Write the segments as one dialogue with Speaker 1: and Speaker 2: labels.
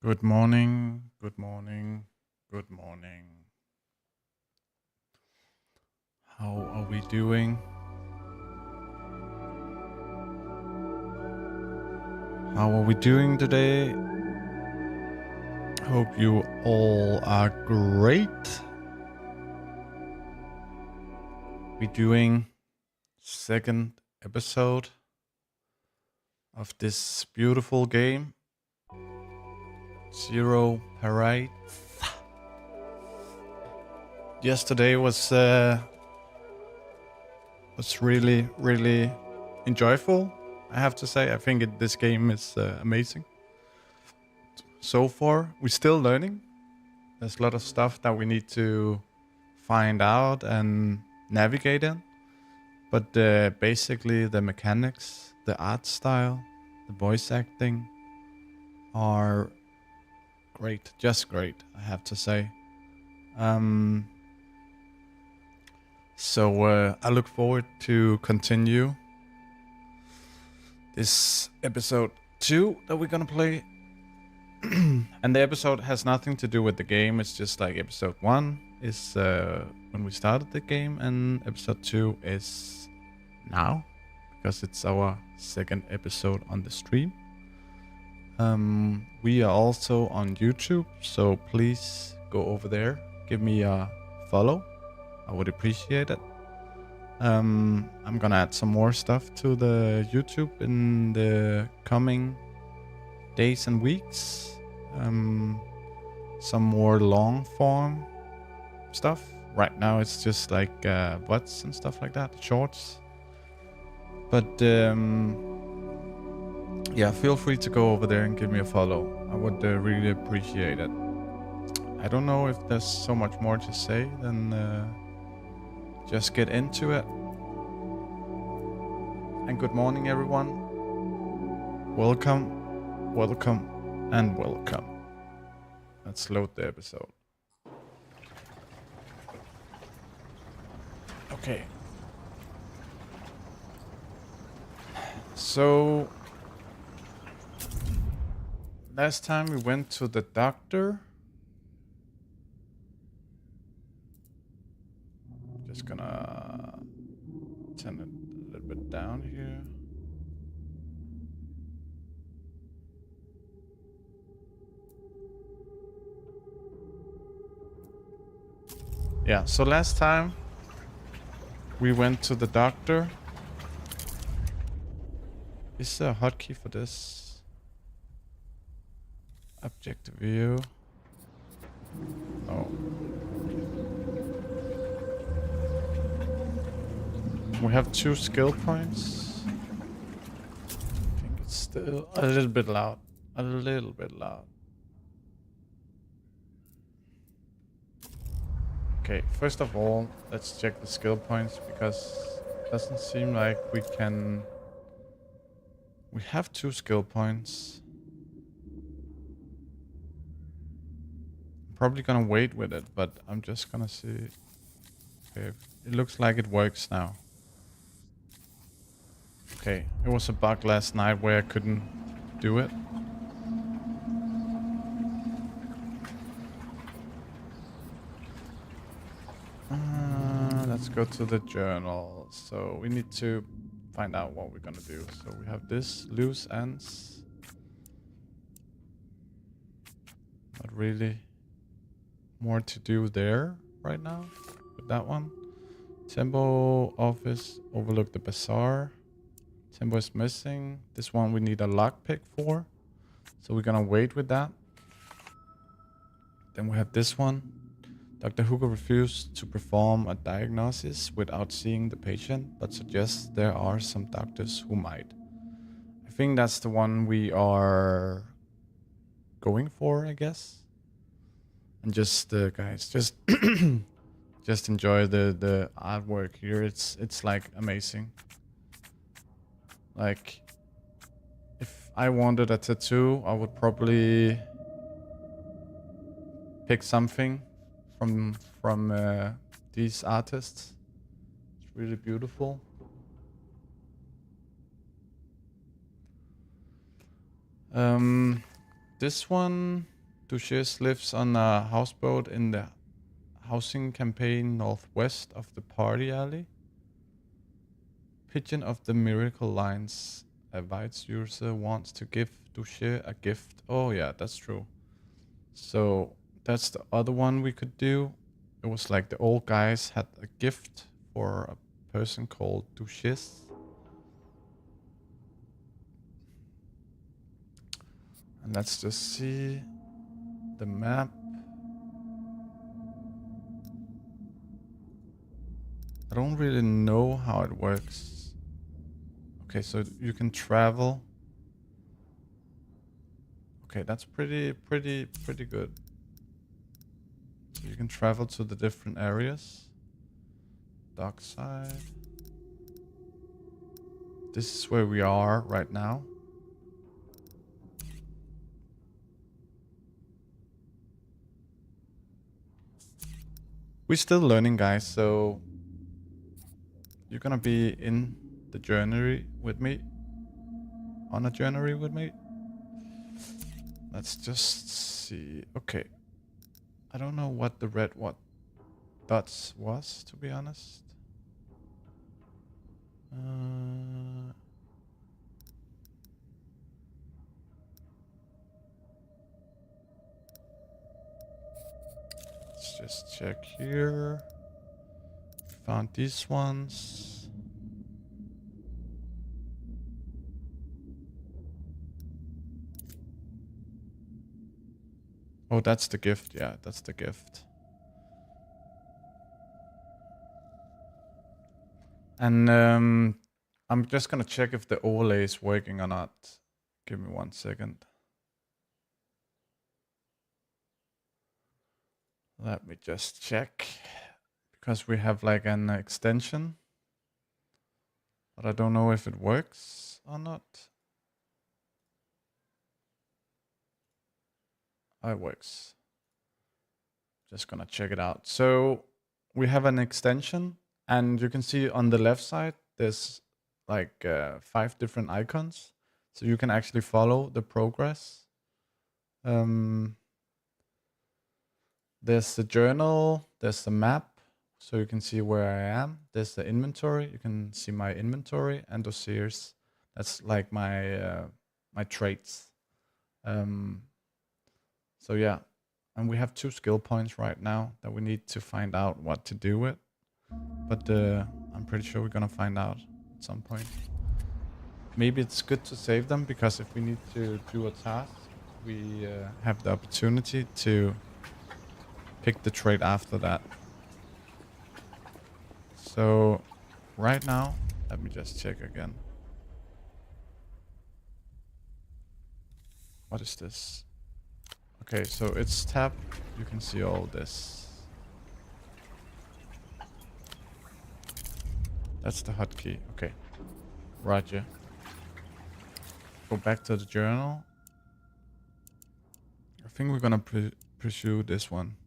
Speaker 1: Good morning, good morning, good morning. How are we doing? How are we doing today? Hope you all are great. We're doing second episode of this beautiful game, Zeroparades. Yesterday was really enjoyable. I have to say, I think this game is amazing. So far, we're still learning. There's a lot of stuff that we need to find out and navigate in. But basically, the mechanics, the art style, the voice acting are great. Just great, I have to say. Um, so I look forward to continue this episode 2 that we're gonna play. And the episode has nothing to do with the game. It's just like episode 1 is when we started the game, and episode 2 is now because it's our second episode on the stream. We are also on YouTube, so please go over there, give me a follow. I would appreciate it. I'm gonna add some more stuff to the YouTube in the coming days and weeks. Some more long form stuff. Right now it's just like VODs and stuff like that, shorts. But yeah, feel free to go over there and give me a follow. I would really appreciate it. I don't know if there's so much more to say than just get into it. And good morning, everyone. Welcome, and welcome. Let's load the episode. Okay. So last time we went to the doctor. Just gonna turn it a little bit down here. Yeah, so last time we went to the doctor. Is there a hotkey for this? Objective view. No. We have 2 skill points. I think it's still a little bit loud. A little bit loud. Okay, first of all, let's check the skill points because it doesn't seem like we can... We have 2 skill points. I'm probably gonna wait with it, but I'm just gonna see. Okay, it looks like it works now. Okay, it was a bug last night where I couldn't do it. Let's go to the journal. So we need to find out what we're gonna do. So we have this, loose ends. Not really more to do there right now with that one. Tempo office, overlook the bazaar. Tempo is missing. This one we need a lockpick for. So we're gonna wait with that. Then we have this one. Dr. Hugo refused to perform a diagnosis without seeing the patient, but suggests there are some doctors who might. I think that's the one we are going for, I guess. And just guys, just just enjoy the artwork here. It's like amazing. Like, if I wanted a tattoo, I would probably pick something from these artists. It's really beautiful. This one Duchess lives on a houseboat in the housing campaign northwest of the party alley. Pigeon of the Miracle Lines invites user wants to give Duchess a gift. Oh yeah, that's true. So that's the other one we could do. It was like the old guys had a gift for a person called Duchess. And let's just see the map. I don't really know how it works. Okay, so you can travel. Okay, that's pretty good. So you can travel to the different areas. Dockside. This is where we are right now. We're still learning, guys, so you're gonna be in the journey with me. On a journey with me. Let's just see. Okay. I don't know what the red dots was, to be honest. Let's just check here. Found these ones. Oh, that's the gift. Yeah, that's the gift. And I'm just gonna check if the overlay is working or not. Give me 1 second. Let me just check. Because we have like an extension. But I don't know if it works or not. Oh, it works. Just gonna check it out. So we have an extension, and you can see on the left side there's like 5 different icons, so you can actually follow the progress. There's the journal, there's the map, so you can see where I am. There's the inventory, you can see my inventory, and dossiers. That's like my my traits. So yeah, and we have 2 skill points right now that we need to find out what to do with. But I'm pretty sure we're gonna find out at some point. Maybe it's good to save them, because if we need to do a task, we have the opportunity to pick the trait after that. So right now, let me just check again. What is this? Okay, so it's tab. You can see all this. That's the hotkey. Okay. Roger. Go back to the journal. I think we're gonna pursue this one.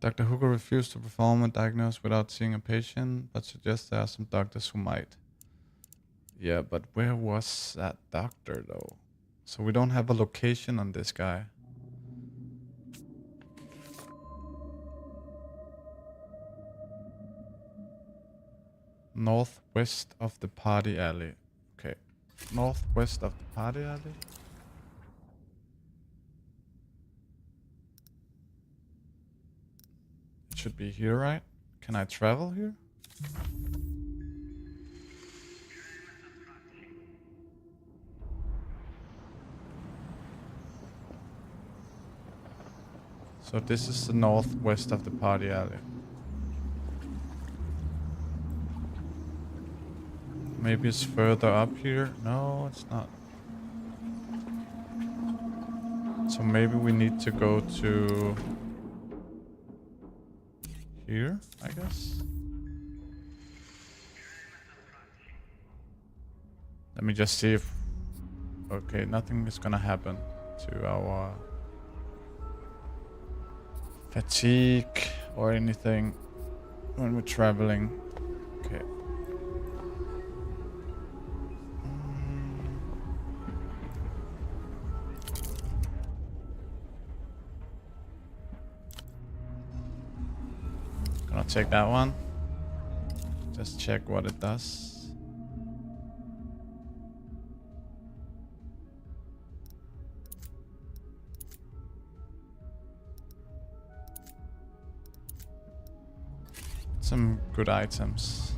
Speaker 1: Dr. Hooker refused to perform a diagnosis without seeing a patient, but suggests there are some doctors who might. Yeah, but where was that doctor though? So we don't have a location on this guy. Northwest of the party alley. Okay. Northwest of the party alley. It should be here, right? Can I travel here? So this is the northwest of the party alley. Maybe it's further up here. No, it's not. So maybe we need to go to here, I guess. Let me just see if... Okay, nothing is gonna happen to our fatigue or anything when we're traveling. Okay. Gonna take that one. Just check what it does. Some good items.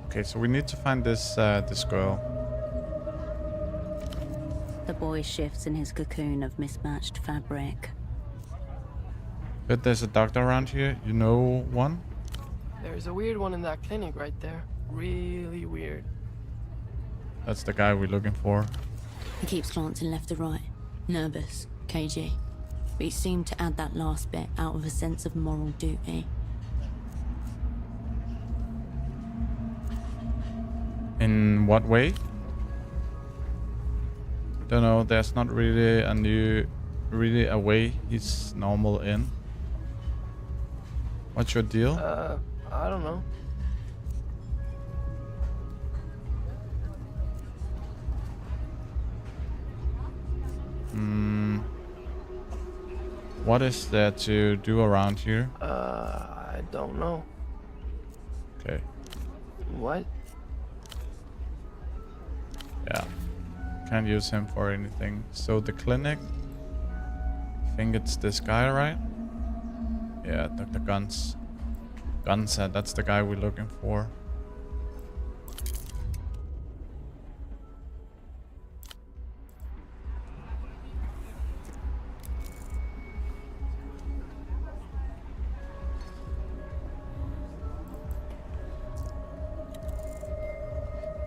Speaker 1: Okay, so we need to find this this girl.
Speaker 2: The boy shifts in his cocoon of mismatched fabric.
Speaker 1: But there's a doctor around here. You know one?
Speaker 3: There's a weird one in that clinic right there. Really weird.
Speaker 1: That's the guy we're looking for.
Speaker 2: He keeps glancing left to right, nervous, cagey. But he seemed to add that last bit out of a sense of moral duty.
Speaker 1: In what way? Don't know. There's not really a way he's normal in. What's your deal?
Speaker 3: I don't know.
Speaker 1: What is there to do around here?
Speaker 3: I don't know.
Speaker 1: Okay.
Speaker 3: What?
Speaker 1: Yeah. Can't use him for anything. So the clinic. I think it's this guy, right? Yeah, Dr. Guns. Gunset, that's the guy we're looking for.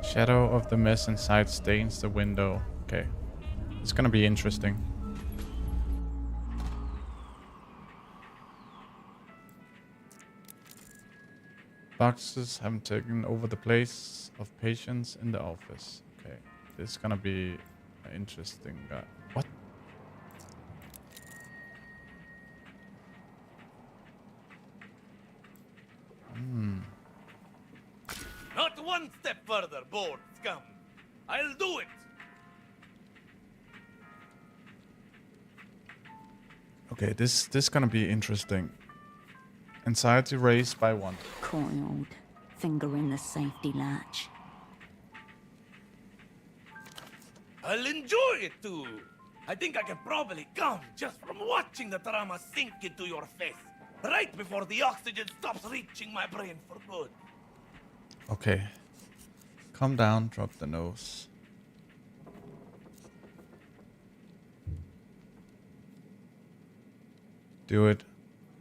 Speaker 1: Shadow of the mess inside stains the window. Okay. It's gonna be interesting. Boxes haven't taken over the place of patients in the office. Okay. This is gonna be an interesting guy. What?
Speaker 4: Not one step further, bored scum. I'll do it.
Speaker 1: Okay, this gonna be interesting. Anxiety raised by 1.
Speaker 2: Coiled, fingering the safety latch.
Speaker 4: I'll enjoy it too. I think I can probably come just from watching the trauma sink into your face. Right before the oxygen stops reaching my brain for good.
Speaker 1: Okay. Calm down, drop the nose. Do it.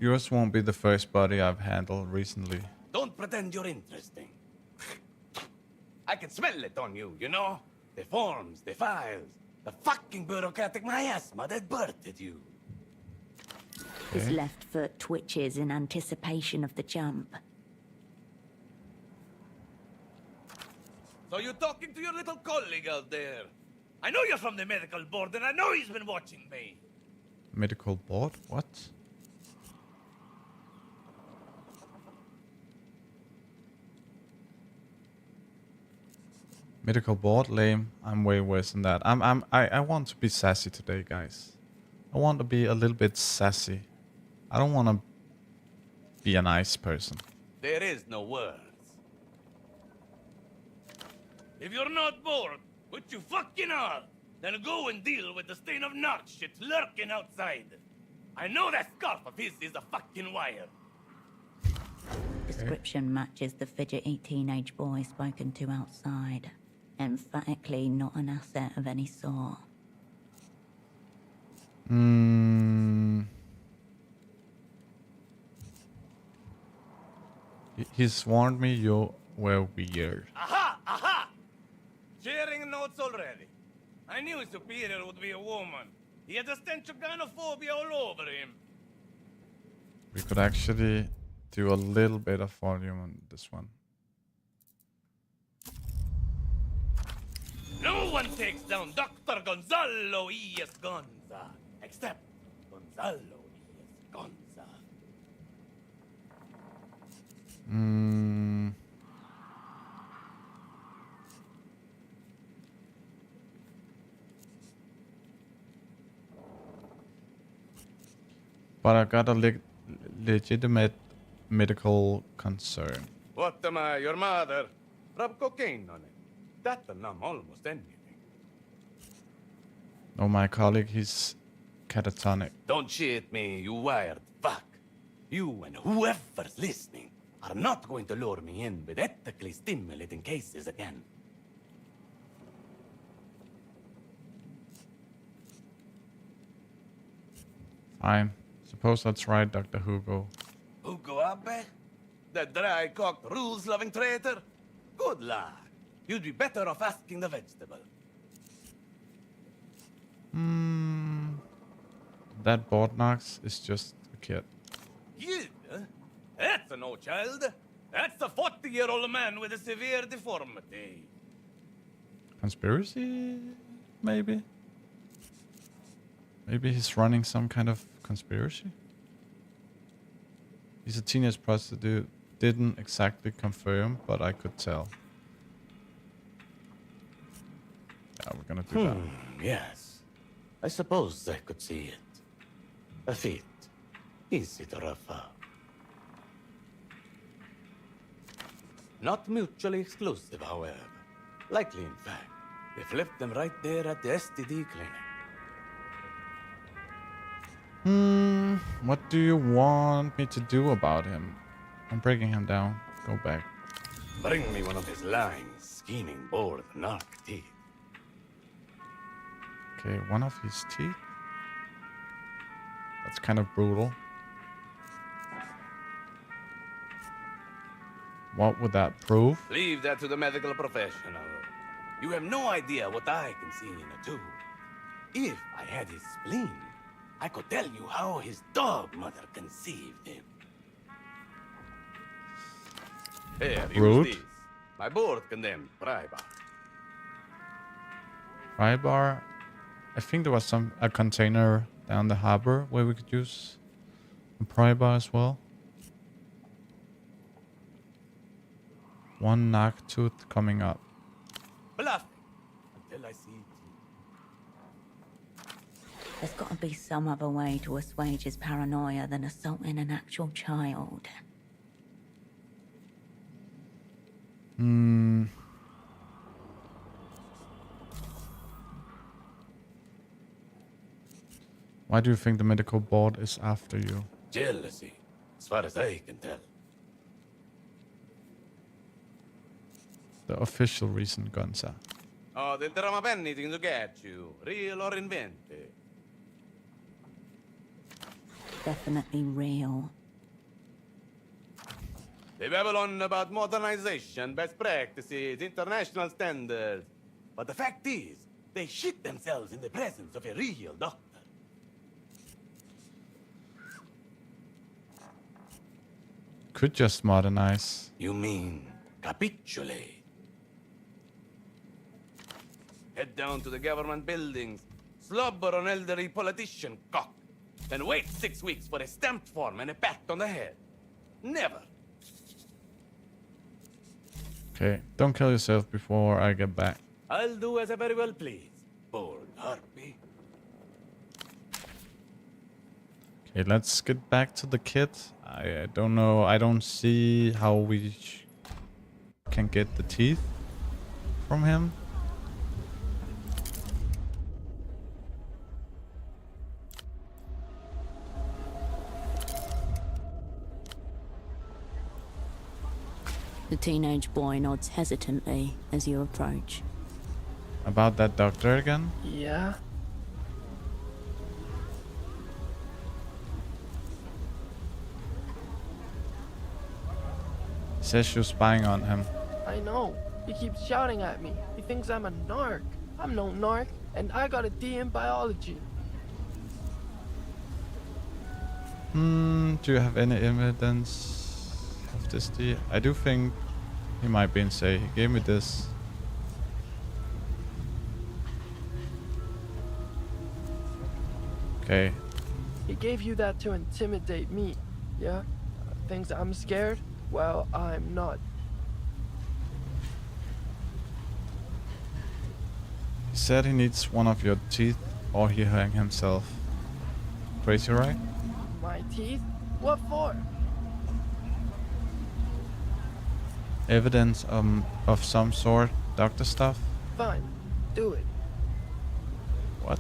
Speaker 1: Yours won't be the first body I've handled recently.
Speaker 4: Don't pretend you're interesting. I can smell it on you, you know? The forms, the files, the fucking bureaucratic miasma that birthed you.
Speaker 2: His
Speaker 1: Okay.
Speaker 2: left foot twitches in anticipation of the jump.
Speaker 4: So you're talking to your little colleague out there. I know you're from the medical board, and I know he's been watching me.
Speaker 1: Medical board? What? Medical board? Lame. I'm way worse than that. I want to be sassy today, guys. I want to be a little bit sassy. I don't want to be a nice person.
Speaker 4: There is no words. If you're not bored, which you fucking are, then go and deal with the stain of narc shit lurking outside. I know that scarf of his is a fucking wire.
Speaker 2: Description matches the fidgety teenage boy spoken to outside. Emphatically not an asset of any sort.
Speaker 1: He's warned me you were weird.
Speaker 4: Aha! Aha! Sharing notes already. I knew his superior would be a woman. He had a stench of gynophobia all over him.
Speaker 1: We could actually do a little bit of volume on this one.
Speaker 4: No one takes down Dr. Gonzalo E.S. Gonza, except Gonzalo E.S. Gonza.
Speaker 1: Mm. But I got a legitimate medical concern.
Speaker 4: What am I, your mother? Rub cocaine on it. That'll numb almost anything.
Speaker 1: Oh, my colleague, he's catatonic.
Speaker 4: Don't shit me, you wired fuck. You and whoever's listening are not going to lure me in with ethically stimulating cases again.
Speaker 1: Fine. Suppose that's right, Dr. Hugo.
Speaker 4: Hugo Abbe? That dry-cocked, rules-loving traitor? Good luck. You'd be better off asking the vegetable.
Speaker 1: That Bortnox is just a kid.
Speaker 4: You? That's no child. That's a 40-year-old man with a severe deformity.
Speaker 1: Conspiracy? Maybe? Maybe he's running some kind of conspiracy? He's a teenage prostitute. Didn't exactly confirm, but I could tell. Yeah, we're gonna do that.
Speaker 4: Yes. I suppose I could see it. A fit. Easy to rough up. Not mutually exclusive, however. Likely, in fact. They flipped them right there at the STD clinic.
Speaker 1: What do you want me to do about him? I'm breaking him down. Go back.
Speaker 4: Bring me one of his lying, scheming, bored, narc teeth.
Speaker 1: Okay, one of his teeth. That's kind of brutal. What would that prove?
Speaker 4: Leave that to the medical professional. You have no idea what I can see in a tube. If I had his spleen, I could tell you how his dog mother conceived him. Here,
Speaker 1: Rude.
Speaker 4: use these. My board condemned pry bar.
Speaker 1: Fry bar. I think there was a container down the harbor where we could use a pry bar as well. One knock tooth coming up.
Speaker 4: Bluffing until I see
Speaker 2: There's got to be some other way to assuage his paranoia than assaulting an actual child.
Speaker 1: Why do you think the medical board is after you?
Speaker 4: jealousy, as far as I can tell.
Speaker 1: The official reason, Gonza.
Speaker 4: Oh, they'll drum up anything to get you, real or invented.
Speaker 2: Definitely real.
Speaker 4: They babble on about modernization, best practices, international standards. But the fact is, they shit themselves in the presence of a real doctor.
Speaker 1: Could just modernize.
Speaker 4: You mean capitulate? Head down to the government buildings, slobber on elderly politician cock, then wait 6 weeks for a stamped form and a pat on the head. Never.
Speaker 1: Okay, don't kill yourself before I get back.
Speaker 4: I'll do as I very well please, bored harpy.
Speaker 1: Okay, let's get back to the kid. I don't know. I don't see how we can get the teeth from him.
Speaker 2: The teenage boy nods hesitantly as you approach.
Speaker 1: About that doctor again?
Speaker 3: Yeah?
Speaker 1: He says you're spying on him.
Speaker 3: I know. He keeps shouting at me. He thinks I'm a narc. I'm no narc, and I got a D in biology.
Speaker 1: Do you have any evidence of this D? I do think he might be insane. He gave me this. Okay.
Speaker 3: He gave you that to intimidate me, yeah? Thinks I'm scared? Well, I'm not.
Speaker 1: He said he needs one of your teeth or he hang himself. Crazy, right?
Speaker 3: My teeth? What for?
Speaker 1: Evidence of some sort. Doctor stuff?
Speaker 3: Fine. Do it.
Speaker 1: What?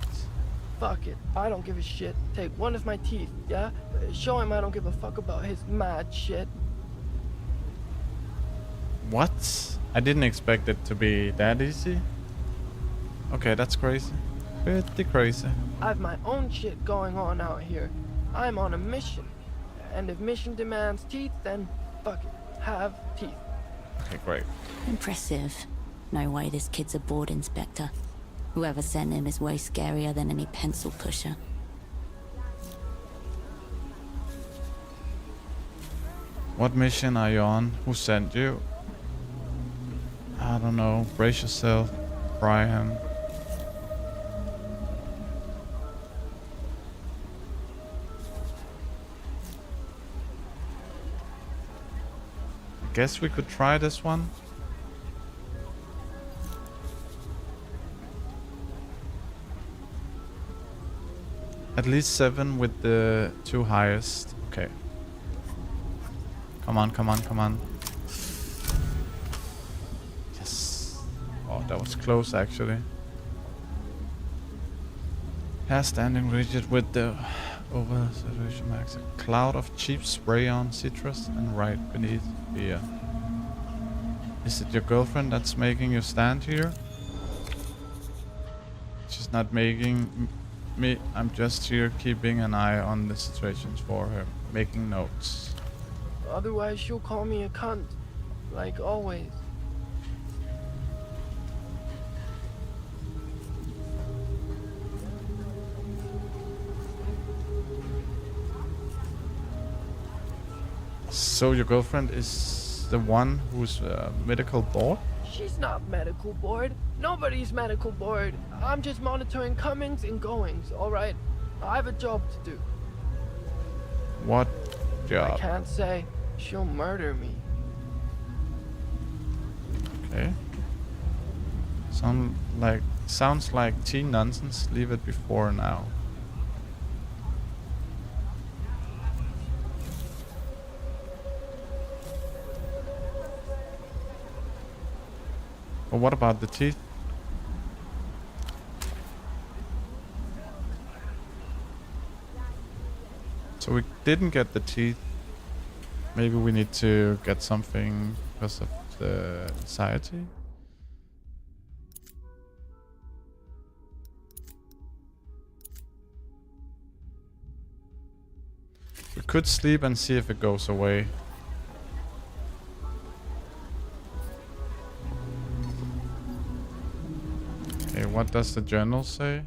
Speaker 3: Fuck it. I don't give a shit. Take one of my teeth, yeah? Show him I don't give a fuck about his mad shit.
Speaker 1: What? I didn't expect it to be that easy. Okay, that's crazy. Pretty crazy.
Speaker 3: I have my own shit going on out here. I'm on a mission. And if mission demands teeth, then fuck it. Have teeth.
Speaker 1: Okay, great.
Speaker 2: Impressive. No way this kid's a board inspector. Whoever sent him is way scarier than any pencil pusher.
Speaker 1: What mission are you on? Who sent you? I don't know. Brace yourself, Brian. I guess we could try this one. At least 7 with the 2 highest. Okay. Come on, come on, come on. Yes. Oh, that was close actually. Hair standing rigid with the over saturation max. A cloud of cheap spray on citrus and right beneath beer. Is it your girlfriend that's making you stand here? She's not making me. I'm just here keeping an eye on the situations for her, making notes.
Speaker 3: Otherwise, she'll call me a cunt. Like always.
Speaker 1: So your girlfriend is the one who's medical board?
Speaker 3: She's not medical board. Nobody's medical board. I'm just monitoring comings and goings, alright? I have a job to do.
Speaker 1: What
Speaker 3: I
Speaker 1: job?
Speaker 3: can't say. She'll murder me.
Speaker 1: Okay. Sounds like teen nonsense. Leave it before now. But what about the teeth? So we didn't get the teeth. Maybe we need to get something because of the anxiety. We could sleep and see if it goes away. Okay, what does the journal say?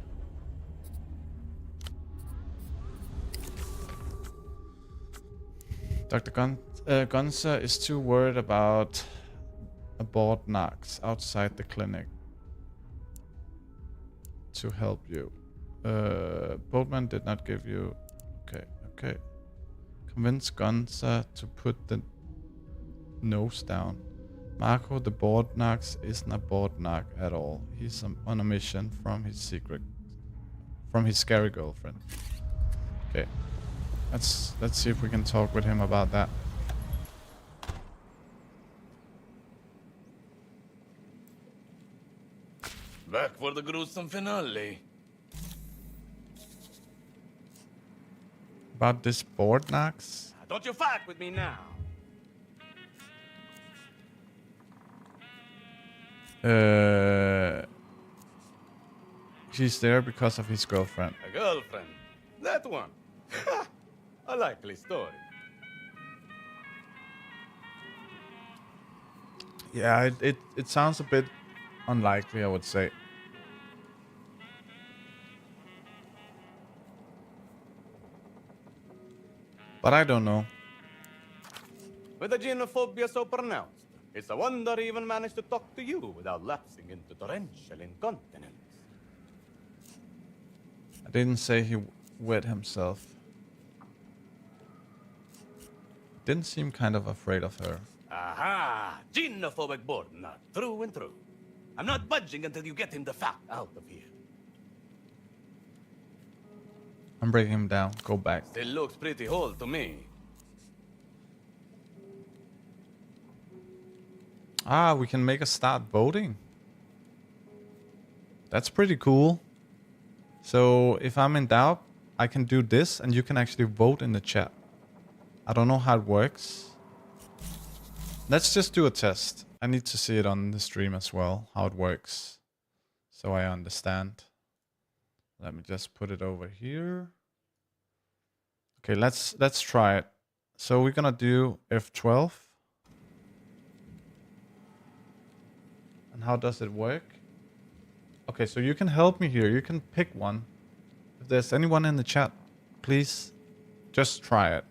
Speaker 1: Dr. Gunzer is too worried about abort knocks outside the clinic to help you. Boatman did not give you... Okay. Convince Gunzer to put the nose down. Marco, the board knocks isn't a board knock at all. He's on a mission from his scary girlfriend. Okay. Let's see if we can talk with him about that.
Speaker 4: Back for the gruesome finale.
Speaker 1: About this board knocks?
Speaker 4: Don't you fight with me now.
Speaker 1: He's there because of his girlfriend.
Speaker 4: A girlfriend. That one. A likely story.
Speaker 1: Yeah, it sounds a bit unlikely, I would say. But I don't know.
Speaker 5: With a genophobia so pronounced, it's a wonder he even managed to talk to you without lapsing into torrential incontinence.
Speaker 1: I didn't say he wet himself. Didn't seem kind of afraid of her.
Speaker 4: Aha! Xenophobic board nut, through and through. I'm not budging until you get him the fuck out of here.
Speaker 1: I'm breaking him down. Go back.
Speaker 4: Still looks pretty whole to me.
Speaker 1: Ah, we can make a start voting. That's pretty cool. So if I'm in doubt, I can do this and you can actually vote in the chat. I don't know how it works. Let's just do a test. I need to see it on the stream as well, how it works. So I understand. Let me just put it over here. Okay, let's try it. So we're gonna do F12. And how does it work? Okay, so you can help me here. You can pick one. If there's anyone in the chat, please just try it.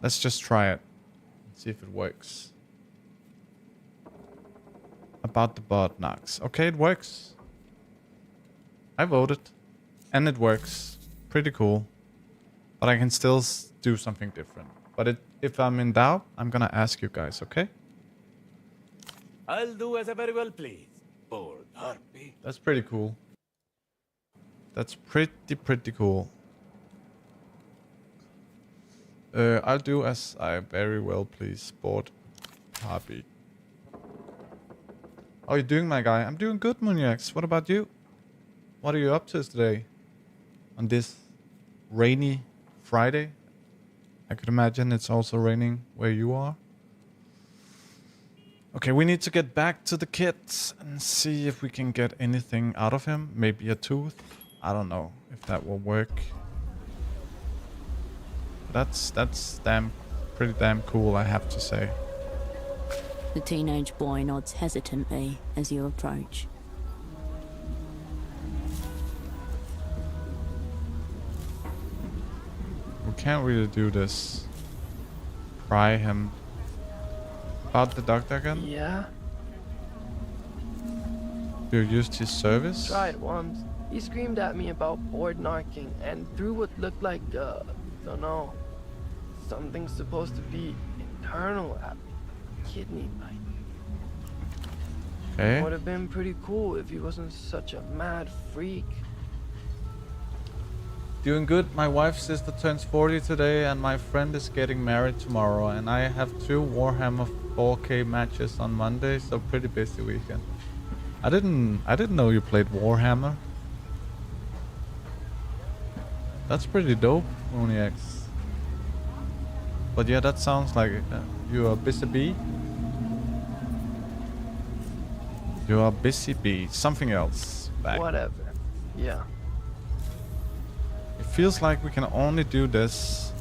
Speaker 1: Let's just try it. See if it works. About the bot knocks. Okay, it works. I voted. And it works. Pretty cool. But I can still do something different. But if I'm in doubt, I'm gonna ask you guys, okay?
Speaker 4: I'll do as I very well please, bored harpy.
Speaker 1: That's pretty cool. That's pretty cool. I'll do as I very well please, bored harpy. How are you doing, my guy? I'm doing good, Muniax. What about you? What are you up to today? On this rainy Friday? I could imagine it's also raining where you are. Okay, we need to get back to the kids and see if we can get anything out of him. Maybe a tooth. I don't know if that will work. That's pretty damn cool, I have to say.
Speaker 2: The teenage boy nods hesitantly as you approach.
Speaker 1: We can't really do this. Pry him. About the doctor again?
Speaker 3: Yeah,
Speaker 1: You used his service?
Speaker 3: tried once. He screamed at me about board narking and threw what looked like, don't know, something supposed to be internal at me. Kidney bite.
Speaker 1: Okay.
Speaker 3: Would have been pretty cool if he wasn't such a mad freak.
Speaker 1: Doing good. My wife's sister turns 40 today and my friend is getting married tomorrow. And I have 2 Warhammer 4K matches on Monday, so pretty busy weekend. I didn't know you played Warhammer. That's pretty dope, Onyx. But yeah, that sounds like you're a busy bee. You're a busy bee. Something else. Back.
Speaker 3: Whatever. Yeah.
Speaker 1: It feels like we can only do this,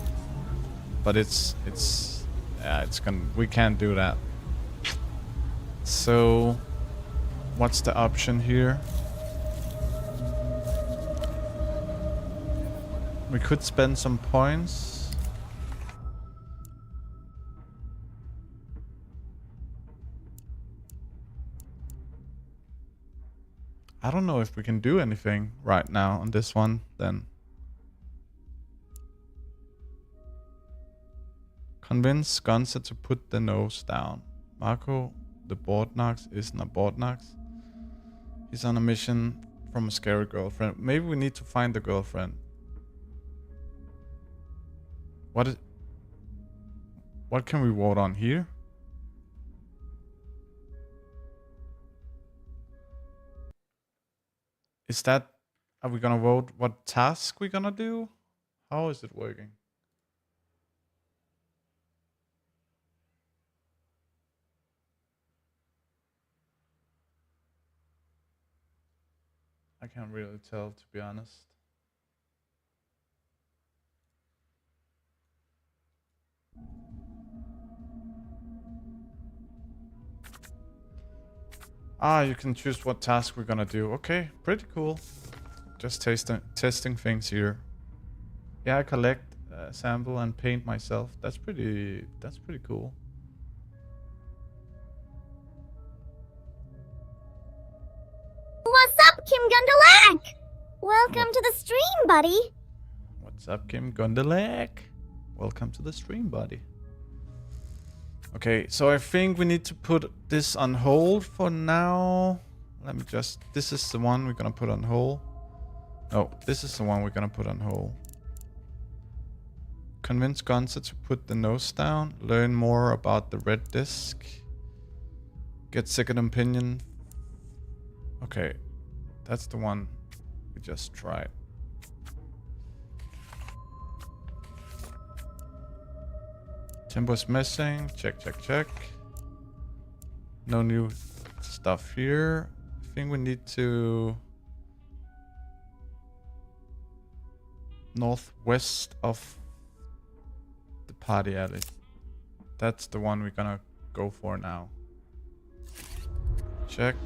Speaker 1: but we can't do that. So, what's the option here? We could spend some points. I don't know if we can do anything right now on this one, then. Convince Gonza to put the nose down. Marco, the Boardnox, isn't a Boardnox. He's on a mission from a scary girlfriend. Maybe we need to find the girlfriend. What can we vote on here? Are we gonna vote what task we're gonna do? How is it working? I can't really tell, to be honest. Ah, you can choose what task we're gonna do. Okay, pretty cool. Just testing things here. Yeah, I collect, sample, and paint myself. That's pretty cool.
Speaker 6: What's up, Kim Gundalang? Welcome to the stream, buddy.
Speaker 1: What's up, Kim Gondelek? Welcome to the stream, buddy. Okay, so I think we need to put this on hold for now. Let me just... This is the one we're gonna put on hold. No, this is the one we're gonna put on hold. Convince Gonza to put the nose down. Learn more about the red disc. Get second opinion. Okay, that's the one we just tried. Tempo's missing. Check, check, check. No new stuff here. I think we need to... northwest of the party alley. That's the one we're gonna go for now. Check.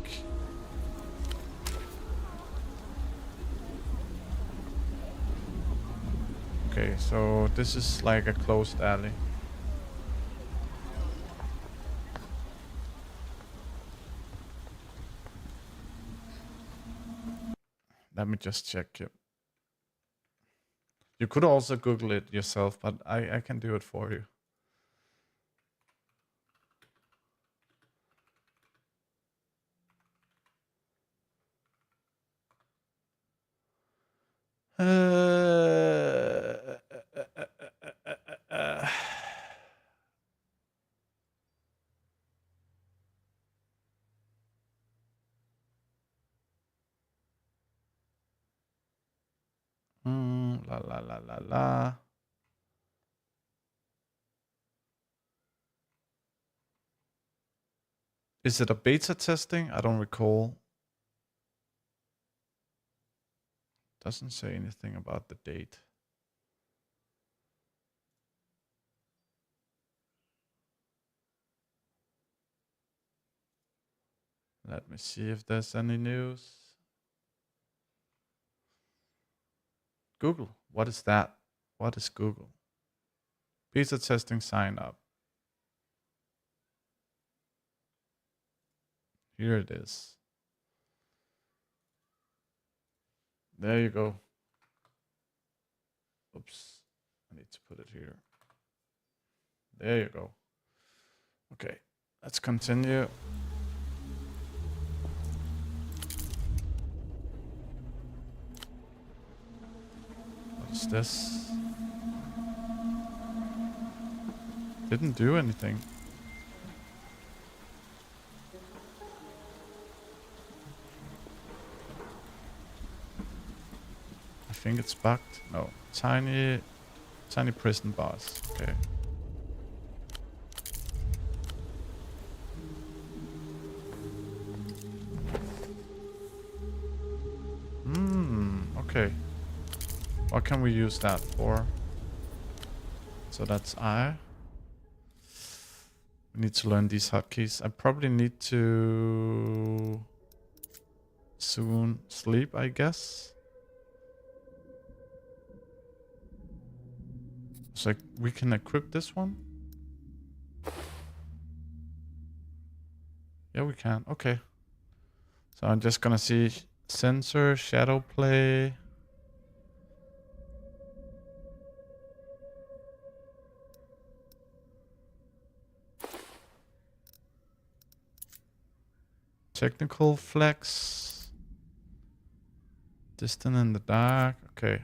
Speaker 1: Okay, so this is like a closed alley. Let me just check it. You could also Google it yourself, but I can do it for you. La la la la la. Is it a beta testing? I don't recall. Doesn't say anything about the date. Let me see if there's any news. Google. What is that? What is Google? Beta testing sign up. Here it is. There you go. Oops. I need to put it here. There you go. Okay. Let's continue. What is this? Didn't do anything. I think it's bugged. No. Tiny prison bars. Okay. Okay. What can we use that for? So that's I. We need to learn these hotkeys. I probably need to soon sleep, I guess. So we can equip this one? Yeah, we can. Okay. So I'm just gonna see sensor, shadow play. Technical flex. Distant in the dark. Okay.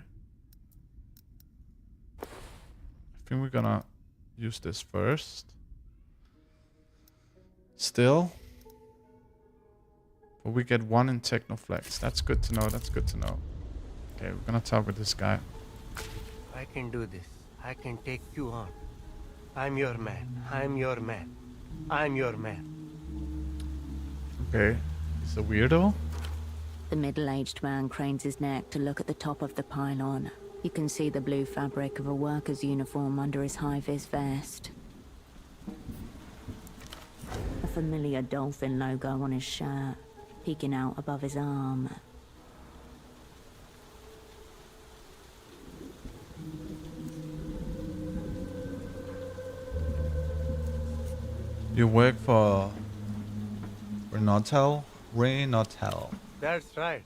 Speaker 1: I think we're gonna use this first. Still. But we get one in Technoflex. That's good to know. That's good to know. Okay, we're gonna talk with this guy.
Speaker 7: I can do this. I can take you on. I'm your man. I'm your man. I'm your man.
Speaker 1: Okay. He's a weirdo.
Speaker 2: The middle-aged man cranes his neck to look at the top of the pylon. You can see the blue fabric of a worker's uniform under his high-vis vest. A familiar dolphin logo on his shirt, peeking out above his arm.
Speaker 1: You work for Renatel? Renatel.
Speaker 7: That's right.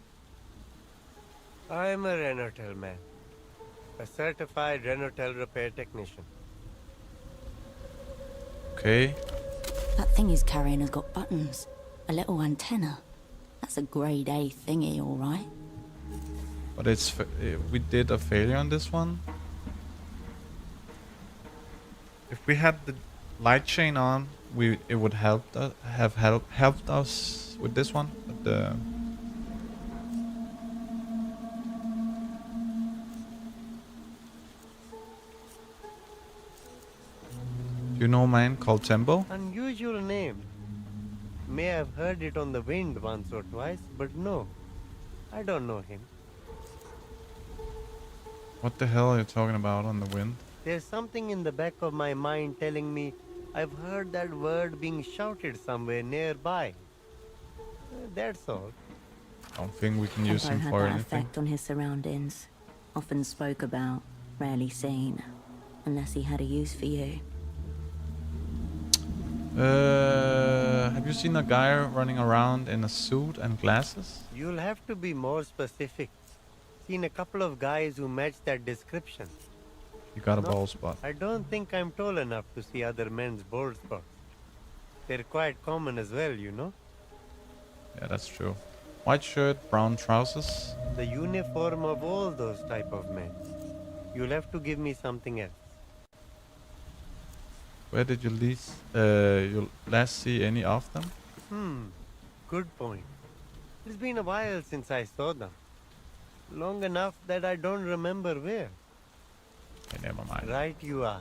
Speaker 7: I'm a Renotel man. A certified Renotel repair technician.
Speaker 1: Okay.
Speaker 2: That thing he's carrying has got buttons. A little antenna. That's a grade A thingy, all right.
Speaker 1: But we did a failure on this one. If we had the light chain on, it would helped us with this one. But do you know a man called Tembo?
Speaker 7: Unusual name. May have heard it on the wind once or twice, but no. I don't know him.
Speaker 1: What the hell are you talking about on the wind?
Speaker 7: There's something in the back of my mind telling me I've heard that word being shouted somewhere nearby. That's all.
Speaker 1: Don't think we can use
Speaker 2: Tempo
Speaker 1: him
Speaker 2: had
Speaker 1: for
Speaker 2: that
Speaker 1: anything.
Speaker 2: effect on his surroundings. Often spoke about, rarely seen. Unless he had a use for you.
Speaker 1: Have you seen a guy running around in a suit and glasses?
Speaker 7: You'll have to be more specific. Seen a couple of guys who match that description.
Speaker 1: You got a
Speaker 7: No,
Speaker 1: bald spot.
Speaker 7: I don't think I'm tall enough to see other men's bald spots. They're quite common as well, you know?
Speaker 1: Yeah, that's true. White shirt, brown trousers.
Speaker 7: The uniform of all those type of men. You'll have to give me something else.
Speaker 1: Where did you last see any of them?
Speaker 7: Good point. It's been a while since I saw them. Long enough that I don't remember where.
Speaker 1: Okay, never mind.
Speaker 7: Right you are.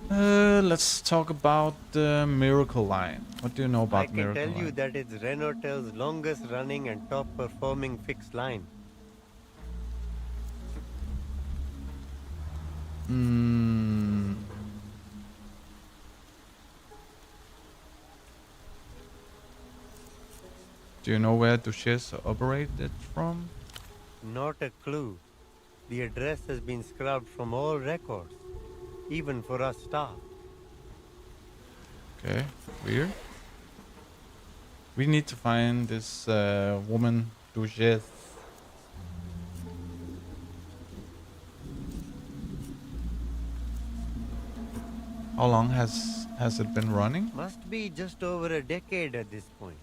Speaker 1: Let's talk about the Miracle Line. What do you know about
Speaker 7: I can
Speaker 1: Miracle
Speaker 7: tell you
Speaker 1: Line?
Speaker 7: that it's Renotel's longest running and top performing fixed line.
Speaker 1: Do you know where Duchesse operated from?
Speaker 7: Not a clue. The address has been scrubbed from all records, even for us staff.
Speaker 1: Okay, weird. We need to find this woman, Duchesse. How long has it been running?
Speaker 7: Must be just over a decade at this point.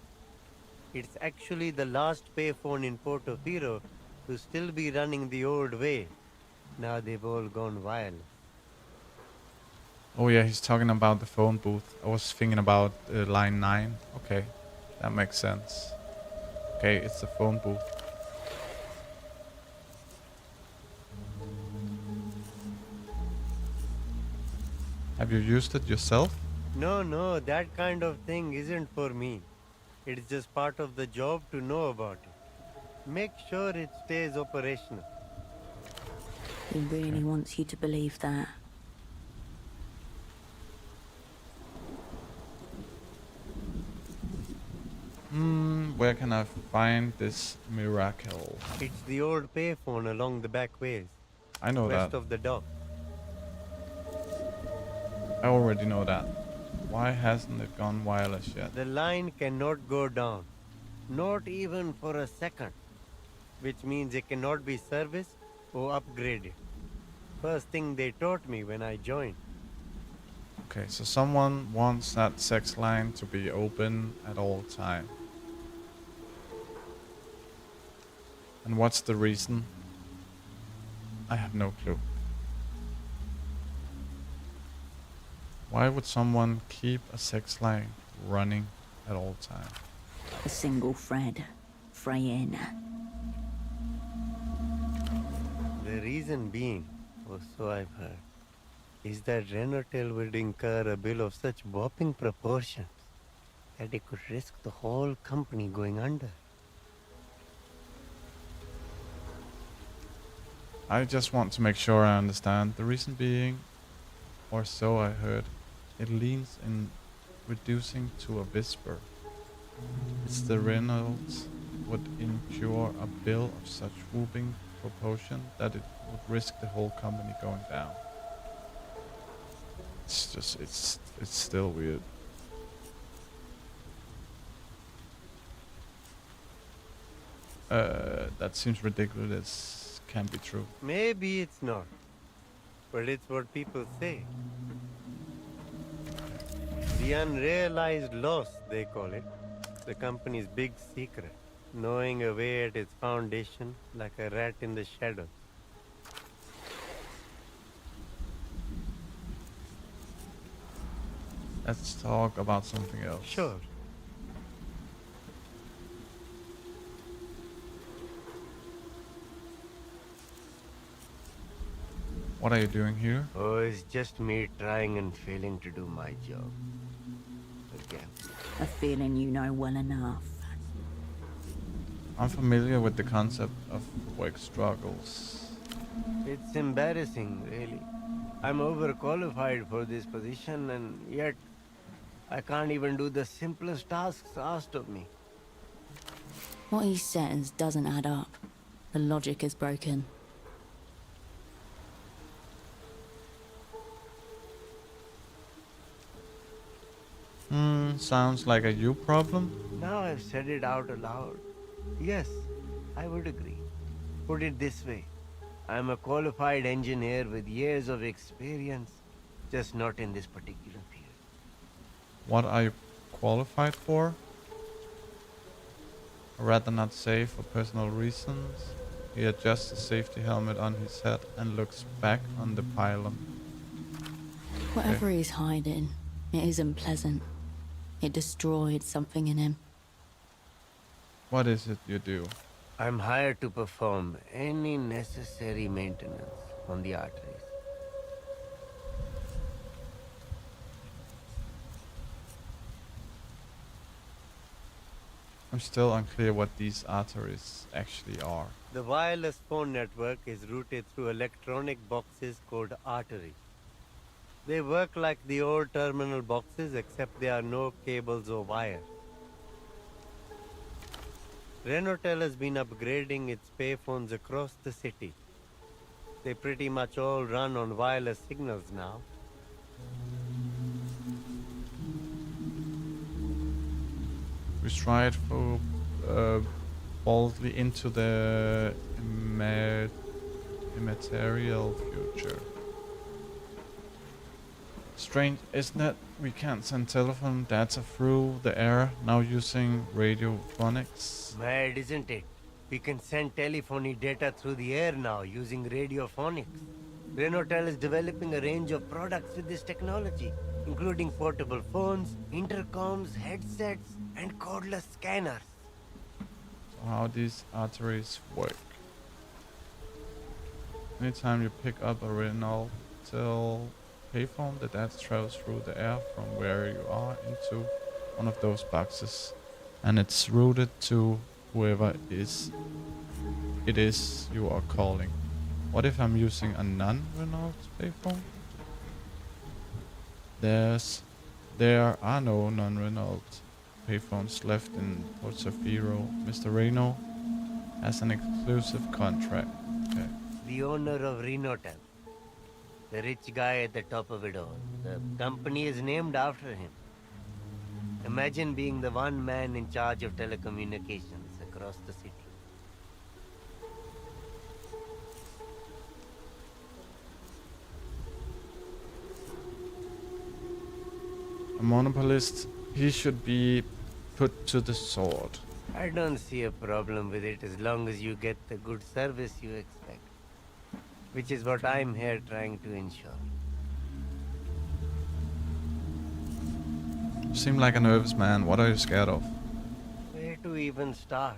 Speaker 7: It's actually the last payphone in Portofino to still be running the old way. Now they've all gone wireless.
Speaker 1: Oh yeah, he's talking about the phone booth. I was thinking about line 9. Okay, that makes sense. Okay, it's the phone booth. Have you used it yourself?
Speaker 7: No, that kind of thing isn't for me. It's just part of the job to know about it. Make sure it stays operational.
Speaker 2: He really wants you to believe that.
Speaker 1: Where can I find this miracle?
Speaker 7: It's the old payphone along the back ways,
Speaker 1: I know
Speaker 7: west
Speaker 1: that.
Speaker 7: of the dock.
Speaker 1: I already know that. Why hasn't it gone wireless yet?
Speaker 7: The line cannot go down, not even for a second, which means it cannot be serviced or upgraded. First thing they taught me when I joined.
Speaker 1: Okay, so someone wants that sex line to be open at all time. And what's the reason? I have no clue. Why would someone keep a sex line running at all time?
Speaker 2: A single thread. Fraying.
Speaker 7: The reason being, or so I've heard, is that Renotel would incur a bill of such whopping proportions that it could risk the whole company going under.
Speaker 1: I just want to make sure I understand. The reason being, or so I heard, it leans in reducing to a whisper. It's the Reynolds would incur a bill of such whooping proportion that it would risk the whole company going down. It's still weird. That seems ridiculous. Can't be true.
Speaker 7: Maybe it's not, but it's what people say. The unrealized loss, they call it. The company's big secret. Knowing away at its foundation like a rat in the shadows.
Speaker 1: Let's talk about something else.
Speaker 7: Sure.
Speaker 1: What are you doing here?
Speaker 7: Oh, it's just me trying and failing to do my job. Again.
Speaker 2: A feeling you know well enough.
Speaker 1: I'm familiar with the concept of work struggles.
Speaker 7: It's embarrassing, really. I'm overqualified for this position, and yet I can't even do the simplest tasks asked of me.
Speaker 2: What he says doesn't add up. The logic is broken.
Speaker 1: Sounds like a you problem.
Speaker 7: Now I've said it out aloud. Yes, I would agree. Put it this way. I'm a qualified engineer with years of experience, just not in this particular field.
Speaker 1: What are you qualified for? I'd rather not say for personal reasons. He adjusts the safety helmet on his head and looks back on the pylon.
Speaker 2: Whatever he's hiding, it isn't pleasant. It destroyed something in him.
Speaker 1: What is it you do?
Speaker 7: I'm hired to perform any necessary maintenance on the arteries.
Speaker 1: I'm still unclear what these arteries actually are.
Speaker 7: The wireless phone network is routed through electronic boxes called arteries. They work like the old terminal boxes, except there are no cables or wires. Renotel has been upgrading its payphones across the city. They pretty much all run on wireless signals now.
Speaker 1: We stride for boldly into the immaterial future. Strange, isn't it? We can't send telephone data through the air now using radiophonics.
Speaker 7: Mad, isn't it? We can send telephony data through the air now using radiophonics. Renotel is developing a range of products with this technology, including portable phones, intercoms, headsets, and cordless scanners.
Speaker 1: So how these arteries work. Anytime you pick up a Renault payphone, the data travels through the air from where you are into one of those boxes, and it's routed to whoever it is you are calling. What if I'm using a non-Renault payphone? There are no non-Renault payphones left in Portofino. Mr. Reno has an exclusive contract. Okay.
Speaker 7: The owner of Renotel. The rich guy at the top of it all. The company is named after him. Imagine being the one man in charge of telecommunications across the city.
Speaker 1: A monopolist, he should be put to the sword.
Speaker 7: I don't see a problem with it as long as you get the good service you expect. Which is what I'm here trying to ensure.
Speaker 1: You seem like a nervous man. What are you scared of?
Speaker 7: Where to even start?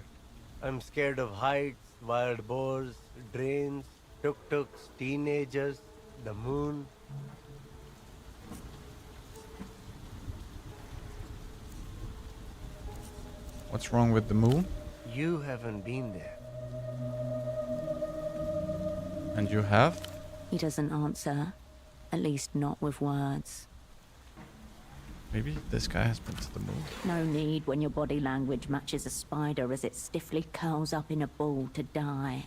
Speaker 7: I'm scared of heights, wild boars, drains, tuk-tuks, teenagers, the moon.
Speaker 1: What's wrong with the moon?
Speaker 7: You haven't been there.
Speaker 1: And you have?
Speaker 2: He doesn't answer. At least not with words.
Speaker 1: Maybe this guy has been to the moon.
Speaker 2: No need when your body language matches a spider as it stiffly curls up in a ball to die.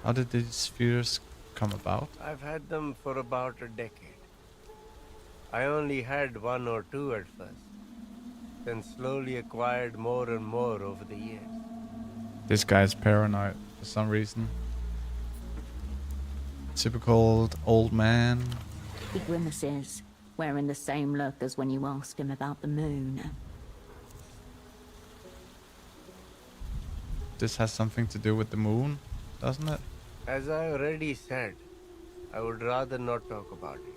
Speaker 1: How did these fears come about?
Speaker 7: I've had them for about a decade. I only had one or two at first, then slowly acquired more and more over the years.
Speaker 1: This guy's paranoid for some reason. Typical old man.
Speaker 2: He grimaces, wearing the same look as when you asked him about the moon.
Speaker 1: This has something to do with the moon, doesn't it?
Speaker 7: As I already said, I would rather not talk about it.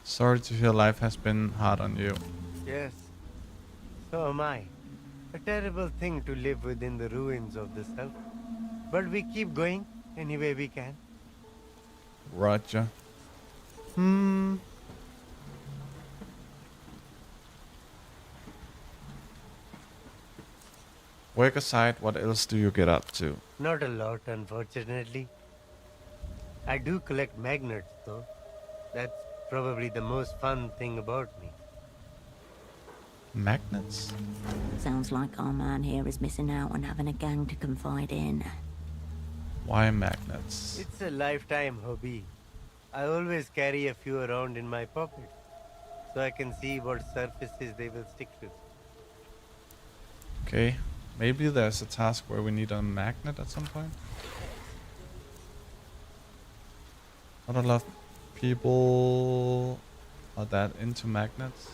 Speaker 1: Sorry to hear life has been hard on you.
Speaker 7: Yes, so am I. A terrible thing to live within the ruins of the self. But we keep going any way we can.
Speaker 1: Roger. Work aside, what else do you get up to?
Speaker 7: Not a lot, unfortunately. I do collect magnets, though. That's probably the most fun thing about me.
Speaker 1: Magnets?
Speaker 2: Sounds like our man here is missing out on having a gang to confide in.
Speaker 1: Why magnets?
Speaker 7: It's a lifetime hobby. I always carry a few around in my pocket, so I can see what surfaces they will stick to.
Speaker 1: Okay, maybe there's a task where we need a magnet at some point. Not a lot of people are that into magnets.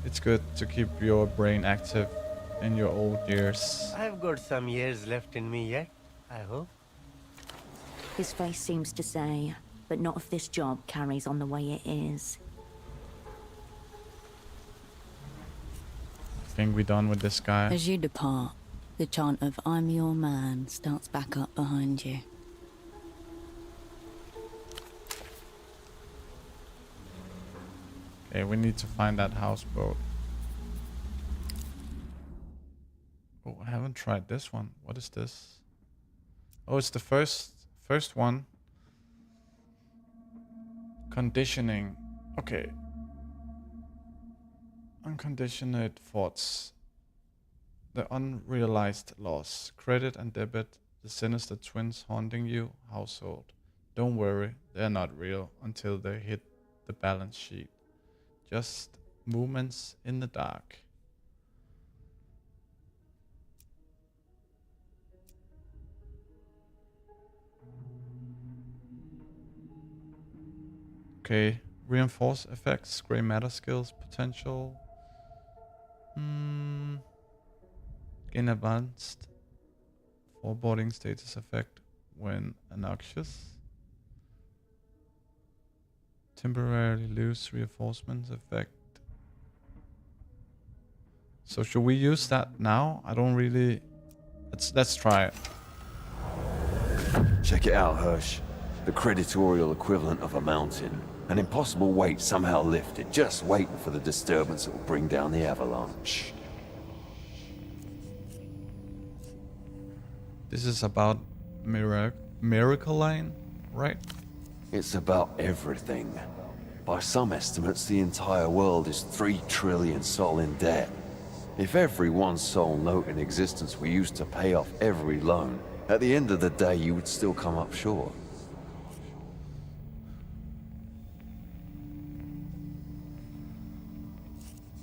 Speaker 1: It's good to keep your brain active in your old years.
Speaker 7: I've got some years left in me yet, I hope.
Speaker 2: His face seems to say, but not if this job carries on the way it is.
Speaker 1: Think we done with this guy?
Speaker 8: As you depart, the chant of "I'm your man" starts back up behind you.
Speaker 1: Okay, we need to find that houseboat. Oh, I haven't tried this one. What is this? Oh, it's the first one. Conditioning. Okay. Unconditioned thoughts. The unrealized loss. Credit and debit. The sinister twins haunting you. Household. Don't worry, they're not real until they hit the balance sheet. Just movements in the dark. Okay, reinforce effects, gray matter skills, potential. Gain advanced foreboding status effect when obnoxious. Temporarily lose reinforcement effect. So should we use that now? I don't really. Let's try it.
Speaker 9: Check it out, Hirsch. The creditorial equivalent of a mountain. An impossible weight somehow lifted, just waiting for the disturbance that will bring down the avalanche.
Speaker 1: This is about Miracle Line, right?
Speaker 9: It's about everything. By some estimates, the entire world is 3 trillion sol in debt. If every one sol note in existence were used to pay off every loan, at the end of the day you would still come up short.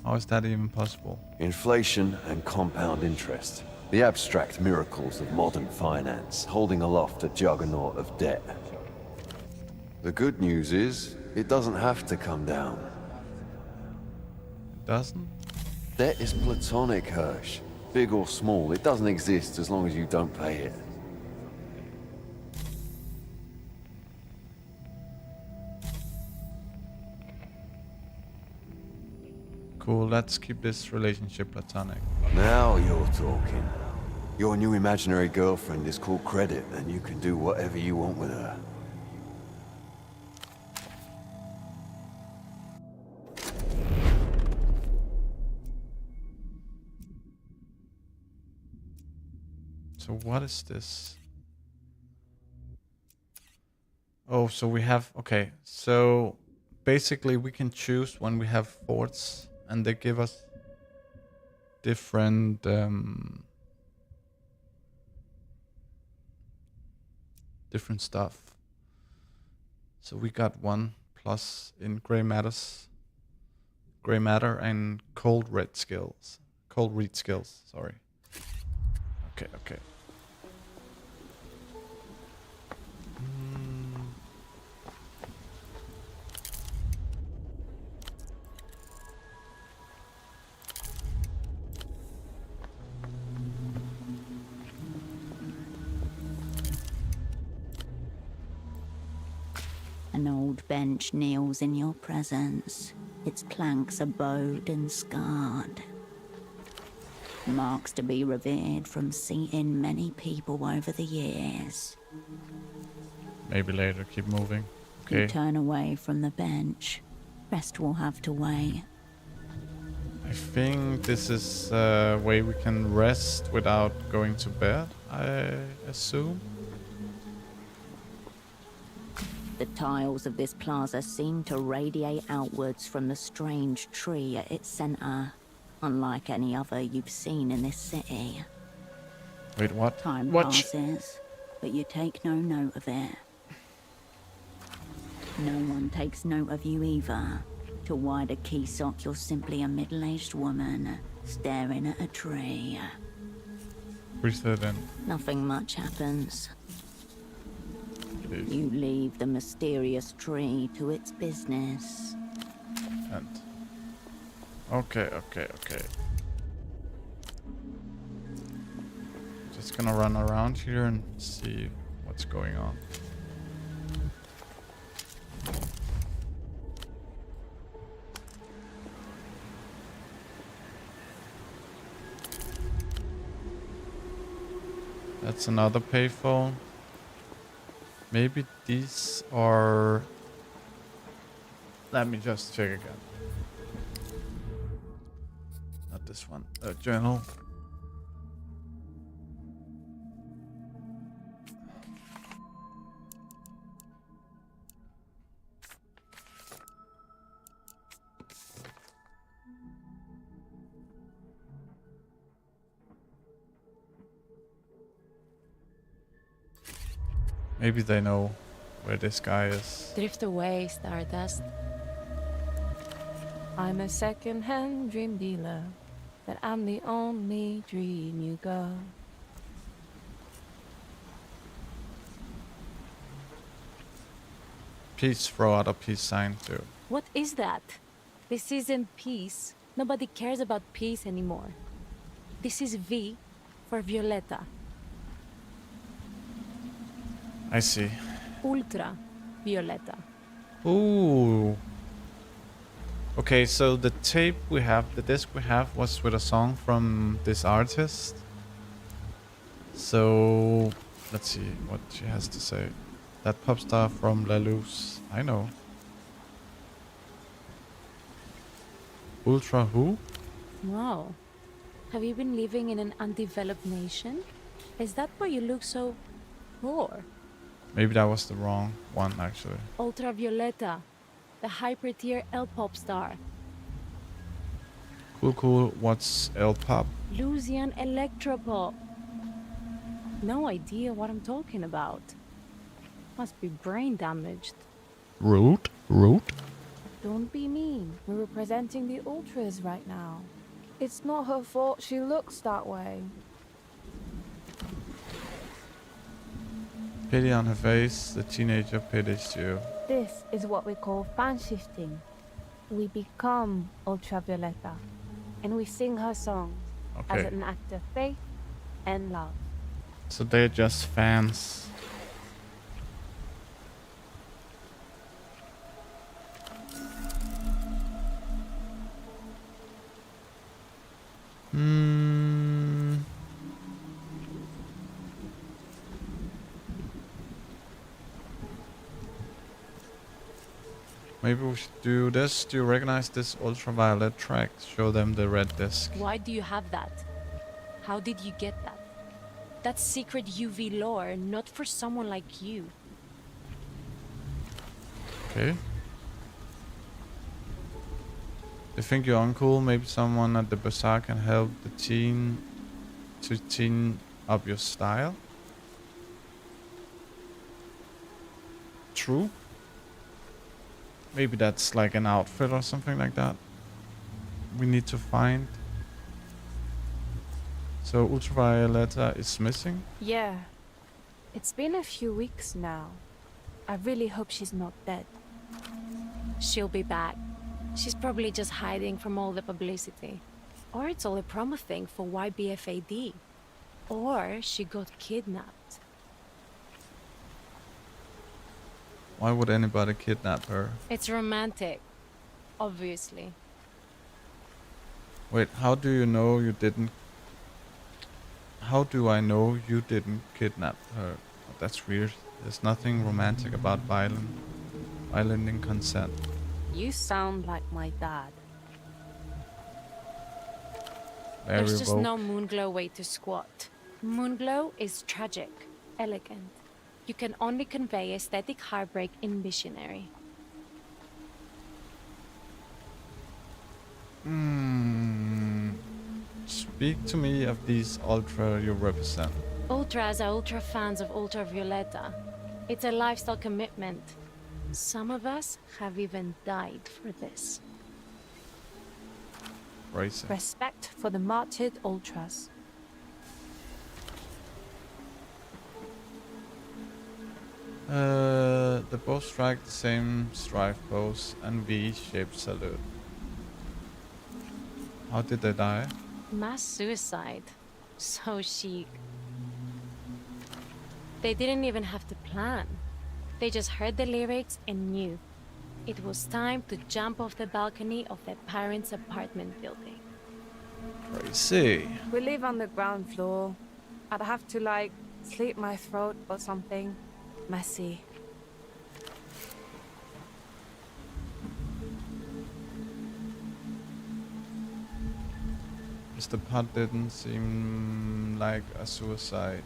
Speaker 1: How is that even possible?
Speaker 9: Inflation and compound interest. The abstract miracles of modern finance, holding aloft a juggernaut of debt. The good news is, it doesn't have to come down.
Speaker 1: It doesn't?
Speaker 9: Debt is platonic, Hirsch. Big or small, it doesn't exist as long as you don't pay it.
Speaker 1: Cool, let's keep this relationship platonic.
Speaker 9: Now you're talking. Your new imaginary girlfriend is called Credit, and you can do whatever you want with her.
Speaker 1: So what is this? Oh, so we have, okay, so basically we can choose when we have forts and they give us different different stuff. So we got 1+ in gray matters, gray matter, and cold read skills. Cold read skills. Sorry. Okay. Okay.
Speaker 2: An old bench kneels in your presence, its planks are bowed and scarred. Marks to be revered from seeing many people over the years.
Speaker 1: Maybe later. Keep moving.
Speaker 2: You
Speaker 1: Okay.
Speaker 2: turn away from the bench. Rest will have to wait.
Speaker 1: I think this is a way we can rest without going to bed, I assume.
Speaker 2: The tiles of this plaza seem to radiate outwards from the strange tree at its center, unlike any other you've seen in this city.
Speaker 1: Wait, what?
Speaker 2: Time
Speaker 1: Watch.
Speaker 2: passes, but you take no note of it. No one takes note of you either. To wider Keysock, you're simply a middle-aged woman staring at a tree.
Speaker 1: Breathe it in.
Speaker 2: Nothing much happens.
Speaker 1: Please.
Speaker 2: You leave the mysterious tree to its business.
Speaker 1: And okay. Just gonna run around here and see what's going on. That's another payphone. Maybe these are... Let me just check again. Not this one. Journal. Maybe they know where this guy is.
Speaker 10: Drift away, Stardust. I'm a second-hand dream dealer, but I'm the only dream you got.
Speaker 1: Peace, throw out a peace sign too.
Speaker 10: What is that? This isn't peace. Nobody cares about peace anymore. This is V for Violetta.
Speaker 1: I see.
Speaker 10: Ultra Violetta.
Speaker 1: Ooh. Okay, so the tape we have, the disc we have was with a song from this artist. So let's see what she has to say. That pop star from La Luz. I know. Ultra who?
Speaker 10: Wow. Have you been living in an undeveloped nation? Is that why you look so poor?
Speaker 1: Maybe that was the wrong one actually.
Speaker 10: Ultra Violetta, the hyper-tier L-pop star.
Speaker 1: Cool. What's L-pop?
Speaker 10: Lucian Electropop. No idea what I'm talking about. Must be brain damaged.
Speaker 1: Rude.
Speaker 10: Don't be mean. We're representing the Ultras right now.
Speaker 3: It's not her fault she looks that way.
Speaker 1: Pity on her face. The teenager pities you.
Speaker 11: This is what we call fan shifting. We become Ultravioletta, and we sing her songs as
Speaker 1: Okay.
Speaker 11: an act of faith and love.
Speaker 1: So they're just fans. Maybe we should do this. Do you recognize this ultraviolet track? Show them the red disc.
Speaker 10: Why do you have that? How did you get that? That's secret UV lore, not for someone like you.
Speaker 1: Okay. You think you're uncool? Maybe someone at the bazaar can help the teen to teen up your style? True. Maybe that's like an outfit or something like that. We need to find. So Ultravioletta is missing.
Speaker 11: Yeah. It's been a few weeks now. I really hope she's not dead.
Speaker 10: She'll be back. She's probably just hiding from all the publicity. Or it's all a promo thing for YBFAD. Or she got kidnapped.
Speaker 1: Why would anybody kidnap her?
Speaker 10: It's romantic, obviously.
Speaker 1: Wait, how do you know you didn't? How do I know you didn't kidnap her? Oh, that's weird. There's nothing romantic about violating consent.
Speaker 11: You sound like my dad.
Speaker 1: Very
Speaker 10: There's just
Speaker 1: woke.
Speaker 10: no Moonglow way to squat. Moonglow is tragic, elegant. You can only convey aesthetic heartbreak in visionary.
Speaker 1: Speak to me of these ultra you represent.
Speaker 10: Ultras are ultra fans of Ultravioletta. It's a lifestyle commitment. Some of us have even died for this.
Speaker 1: Crazy.
Speaker 11: Respect for the martyred ultras.
Speaker 1: They both strike the same strife pose and V-shaped salute. How did they die?
Speaker 10: Mass suicide. So chic. They didn't even have to plan. They just heard the lyrics and knew. It was time to jump off the balcony of their parents' apartment building.
Speaker 1: Crazy.
Speaker 11: We live on the ground floor. I'd have to, like, slit my throat or something. Messy.
Speaker 1: Mr. Putt didn't seem like a suicide,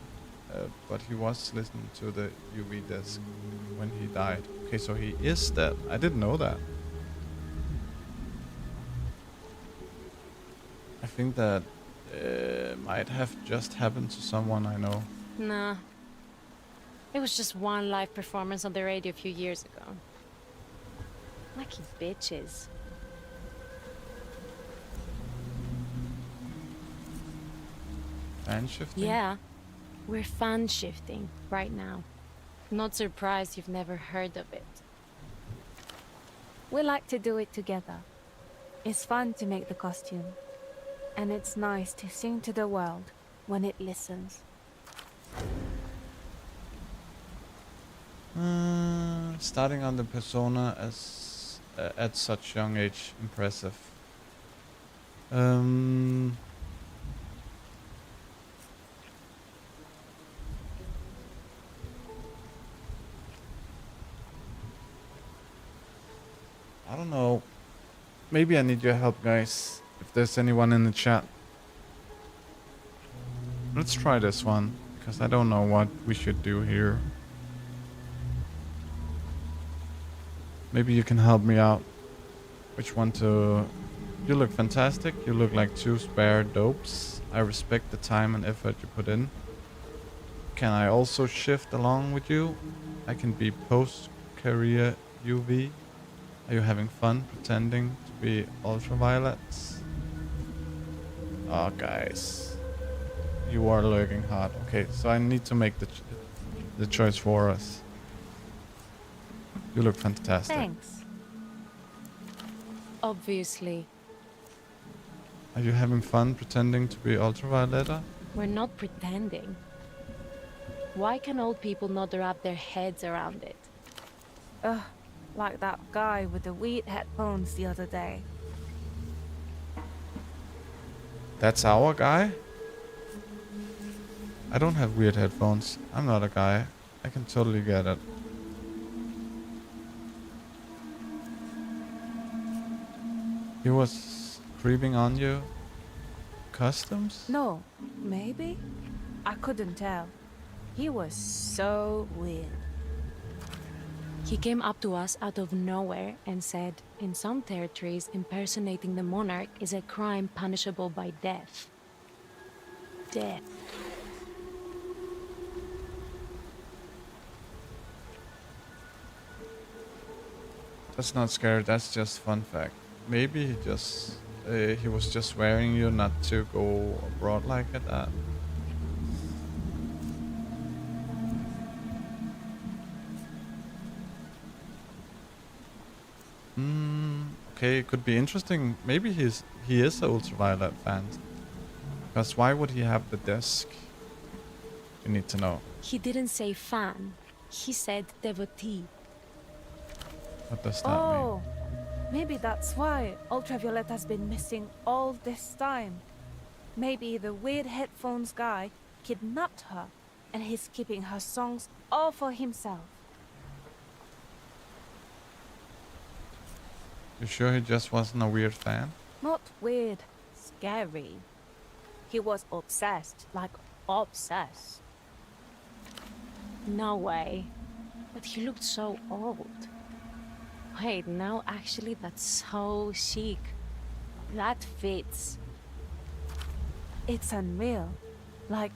Speaker 1: but he was listening to the UV disc when he died. Okay, so he is dead. I didn't know that. I think that might have just happened to someone I know.
Speaker 10: Nah. It was just one live performance on the radio a few years ago. Lucky bitches.
Speaker 1: Fan shifting?
Speaker 10: Yeah. We're fan shifting right now. Not surprised you've never heard of it.
Speaker 11: We like to do it together. It's fun to make the costume. And it's nice to sing to the world when it listens.
Speaker 1: Starting on the persona as at such young age, impressive. I don't know. Maybe I need your help, guys. If there's anyone in the chat. Let's try this one, because I don't know what we should do here. Maybe you can help me out. Which one to... You look fantastic. You look like two spare dopes. I respect the time and effort you put in. Can I also shift along with you? I can be post-career UV. Are you having fun pretending to be ultraviolets? Oh, guys. You are lurking hard. Okay, so I need to make the choice for us. You look fantastic.
Speaker 11: Thanks.
Speaker 10: Obviously.
Speaker 1: Are you having fun pretending to be ultravioletta?
Speaker 10: We're not pretending. Why can old people not wrap their heads around it?
Speaker 11: Ugh, like that guy with the weird headphones the other day.
Speaker 1: That's our guy? I don't have weird headphones. I'm not a guy. I can totally get it. He was creeping on you? Customs?
Speaker 11: No, maybe? I couldn't tell. He was so weird.
Speaker 10: He came up to us out of nowhere and said, in some territories, impersonating the monarch is a crime punishable by death. Death.
Speaker 1: That's not scary. That's just fun fact. Maybe he was just swearing you not to go abroad like that. Okay, it could be interesting. Maybe he is an ultraviolet fan. Because why would he have the desk? You need to know.
Speaker 10: He didn't say fan. He said devotee.
Speaker 1: What does that
Speaker 11: Oh, maybe that's why Ultraviolet has been missing all this time. Maybe the weird headphones guy kidnapped her, and he's keeping her songs all for himself.
Speaker 1: You sure he just wasn't a weird fan?
Speaker 11: Not weird, scary. He was obsessed, like obsessed.
Speaker 10: No way. But he looked so old. Wait, no, actually, that's so chic. That fits.
Speaker 11: It's unreal. Like,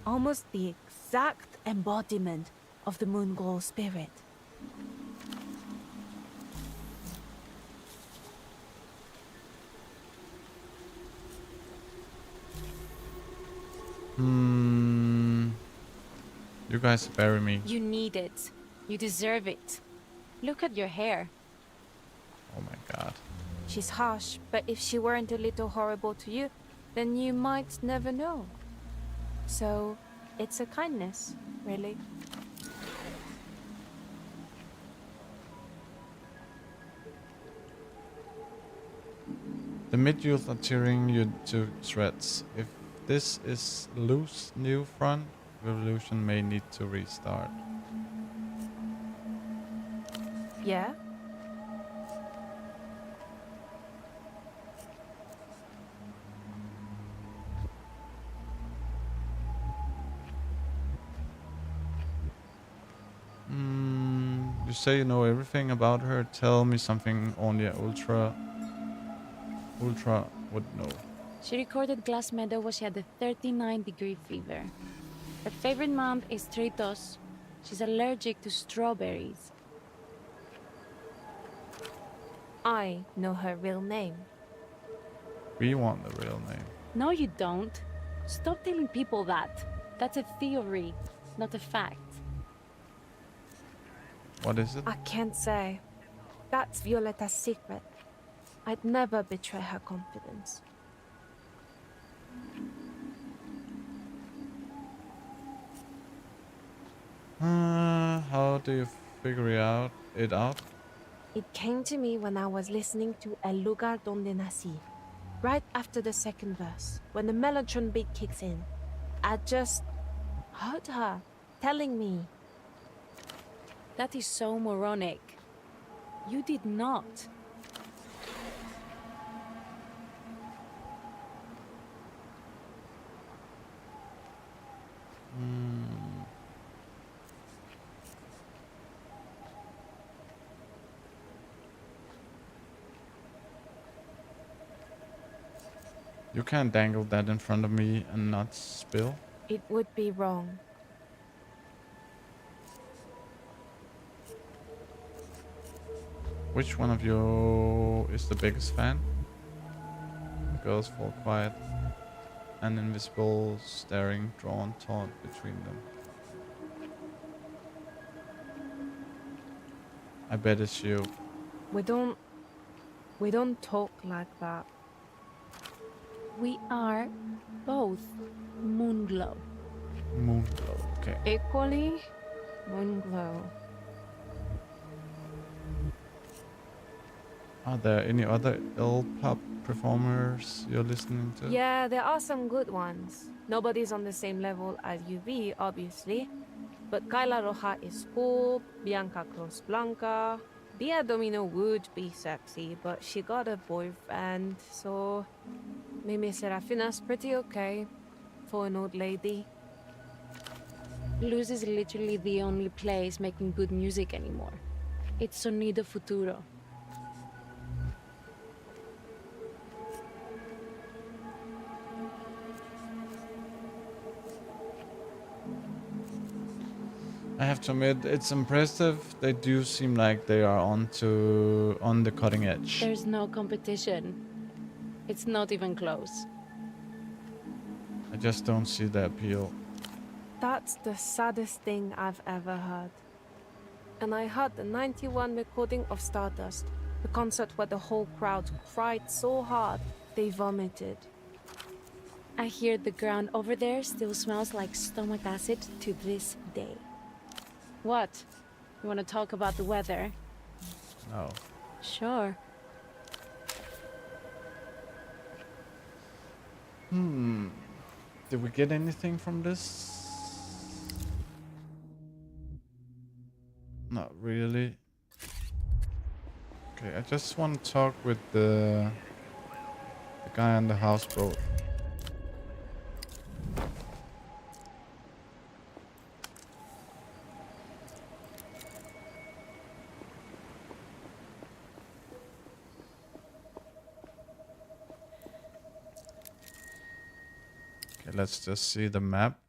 Speaker 11: almost the exact embodiment of the Moonglow spirit.
Speaker 1: You guys bury me.
Speaker 10: You need it. You deserve it. Look at your hair.
Speaker 1: Oh my god.
Speaker 11: She's harsh, but if she weren't a little horrible to you, then you might never know. So, it's a kindness, really.
Speaker 1: The mid-youth are tearing you to shreds. If this is loose new front, revolution may need to restart.
Speaker 11: Yeah?
Speaker 1: You say you know everything about her. Tell me something only Ultra would know.
Speaker 10: She recorded Glass Meadow when she had a 39-degree fever. Her favorite month is Tritos. She's allergic to strawberries.
Speaker 11: I know her real name.
Speaker 1: We want the real name.
Speaker 10: No, you don't. Stop telling people that. That's a theory, not a fact.
Speaker 1: What is it?
Speaker 11: I can't say. That's Violetta's secret. I'd never betray her confidence.
Speaker 1: How do you figure it out?
Speaker 11: It came to me when I was listening to El Lugar Donde Nací, right after the second verse, when the mellotron beat kicks in. I just heard her telling me.
Speaker 10: That is so moronic. You did not.
Speaker 1: You can't dangle that in front of me and not spill.
Speaker 11: It would be wrong.
Speaker 1: Which one of you is the biggest fan? The girls fall quiet. An invisible staring drawn taut between them. I bet it's you.
Speaker 11: We don't talk like that.
Speaker 10: We are both Moonglow.
Speaker 1: Moonglow, okay.
Speaker 11: Equally, Moonglow.
Speaker 1: Are there any other L-pop performers you're listening to?
Speaker 11: Yeah, there are some good ones. Nobody's on the same level as UV, obviously. But Kyla Roja is cool, Bianca Cruz Blanca. Dia Domino would be sexy, but she got a boyfriend, so... Mimi Serafina's pretty okay for an old lady.
Speaker 10: Luz is literally the only place making good music anymore. It's Sonido Futuro.
Speaker 1: I have to admit, it's impressive. They do seem like they are on the cutting edge.
Speaker 10: There's no competition. It's not even close.
Speaker 1: I just don't see the appeal.
Speaker 11: That's the saddest thing I've ever heard. And I heard the 91 recording of Stardust, the concert where the whole crowd cried so hard they vomited.
Speaker 10: I hear the ground over there still smells like stomach acid to this day. What? You want to talk about the weather?
Speaker 1: No.
Speaker 10: Sure.
Speaker 1: Did we get anything from this? Not really. Okay, I just want to talk with the guy on the houseboat. Okay, let's just see the map.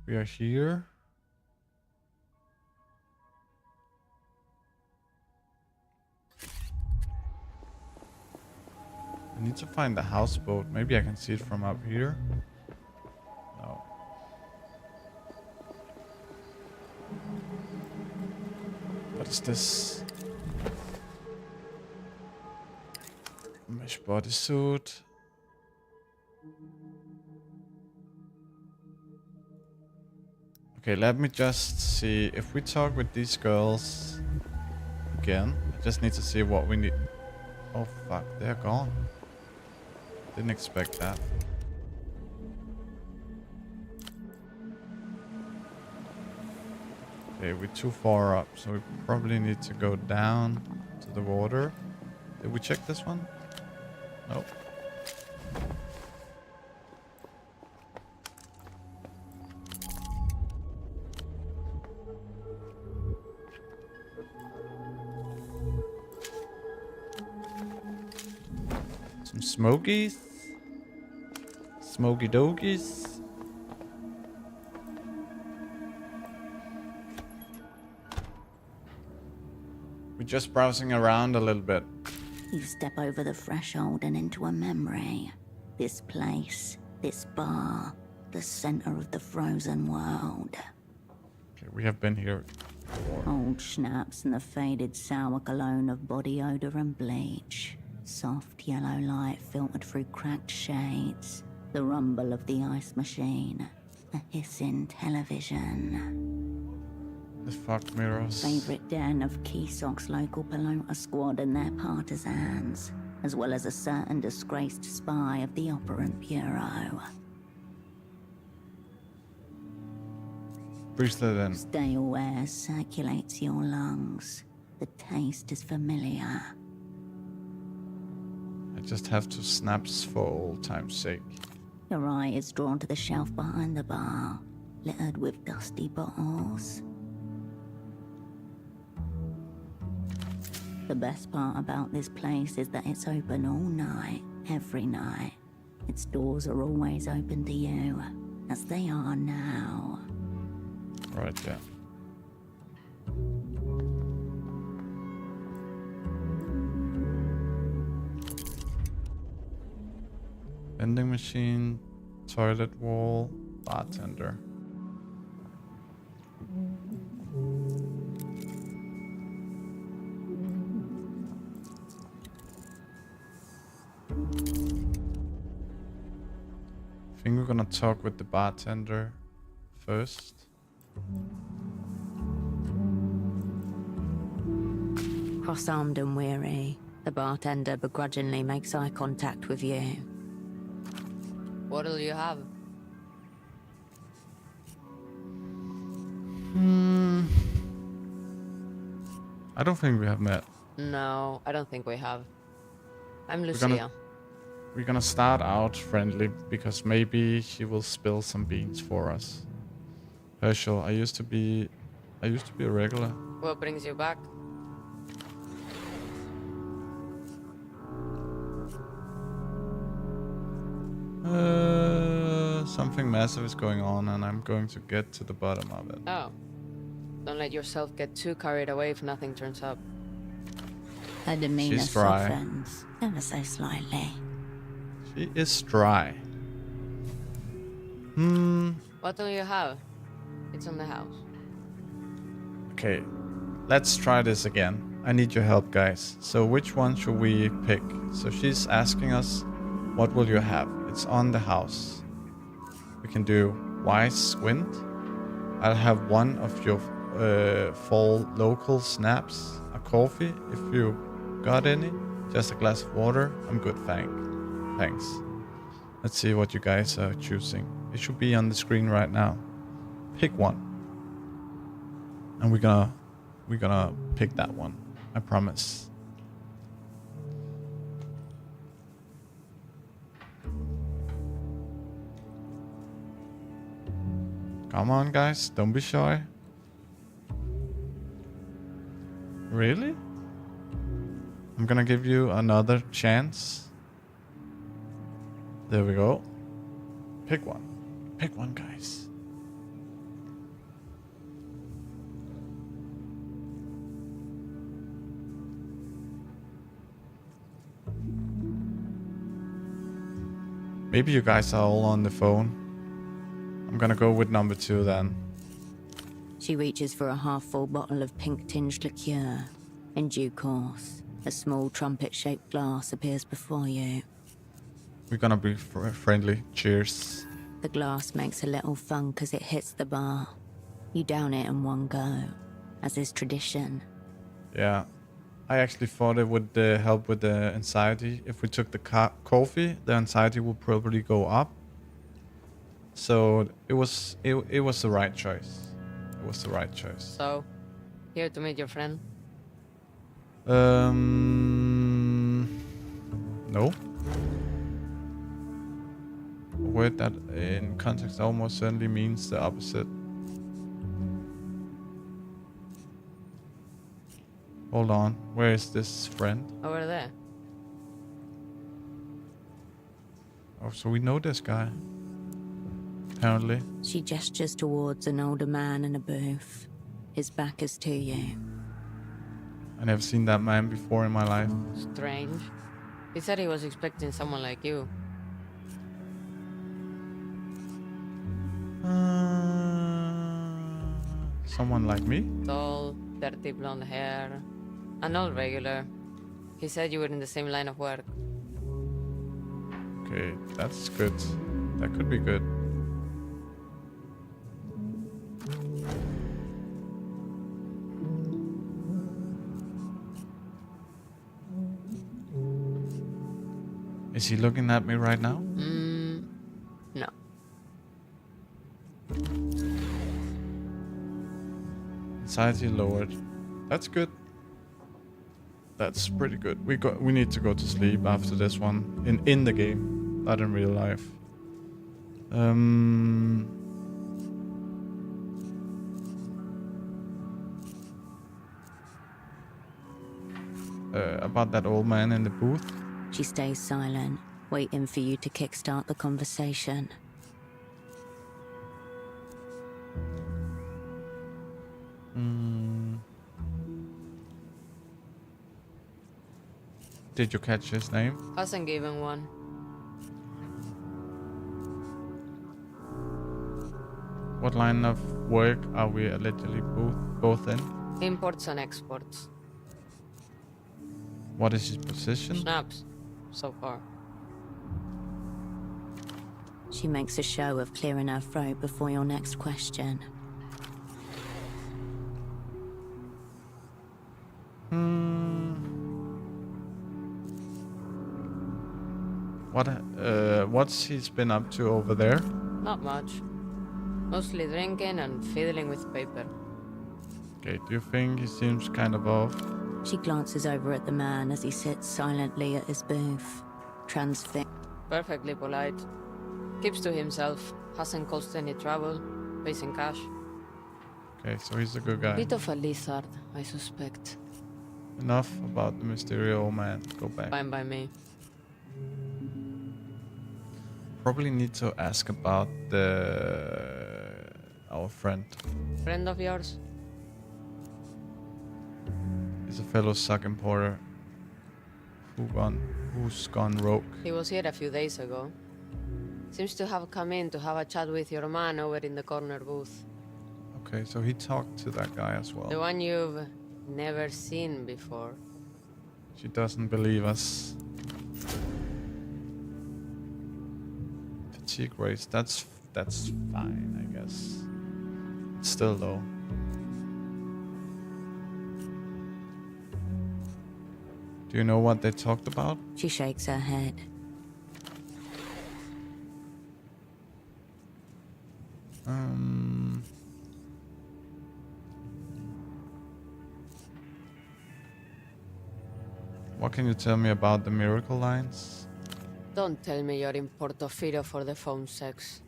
Speaker 1: We are here. I need to find the houseboat. Maybe I can see it from up here. No. What is this? Mesh bodysuit. Okay, let me just see if we talk with these girls again. I just need to see what we need. Oh fuck, they're gone. Didn't expect that. Okay, we're too far up, so we probably need to go down to the water. Did we check this one? Nope. Some smokies. Smoky dogies. We're just browsing around a little bit.
Speaker 2: You step over the threshold and into a memory. This place, this bar, the center of the frozen world.
Speaker 1: Okay, we have been here before.
Speaker 2: Old schnapps and the faded sour cologne of body odor and bleach. Soft yellow light filtered through cracked shades. The rumble of the ice machine. A hissing television.
Speaker 1: The fuck mirrors.
Speaker 2: Favorite den of Keysok's local Pelota squad and their partisans, as well as a certain disgraced spy of the Operant Bureau.
Speaker 1: Breathe that in.
Speaker 2: Stale air circulates your lungs. The taste is familiar.
Speaker 1: I just have to snaps for old time's sake.
Speaker 2: Your eye is drawn to the shelf behind the bar, littered with dusty bottles. The best part about this place is that it's open all night, every night. Its doors are always open to you, as they are now.
Speaker 1: Right, yeah. Vending machine, toilet wall, bartender. I think we're gonna talk with the bartender first.
Speaker 2: Cross-armed and weary, the bartender begrudgingly makes eye contact with you.
Speaker 12: What'll you have?
Speaker 1: I don't think we have met.
Speaker 12: No, I don't think we have. I'm
Speaker 1: We're
Speaker 12: Lucia.
Speaker 1: We're gonna start out friendly because maybe she will spill some beans for us. Herschel, I used to be a regular.
Speaker 12: What brings you back?
Speaker 1: Something massive is going on, and I'm going to get to the bottom of it.
Speaker 12: Oh. Don't let yourself get too carried away if nothing turns up.
Speaker 2: Her demeanor
Speaker 1: She's dry.
Speaker 2: softens ever so slightly.
Speaker 1: She is dry.
Speaker 12: What do you have? It's on the house.
Speaker 1: Okay, let's try this again. I need your help, guys. So which one should we pick? So she's asking us, what will you have? It's on the house. We can do wise squint. I'll have one of your fall local snaps, a coffee if you got any, just a glass of water. I'm good, thanks. Let's see what you guys are choosing. It should be on the screen right now. Pick one. And we're gonna pick that one. I promise. Come on, guys, don't be shy. Really? I'm gonna give you another chance. There we go. Pick one. Pick one, guys. Maybe you guys are all on the phone. I'm gonna go with number 2 then.
Speaker 2: She reaches for a half-full bottle of pink-tinged liqueur. In due course, a small trumpet-shaped glass appears before you.
Speaker 1: We're gonna be friendly. Cheers.
Speaker 2: The glass makes a little thunk as it hits the bar. You down it in one go, as is tradition.
Speaker 1: Yeah. I actually thought it would help with the anxiety. If we took the coffee, the anxiety would probably go up. So it was the right choice. It was the right choice.
Speaker 12: So, here to meet your friend?
Speaker 1: No. A word that in context almost certainly means the opposite. Hold on, where is this friend?
Speaker 12: Over there.
Speaker 1: Oh, so we know this guy. Apparently.
Speaker 2: She gestures towards an older man in a booth. His back is to you.
Speaker 1: I never seen that man before in my life.
Speaker 12: Strange. He said he was expecting someone like you.
Speaker 1: Someone like me?
Speaker 12: Tall, dirty blonde hair. An old regular. He said you were in the same line of work.
Speaker 1: Okay, that's good. That could be good. Is he looking at me right now?
Speaker 12: No.
Speaker 1: Anxiety lowered. That's good. That's pretty good. We need to go to sleep after this one. In the game, not in real life. About that old man in the booth.
Speaker 2: She stays silent, waiting for you to kickstart the conversation.
Speaker 1: Did you catch his name?
Speaker 12: Hasn't given one.
Speaker 1: What line of work are we allegedly both in?
Speaker 12: Imports and exports.
Speaker 1: What is his position?
Speaker 12: Snaps. So far.
Speaker 2: She makes a show of clearing her throat before your next question.
Speaker 1: What's he's been up to over there?
Speaker 12: Not much. Mostly drinking and fiddling with paper.
Speaker 1: Okay, do you think he seems kind of off?
Speaker 2: She glances over at the man as he sits silently at his booth, transfixed.
Speaker 12: Perfectly polite. Keeps to himself. Hasn't caused any trouble. Pays in cash.
Speaker 1: Okay, so he's a good guy.
Speaker 12: Bit of a lizard, I suspect.
Speaker 1: Enough about the mysterious old man. Go back.
Speaker 12: Fine by me.
Speaker 1: Probably need to ask about our friend.
Speaker 12: Friend of yours?
Speaker 1: He's a fellow sock importer who's gone rogue.
Speaker 12: He was here a few days ago. Seems to have come in to have a chat with your man over in the corner booth.
Speaker 1: Okay, so he talked to that guy as well.
Speaker 12: The one you've never seen before.
Speaker 1: She doesn't believe us. Fatigue race, that's fine, I guess. Still though. Do you know what they talked about?
Speaker 2: She shakes her head.
Speaker 1: What can you tell me about the miracle lines?
Speaker 12: Don't tell me you're in Portofino for the phone sex.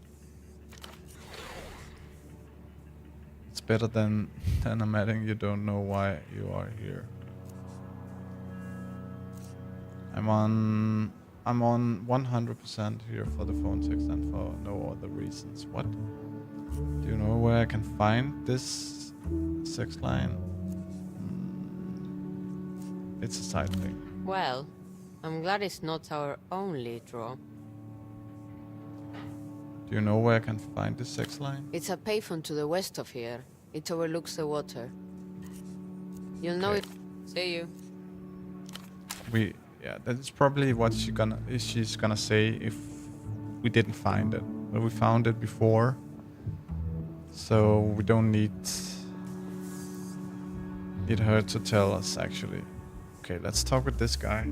Speaker 1: It's better than admitting you don't know why you are here. I'm on 100% here for the phone sex and for no other reasons. What? Do you know where I can find this sex line? It's a side thing.
Speaker 12: Well, I'm glad it's not our only draw.
Speaker 1: Do you know where I can find this sex line?
Speaker 12: It's a payphone to the west of here. It overlooks the water. You'll know it. See you.
Speaker 1: Yeah, that's probably what she's gonna say if we didn't find it. But we found it before, so we don't need her to tell us actually. Okay, let's talk with this guy.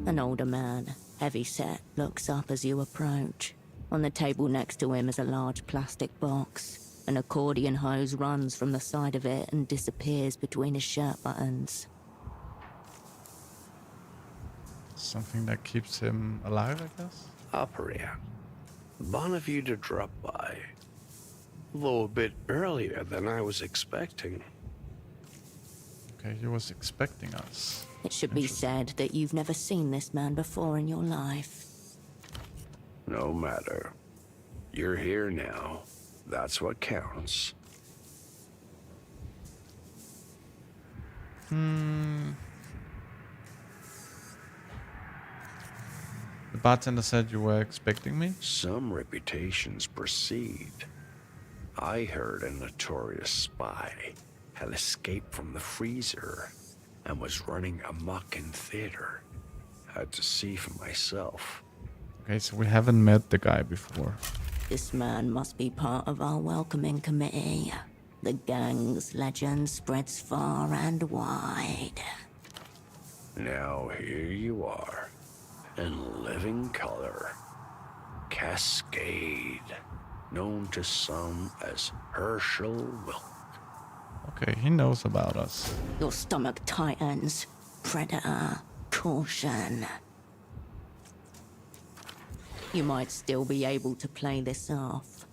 Speaker 2: An older man, heavy set, looks up as you approach. On the table next to him is a large plastic box. An accordion hose runs from the side of it and disappears between his shirt buttons.
Speaker 1: Something that keeps him alive, I guess?
Speaker 13: Operator, bon of you to drop by. Though a bit earlier than I was expecting.
Speaker 1: Okay, he was expecting us.
Speaker 2: It should be said that you've never seen this man before in your life.
Speaker 13: No matter. You're here now. That's what counts.
Speaker 1: The bartender said you were expecting me?
Speaker 13: Some reputations precede. I heard a notorious spy had escaped from the freezer and was running amok in theater. Had to see for myself.
Speaker 1: Okay, so we haven't met the guy before.
Speaker 2: This man must be part of our welcoming committee. The gang's legend spreads far and wide.
Speaker 13: Now here you are, in living color. Cascade, known to some as Herschel Wilk.
Speaker 1: Okay, he knows about us.
Speaker 2: Your stomach tightens. Predator, caution. You might still be able to play this off.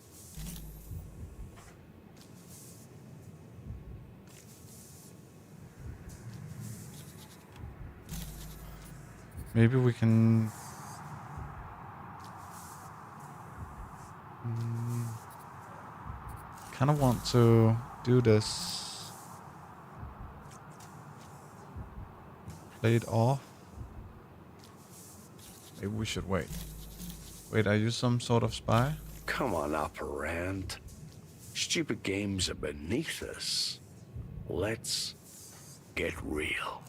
Speaker 1: Maybe we can... kind of want to do this. Play it off. Maybe we should wait. Wait, are you some sort of spy?
Speaker 13: Come on, operand. Stupid games are beneath us. Let's get real.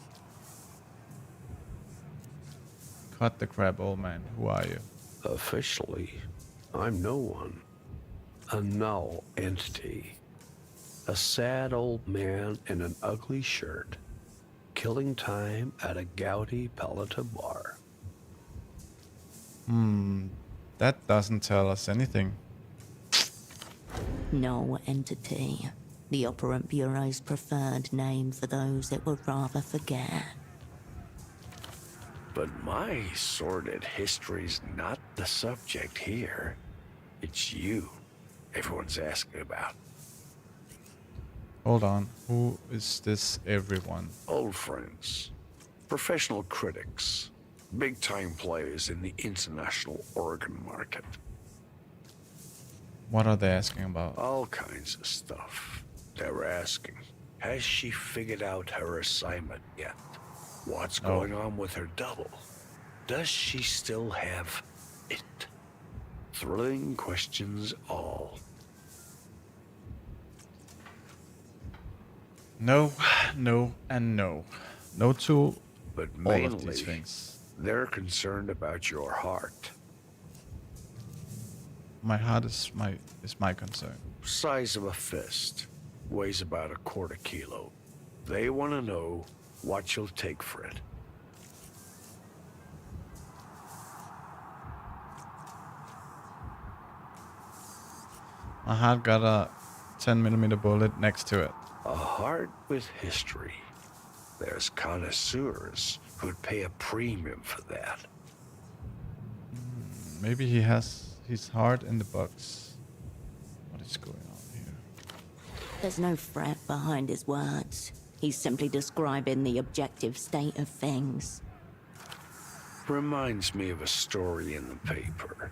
Speaker 1: Cut the crap, old man. Who are you?
Speaker 13: Officially, I'm no one. A null entity. A sad old man in an ugly shirt, killing time at a gouty paleta bar.
Speaker 1: That doesn't tell us anything.
Speaker 2: Null entity. The Operant Bureau's preferred name for those it would rather forget.
Speaker 13: But my sordid history's not the subject here. It's you everyone's asking about.
Speaker 1: Hold on. Who is this everyone?
Speaker 13: Old friends. Professional critics. Big-time players in the international organ market.
Speaker 1: What are they asking about?
Speaker 13: All kinds of stuff. They were asking, has she figured out her assignment yet? What's going on with her double? Does she still have it? Thrilling questions all.
Speaker 1: No, no, and no. No to
Speaker 13: but
Speaker 1: all
Speaker 13: mainly,
Speaker 1: of these things.
Speaker 13: They're concerned about your heart.
Speaker 1: My heart is my concern.
Speaker 13: Size of a fist. Weighs about 1/4 kilo. They want to know what you'll take for it.
Speaker 1: My heart got a 10mm bullet next to it.
Speaker 13: A heart with history. There's connoisseurs who'd pay a premium for that.
Speaker 1: Maybe he has his heart in the box. What is going on here?
Speaker 2: There's no threat behind his words. He's simply describing the objective state of things.
Speaker 13: Reminds me of a story in the paper.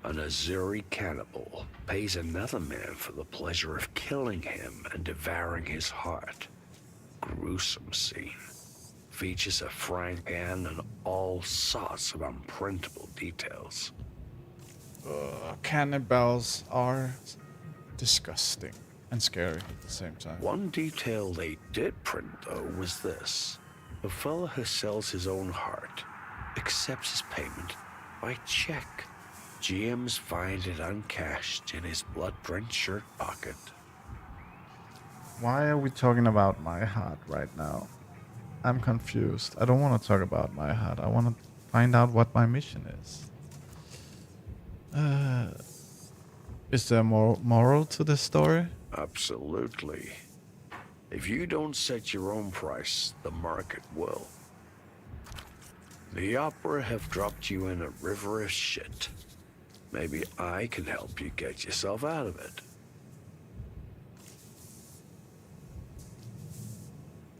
Speaker 13: An Azuri cannibal pays another man for the pleasure of killing him and devouring his heart. Gruesome scene. Features a frying pan and all sorts of unprintable details.
Speaker 1: Cannibals are disgusting and scary at the same time.
Speaker 13: One detail they did print, though, was this. The fella who sells his own heart accepts his payment by check. GMs find it uncashed in his blood-drenched shirt pocket.
Speaker 1: Why are we talking about my heart right now? I'm confused. I don't want to talk about my heart. I want to find out what my mission is. Is there more moral to this story?
Speaker 13: Absolutely. If you don't set your own price, the market will. The opera have dropped you in a river of shit. Maybe I can help you get yourself out of it.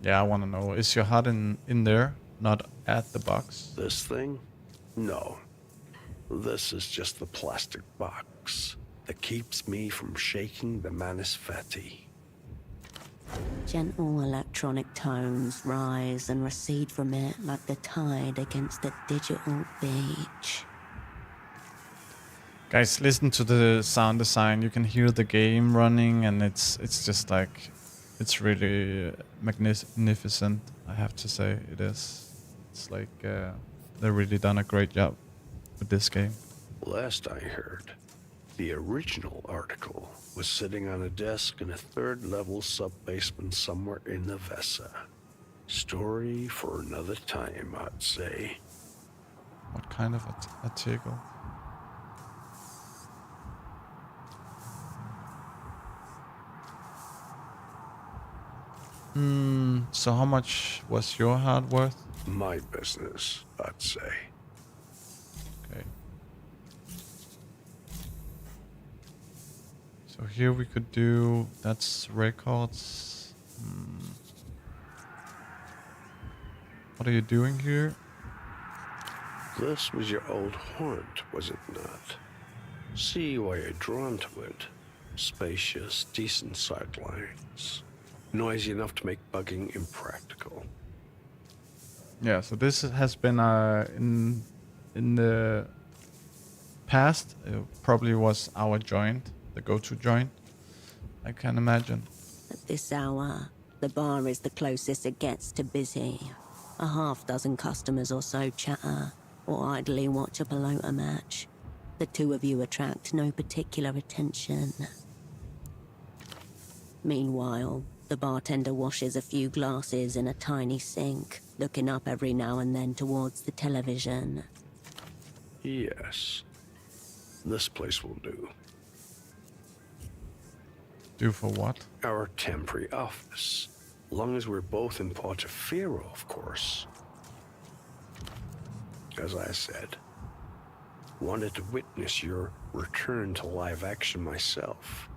Speaker 1: Yeah, I want to know. Is your heart in there, not at the box?
Speaker 13: This thing? No. This is just the plastic box that keeps me from shaking the Manisfati.
Speaker 2: Gentle electronic tones rise and recede from it like the tide against the digital beach.
Speaker 1: Guys, listen to the sound design. You can hear the game running, and it's just like, it's really magnificent. I have to say it is. It's like they've really done a great job with this game.
Speaker 13: Last I heard, the original article was sitting on a desk in a third-level sub-basement somewhere in the Vesa. Story for another time, I'd say.
Speaker 1: What kind of article? So how much was your heart worth?
Speaker 13: My business, I'd say.
Speaker 1: Okay. So here we could do, that's records. What are you doing here?
Speaker 13: This was your old haunt, was it not? See why you're drawn to it. Spacious, decent sightlines. Noisy enough to make bugging impractical.
Speaker 1: Yeah, so this has been in the past, it probably was our joint, the go-to joint, I can imagine.
Speaker 2: At this hour, the bar is the closest it gets to busy. A half-dozen customers or so chatter, or idly watch a pelota match. The two of you attract no particular attention. Meanwhile, the bartender washes a few glasses in a tiny sink, looking up every now and then towards the television.
Speaker 13: Yes. This place will do.
Speaker 1: Do for what?
Speaker 13: Our temporary office. Long as we're both in Portofino, of course. As I said, wanted to witness your return to live action myself.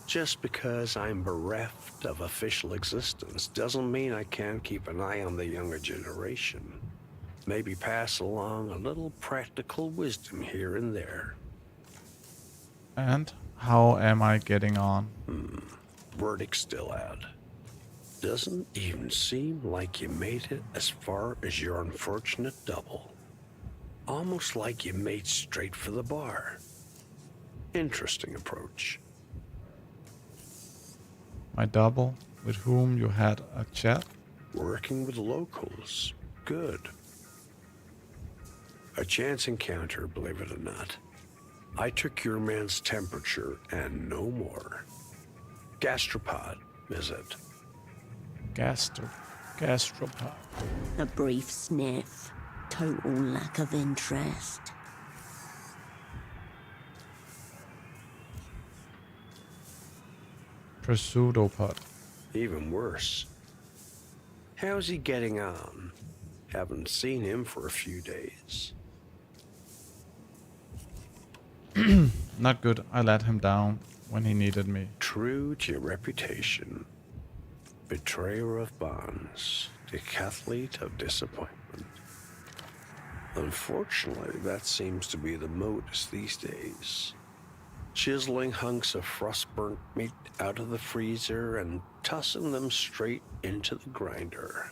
Speaker 13: Just because I'm bereft of official existence doesn't mean I can't keep an eye on the younger generation. Maybe pass along a little practical wisdom here and there.
Speaker 1: And how am I getting on?
Speaker 13: Verdict still out. Doesn't even seem like you made it as far as your unfortunate double. Almost like you made straight for the bar. Interesting approach.
Speaker 1: My double, with whom you had a chat?
Speaker 13: Working with locals. Good. A chance encounter, believe it or not. I took your man's temperature and no more. Gastropod, is it?
Speaker 1: Gastropod.
Speaker 2: A brief sniff. Total lack of interest.
Speaker 1: Pseudopod.
Speaker 13: Even worse. How's he getting on? Haven't seen him for a few days.
Speaker 1: Not good. I let him down when he needed me.
Speaker 13: True to your reputation. Betrayer of bonds. Decathlete of disappointment. Unfortunately, that seems to be the modus these days. Chiseling hunks of frost-burnt meat out of the freezer and tossing them straight into the grinder.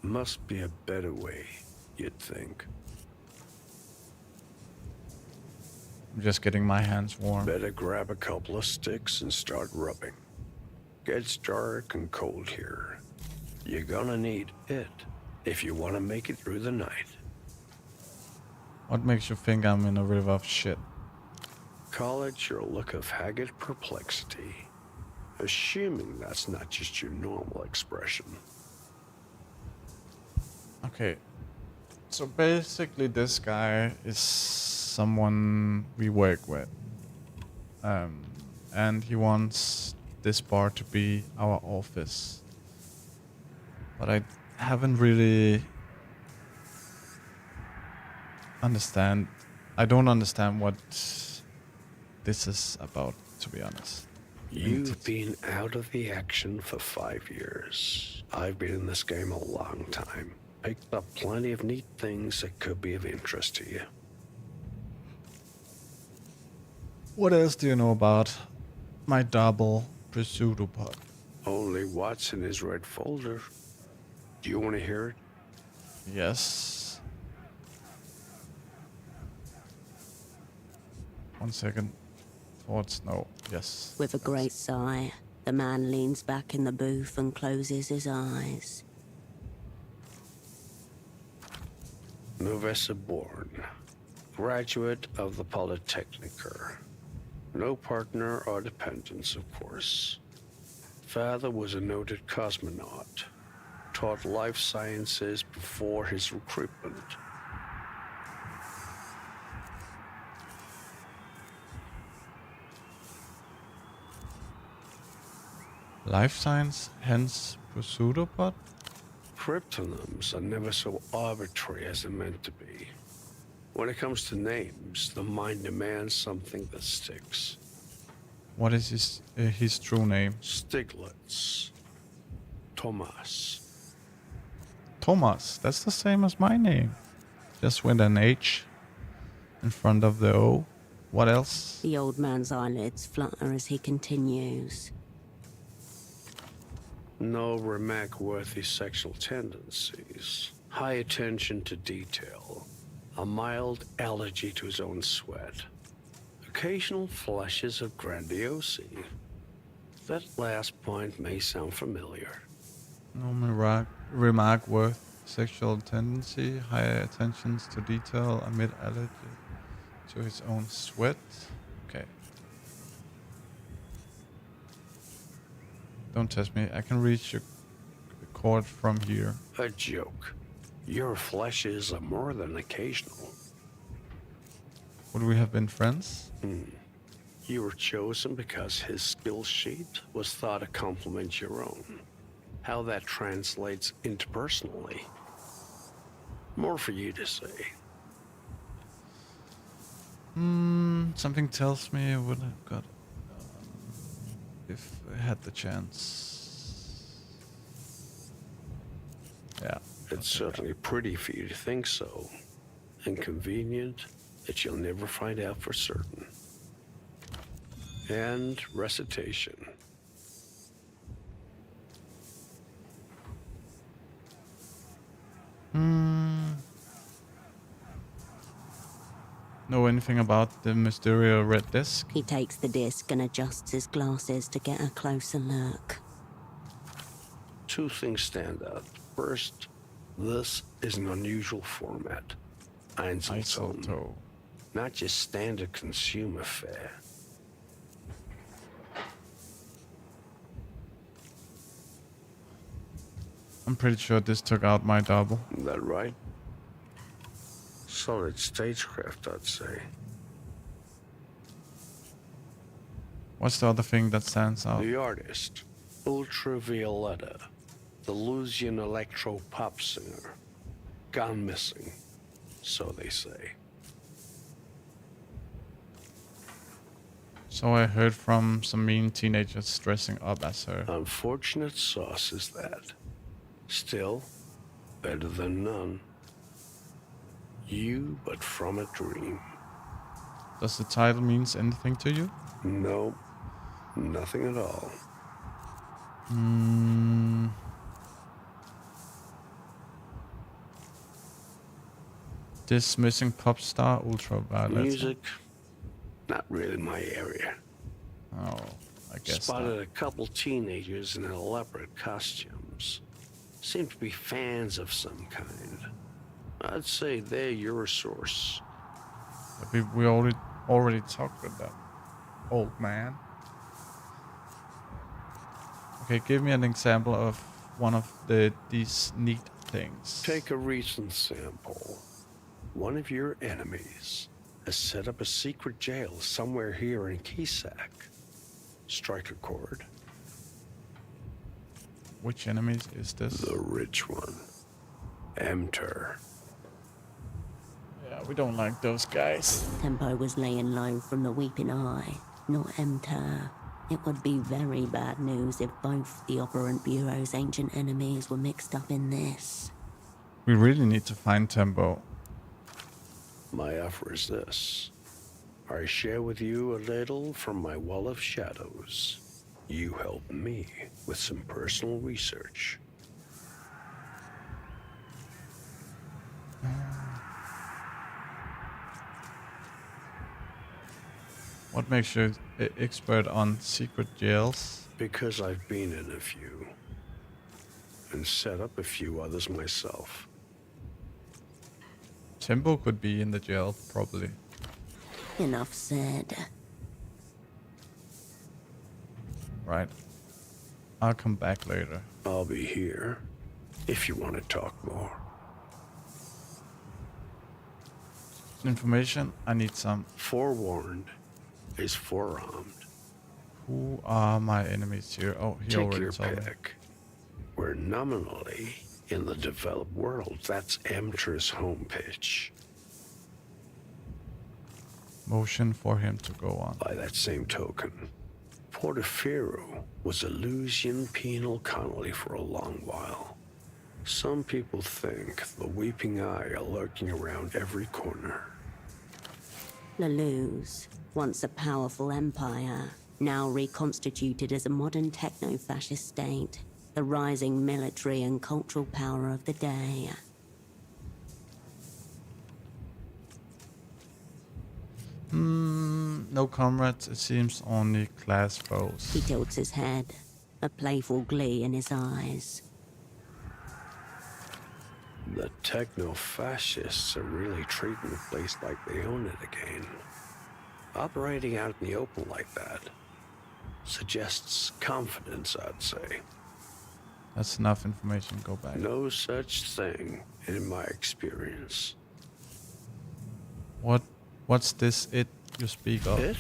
Speaker 13: Must be a better way, you'd think.
Speaker 1: I'm just getting my hands warm.
Speaker 13: Better grab a couple of sticks and start rubbing. Gets dark and cold here. You're gonna need it if you want to make it through the night.
Speaker 1: What makes you think I'm in a river of shit?
Speaker 13: Call it your look of haggard perplexity. Assuming that's not just your normal expression.
Speaker 1: Okay. So basically this guy is someone we work with. And he wants this bar to be our office. But I haven't really I don't understand what this is about, to be honest.
Speaker 13: You've been out of the action for 5 years. I've been in this game a long time. Picked up plenty of neat things that could be of interest to you.
Speaker 1: What else do you know about my double pseudopod?
Speaker 13: Only what's in his red folder. Do you want to hear it?
Speaker 1: Yes. 1 second. Thoughts? No. Yes.
Speaker 2: With a great sigh, the man leans back in the booth and closes his eyes.
Speaker 13: Novessa born. Graduate of the Polytechniker. No partner or dependents, of course. Father was a noted cosmonaut. Taught life sciences before his recruitment.
Speaker 1: Life science, hence pseudopod?
Speaker 13: Cryptonyms are never so arbitrary as they're meant to be. When it comes to names, the mind demands something that sticks.
Speaker 1: What is his true name?
Speaker 13: Stiglitz. Thomas.
Speaker 1: Thomas. That's the same as my name. Just with an H in front of the O. What else?
Speaker 2: The old man's eyelids flutter as he continues.
Speaker 13: No remark-worthy sexual tendencies. High attention to detail. A mild allergy to his own sweat. Occasional flashes of grandiosity. That last point may sound familiar.
Speaker 1: No remark worth sexual tendency, high attentions to detail amid allergy to his own sweat. Okay. Don't test me. I can reach your cord from here.
Speaker 13: A joke. Your flashes are more than occasional.
Speaker 1: Would we have been friends?
Speaker 13: You were chosen because his skill sheet was thought to complement your own. How that translates interpersonally. More for you to say.
Speaker 1: Something tells me I would have got if I had the chance. Yeah,
Speaker 13: It's certainly pretty for you to think so. And convenient that you'll never find out for certain. And recitation.
Speaker 1: Know anything about the Mysterio red disc?
Speaker 2: He takes the disc and adjusts his glasses to get a closer look.
Speaker 13: Two things stand out. First, this is an unusual format. Einzelton. Not just standard consumer fare.
Speaker 1: I'm pretty sure this took out my double.
Speaker 13: Is that right? Solid stagecraft, I'd say.
Speaker 1: What's the other thing that stands out?
Speaker 13: The artist, Ultravioletta, the Lusian electro pop singer. Gone missing, so they say.
Speaker 1: So I heard from some mean teenagers dressing up as her.
Speaker 13: Unfortunate sauce is that. Still, better than none. You, but from a dream.
Speaker 1: Does the title means anything to you?
Speaker 13: No, nothing at all.
Speaker 1: This missing pop star, Ultraviolet.
Speaker 13: Music, not really my area.
Speaker 1: Oh, I guess
Speaker 13: Spotted a couple teenagers in elaborate costumes. Seem to be fans of some kind. I'd say they're your source.
Speaker 1: We already talked with that old man. Okay, give me an example of one of these neat things.
Speaker 13: Take a recent sample. One of your enemies has set up a secret jail somewhere here in Kisak. Strike a chord.
Speaker 1: Which enemies is this?
Speaker 13: The rich one. Emter.
Speaker 1: Yeah, we don't like those guys.
Speaker 2: Tempo was laying low from the Weeping Eye, not Emter. It would be very bad news if both the Operant Bureau's ancient enemies were mixed up in this.
Speaker 1: We really need to find Tempo.
Speaker 13: My offer is this. I share with you a little from my wall of shadows. You help me with some personal research.
Speaker 1: What makes you an expert on secret jails?
Speaker 13: Because I've been in a few. And set up a few others myself.
Speaker 1: Tempo could be in the jail, probably.
Speaker 2: Enough said.
Speaker 1: Right. I'll come back later.
Speaker 13: I'll be here if you want to talk more.
Speaker 1: Information? I need some.
Speaker 13: Forewarned is forearmed.
Speaker 1: Who are my enemies here? Oh, he
Speaker 13: Take
Speaker 1: already
Speaker 13: your
Speaker 1: told me.
Speaker 13: pick. We're nominally in the developed world. That's Emter's home pitch.
Speaker 1: Motion for him to go on.
Speaker 13: By that same token, Portaferro was a Lusian penal colony for a long while. Some people think the Weeping Eye are lurking around every corner.
Speaker 2: Leluz, once a powerful empire, now reconstituted as a modern techno-fascist state, the rising military and cultural power of the day.
Speaker 1: No comrades, it seems only class foes.
Speaker 2: He tilts his head, a playful glee in his eyes.
Speaker 13: The techno-fascists are really treating the place like they own it again. Operating out in the open like that suggests confidence, I'd say.
Speaker 1: That's enough information, go back.
Speaker 13: No such thing in my experience.
Speaker 1: What's this it you speak of?
Speaker 13: It?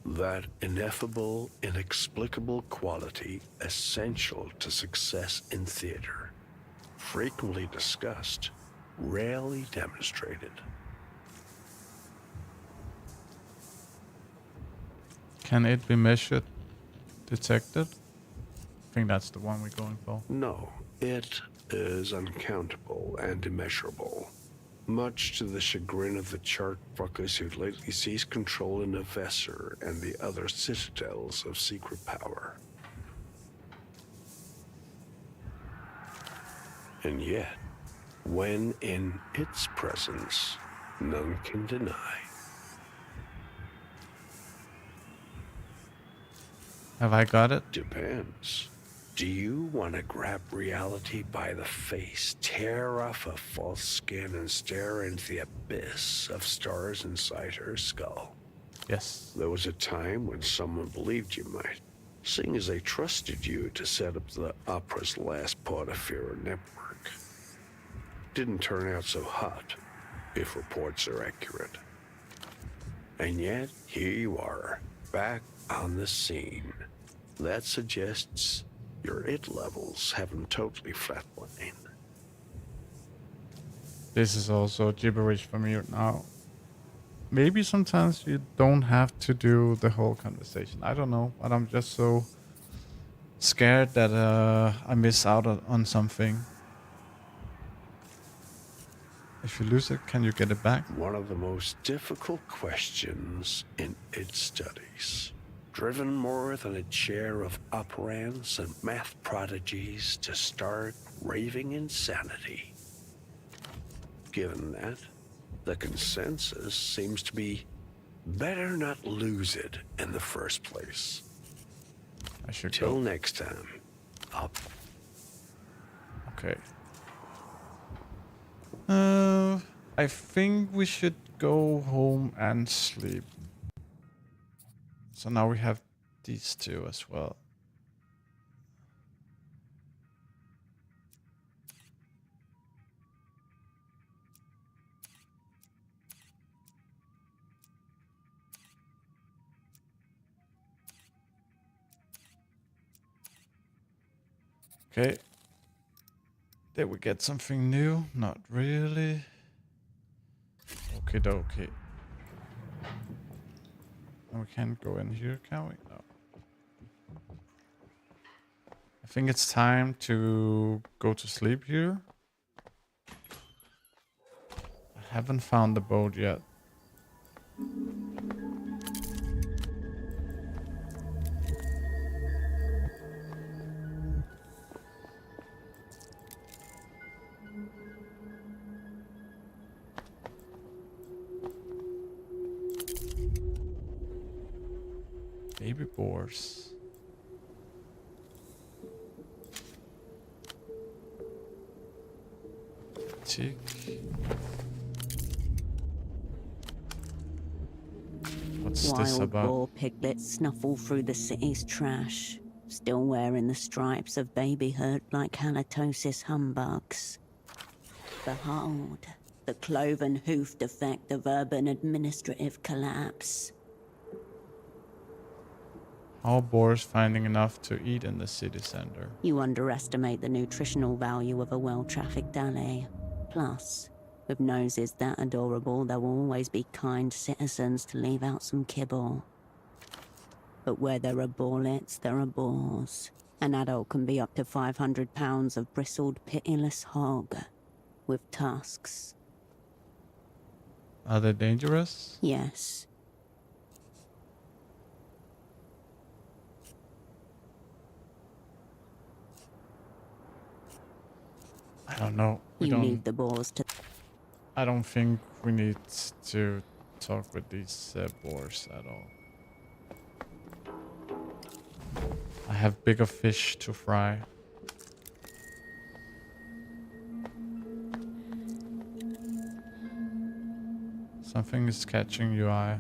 Speaker 13: That ineffable, inexplicable quality essential to success in theater. Frequently discussed, rarely demonstrated.
Speaker 1: Can it be measured? Detected? I think that's the one we're going for.
Speaker 13: No, it is uncountable and immeasurable, much to the chagrin of the chart fuckers who lately seized control in Nevesser and the other citadels of secret power. And yet, when in its presence, none can deny.
Speaker 1: Have I got it?
Speaker 13: Depends. Do you want to grab reality by the face, tear off a false skin, and stare into the abyss of stars inside her skull?
Speaker 1: Yes.
Speaker 13: There was a time when someone believed you might, seeing as they trusted you to set up the opera's last Portaferro network. Didn't turn out so hot, if reports are accurate. And yet, here you are, back on the scene. That suggests your it levels haven't totally flatlined.
Speaker 1: This is also gibberish for me now. Maybe sometimes you don't have to do the whole conversation. I don't know, but I'm just so scared that I miss out on something. If you lose it, can you get it back?
Speaker 13: One of the most difficult questions in its studies. Driven more than a chair of operands and math prodigies to stark, raving insanity. Given that, the consensus seems to be better not lose it in the first place.
Speaker 1: I should
Speaker 13: Till
Speaker 1: go.
Speaker 13: next time, up.
Speaker 1: Okay. I think we should go home and sleep. So now we have these two as well. Okay. Did we get something new? Not really. Okay, dokie. We can't go in here, can we? No. I think it's time to go to sleep here. I haven't found the boat yet. Baby boars. Tick. What's this
Speaker 2: Wild
Speaker 1: about?
Speaker 2: boar piglets snuffle through the city's trash, still wearing the stripes of babyhood like halitosis humbugs. Behold, the cloven-hoofed effect of urban administrative collapse.
Speaker 1: How are boars finding enough to eat in the city center?
Speaker 2: You underestimate the nutritional value of a well-trafficked alley. Plus, with noses that adorable, there will always be kind citizens to leave out some kibble. But where there are boarlets, there are boars. An adult can be up to 500 pounds of bristled, pitiless hog, with tusks.
Speaker 1: Are they dangerous?
Speaker 2: Yes.
Speaker 1: I don't know.
Speaker 2: You need the boars to...
Speaker 1: I don't think we need to talk with these boars at all. I have bigger fish to fry. Something is catching your eye.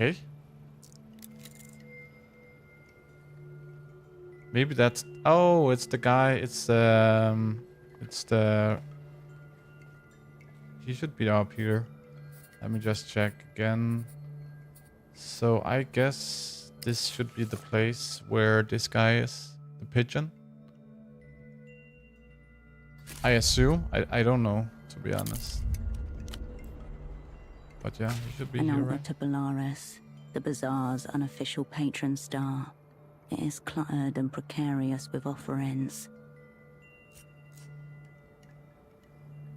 Speaker 1: Okay. Maybe that's... Oh, it's the guy. It's the... He should be up here. Let me just check again. So I guess this should be the place where this guy is. The pigeon. I assume. I don't know, to be honest. But yeah, you should be
Speaker 2: An
Speaker 1: here,
Speaker 2: altar
Speaker 1: right?
Speaker 2: to Belarus, the bazaar's unofficial patron star. It is cluttered and precarious with offerings.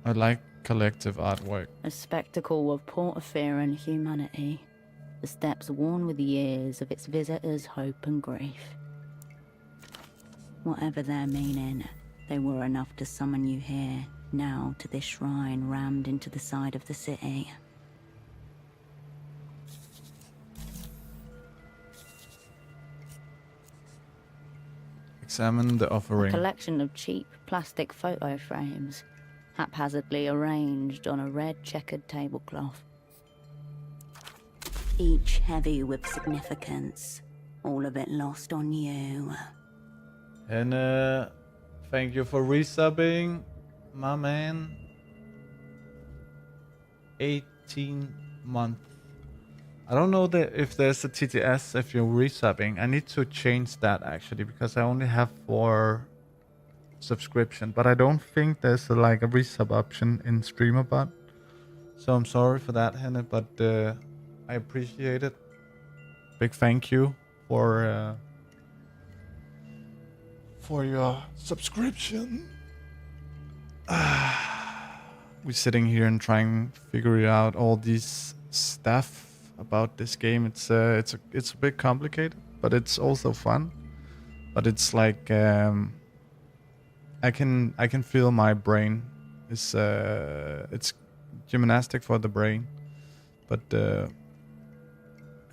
Speaker 1: I like collective artwork.
Speaker 2: A spectacle of Portaferan humanity. The steps worn with years of its visitors' hope and grief. Whatever their meaning, they were enough to summon you here, now to this shrine rammed into the side of the city.
Speaker 1: Examine the
Speaker 2: A
Speaker 1: offering.
Speaker 2: collection of cheap plastic photo frames, haphazardly arranged on a red checkered tablecloth. Each heavy with significance, all of it lost on you.
Speaker 1: And thank you for resubbing, my man. 18 month. I don't know if there's a TTS if you're resubbing. I need to change that actually because I only have 4 subscription, but I don't think there's like a resub option in Streamerbot. So I'm sorry for that, Hannah, but I appreciate it. Big thank you for your subscription. We're sitting here and trying to figure out all these stuff about this game. It's a bit complicated, but it's also fun. But it's like I can feel my brain is it's gymnastic for the brain, but I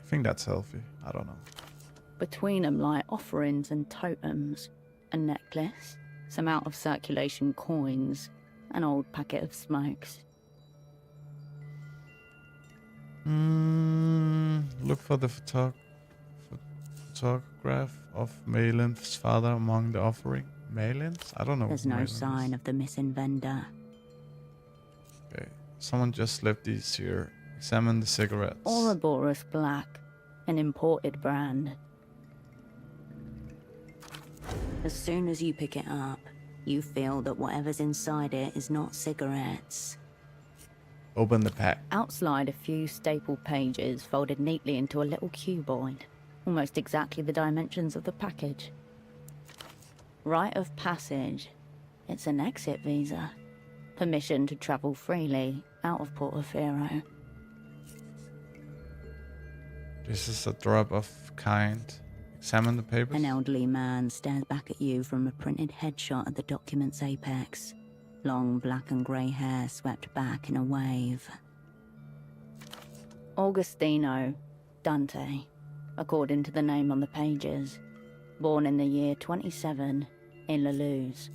Speaker 1: think that's healthy. I don't know.
Speaker 2: Between them lie offerings and totems, a necklace, some out of circulation coins, an old packet of smokes.
Speaker 1: Look for the photograph of Malin's father among the offering. Malin's? I don't know.
Speaker 2: There's no sign of the missing vendor.
Speaker 1: Okay, someone just left these here. Examine the cigarettes.
Speaker 2: Ouroboros Black, an imported brand. As soon as you pick it up, you feel that whatever's inside it is not cigarettes.
Speaker 1: Open the pack.
Speaker 2: Outslide a few staple pages folded neatly into a little cuboid, almost exactly the dimensions of the package. Rite of passage. It's an exit visa. Permission to travel freely out of Portaferro.
Speaker 1: This is a drop of kind. Examine the papers.
Speaker 2: An elderly man stares back at you from a printed headshot at the document's apex. Long black and grey hair swept back in a wave. Augustino Dante, according to the name on the pages. Born in the year 27 in La Luz.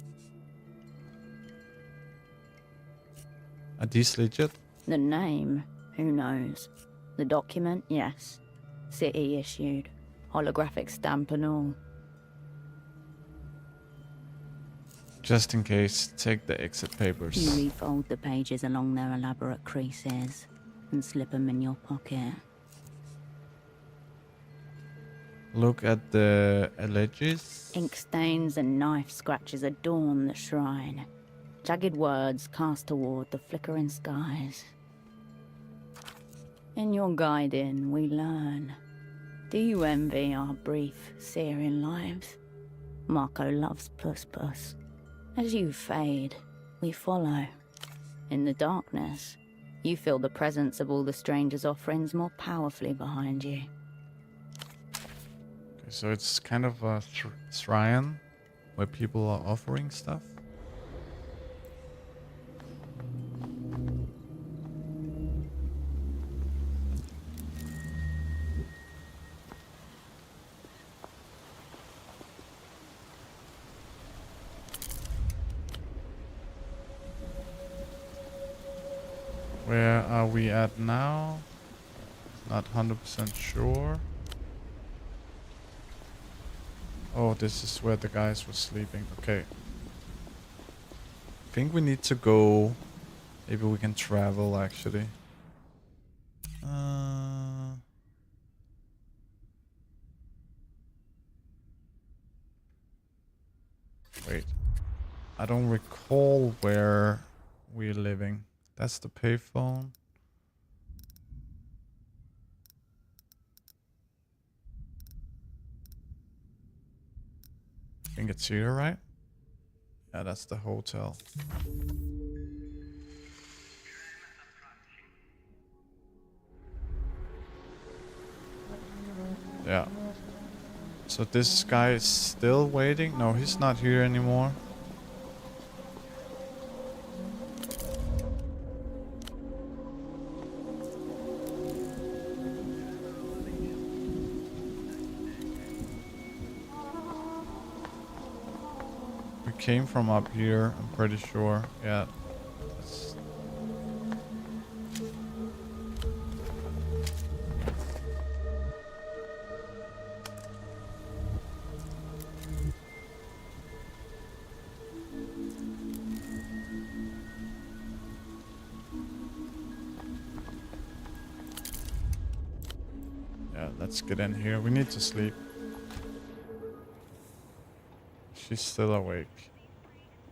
Speaker 1: Are these legit?
Speaker 2: The name, who knows? The document, yes. City issued. Holographic stamp and all.
Speaker 1: Just in case, take the exit papers.
Speaker 2: You refold the pages along their elaborate creases and slip them in your pocket.
Speaker 1: Look at the alleges.
Speaker 2: Ink stains and knife scratches adorn the shrine. Jagged words cast toward the flickering skies. In your guiding, we learn. Do you envy our brief, searing lives? Marco loves Puss Puss. As you fade, we follow. In the darkness, you feel the presence of all the strangers' offerings more powerfully behind you.
Speaker 1: Okay, so it's kind of a shrine where people are offering stuff. Where are we at now? Not 100% sure. Oh, this is where the guys were sleeping. Okay. I think we need to go. Maybe we can travel actually. Wait. I don't recall where we're living. That's the payphone. I think it's here, right? Yeah, that's the hotel. Yeah. So this guy is still waiting? No, he's not here anymore. We came from up here, I'm pretty sure. Yeah. That's... Yeah, let's get in here. We need to sleep. She's still awake.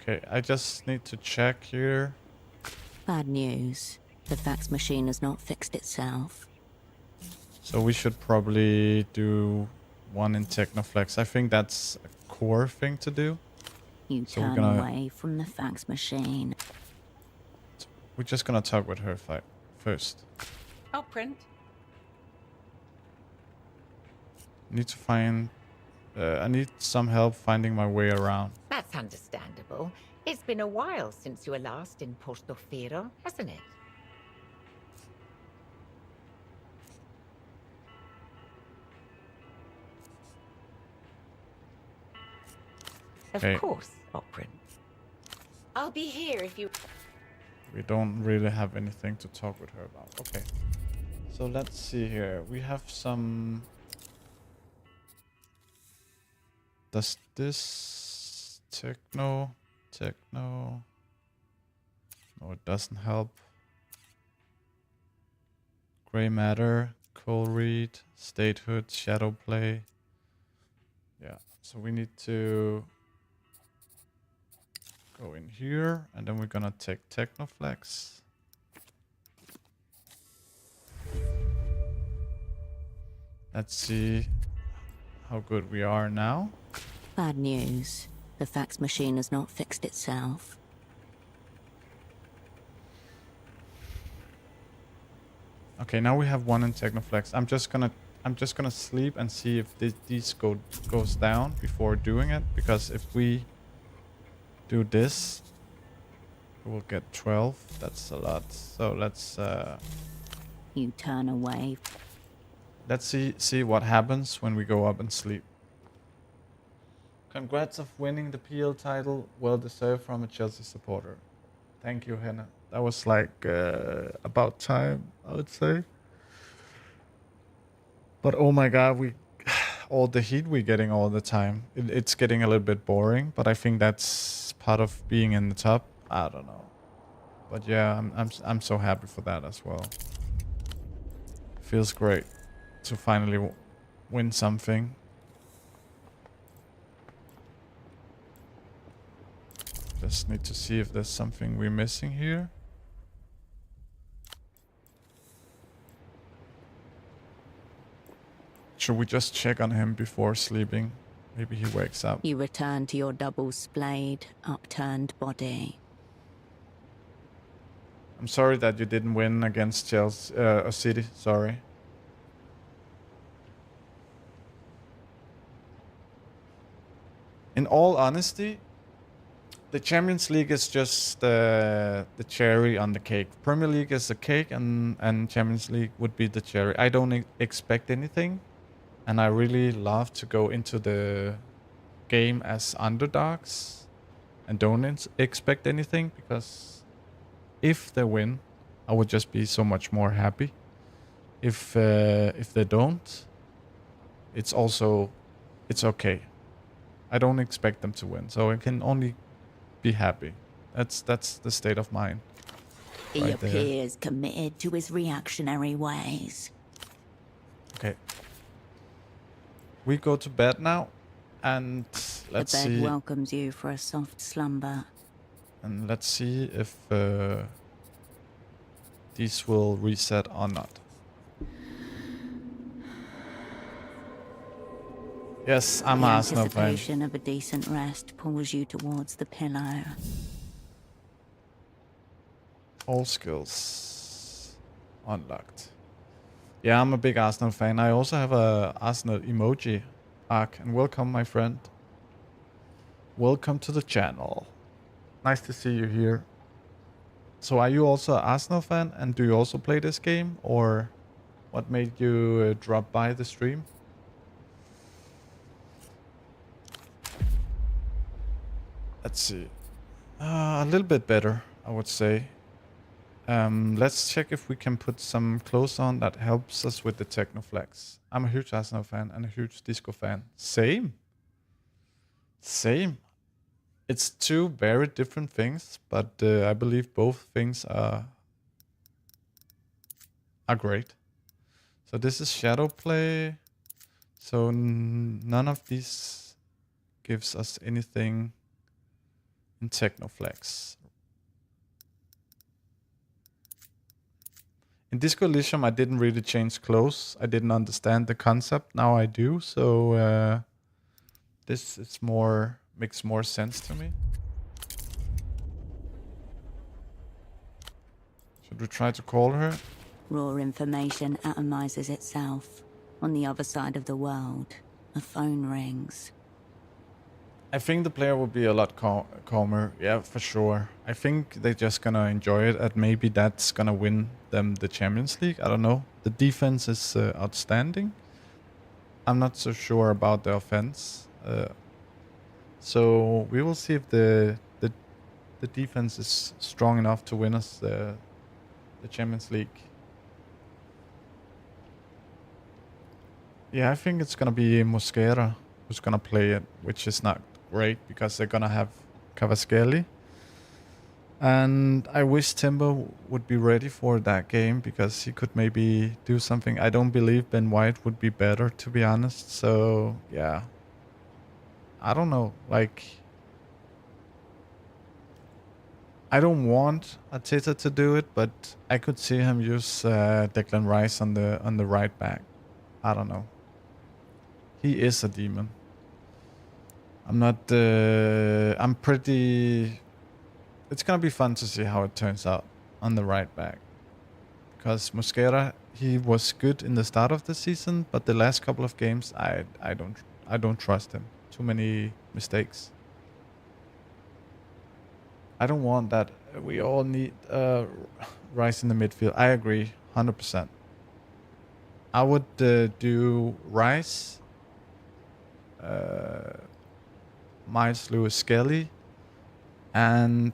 Speaker 1: Okay, I just need to check here.
Speaker 2: Bad news. The fax machine has not fixed itself.
Speaker 1: So we should probably do one in Technoflex. I think that's a core thing to do.
Speaker 2: You
Speaker 1: So
Speaker 2: turn away from the fax machine.
Speaker 1: We're just gonna talk with her first.
Speaker 14: I'll print.
Speaker 1: Need to find... I need some help finding my way around.
Speaker 14: That's understandable. It's been a while since you were last in Portofino, hasn't it?
Speaker 1: Okay.
Speaker 14: Of course, Oprin. I'll be here if you...
Speaker 1: We don't really have anything to talk with her about. Okay. So let's see here. We have some... Does this... Techno... No, it doesn't help. Gray matter, coal read, statehood, shadow play. Yeah, so we need to go in here, and then we're gonna take Technoflex. Let's see how good we are now.
Speaker 2: Bad news. The fax machine has not fixed itself.
Speaker 1: Okay, now we have one in Technoflex. I'm just gonna sleep and see if these goes down before doing it, because if we do this, we'll get 12. That's a lot. So let's
Speaker 2: You turn away.
Speaker 1: let's see what happens when we go up and sleep. Congrats of winning the PL title, well deserved from a Chelsea supporter. Thank you, Hannah. That was like about time, I would say. But oh my god, all the heat we're getting all the time. It's getting a little bit boring, but I think that's part of being in the top. I don't know. But yeah, I'm so happy for that as well. Feels great to finally win something. Just need to see if there's something we're missing here. Should we just check on him before sleeping? Maybe he wakes up.
Speaker 2: You return to your double-splayed, upturned body.
Speaker 1: I'm sorry that you didn't win against Chelsea, City. Sorry. In all honesty, the Champions League is just the cherry on the cake. Premier League is the cake, and Champions League would be the cherry. I don't expect anything, and I really love to go into the game as underdogs and don't expect anything, because if they win, I would just be so much more happy. If they don't, it's okay. I don't expect them to win, so I can only be happy. That's the state of mind.
Speaker 2: He
Speaker 1: right there.
Speaker 2: appears committed to his reactionary ways.
Speaker 1: Okay. We go to bed now, and let's
Speaker 2: the bed
Speaker 1: see.
Speaker 2: welcomes you for a soft slumber.
Speaker 1: And let's see if these will reset or not. Yes, I'm
Speaker 2: The
Speaker 1: an Arsenal fan.
Speaker 2: anticipation of a decent rest pulls you towards the pillow.
Speaker 1: All skills unlocked. Yeah, I'm a big Arsenal fan. I also have a Arsenal emoji arc. And welcome, my friend. Welcome to the channel. Nice to see you here. So are you also an Arsenal fan? And do you also play this game? Or what made you drop by the stream? Let's see. A little bit better, I would say. Let's check if we can put some clothes on that helps us with the Technoflex. I'm a huge Arsenal fan and a huge Disco fan. Same. Same. It's two very different things, but I believe both things are great. So this is shadow play. So none of these gives us anything in Technoflex. In Disco Elysium, I didn't really change clothes. I didn't understand the concept. Now I do. So this is makes more sense to me. Should we try to call her?
Speaker 2: Raw information atomizes itself. On the other side of the world, a phone rings.
Speaker 1: I think the player will be a lot calmer. Yeah, for sure. I think they're just gonna enjoy it, and maybe that's gonna win them the Champions League. I don't know. The defense is outstanding. I'm not so sure about the offense. So we will see if the defense is strong enough to win us the Champions League. Yeah, I think it's gonna be Mosquera who's gonna play it, which is not great because they're gonna have Cavaschelli. And I wish Timber would be ready for that game because he could maybe do something. I don't believe Ben White would be better, to be honest. So yeah, I don't know. Like, I don't want Arteta to do it, but I could see him use Declan Rice on the right back. I don't know. He is a demon. I'm not. I'm pretty. It's gonna be fun to see how it turns out on the right back, because Mosquera, he was good in the start of the season, but the last couple of games, I don't trust him. Too many mistakes. I don't want that. We all need Rice in the midfield. I agree, 100%. I would do Rice, Miles Lewis Skelly, and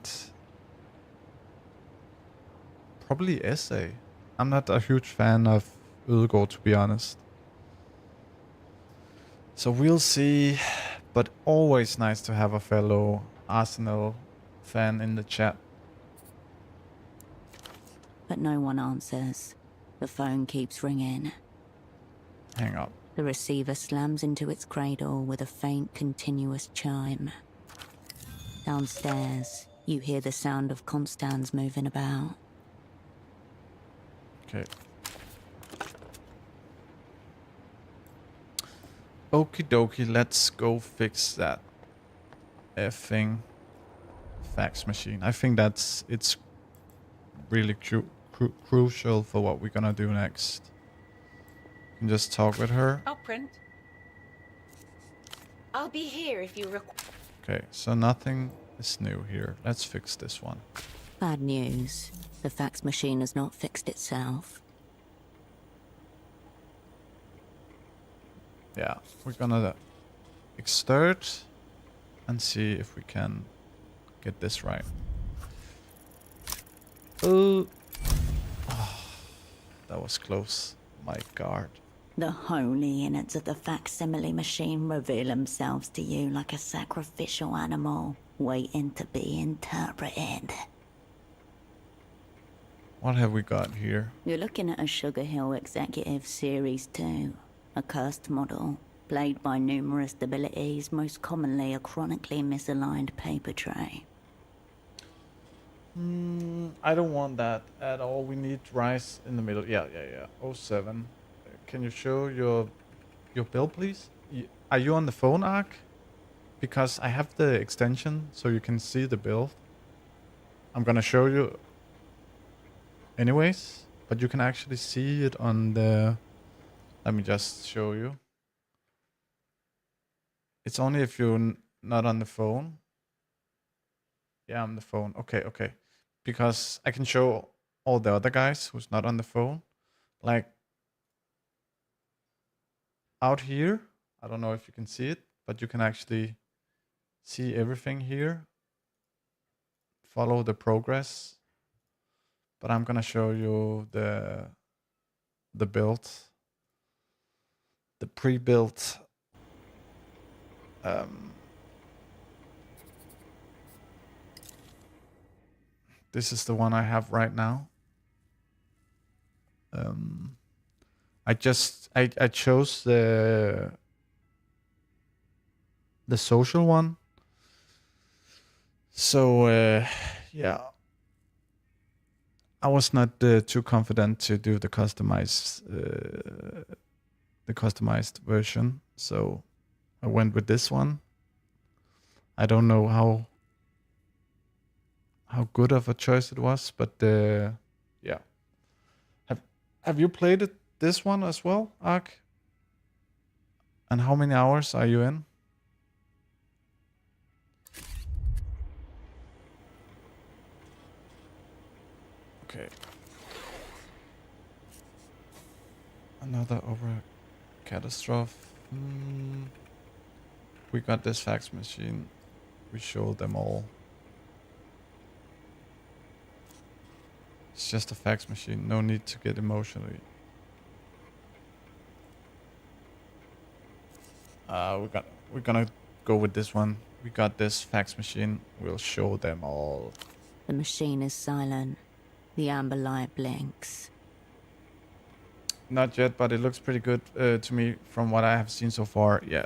Speaker 1: probably Essay. I'm not a huge fan of Ødegaard, to be honest. So we'll see, but always nice to have a fellow Arsenal fan in the chat.
Speaker 2: But no one answers. The phone keeps ringing.
Speaker 1: Hang up.
Speaker 2: The receiver slams into its cradle with a faint, continuous chime. Downstairs, you hear the sound of Constans moving about.
Speaker 1: Okay. Okie dokie, let's go fix that effing fax machine. I think it's really crucial for what we're gonna do next. You can just talk with her.
Speaker 14: I'll print. I'll be here if you require.
Speaker 1: Okay, so nothing is new here. Let's fix this one.
Speaker 2: Bad news. The fax machine has not fixed itself.
Speaker 1: Yeah, we're gonna extort and see if we can get this right. Oh, that was close. My God.
Speaker 2: The holy innards of the facsimile machine reveal themselves to you like a sacrificial animal, waiting to be interpreted.
Speaker 1: What have we got here?
Speaker 2: You're looking at a Sugar Hill Executive Series 2, a cursed model, plagued by numerous debilities, most commonly a chronically misaligned paper tray.
Speaker 1: I don't want that at all. We need rice in the middle. Yeah. 07. Can you show your bill, please? Are you on the phone, Ark? Because I have the extension so you can see the build. I'm gonna show you anyways, but you can actually see it on the... Let me just show you. It's only if you're not on the phone. Yeah, I'm on the phone. Okay, okay. Because I can show all the other guys who's not on the phone. Like, out here, I don't know if you can see it, but you can actually see everything here. Follow the progress. But I'm gonna show you the build, the pre-built this is the one I have right now. I chose the social one. So yeah, I was not too confident to do the customized version, so I went with this one. I don't know how good of a choice it was, but yeah. Have you played it this one as well, Ark? And how many hours are you in? Okay. Another over catastrophe. We got this fax machine. We showed them all. It's just a fax machine. No need to get emotionally. We're gonna go with this one. We got this fax machine. We'll show them all.
Speaker 2: The machine is silent. The amber light blinks.
Speaker 1: Not yet, but it looks pretty good to me from what I have seen so far. Yeah,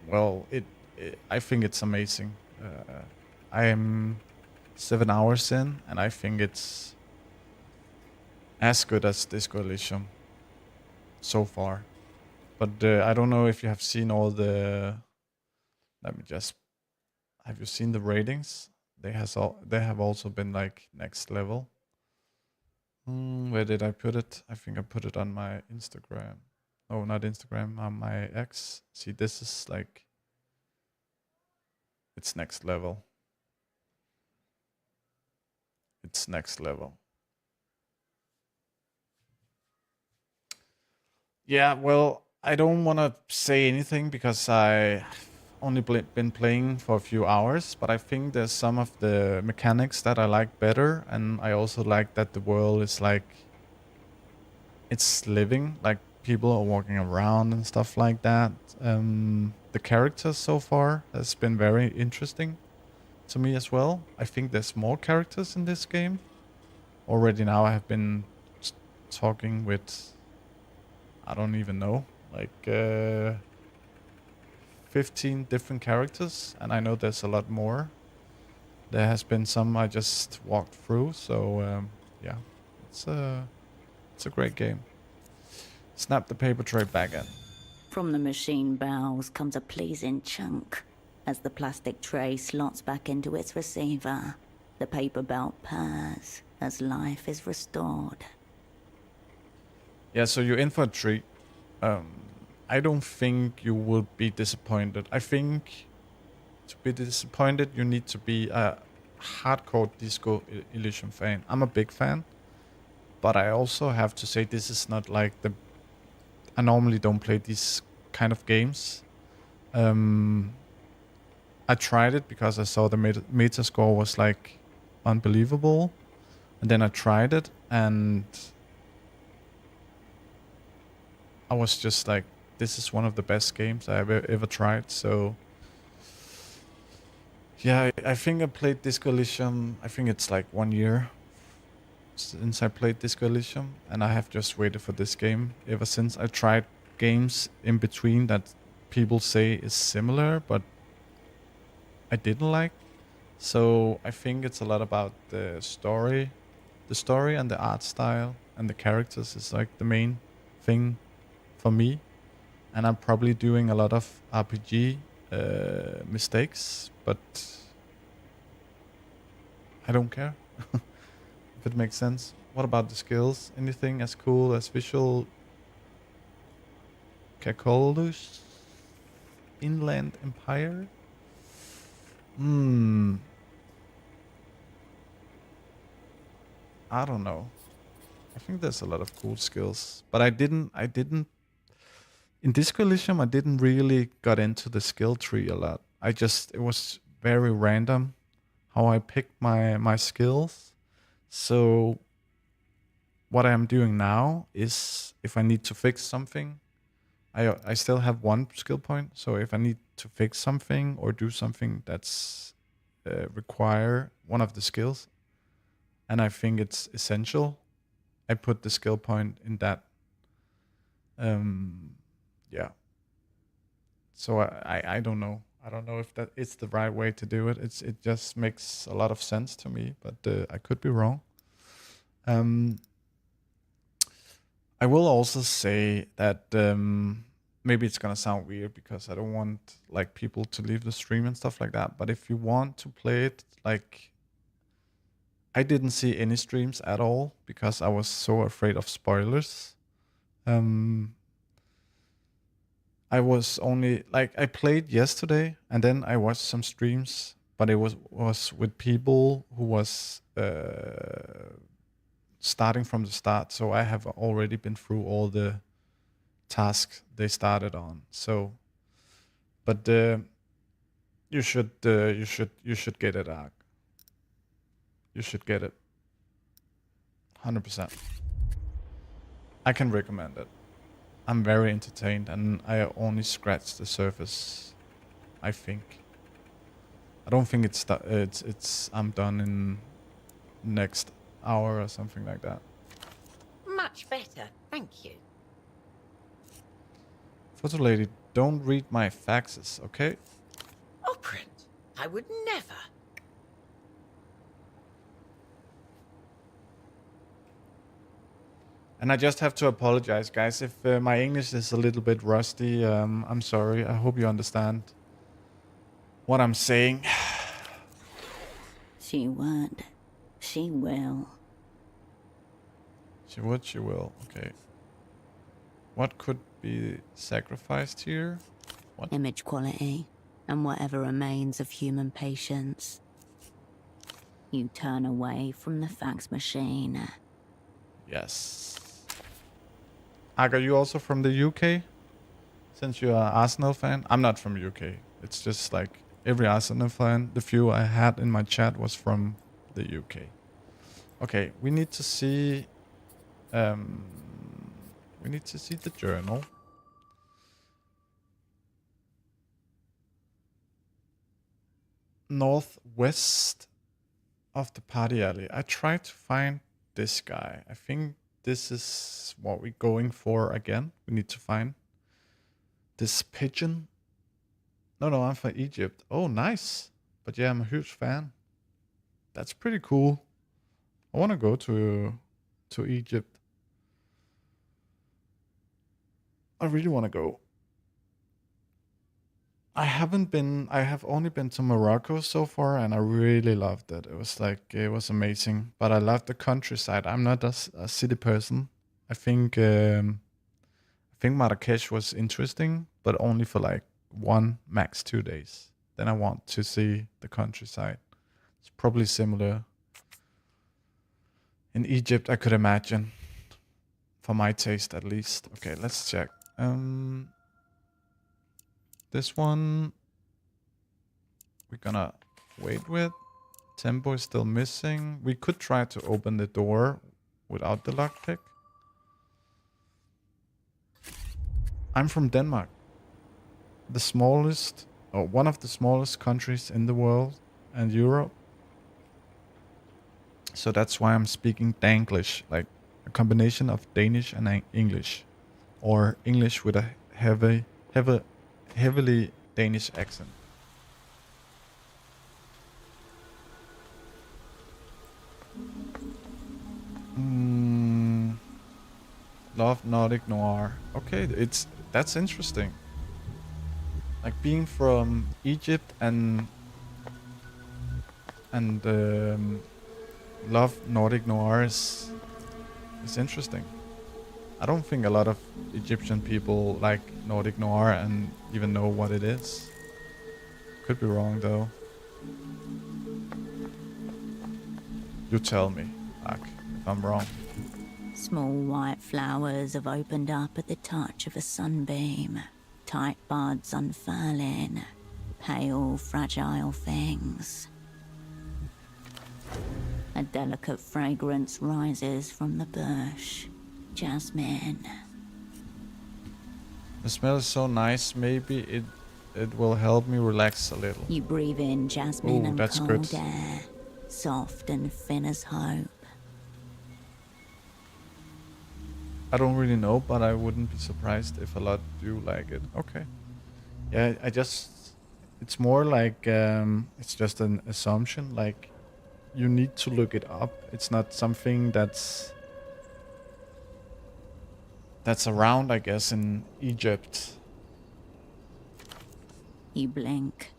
Speaker 1: well, I think it's amazing. I am 7 hours in, and I think it's as good as Disco Elysium so far. But I don't know if you have seen all the... Let me just... Have you seen the ratings? They have also been like next level. Where did I put it? I think I put it on my Instagram. No, not Instagram, on my X. See, this is like... It's next level. It's next level. Yeah, well, I don't want to say anything because I only been playing for a few hours, but I think there's some of the mechanics that I like better, and I also like that the world is like, it's living, like people are walking around and stuff like that. The characters so far has been very interesting to me as well. I think there's more characters in this game. Already now I have been talking with, I don't even know, like 15 different characters, and I know there's a lot more. There has been some I just walked through, so yeah, it's a great game. Snap the paper tray back in.
Speaker 2: From the machine bowels comes a pleasing chunk. As the plastic tray slots back into its receiver, the paper belt purrs as life is restored.
Speaker 1: Yeah, so you're in for a treat. I don't think you will be disappointed. I think to be disappointed, you need to be a hardcore Disco Elysium fan. I'm a big fan, but I also have to say this is not like the... I normally don't play these kind of games. I tried it because I saw the meta score was like unbelievable, and then I tried it and I was just like, this is one of the best games I've ever tried. So yeah, I think I played Disco Elysium, I think it's like 1 year since I played Disco Elysium, and I have just waited for this game ever since. I tried games in between that people say is similar, but I didn't like. So I think it's a lot about the story and the art style and the characters is like the main thing for me. and I'm probably doing a lot of RPG mistakes, but I don't care if it makes sense. What about the skills? Anything as cool as visual Cacolus Inland Empire? I don't know. I think there's a lot of cool skills, but I didn't in Disco Elysium I didn't really got into the skill tree a lot. It was very random how I picked my skills. So what I'm doing now is if I need to fix something, I still have one skill point. So if I need to fix something or do something that's require one of the skills, and I think it's essential, I put the skill point in that. Yeah. So I don't know. I don't know if that it's the right way to do it. It just makes a lot of sense to me, but I could be wrong. I will also say that maybe it's gonna sound weird because I don't want like people to leave the stream and stuff like that. But if you want to play it, like I didn't see any streams at all because I was so afraid of spoilers. I was only like I played yesterday and then I watched some streams, but it was with people who was starting from the start. So I have already been through all the tasks they started on. So, but you should get it, Ark. You should get it. 100%. I can recommend it. I'm very entertained, and I only scratched the surface. I think. I don't think it's I'm done in next hour or something like that.
Speaker 14: Much better, thank you.
Speaker 1: Photo lady, don't read my faxes, okay?
Speaker 14: Operant, I would never.
Speaker 1: And I just have to apologize, guys, if my English is a little bit rusty. I'm sorry. I hope you understand what I'm saying.
Speaker 2: She won't. She will.
Speaker 1: She would, she will. Okay. What could be sacrificed here? What?
Speaker 2: Image quality and whatever remains of human patience. You turn away from the fax machine.
Speaker 1: Yes. Ag, are you also from the UK? Since you're an Arsenal fan? I'm not from UK. It's just like every Arsenal fan, the few I had in my chat was from the UK. Okay, we need to see the journal. Northwest of the party alley. I tried to find this guy. I think this is what we're going for again. We need to find this pigeon. No, I'm from Egypt. Oh, nice. But yeah, I'm a huge fan. That's pretty cool. I want to go to Egypt. I really want to go. I have only been to Morocco so far, and I really loved it. It was amazing. But I love the countryside. I'm not a city person. I think Marrakesh was interesting, but only for like 1, max 2 days. Then I want to see the countryside. It's probably similar in Egypt, I could imagine. For my taste, at least. Okay, let's check. This one we're gonna wait with. Tempo is still missing. We could try to open the door without the lockpick. I'm from Denmark. The smallest, or one of the smallest countries in the world and Europe. So that's why I'm speaking Danglish, like a combination of Danish and English. Or English with a heavily Danish accent. Love Nordic Noir. Okay, it's That's interesting. Like being from Egypt and love Nordic noir is interesting. I don't think a lot of Egyptian people like Nordic noir and even know what it is. Could be wrong though. You tell me, Ak, if I'm wrong.
Speaker 2: Small white flowers have opened up at the touch of a sunbeam. Tight buds unfurling. Pale, fragile things. A delicate fragrance rises from the bush. Jasmine.
Speaker 1: The smell is so nice, maybe it will help me relax a little.
Speaker 2: You breathe in jasmine
Speaker 1: Ooh,
Speaker 2: and
Speaker 1: that's
Speaker 2: cold
Speaker 1: good.
Speaker 2: air. Soft and thin as hope.
Speaker 1: I don't really know, but I wouldn't be surprised if a lot do like it. Okay. Yeah, it's more like, it's just an assumption. Like, you need to look it up. It's not something that's around, I guess, in Egypt.
Speaker 2: You blink.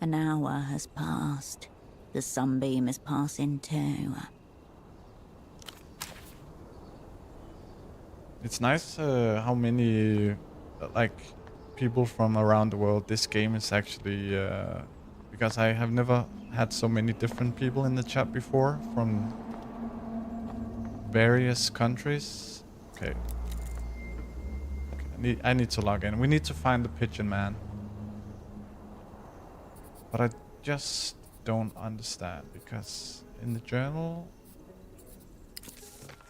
Speaker 2: An hour has passed. The sunbeam is passing too.
Speaker 1: It's nice how many like people from around the world this game is actually because I have never had so many different people in the chat before from various countries. Okay. I need to log in. We need to find the pigeon man. But I just don't understand because in the journal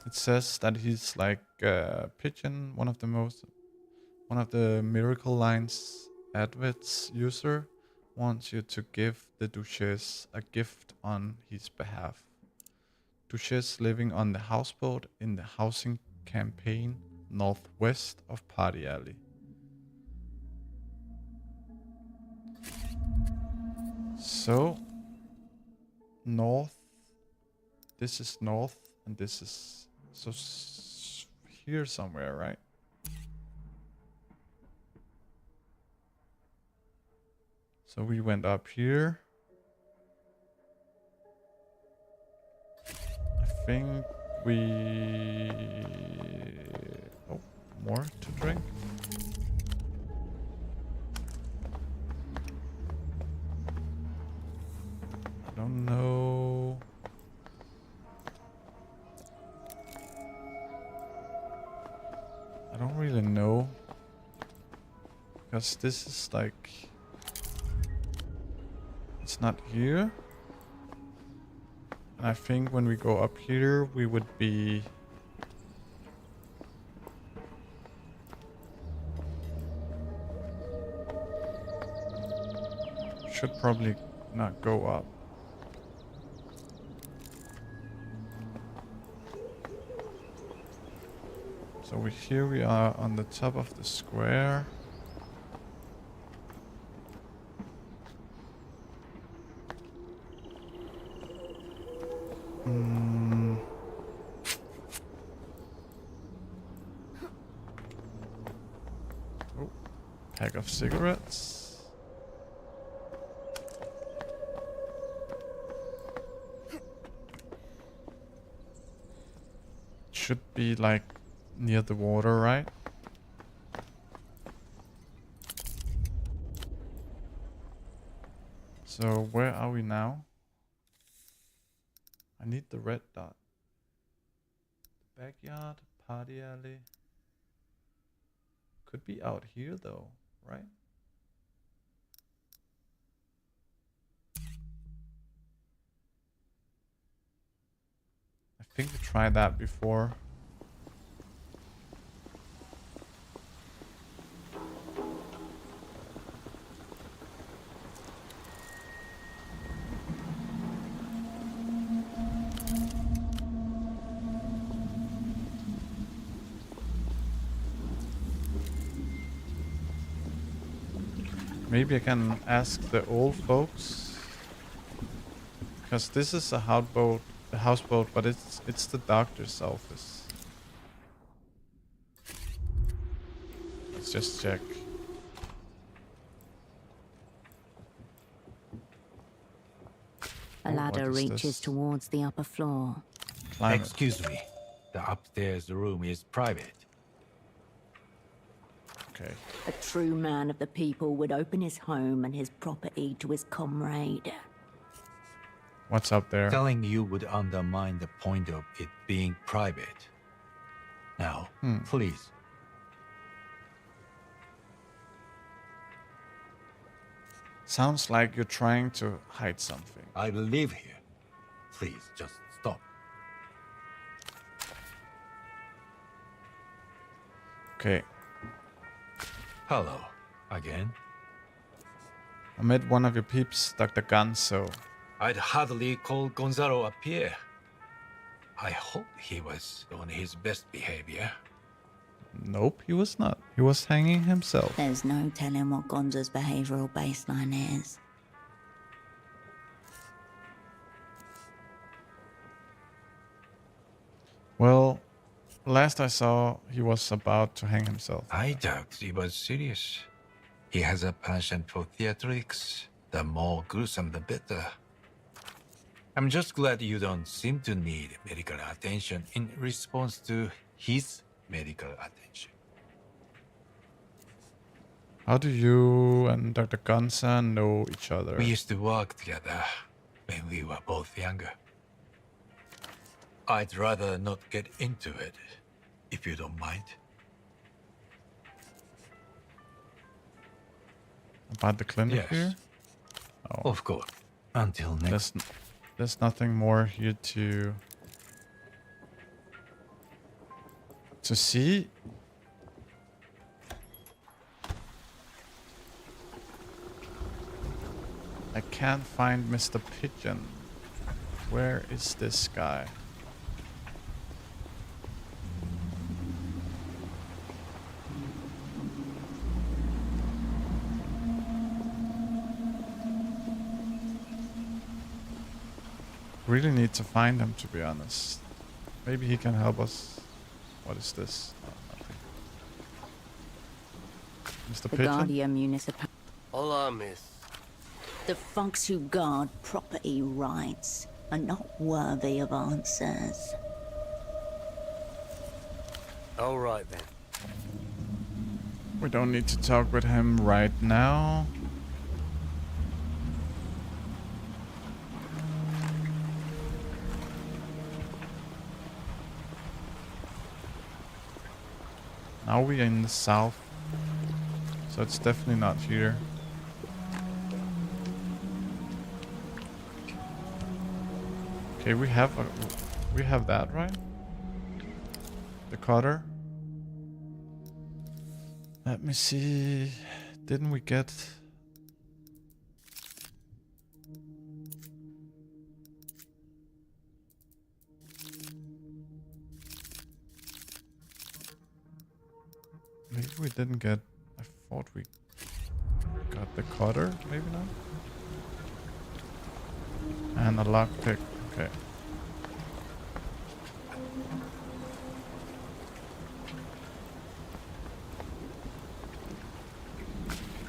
Speaker 1: it says that he's like a pigeon, one of the miracle lines Advets user wants you to give the Duchess a gift on his behalf. Duchess living on the houseboat in the housing campaign northwest of Party Alley. So, north, this is north, and this is, so here somewhere, right? So we went up here. I think we, oh, more to drink. I don't know. I don't really know. Because this is like, it's not here. And I think when we go up here, we would be... Should probably not go up. So here we are on the top of the square. Oh, pack of cigarettes. Should be like near the water, right? So where are we now? I need the red dot. Backyard, party alley. Could be out here though, right? I think we tried that before. Maybe I can ask the old folks, because this is a houseboat, but it's the doctor's office. just check.
Speaker 2: A ladder reaches towards the upper floor.
Speaker 1: Climb it.
Speaker 15: Excuse me. The upstairs room is private.
Speaker 1: Okay.
Speaker 2: A true man of the people would open his home and his property to his comrade.
Speaker 1: What's up there?
Speaker 15: Telling you would undermine the point of it being private. Now, please.
Speaker 1: Sounds like you're trying to hide something.
Speaker 15: I live here. Please, just stop.
Speaker 1: Okay.
Speaker 15: Hello, again.
Speaker 1: I met one of your peeps, Dr. Ganso.
Speaker 15: I'd hardly call Gonzalo up here. I hope he was on his best behavior.
Speaker 1: Nope, he was not. He was hanging himself.
Speaker 2: There's no telling what Gonzo's behavioral baseline is.
Speaker 1: Well, last I saw, he was about to hang himself.
Speaker 15: I doubt he was serious. He has a penchant for theatrics. The more gruesome, the better. I'm just glad you don't seem to need medical attention in response to his medical attention.
Speaker 1: How do you and Dr. Gansa know each other?
Speaker 15: We used to work together when we were both younger. I'd rather not get into it, if you don't mind.
Speaker 1: About the clinic
Speaker 15: Yes.
Speaker 1: here? Oh.
Speaker 15: Of course. Until next...
Speaker 1: There's nothing more here to see. I can't find Mr. Pigeon. Where is this guy? Really need to find him, to be honest. Maybe he can help us. What is this? Oh, nothing. Mr.
Speaker 2: The
Speaker 1: Pigeon?
Speaker 2: Guardia Municipal.
Speaker 7: Hola, miss.
Speaker 2: The folks who guard property rights are not worthy of answers.
Speaker 7: All right then.
Speaker 1: We don't need to talk with him right now. Now we're in the south, so it's definitely not here. Okay, we have that, right? The cutter. Let me see. Didn't we get? Maybe we didn't get. I thought we got the cutter. Maybe not. And a lockpick. Okay.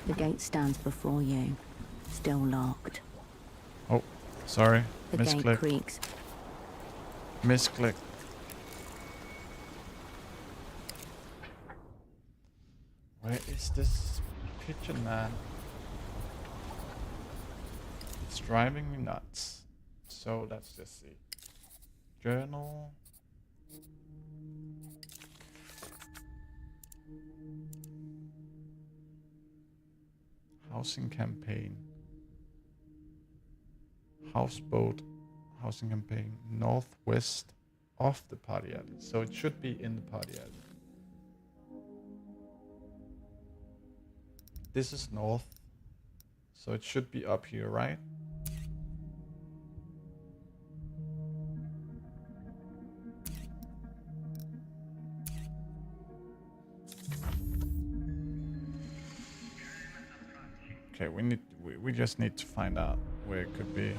Speaker 2: The gate stands before you, still locked.
Speaker 1: Oh, sorry.
Speaker 2: The gate
Speaker 1: Misclick.
Speaker 2: creaks.
Speaker 1: Misclick. Where is this pigeon man? It's driving me nuts. So let's just see. Journal. Housing campaign. Houseboat housing campaign. Northwest of the party alley. So it should be in the party alley. This is north. So it should be up here, right? Okay, we just need to find out where it could be.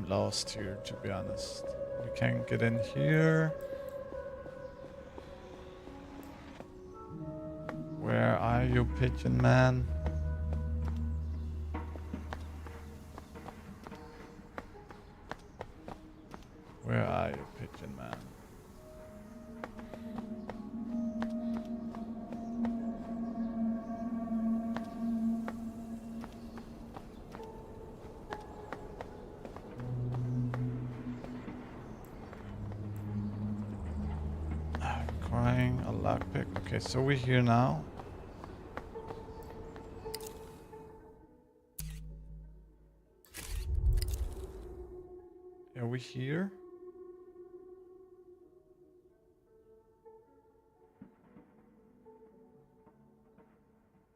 Speaker 1: lost here, to be honest. We can't get in here. Where are you, pigeon man? Where are you, pigeon man? Crying a lockpick. Okay, so we're here now. Are we here?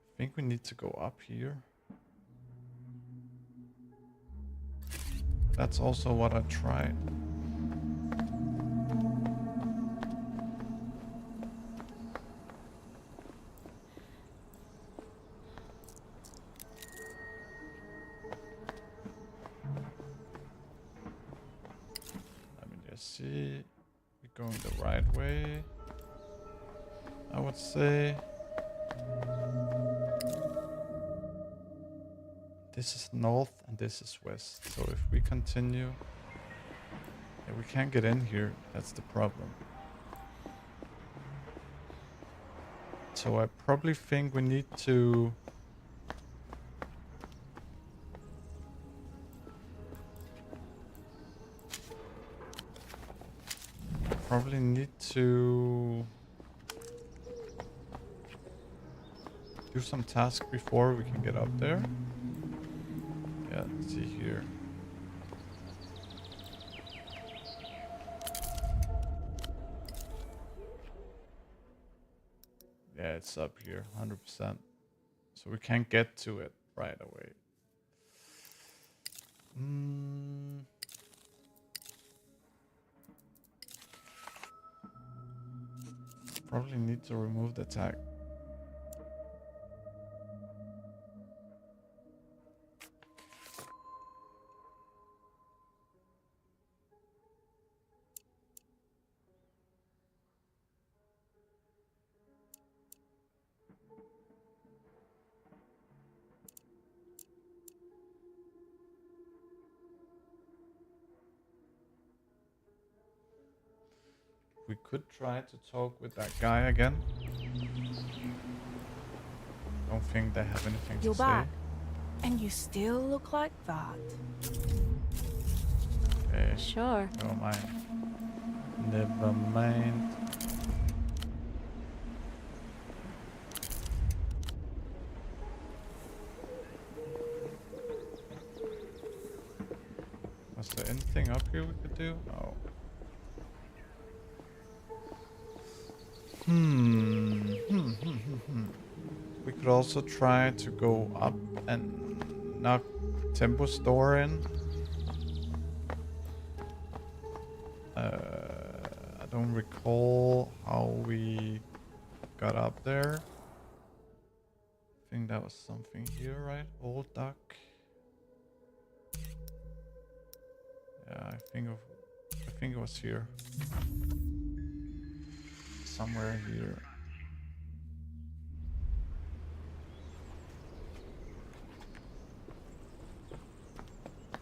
Speaker 1: I think we need to go up here. That's also what I tried. Let me just see. We're going the right way, I would say. This is north and this is west. So if we continue... Yeah, we can't get in here. That's the problem. So I probably think we need to... Probably need to... do some task before we can get up there. Yeah, let's see here. Yeah, it's up here, 100%. So we can't get to it right away. Probably need to remove the tag. We could try to talk with that guy again. Don't think they have anything
Speaker 11: You're
Speaker 1: to
Speaker 11: back,
Speaker 1: say.
Speaker 11: and you still look like that.
Speaker 1: Okay.
Speaker 10: Sure.
Speaker 1: Never mind. Never mind. Was there anything up here we could do? No. We could also try to go up and knock Tempo's door in. I don't recall how we got up there. I think that was something here, right? Old duck. Yeah, I think it was here. Somewhere here.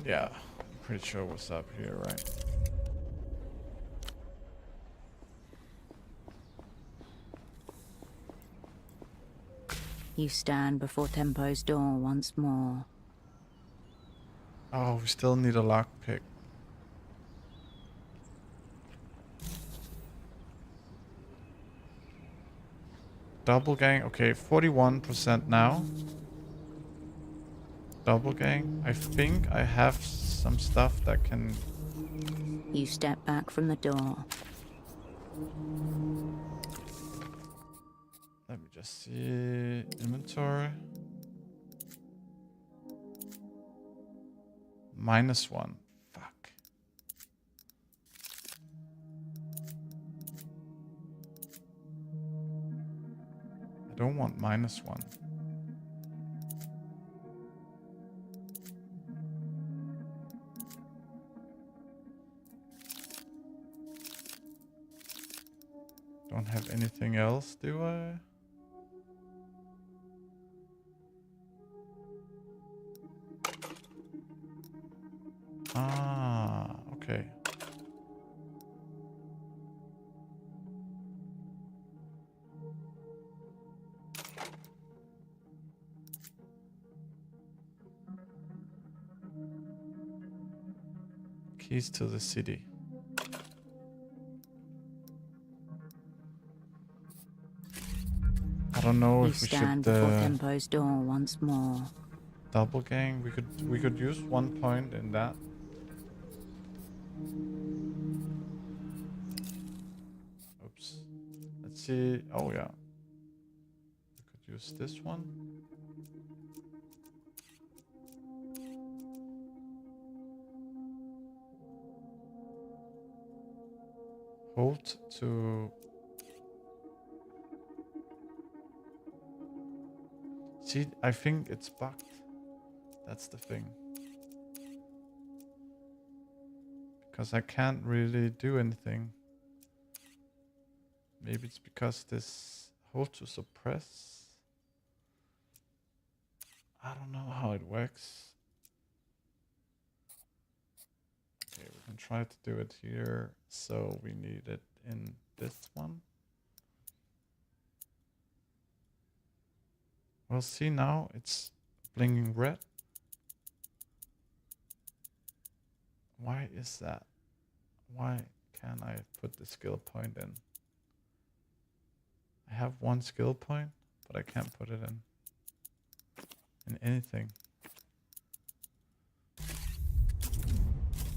Speaker 1: Yeah, I'm pretty sure it was up here, right?
Speaker 2: You stand before Tempo's door once more.
Speaker 1: Oh, we still need a lockpick. Double gang, okay, 41% now. Double gang. I think I have some stuff that can...
Speaker 2: You step back from the door.
Speaker 1: Let me just see... Inventory. -1. Fuck. I don't want -1. Don't have anything else, do I? Ah, okay. Keys to the city. I don't know
Speaker 2: You
Speaker 1: if we
Speaker 2: stand
Speaker 1: should
Speaker 2: before Tempo's door once more.
Speaker 1: double gang. We could use 1 point in that. Oops. Let's see. Oh yeah. We could use this one. Hold to... See, I think it's bugged. That's the thing. Because I can't really do anything. Maybe it's because this hold to suppress. I don't know how it works. Okay, we can try to do it here. So we need it in this one. Well, see now it's blinking red. Why is that? Why can't I put the skill point in? I have 1 skill point, but I can't put it in anything.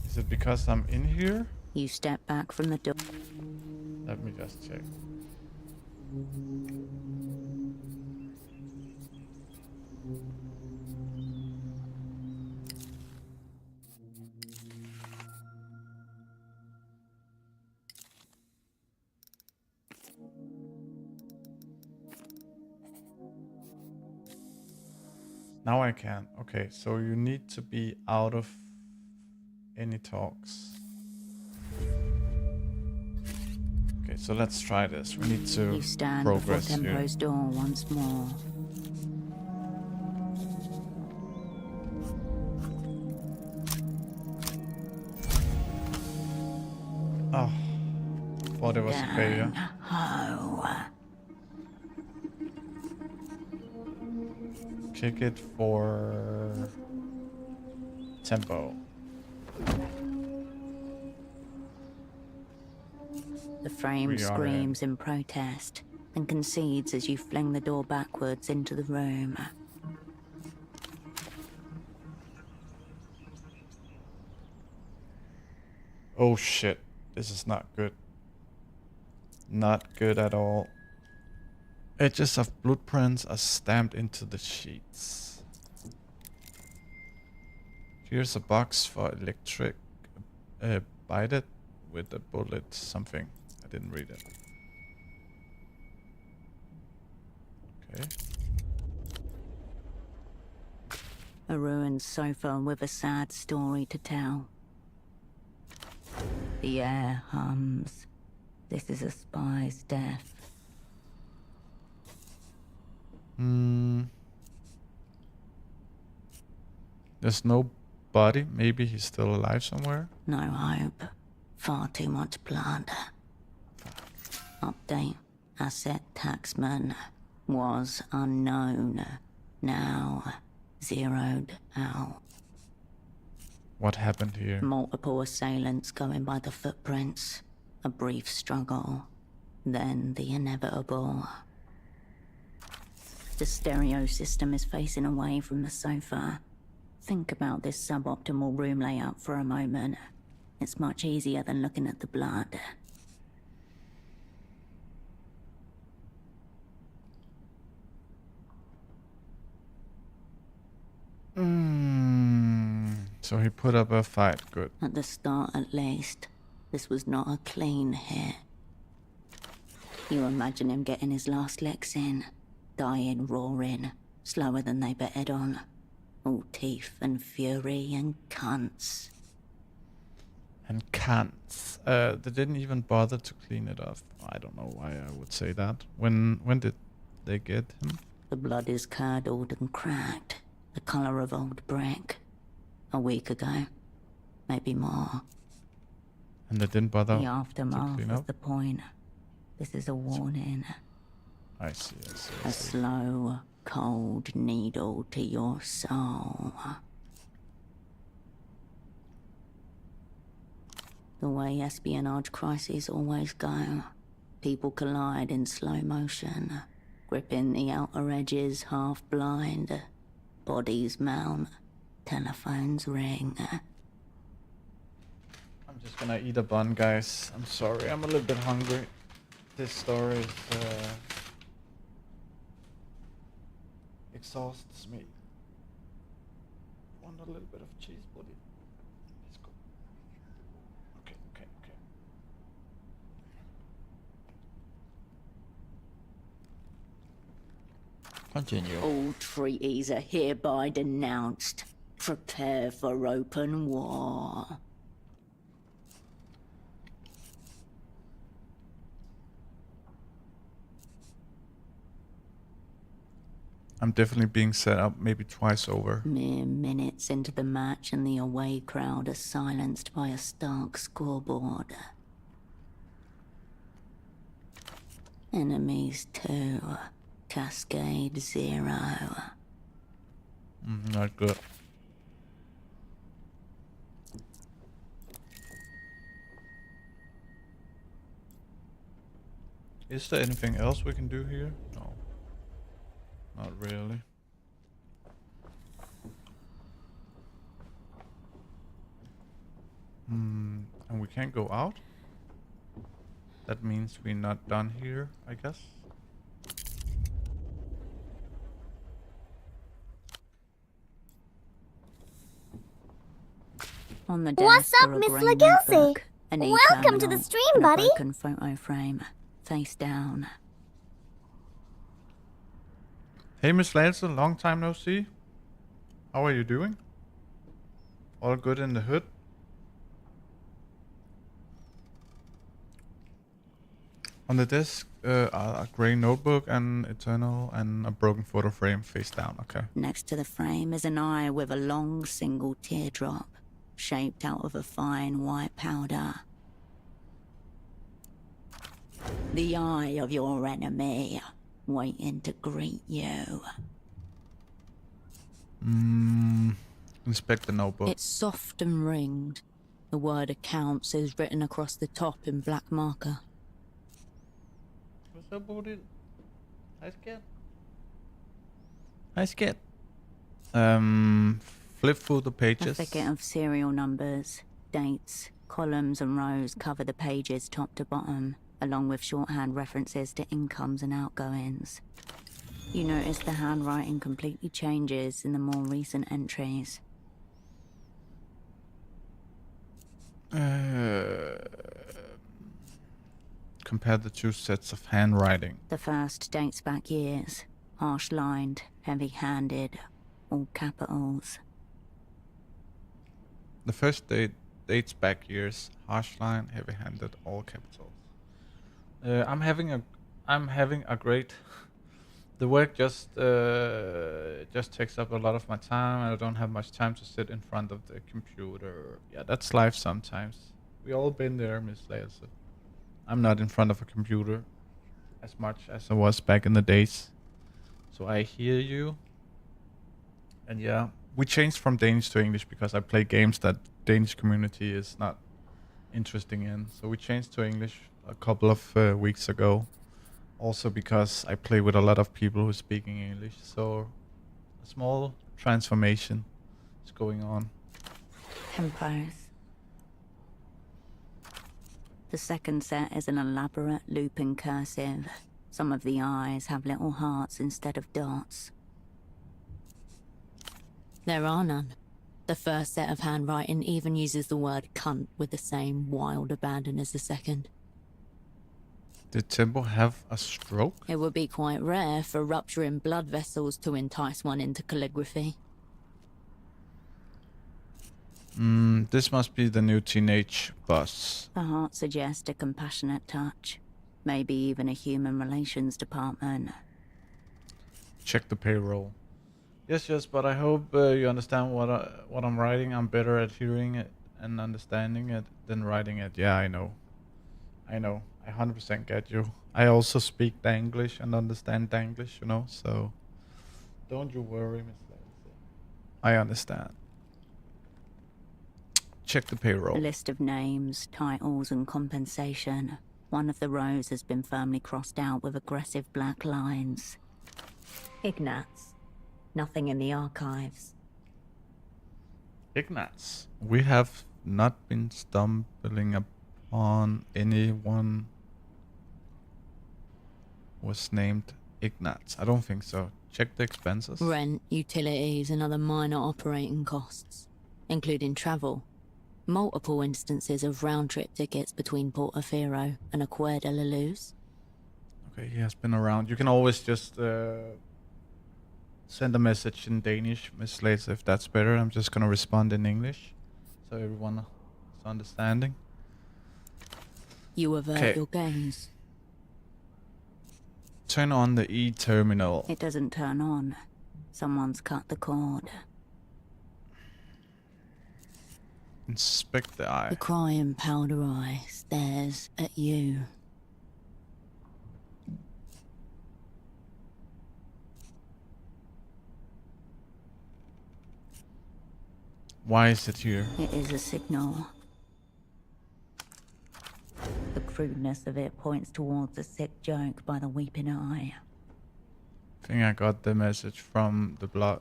Speaker 1: Is it because I'm in here?
Speaker 2: You step back from the door.
Speaker 1: Let me just check. Now I can. Okay, so you need to be out of any talks. Okay, so let's try this. We need to
Speaker 2: You stand before
Speaker 1: progress here.
Speaker 2: Tempo's door once more.
Speaker 1: Oh, thought it was a failure.
Speaker 2: Ho.
Speaker 1: Kick it for tempo.
Speaker 2: The frame
Speaker 1: We are
Speaker 2: screams in protest and concedes as you fling the door backwards into the room.
Speaker 1: Oh shit, this is not good. Not good at all. Edges of blueprints are stamped into the sheets. Here's a box for electric bite it with a bullet something. I didn't read it. Okay.
Speaker 2: A ruined sofa with a sad story to tell. The air hums. This is a spy's death.
Speaker 1: There's no body. Maybe he's still alive somewhere.
Speaker 2: No hope. Far too much blood. Update. Asset taxman. Was unknown. Now zeroed out.
Speaker 1: What happened here?
Speaker 2: Multiple assailants going by the footprints. A brief struggle. Then the inevitable. The stereo system is facing away from the sofa. Think about this suboptimal room layout for a moment. It's much easier than looking at the blood.
Speaker 1: So he put up a fight. Good.
Speaker 2: At the start, at least, this was not a clean hit. You imagine him getting his last licks in, dying roaring, slower than they betted on. All teeth and fury and cunts.
Speaker 1: And can't. They didn't even bother to clean it off. I don't know why I would say that. When did they get him?
Speaker 2: The blood is curdled and cracked, the colour of old brick. A week ago, maybe more.
Speaker 1: And they didn't bother
Speaker 2: The
Speaker 1: to
Speaker 2: aftermath
Speaker 1: clean
Speaker 2: is
Speaker 1: up?
Speaker 2: the point. This is a warning.
Speaker 1: I see, I see, I
Speaker 2: A
Speaker 1: see.
Speaker 2: slow, cold needle to your soul. The way espionage crises always go. People collide in slow motion, gripping the outer edges half blind. Bodies mount, telephones ring.
Speaker 1: I'm just gonna eat a bun, guys. I'm sorry, I'm a little bit hungry. This story is, exhausts me. Want a little bit of cheese, buddy? Let's go. Okay, okay, okay.
Speaker 15: Continue.
Speaker 2: All treaties are hereby denounced. Prepare for open war.
Speaker 1: I'm definitely being set up maybe twice over.
Speaker 2: Mere minutes into the match and the away crowd are silenced by a stark scoreboard. Enemies 2, Cascade 0.
Speaker 1: Not good. Is there anything else we can do here? No. Not really. And we can't go out? That means we're not done here, I guess.
Speaker 2: On the
Speaker 6: What's
Speaker 2: desk
Speaker 6: up,
Speaker 2: are a
Speaker 6: Miss
Speaker 2: grey
Speaker 6: Legacy?
Speaker 2: notebook, an
Speaker 6: Welcome to the
Speaker 2: e-terminal,
Speaker 6: stream,
Speaker 2: and
Speaker 6: buddy.
Speaker 2: a broken photo frame, face down.
Speaker 1: Hey, Miss Laelson, long time no see. How are you doing? All good in the hood? On the desk, a grey notebook, an eternal, and a broken photo frame face down. Okay.
Speaker 2: Next to the frame is an eye with a long single teardrop, shaped out of a fine white powder. The eye of your enemy, waiting to greet you.
Speaker 1: Inspect the notebook.
Speaker 8: It's soft and ringed. The word accounts is written across the top in black marker.
Speaker 1: What's up, buddy? Nice cat. Nice cat. Flip through the
Speaker 2: A
Speaker 1: pages.
Speaker 2: thicket of serial numbers, dates, columns and rows cover the pages top to bottom, along with shorthand references to incomes and outgoings. You notice the handwriting completely changes in the more recent entries.
Speaker 1: Compare the two sets of handwriting.
Speaker 2: The first dates back years, harsh-lined, heavy-handed, all capitals.
Speaker 1: The first dates back years, harsh line, heavy-handed, all capitals. I'm having a great. The work just takes up a lot of my time. I don't have much time to sit in front of the computer. Yeah, that's life sometimes. We all been there, Miss Laelson. I'm not in front of a computer as much as I was back in the days. So I hear you. And yeah, we changed from Danish to English because I play games that Danish community is not interesting in. So we changed to English a couple of weeks ago. Also because I play with a lot of people who are speaking English. So a small transformation is going on.
Speaker 2: Compose. The second set is an elaborate looping cursive. Some of the eyes have little hearts instead of dots.
Speaker 8: There are none. The first set of handwriting even uses the word cunt with the same wild abandon as the second.
Speaker 1: Did Tempo have a stroke?
Speaker 8: It would be quite rare for rupturing blood vessels to entice one into calligraphy.
Speaker 1: This must be the new teenage boss.
Speaker 2: The heart suggests a compassionate touch. Maybe even a human relations department.
Speaker 1: Check the payroll. Yes, but I hope you understand what I'm writing. I'm better at hearing it and understanding it than writing it. Yeah, I know. I 100% get you. I also speak Danglish and understand Danglish, you know, so don't you worry, Miss Lancer. I understand. Check the payroll.
Speaker 2: A list of names, titles, and compensation. One of the rows has been firmly crossed out with aggressive black lines. Ignatz. Nothing in the archives.
Speaker 1: Ignatz. We have not been stumbling upon anyone was named Ignatz. I don't think so. Check the expenses.
Speaker 8: Rent, utilities, and other minor operating costs, including travel. Multiple instances of round-trip tickets between Portofino and Acquia de la Luz.
Speaker 1: Okay, he has been around. You can always just send a message in Danish, Miss Slater, if that's better. I'm just gonna respond in English, so everyone is understanding.
Speaker 8: You avert your gaze.
Speaker 1: Turn on the E-terminal.
Speaker 2: It doesn't turn on. Someone's cut the cord.
Speaker 1: Inspect the eye.
Speaker 8: The crying powder eye stares at you.
Speaker 1: Why is it here?
Speaker 2: It is a signal. The crudeness of it points towards a sick joke by the weeping eye.
Speaker 1: I think I got the message from the blood.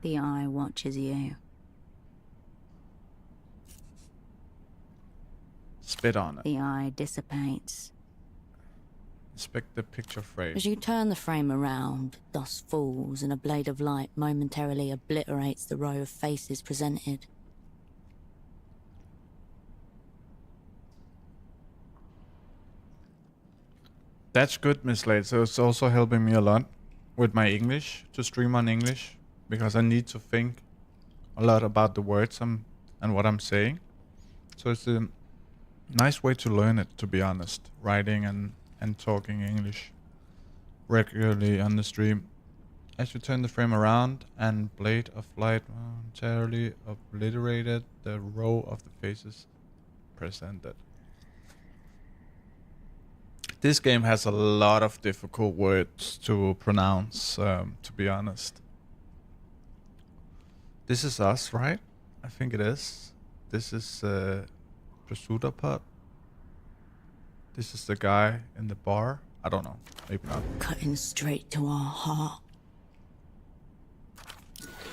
Speaker 2: The eye watches you.
Speaker 1: Spit on it.
Speaker 2: The eye dissipates.
Speaker 1: Inspect the picture frame.
Speaker 8: As you turn the frame around, dust falls and a blade of light momentarily obliterates the row of faces presented.
Speaker 1: That's good, Miss Lade. So it's also helping me a lot with my English, to stream on English, because I need to think a lot about the words and what I'm saying. So it's a nice way to learn it, to be honest, writing and talking English regularly on the stream. As you turn the frame around and blade of light momentarily obliterated the row of the faces presented. This game has a lot of difficult words to pronounce, to be honest. This is us, right? I think it is. This is Prosciutto Pot. This is the guy in the bar. I don't know. Maybe not.
Speaker 8: Cutting straight to our heart.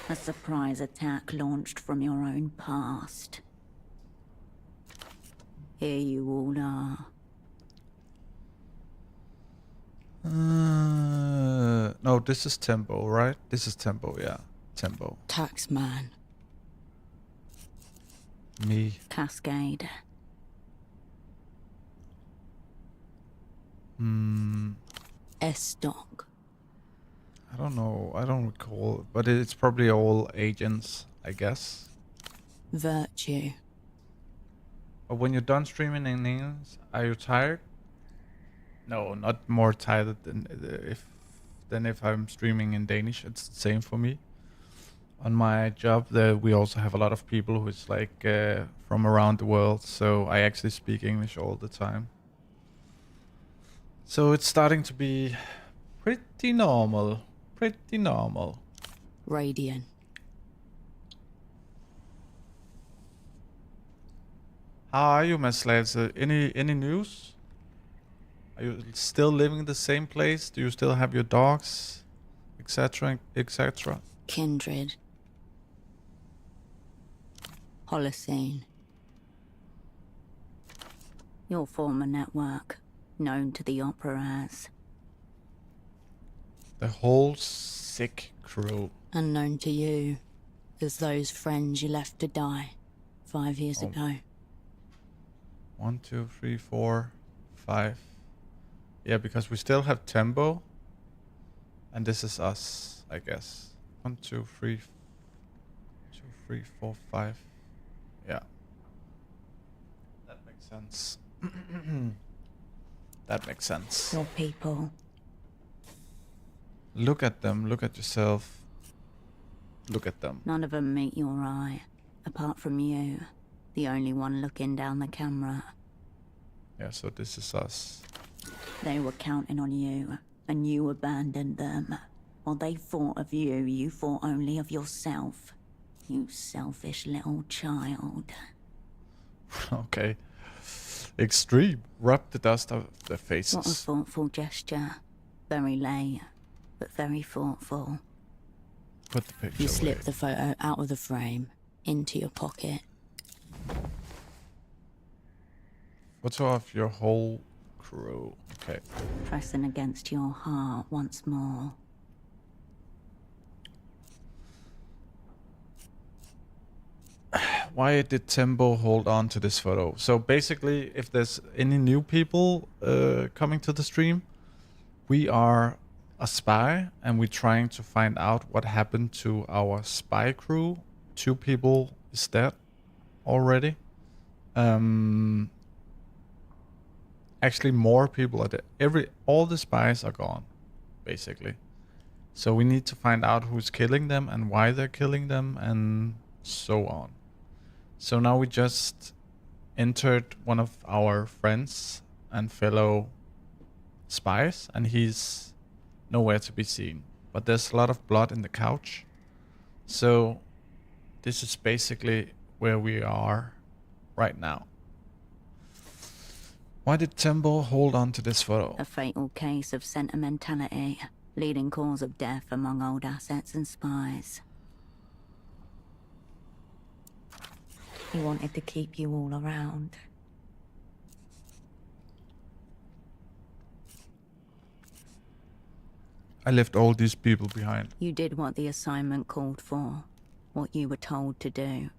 Speaker 2: A surprise attack launched from your own past. Here you all are.
Speaker 1: No, this is Tempo, right? This is Tempo, yeah. Tempo.
Speaker 8: Taxman.
Speaker 1: Me.
Speaker 2: Cascade.
Speaker 8: S-Dog.
Speaker 1: I don't know. I don't recall. But it's probably all agents, I guess.
Speaker 8: Virtue.
Speaker 1: But when you're done streaming in English, are you tired? No, not more tired than if I'm streaming in Danish. It's the same for me. On my job, we also have a lot of people who's like from around the world, so I actually speak English all the time. So it's starting to be pretty normal. Pretty normal.
Speaker 8: Radiant.
Speaker 1: How are you, Miss Lancer? Any news? Are you still living in the same place? Do you still have your dogs, etc., etc.?
Speaker 8: Kindred. Holocene.
Speaker 2: Your former network, known to the opera as.
Speaker 1: The whole sick crew.
Speaker 8: Unknown to you, as those friends you left to die 5 years ago.
Speaker 1: 1, 2, 3, 4, 5. Yeah, because we still have Tempo. And this is us, I guess. 1, 2, 3, 2, 3, 4, 5. Yeah. That makes sense. That makes sense.
Speaker 2: Your people.
Speaker 1: Look at them. Look at yourself. Look at them.
Speaker 2: None of them meet your eye, apart from you, the only one looking down the camera.
Speaker 1: Yeah, so this is us.
Speaker 2: They were counting on you, and you abandoned them. While they thought of you, you thought only of yourself. You selfish little child.
Speaker 1: Okay. Extreme. Rub the dust off their faces.
Speaker 2: What a thoughtful gesture. Very late, but very thoughtful.
Speaker 1: Put the picture
Speaker 8: You
Speaker 1: away.
Speaker 8: slip the photo out of the frame, into your pocket.
Speaker 1: Photo of your whole crew. Okay.
Speaker 2: Pressing against your heart once more.
Speaker 1: Why did Tembo hold on to this photo? So basically, if there's any new people coming to the stream, we are a spy and we're trying to find out what happened to our spy crew. 2 people is dead already. Actually, more people are dead. All the spies are gone, basically. So we need to find out who's killing them and why they're killing them and so on. So now we just entered one of our friends and fellow spies, and he's nowhere to be seen. But there's a lot of blood in the couch. So this is basically where we are right now. Why did Tembo hold on to this photo?
Speaker 2: A fatal case of sentimentality, leading cause of death among old assets and spies. He wanted to keep you all around.
Speaker 1: I left all these people behind.
Speaker 2: You did what the assignment called for, what you were told to do.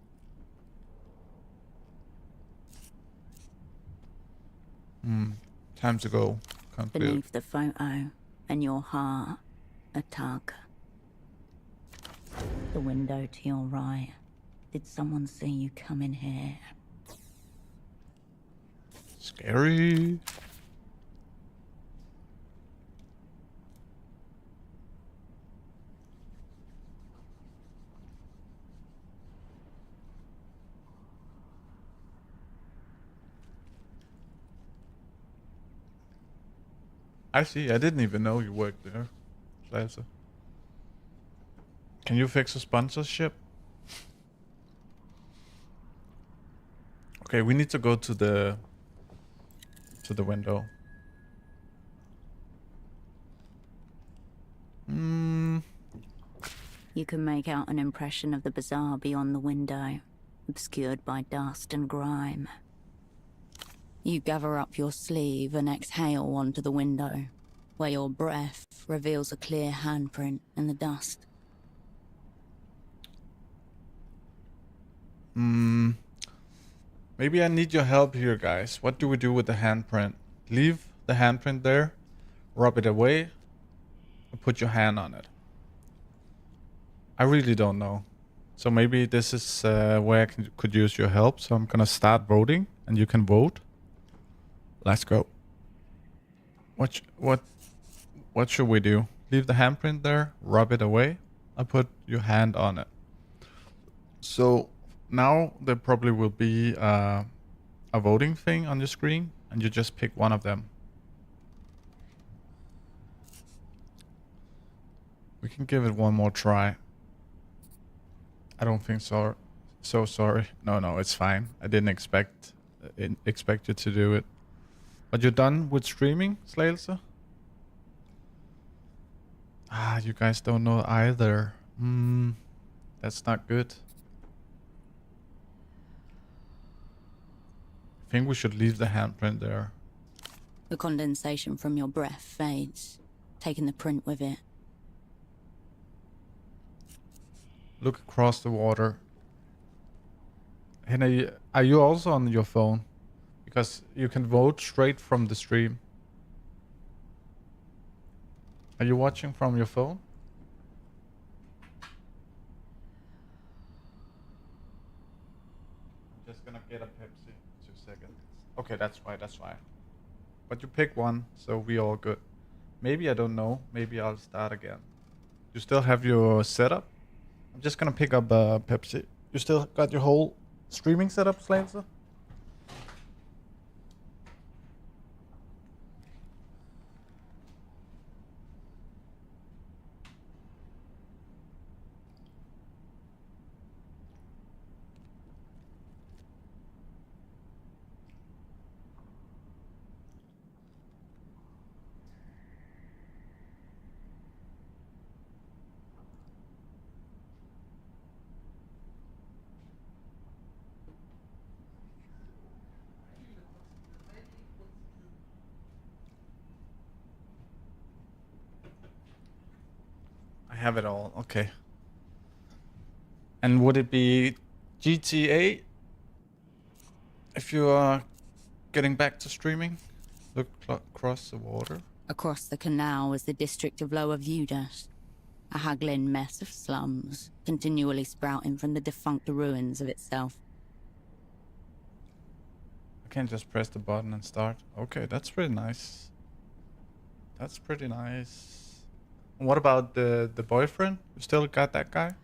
Speaker 1: Time to go. Conclude.
Speaker 2: Beneath the photo, and your heart, a tug. The window to your right. Did someone see you come in here?
Speaker 1: Scary. I see. I didn't even know you worked there, Slater. Can you fix a sponsorship? Okay, we need to go to the window.
Speaker 2: You can make out an impression of the bazaar beyond the window, obscured by dust and grime.
Speaker 8: You gather up your sleeve and exhale onto the window, where your breath reveals a clear handprint in the dust.
Speaker 1: Maybe I need your help here, guys. What do we do with the handprint? Leave the handprint there, rub it away, and put your hand on it. I really don't know. So maybe this is where I could use your help. So I'm gonna start voting, and you can vote. Let's go. What should we do? Leave the handprint there, rub it away, and put your hand on it. So now there probably will be a voting thing on your screen, and you just pick one of them. We can give it one more try. I don't think so. So sorry. No, it's fine. I didn't expect you to do it. But you're done with streaming, Slailsa? You guys don't know either. That's not good. I think we should leave the handprint there.
Speaker 8: The condensation from your breath fades, taking the print with it.
Speaker 1: Look across the water. Henna, are you also on your phone? Because you can vote straight from the stream. Are you watching from your phone? Okay, that's why. But you pick one, so we all good. Maybe, I don't know. Maybe I'll start again. You still have your setup? I'm just gonna pick up Pepsi. You still got your whole streaming setup, Slancer? I have it all. Okay. And would it be GTA if you are getting back to streaming? Look across the water.
Speaker 8: Across the canal was the district of Lower Vudas, a haggling mess of slums, continually sprouting from the defunct ruins of itself.
Speaker 1: I can't just press the button and start. Okay, that's pretty nice. That's pretty nice. And what about the boyfriend? You still got that guy?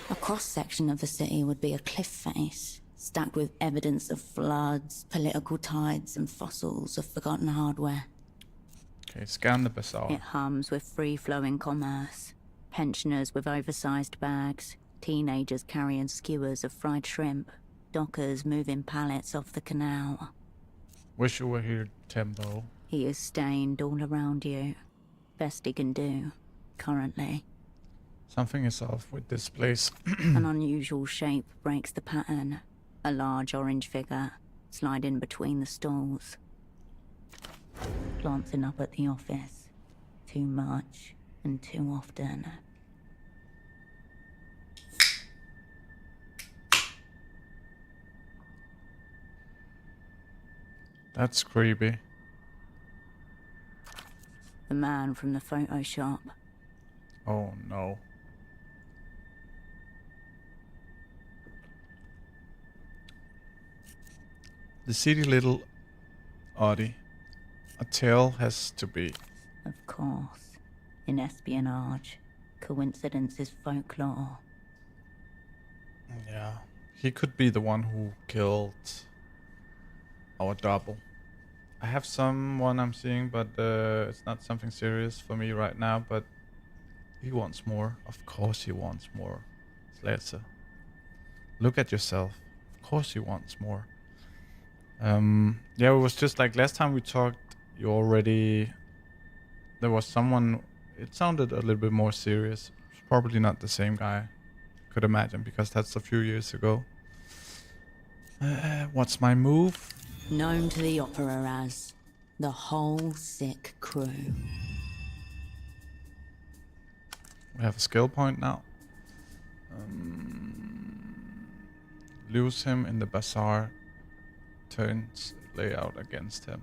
Speaker 8: A cross-section of the city would be a cliff face, stacked with evidence of floods, political tides, and fossils of forgotten hardware.
Speaker 1: Okay, scan the bazaar.
Speaker 8: It hums with free-flowing commerce. Pensioners with oversized bags, teenagers carrying skewers of fried shrimp, dockers moving pallets off the canal.
Speaker 1: Wish you were here, Tembo.
Speaker 8: He is stained all around you. Best he can do, currently.
Speaker 1: Something is off with this place.
Speaker 8: An unusual shape breaks the pattern. A large orange figure, sliding between the stalls. Glancing up at the office. Too much and too often.
Speaker 1: That's creepy.
Speaker 8: The man from the photo shop.
Speaker 1: Oh no. The city little oddie. A tale has to be.
Speaker 8: Of course. In espionage, coincidence is folklore.
Speaker 1: Yeah. He could be the one who killed our double. I have someone I'm seeing, but it's not something serious for me right now, but he wants more. Of course he wants more. Slatzer. Look at yourself. Of course he wants more. Yeah, it was just like last time we talked, you already... There was someone... It sounded a little bit more serious. It's probably not the same guy. Could imagine, because that's a few years ago. What's my move?
Speaker 8: Known to the opera as the whole sick crew.
Speaker 1: We have a skill point now. Lose him in the bazaar. Turns layout against him.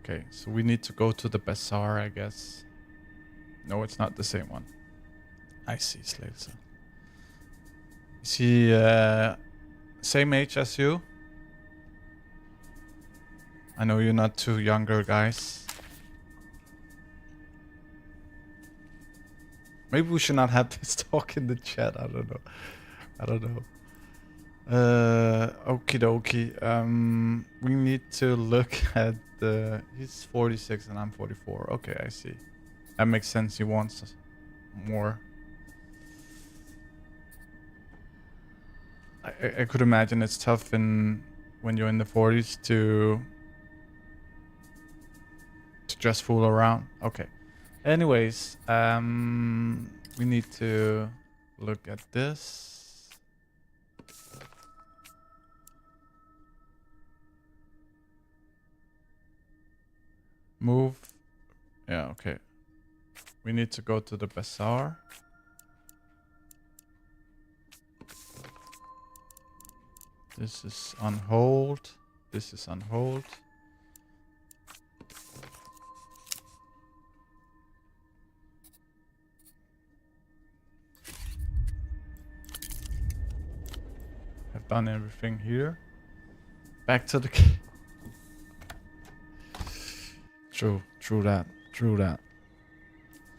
Speaker 1: Okay, so we need to go to the bazaar, I guess. No, it's not the same one. I see, Slaves. Is he same age as you? I know you're not too younger, guys. Maybe we should not have this talk in the chat. I don't know. Okie dokie. We need to look at the... He's 46 and I'm 44. Okay, I see. That makes sense. He wants more. I could imagine it's tough when you're in the 40s to just fool around. Okay. Anyways, we need to look at this. Move. Yeah, okay. We need to go to the bazaar. This is on hold. This is on hold. I've done everything here. Back to the... True that.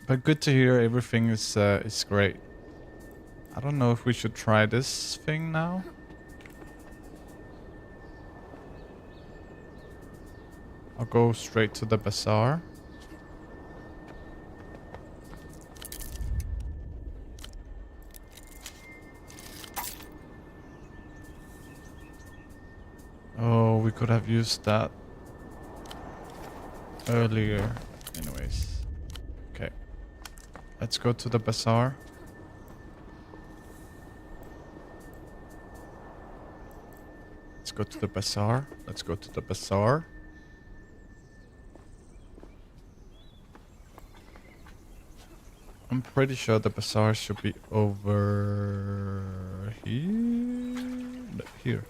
Speaker 1: But good to hear everything is great. I don't know if we should try this thing now. I'll go straight to the bazaar. Oh, we could have used that earlier. Anyways. Okay. Let's go to the bazaar. Let's go to the bazaar. Let's go to the bazaar. I'm pretty sure the bazaar should be over here. No, here.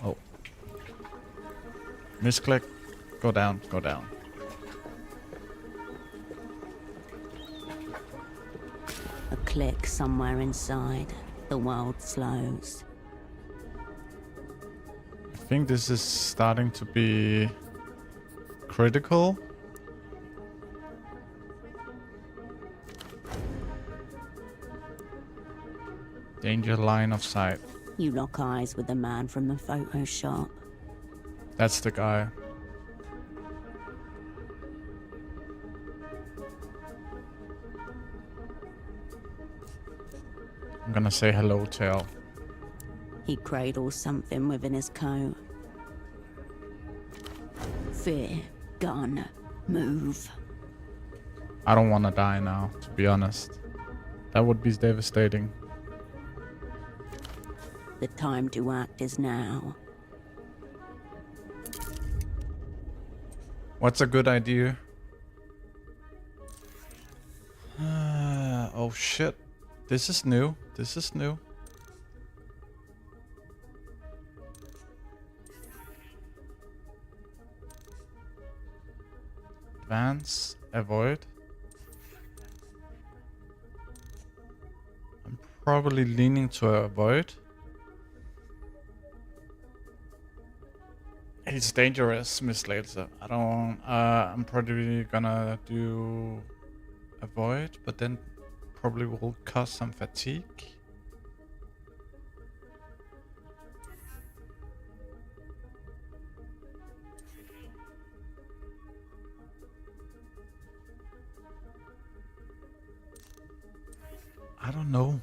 Speaker 1: Oh. Misclick. Go down, go down.
Speaker 2: A click somewhere inside. The world slows.
Speaker 1: I think this is starting to be critical. Danger line of sight.
Speaker 2: You lock eyes with the man from the photo shop.
Speaker 1: That's the guy. I'm gonna say hello, Tail.
Speaker 2: He cradles something within his coat. Fear, gun, move.
Speaker 1: I don't wanna die now, to be honest. That would be devastating.
Speaker 2: The time to act is now.
Speaker 1: What's a good idea? Oh shit. This is new. This is new. Advance. Avoid. I'm probably leaning to avoid. He's dangerous, Miss Laser. I don't... I'm probably gonna do... avoid, but then probably will cause some fatigue. I don't know.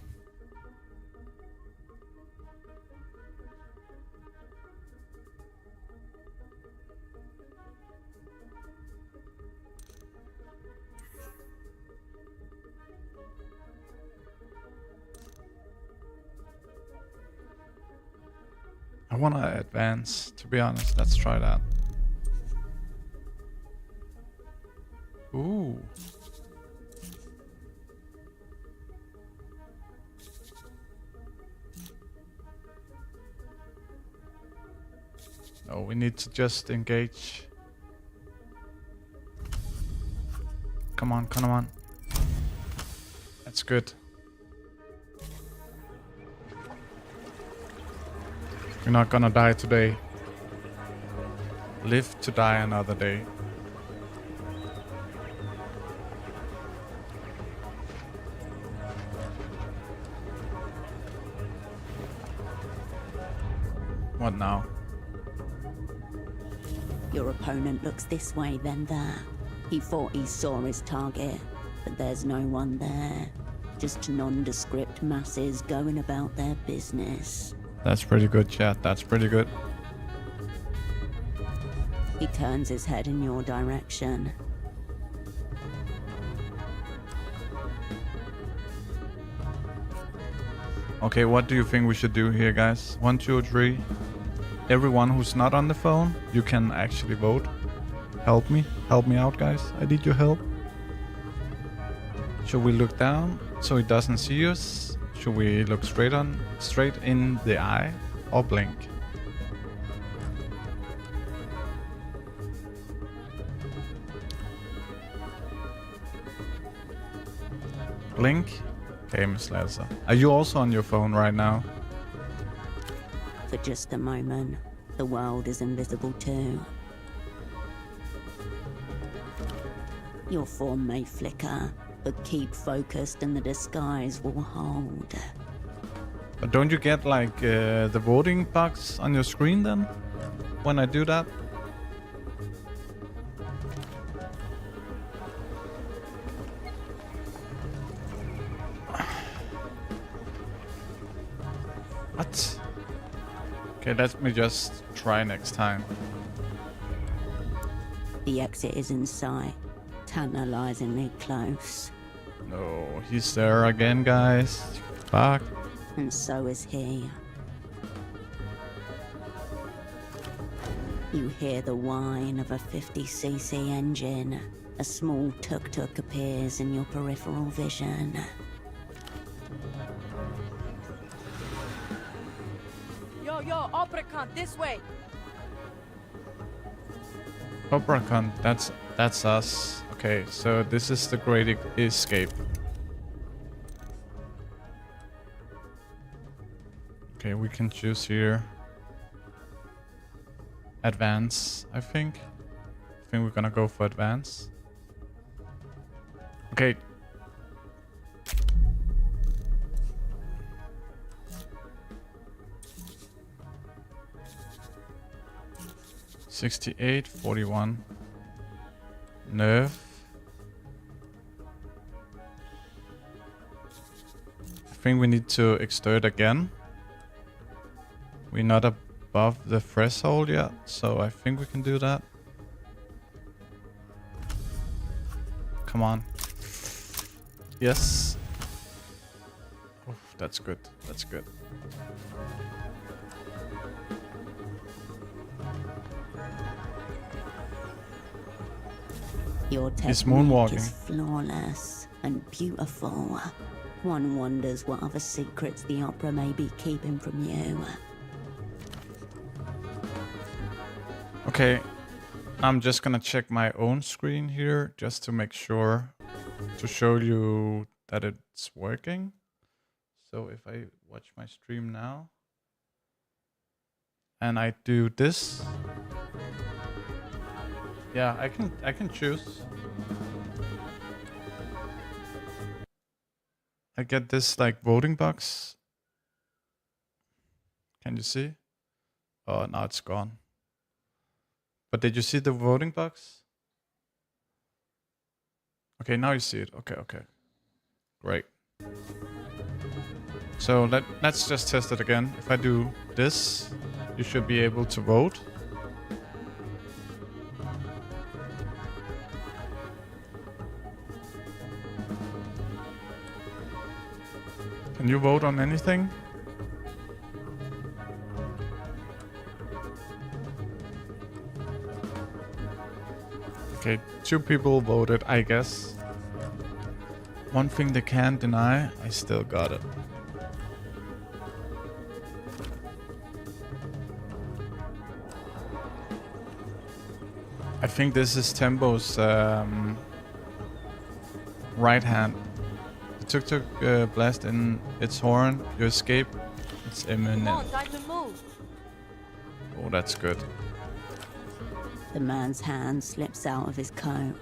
Speaker 1: I want to advance, to be honest. Let's try that. Ooh. No, we need to just engage. Come on, come on. That's good. We're not gonna die today. Live to die another day. What now?
Speaker 2: Your opponent looks this way, then that. He thought he saw his target, but there's no one there. Just nondescript masses going about their business.
Speaker 1: That's pretty good, chat. That's pretty good.
Speaker 2: He turns his head in your direction.
Speaker 1: Okay, what do you think we should do here, guys? 1, 2, 3. Everyone who's not on the phone, you can actually vote. Help me. Help me out, guys. I need your help. Should we look down so he doesn't see us? Should we look straight in the eye, or blink? Blink? Okay, Miss Laza. Are you also on your phone right now?
Speaker 2: For just a moment, the world is invisible too. Your form may flicker, but keep focused and the disguise will hold.
Speaker 1: But don't you get like the voting box on your screen then? When I do that? What? Okay, let me just try next time.
Speaker 2: The exit is in sight, tantalizingly close.
Speaker 1: No, he's there again, guys. Fuck.
Speaker 2: And so is he. You hear the whine of a 50cc engine. A small tuk-tuk appears in your peripheral vision.
Speaker 11: Yo, Opricant, this way!
Speaker 1: Opricant, that's us. Okay, so this is the great escape. Okay, we can choose here. Advance, I think. I think we're gonna go for advance. Okay. $68, $41. Nerve. I think we need to exert again. We're not above the threshold yet, so I think we can do that. Come on. Yes. Oof, that's good. That's good.
Speaker 2: Your
Speaker 1: He's
Speaker 2: technique
Speaker 1: moonwalking.
Speaker 2: is flawless and beautiful. One wonders what other secrets the opera may be keeping from you.
Speaker 1: Okay, I'm just gonna check my own screen here just to make sure to show you that it's working. So if I watch my stream now and I do this, yeah, I can choose. I get this like voting box. Can you see? Oh, now it's gone. But did you see the voting box? Okay, now you see it. Okay, okay. Great. So let's just test it again. If I do this, you should be able to vote. Can you vote on anything? Okay, 2 people voted, I guess. One thing they can't deny, I still got it. I think this is Tembo's right hand. The tuk-tuk blast in its horn. You escape. It's imminent.
Speaker 11: Come on, time to move!
Speaker 1: Oh, that's good.
Speaker 2: The man's hand slips out of his coat.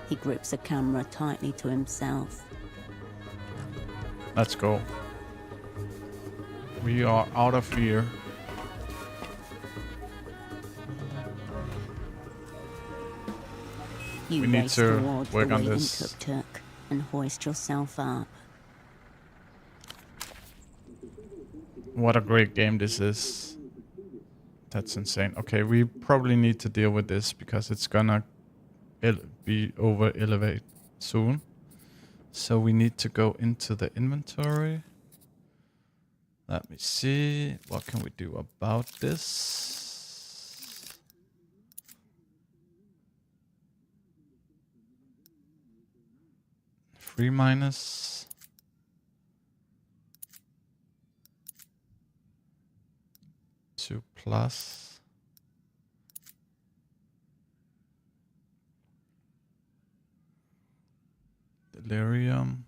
Speaker 2: He grips a camera tightly to himself.
Speaker 1: Let's go. We are out of here.
Speaker 2: You
Speaker 1: We need
Speaker 2: race
Speaker 1: to
Speaker 2: towards
Speaker 1: work
Speaker 2: the
Speaker 1: on
Speaker 2: waiting
Speaker 1: this.
Speaker 2: tuk-tuk and hoist yourself up.
Speaker 1: What a great game this is. That's insane. Okay, we probably need to deal with this because it's gonna be over elevate soon. So we need to go into the inventory. Let me see. What can we do about this? Free minus. Two plus. Delirium.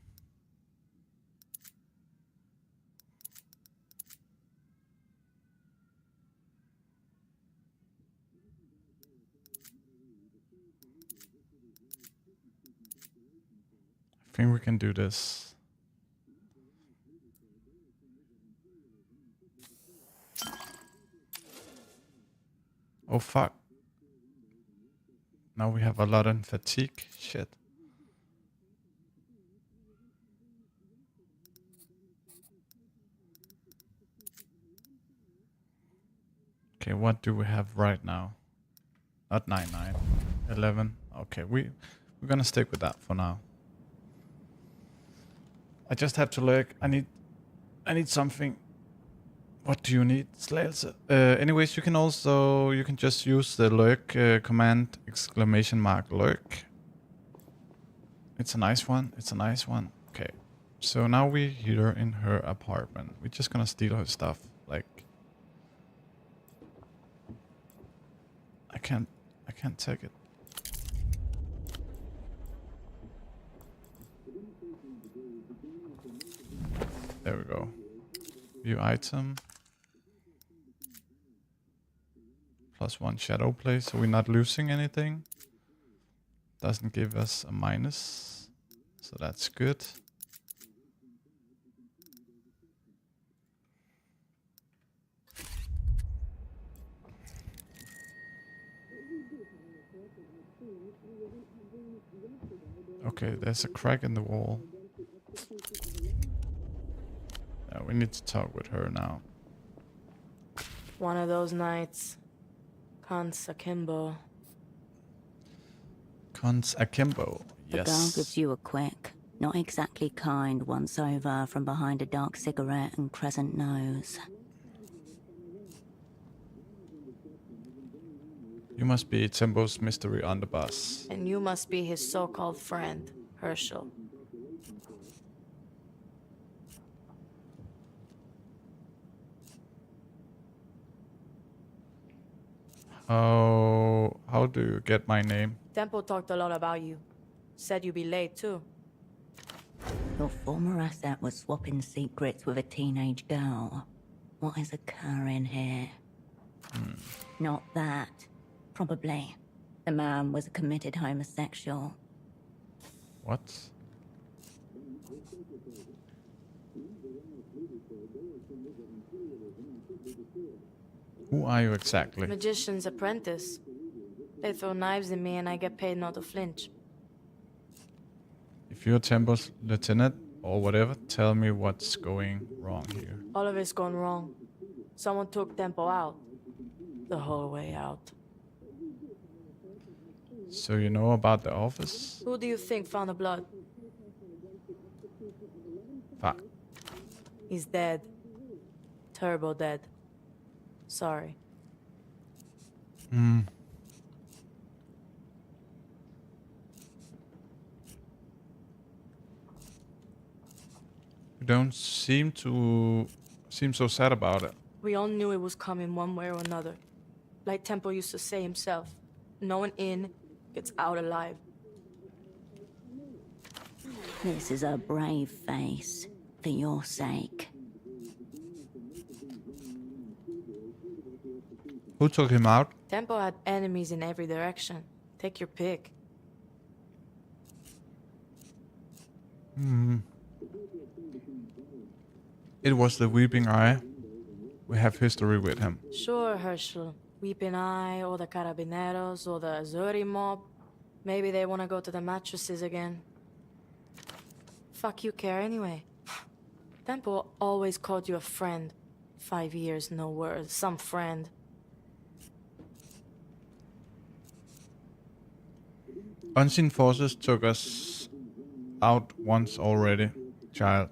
Speaker 1: I think we can do this. Oh fuck. Now we have a lot of fatigue. Shit. Okay, what do we have right now? Not 99. 11. Okay, we're gonna stick with that for now. I just have to look. I need something. What do you need? Slagelse. Anyways, you can just use the lurk command, exclamation mark lurk. It's a nice one. It's a nice one. Okay. So now we're here in her apartment. We're just gonna steal her stuff. Like, I can't take it. There we go. View item. +1 shadow play, so we're not losing anything. Doesn't give us a minus, so that's good. Okay, there's a crack in the wall. Yeah, we need to talk with her now.
Speaker 10: One of those nights. Cons akimbo.
Speaker 1: Cons akimbo,
Speaker 2: The girl
Speaker 1: yes.
Speaker 2: gives you a quick, not exactly kind once over from behind a dark cigarette and crescent nose.
Speaker 1: You must be Tembo's mystery underboss.
Speaker 10: And you must be his so-called friend, Herschel.
Speaker 1: How do you get my name?
Speaker 10: Tempo talked a lot about you. Said you'd be late, too.
Speaker 2: Your former asset was swapping secrets with a teenage girl. What is occurring here? Not that. Probably. The man was a committed homosexual.
Speaker 1: What? Who are you exactly?
Speaker 10: Magician's apprentice. They throw knives at me and I get paid not to flinch.
Speaker 1: If you're Tembo's lieutenant or whatever, tell me what's going wrong here.
Speaker 10: All of it's gone wrong. Someone took Tempo out. The whole way out.
Speaker 1: So you know about the office?
Speaker 10: Who do you think found the blood?
Speaker 1: Fuck.
Speaker 10: He's dead. Turbo dead. Sorry.
Speaker 1: You don't seem so sad about it.
Speaker 10: We all knew it was coming one way or another. Like Tempo used to say himself, no one in gets out alive.
Speaker 2: This is a brave face, for your sake.
Speaker 1: Who took him out?
Speaker 10: Tempo had enemies in every direction. Take your pick.
Speaker 1: It was the Weeping Eye. We have history with him.
Speaker 10: Sure, Herschel. Weeping Eye, or the Carabineros, or the Azzurri mob. Maybe they want to go to the mattresses again. Fuck you care anyway. Tempo always called you a friend. 5 years, no words. Some friend.
Speaker 1: Unseen forces took us out once already, child.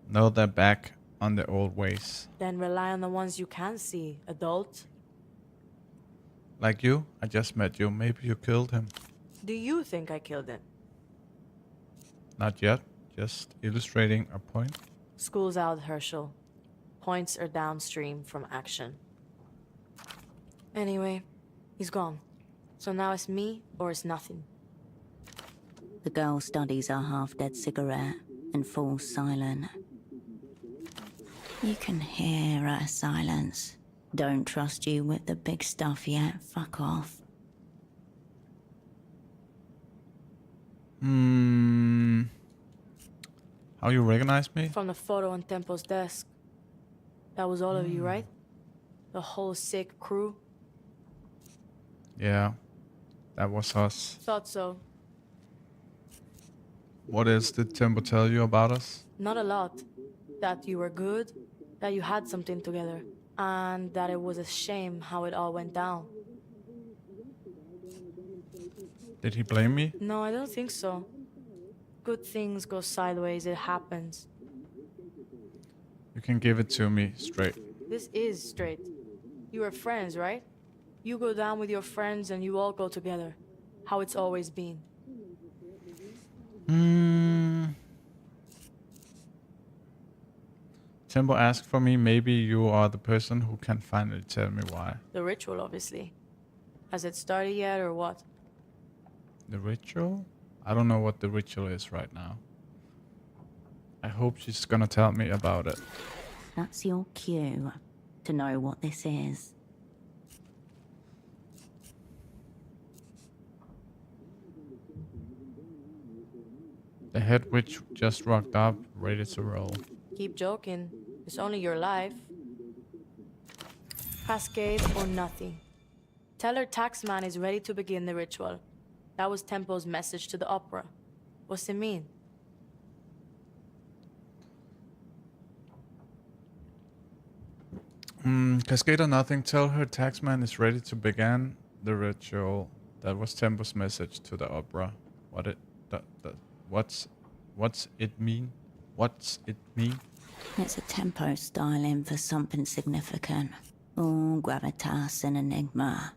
Speaker 1: Now they're back on the old ways.
Speaker 10: Then rely on the ones you can see, adult.
Speaker 1: Like you, I just met you. Maybe you killed him.
Speaker 10: Do you think I killed him?
Speaker 1: Not yet. Just illustrating a point.
Speaker 10: School's out, Herschel. Points are downstream from action. Anyway, he's gone. So now it's me or it's nothing.
Speaker 2: The girl studies her half-dead cigarette and falls silent. You can hear her silence. Don't trust you with the big stuff yet. Fuck off.
Speaker 1: How you recognize me?
Speaker 10: From the photo on Tempo's desk. That was all of you, right? The whole sick crew?
Speaker 1: Yeah, that was us.
Speaker 10: Thought so.
Speaker 1: What else did Tempo tell you about us?
Speaker 10: Not a lot. That you were good, that you had something together, and that it was a shame how it all went down.
Speaker 1: Did he blame me?
Speaker 10: No, I don't think so. Good things go sideways, it happens.
Speaker 1: You can give it to me straight.
Speaker 10: This is straight. You are friends, right? You go down with your friends and you all go together. How it's always been.
Speaker 1: Tempo asked for me. Maybe you are the person who can finally tell me why.
Speaker 10: The ritual, obviously. Has it started yet or what?
Speaker 1: The ritual? I don't know what the ritual is right now. I hope she's gonna tell me about it.
Speaker 2: That's your cue to know what this is.
Speaker 1: The head witch just rocked up, ready to roll.
Speaker 10: Keep joking. It's only your life. Cascade or nothing. Tell her taxman is ready to begin the ritual. That was Tempo's message to the opera. What's it mean?
Speaker 1: Cascade or nothing, tell her taxman is ready to begin the ritual. That was Tempo's message to the opera. What's it mean? What's it mean?
Speaker 2: It's a Tempo styling for something significant. All gravitas and enigma.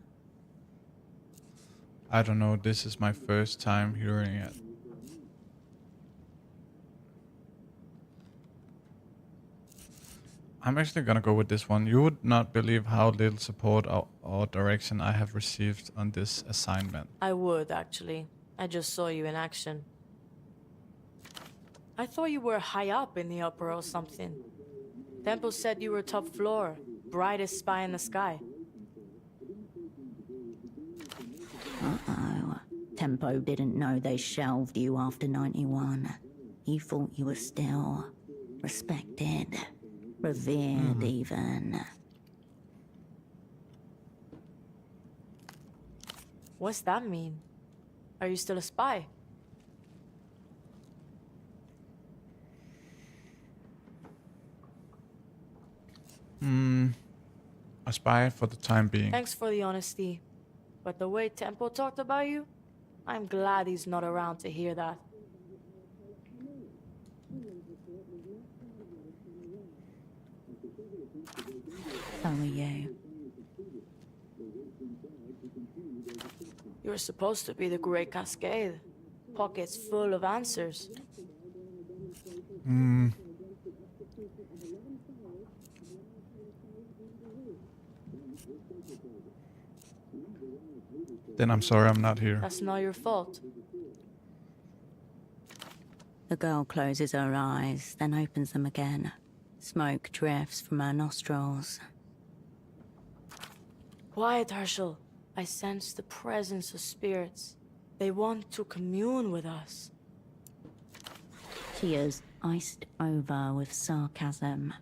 Speaker 1: I don't know, this is my first time hearing it. I'm actually gonna go with this one. You would not believe how little support or direction I have received on this assignment.
Speaker 10: I would, actually. I just saw you in action. I thought you were high up in the opera or something. Tempo said you were top floor, brightest spy in the sky.
Speaker 2: Uh-oh. Tempo didn't know they shelved you after 91. He thought you were still respected, revered even.
Speaker 10: What's that mean? Are you still a spy?
Speaker 1: A spy for the time being.
Speaker 10: Thanks for the honesty. But the way Tempo talked about you, I'm glad he's not around to hear that.
Speaker 2: So are you.
Speaker 10: You're supposed to be the Great Cascade. Pockets full of answers.
Speaker 1: Then I'm sorry I'm not here.
Speaker 10: That's not your fault.
Speaker 2: The girl closes her eyes, then opens them again. Smoke drifts from her nostrils.
Speaker 10: Quiet, Herschel. I sense the presence of spirits. They want to commune with us.
Speaker 2: She is iced over with sarcasm.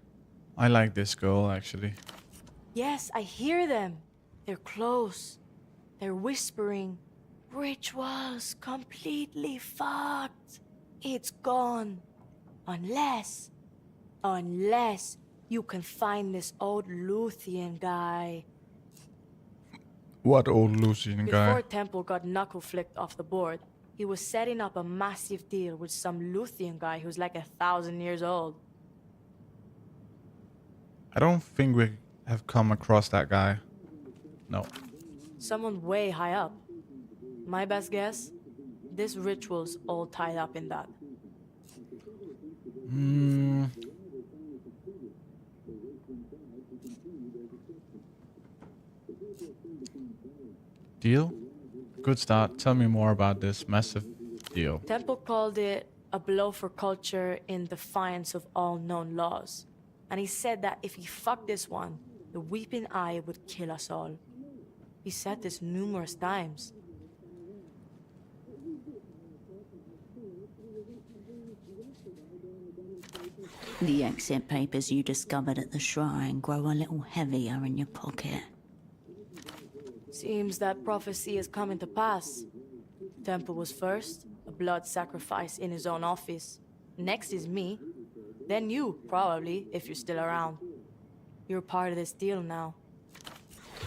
Speaker 1: I like this girl, actually.
Speaker 10: Yes, I hear them. They're close. They're whispering. Ritual's completely fucked. It's gone. Unless you can find this old Luthien guy.
Speaker 1: What old Lucian guy?
Speaker 10: Before Temple got knuckle flicked off the board, he was setting up a massive deal with some Luthien guy who's like 1,000 years old.
Speaker 1: I don't think we have come across that guy. No.
Speaker 10: Someone way high up. My best guess? This ritual's all tied up in that.
Speaker 1: Deal? Good start. Tell me more about this massive deal.
Speaker 10: Temple called it a blow for culture in defiance of all known laws. And he said that if he fucked this one, the weeping eye would kill us all. He said this numerous times.
Speaker 2: The exit papers you discovered at the shrine grow a little heavier in your pocket.
Speaker 10: Seems that prophecy is coming to pass. Temple was first, a blood sacrifice in his own office. Next is me. Then you, probably, if you're still around. You're part of this deal now.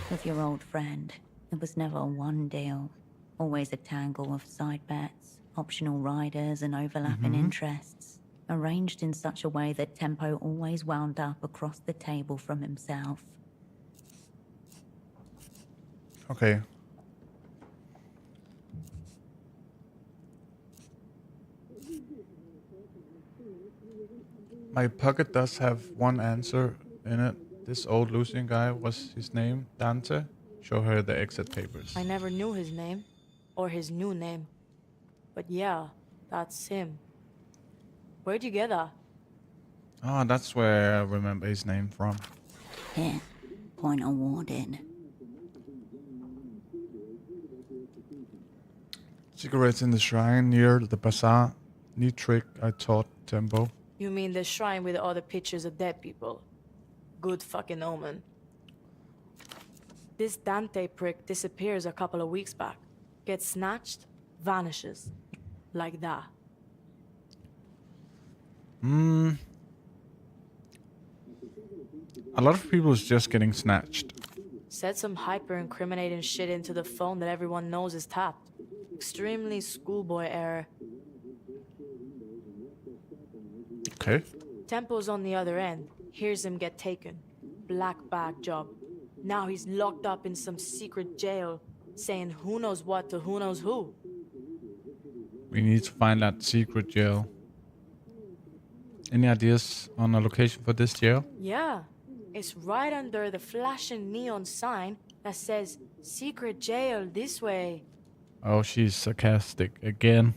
Speaker 2: With your old friend, it was never one deal. Always a tangle of side bets, optional riders, and overlapping interests. Arranged in such a way that Tempo always wound up across the table from himself.
Speaker 1: Okay. My pocket does have one answer in it. This old Lucian guy, was his name Dante? Show her the exit papers.
Speaker 10: I never knew his name, or his new name. But yeah, that's him. Where'd you get that?
Speaker 1: Oh, that's where I remember his name from.
Speaker 2: Here, point awarded.
Speaker 1: Cigarettes in the shrine near the bazaar. Neat trick I taught Tempo.
Speaker 10: You mean the shrine with all the pictures of dead people? Good fucking omen. This Dante prick disappears a couple of weeks back. Gets snatched, vanishes. Like that.
Speaker 1: A lot of people is just getting snatched.
Speaker 10: Said some hyper-incriminating shit into the phone that everyone knows is tapped. Extremely schoolboy error.
Speaker 1: Okay.
Speaker 10: Tempo's on the other end. Hears him get taken. Black bag job. Now he's locked up in some secret jail, saying who knows what to who knows who.
Speaker 1: We need to find that secret jail. Any ideas on a location for this jail?
Speaker 10: Yeah, it's right under the flashing neon sign that says secret jail this way.
Speaker 1: Oh, she's sarcastic again.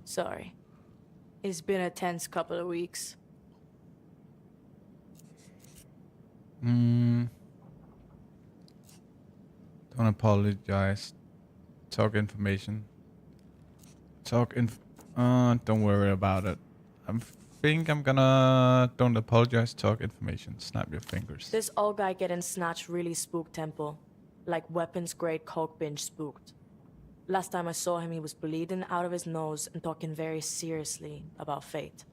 Speaker 10: Sorry. It's been a tense couple of weeks.
Speaker 1: Don't apologize. Talk information. Don't worry about it. Think I'm gonna... Don't apologize, talk information. Snap your fingers.
Speaker 10: This old guy getting snatched really spooked Temple. Like weapons-grade coke binge spooked. Last time I saw him, he was bleeding out of his nose and talking very seriously about fate.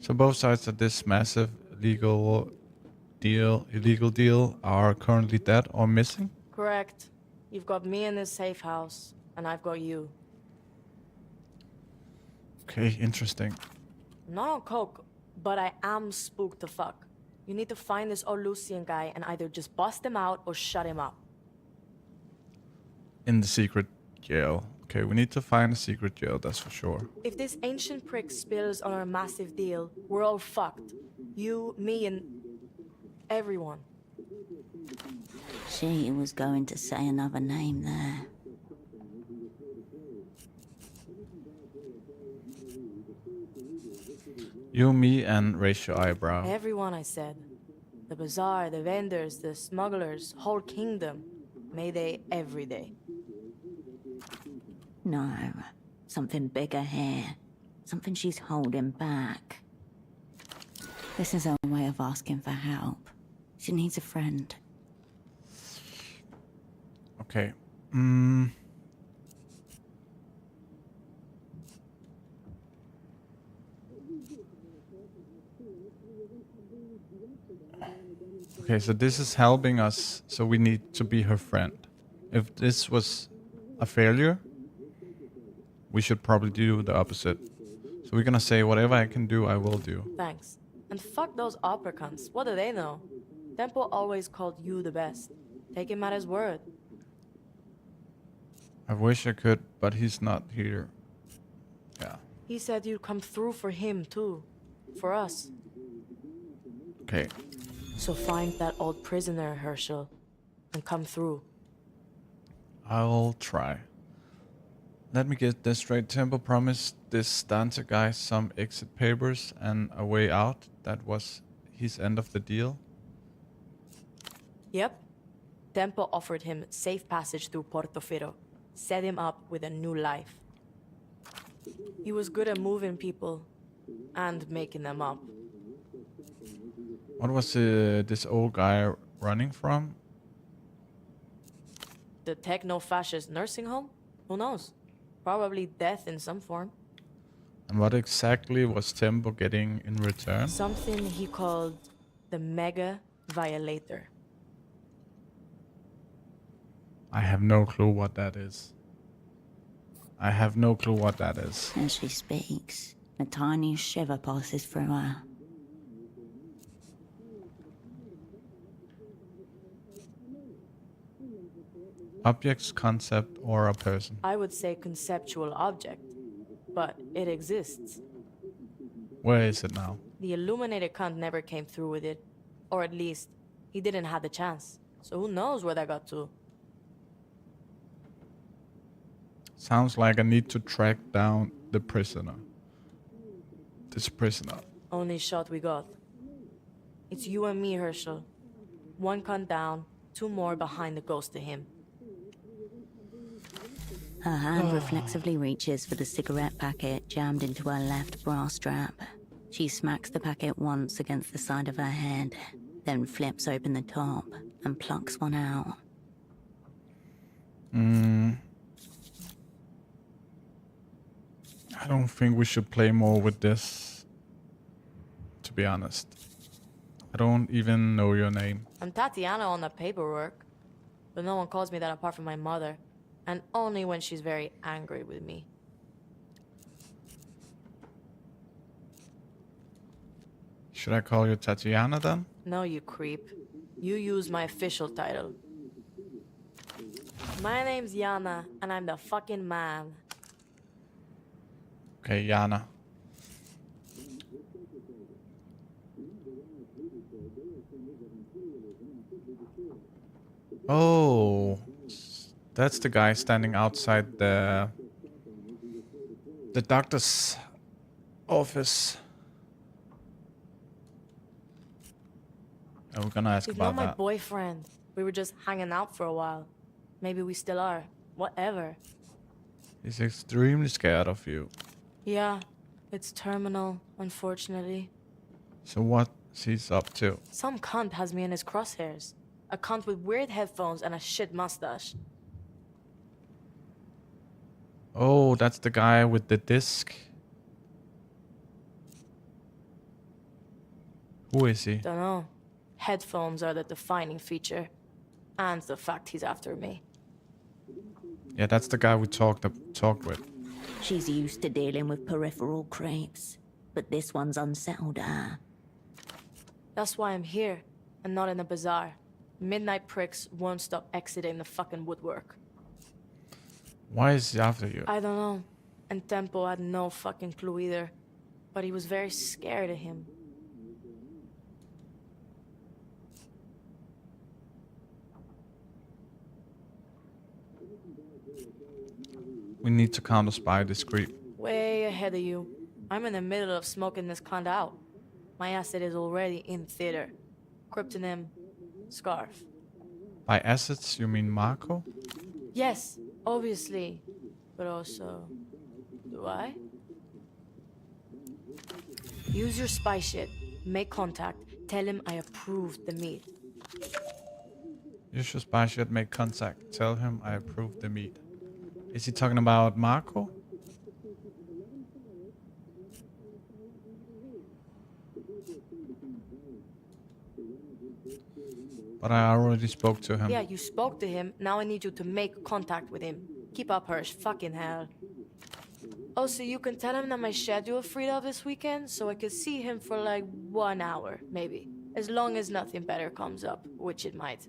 Speaker 1: So both sides of this massive illegal deal are currently dead or missing?
Speaker 10: Correct. You've got me in this safe house, and I've got you.
Speaker 1: Okay, interesting.
Speaker 10: I'm not on coke, but I am spooked to fuck. You need to find this old Lucian guy and either just bust him out or shut him up.
Speaker 1: In the secret jail. Okay, we need to find a secret jail, that's for sure.
Speaker 10: If this ancient prick spills on our massive deal, we're all fucked. You, me, and everyone.
Speaker 2: She was going to say another name there.
Speaker 1: You, me, and raise your eyebrow.
Speaker 10: Everyone, I said. The bazaar, the vendors, the smugglers, whole kingdom. Mayday every day.
Speaker 2: No, something bigger here. Something she's holding back. This is her way of asking for help. She needs a friend.
Speaker 1: Okay. Okay, so this is helping us, so we need to be her friend. If this was a failure, we should probably do the opposite. So we're gonna say, whatever I can do, I will do.
Speaker 10: Thanks. And fuck those opera cunts. What do they know? Tempo always called you the best. Take him at his word.
Speaker 1: I wish I could, but he's not here. Yeah.
Speaker 10: He said you'd come through for him, too. For us.
Speaker 1: Okay.
Speaker 10: So find that old prisoner, Herschel, and come through.
Speaker 1: I'll try. Let me get this straight. Temple promised this Dante guy some exit papers and a way out. That was his end of the deal.
Speaker 10: Yep. Tempo offered him safe passage through Portofino, set him up with a new life. He was good at moving people and making them up.
Speaker 1: What was this old guy running from?
Speaker 10: The techno-fascist nursing home? Who knows? Probably death in some form.
Speaker 1: And what exactly was Tempo getting in return?
Speaker 10: Something he called the Mega Violator.
Speaker 1: I have no clue what that is. I have no clue what that is.
Speaker 2: As she speaks, a tiny shiver passes through her.
Speaker 1: Objects, concept, or a person?
Speaker 10: I would say conceptual object, but it exists.
Speaker 1: Where is it now?
Speaker 10: The illuminated cunt never came through with it. Or at least, he didn't have the chance. So who knows where that got to?
Speaker 1: Sounds like I need to track down the prisoner. This prisoner.
Speaker 10: Only shot we got. It's you and me, Herschel. One cunt down, two more behind the ghost of him.
Speaker 2: Her hand reflexively reaches for the cigarette packet jammed into her left bra strap. She smacks the packet once against the side of her head, then flips open the top and plucks one out.
Speaker 1: I don't think we should play more with this, to be honest. I don't even know your name.
Speaker 10: I'm Tatiana on the paperwork, but no one calls me that apart from my mother, and only when she's very angry with me.
Speaker 1: Should I call you Tatiana then?
Speaker 10: No, you creep. You use my official title. My name's Yana, and I'm the fucking man.
Speaker 1: Okay, Yana. Oh, that's the guy standing outside the doctor's office. We're gonna ask
Speaker 10: You're
Speaker 1: about
Speaker 10: not my
Speaker 1: that.
Speaker 10: boyfriend. We were just hanging out for a while. Maybe we still are. Whatever.
Speaker 1: He's extremely scared of you.
Speaker 10: Yeah, it's terminal, unfortunately.
Speaker 1: So what's he's up to?
Speaker 10: Some cunt has me in his crosshairs. A cunt with weird headphones and a shit mustache.
Speaker 1: Oh, that's the guy with the disc. Who is he?
Speaker 10: Dunno. Headphones are the defining feature. And the fact he's after me.
Speaker 1: Yeah, that's the guy we talked with.
Speaker 2: She's used to dealing with peripheral creeps, but this one's unsettled her.
Speaker 10: That's why I'm here, and not in a bazaar. Midnight pricks won't stop exiting the fucking woodwork.
Speaker 1: Why is he after you?
Speaker 10: I don't know. And Tempo had no fucking clue either. But he was very scared of him.
Speaker 1: We need to counter-spy this creep.
Speaker 10: Way ahead of you. I'm in the middle of smoking this cunt out. My acid is already in theater. Cryptonym, Scarf.
Speaker 1: By assets, you mean Marco?
Speaker 10: Yes, obviously. But also... do I? Use your spy shit. Make contact. Tell him I approved the meet.
Speaker 1: You should spy should make contact. Tell him I approve the meet. Is he talking about Marco? But I already spoke to him.
Speaker 10: Yeah, you spoke to him. Now I need you to make contact with him. Keep up, Hirsch. Fucking hell. Oh, so you can tell him that my schedule freed up this weekend, so I could see him for like 1 hour, maybe. As long as nothing better comes up, which it might.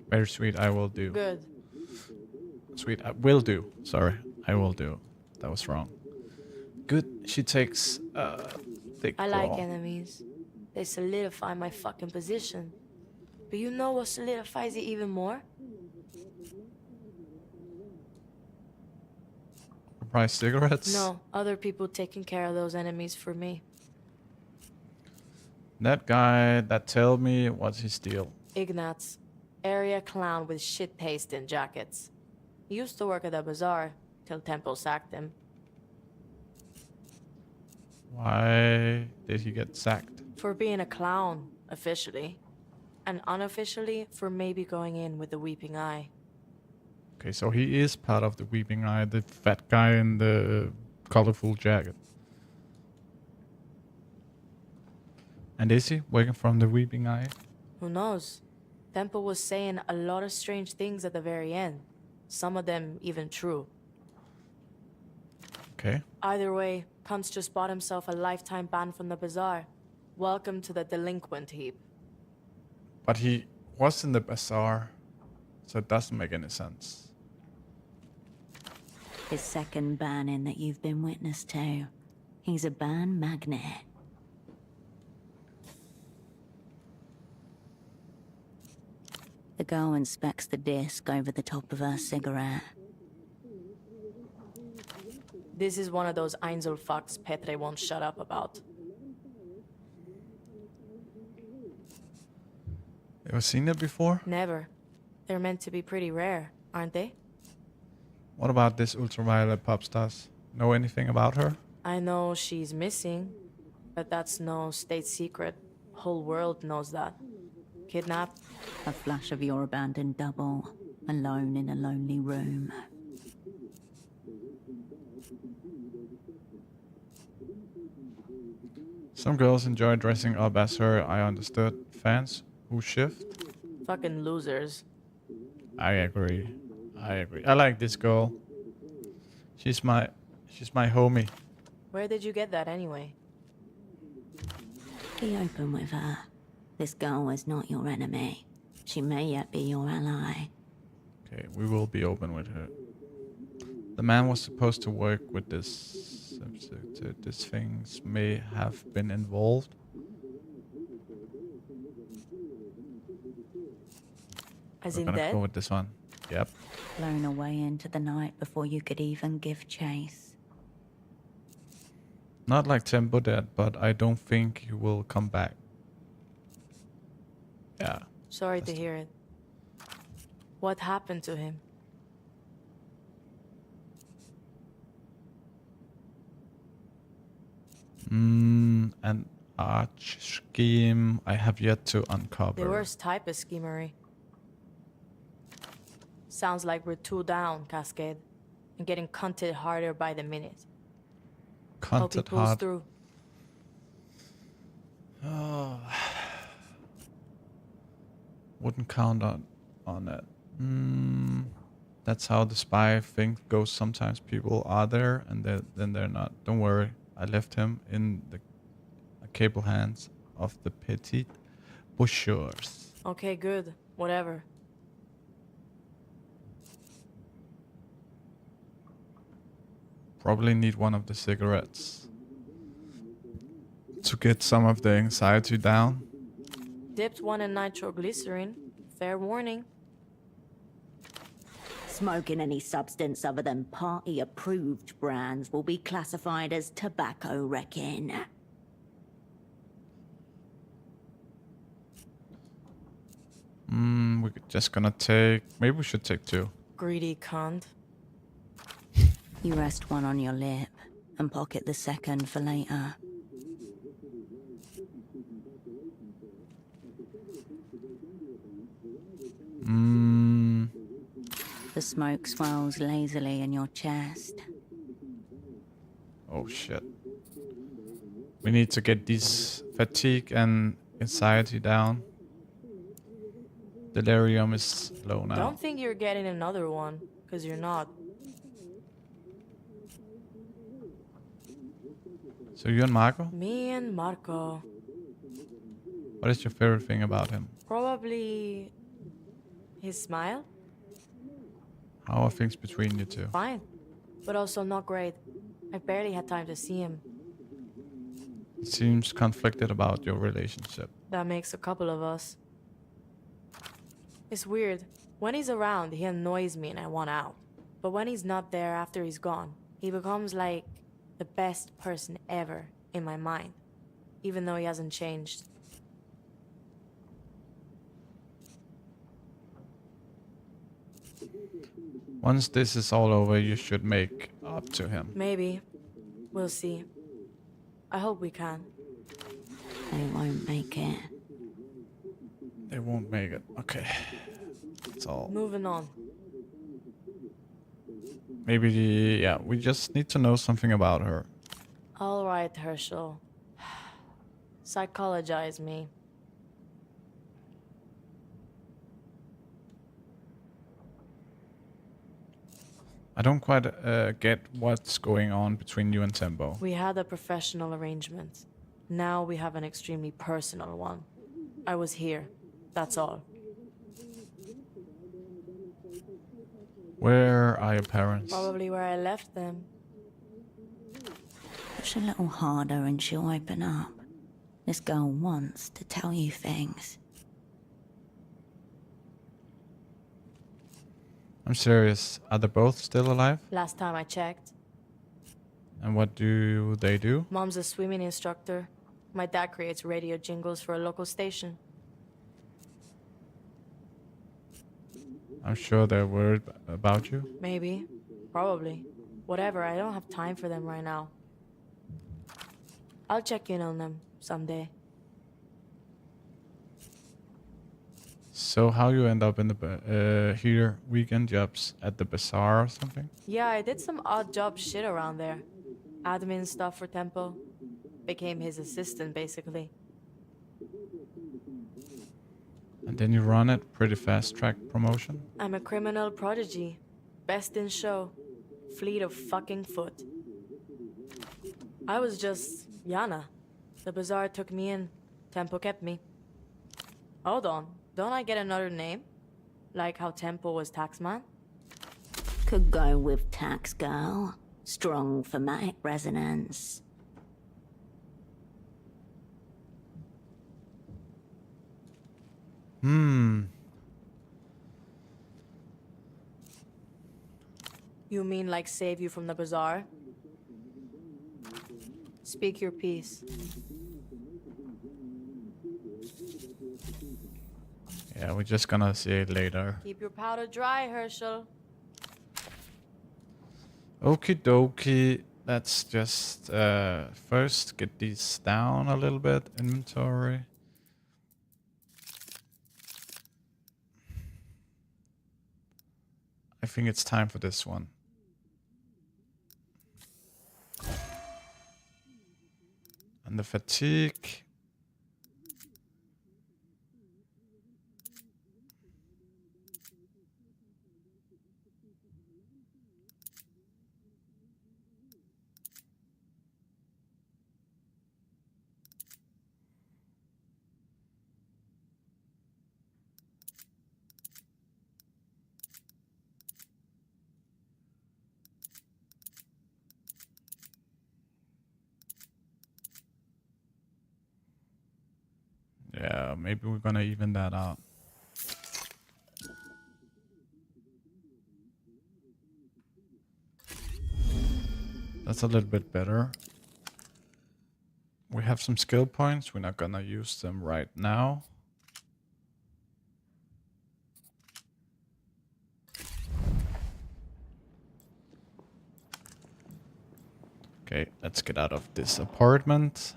Speaker 1: Very sweet, I will do.
Speaker 10: Good.
Speaker 1: Sweet, I will do. Sorry, I will do. That was wrong. Good, she takes thick
Speaker 10: I like
Speaker 1: claw.
Speaker 10: enemies. They solidify my fucking position. But you know what solidifies it even more?
Speaker 1: Price cigarettes?
Speaker 10: No, other people taking care of those enemies for me.
Speaker 1: That guy that told me what's his deal.
Speaker 10: Ignatz. area clown with shit taste in jackets. He used to work at the bazaar till Temple sacked him.
Speaker 1: Why did he get sacked?
Speaker 10: For being a clown, officially. And unofficially, for maybe going in with the weeping eye.
Speaker 1: Okay, so he is part of the Weeping Eye, the fat guy in the colorful jacket. And is he working from the Weeping Eye?
Speaker 10: Who knows? Temple was saying a lot of strange things at the very end. Some of them even true.
Speaker 1: Okay.
Speaker 10: Either way, Kuntz just bought himself a lifetime ban from the bazaar. Welcome to the delinquent heap.
Speaker 1: But he was in the bazaar, so it doesn't make any sense.
Speaker 2: His second banning that you've been witness to. He's a ban magnet. The girl inspects the disc over the top of her cigarette.
Speaker 10: This is one of those Einzel fucks Petre won't shut up about.
Speaker 1: Ever seen it before?
Speaker 10: Never. They're meant to be pretty rare, aren't they?
Speaker 1: What about this ultraviolet pop stars? Know anything about her?
Speaker 10: I know she's missing, but that's no state secret. Whole world knows that. Kidnapped.
Speaker 2: A flash of your abandoned double, alone in a lonely room.
Speaker 1: Some girls enjoy dressing up as her, I understood. Fans who shift?
Speaker 10: Fucking losers.
Speaker 1: I agree. I like this girl. She's my homie.
Speaker 10: Where did you get that anyway?
Speaker 2: Be open with her. This girl is not your enemy. She may yet be your ally.
Speaker 1: Okay, we will be open with her. The man was supposed to work with this. These things may have been involved.
Speaker 10: As
Speaker 1: We're
Speaker 10: in
Speaker 1: gonna
Speaker 10: dead?
Speaker 1: go with this one. Yep.
Speaker 2: Blown away into the night before you could even give chase.
Speaker 1: Not like Tempo dead, but I don't think he will come back. Yeah.
Speaker 10: Sorry to hear it. What happened to him?
Speaker 1: An arch scheme I have yet to uncover.
Speaker 10: The worst type of schemery. Sounds like we're two down, Cascade. And getting cunted harder by the minute. Hope he
Speaker 1: Cunted
Speaker 10: pulls
Speaker 1: hard.
Speaker 10: through.
Speaker 1: Oh. Wouldn't count on it. That's how the spy thing goes. Sometimes people are there and then they're not. Don't worry. I left him in the capable hands of the petite bouchers.
Speaker 10: Okay, good. Whatever.
Speaker 1: Probably need one of the cigarettes to get some of the anxiety down.
Speaker 10: Dipped one in nitroglycerin. Fair warning.
Speaker 2: Smoking any substance other than party-approved brands will be classified as tobacco wrecking.
Speaker 1: We're just gonna take... Maybe we should take two.
Speaker 10: Greedy cunt.
Speaker 2: You rest one on your lip and pocket the second for later. The smoke swirls lazily in your chest.
Speaker 1: Oh shit. We need to get this fatigue and anxiety down. Delirium is low now.
Speaker 10: Don't think you're getting another one, because you're not.
Speaker 1: So you and Marco?
Speaker 10: Me and Marco.
Speaker 1: What is your favorite thing about him?
Speaker 10: Probably his smile.
Speaker 1: How are things between you two?
Speaker 10: Fine, but also not great. I barely had time to see him.
Speaker 1: He seems conflicted about your relationship.
Speaker 10: That makes a couple of us. It's weird. When he's around, he annoys me and I want out. But when he's not there after he's gone, he becomes like the best person ever in my mind, even though he hasn't changed.
Speaker 1: Once this is all over, you should make up to him.
Speaker 10: Maybe. We'll see. I hope we can.
Speaker 2: They won't make it.
Speaker 1: They won't make it. Okay. That's all.
Speaker 10: Moving on.
Speaker 1: Maybe, yeah, we just need to know something about her.
Speaker 10: All right, Herschel. Psychologize me.
Speaker 1: I don't quite get what's going on between you and Tempo.
Speaker 10: We had a professional arrangement. Now we have an extremely personal one. I was here. That's all.
Speaker 1: Where are your parents?
Speaker 10: Probably where I left them.
Speaker 2: Push a little harder and she'll open up. This girl wants to tell you things.
Speaker 1: I'm serious. Are they both still alive?
Speaker 10: Last time I checked.
Speaker 1: And what do they do?
Speaker 10: Mom's a swimming instructor. My dad creates radio jingles for a local station.
Speaker 1: I'm sure they're worried about you.
Speaker 10: Maybe. Probably. Whatever, I don't have time for them right now. I'll check in on them someday.
Speaker 1: So how you end up in the here weekend jobs at the bazaar or something?
Speaker 10: Yeah, I did some odd job shit around there. Admin stuff for Tempo. Became his assistant, basically.
Speaker 1: And then you run it, pretty fast track promotion.
Speaker 10: I'm a criminal prodigy. Best in show. Fleet of fucking foot. I was just Yana. The bazaar took me in. Tempo kept me. Hold on. Don't I get another name? Like how Tempo was Taxman?
Speaker 2: Could go with Tax Girl. Strong thematic resonance.
Speaker 10: You mean like save you from the bazaar? Speak your piece.
Speaker 1: Yeah, we're just gonna see it later.
Speaker 10: Keep your powder dry, Herschel.
Speaker 1: Okie dokie. Let's just first get these down a little bit. Inventory. I think it's time for this one. And the fatigue. Yeah, maybe we're gonna even that out. That's a little bit better. We have some skill points. We're not gonna use them right now. Okay, let's get out of this apartment.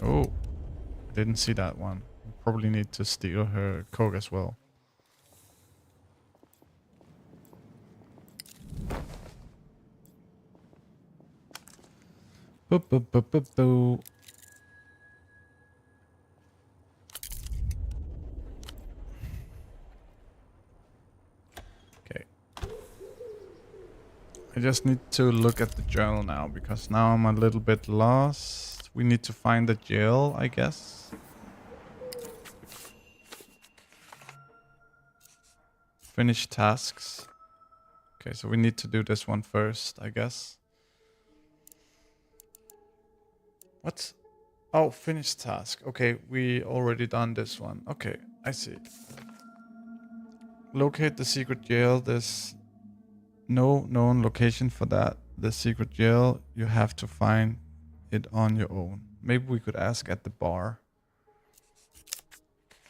Speaker 1: Oh, I didn't see that one. We probably need to steal her coke as well. Boo, boo, boo, boo, boo. Okay. I just need to look at the journal now because now I'm a little bit lost. We need to find the jail, I guess. Finish tasks. Okay, so we need to do this one first, I guess. What? Oh, finish task. Okay, we already done this one. Okay, I see. Locate the secret jail. There's no known location for that. the secret jail, you have to find it on your own. Maybe we could ask at the bar.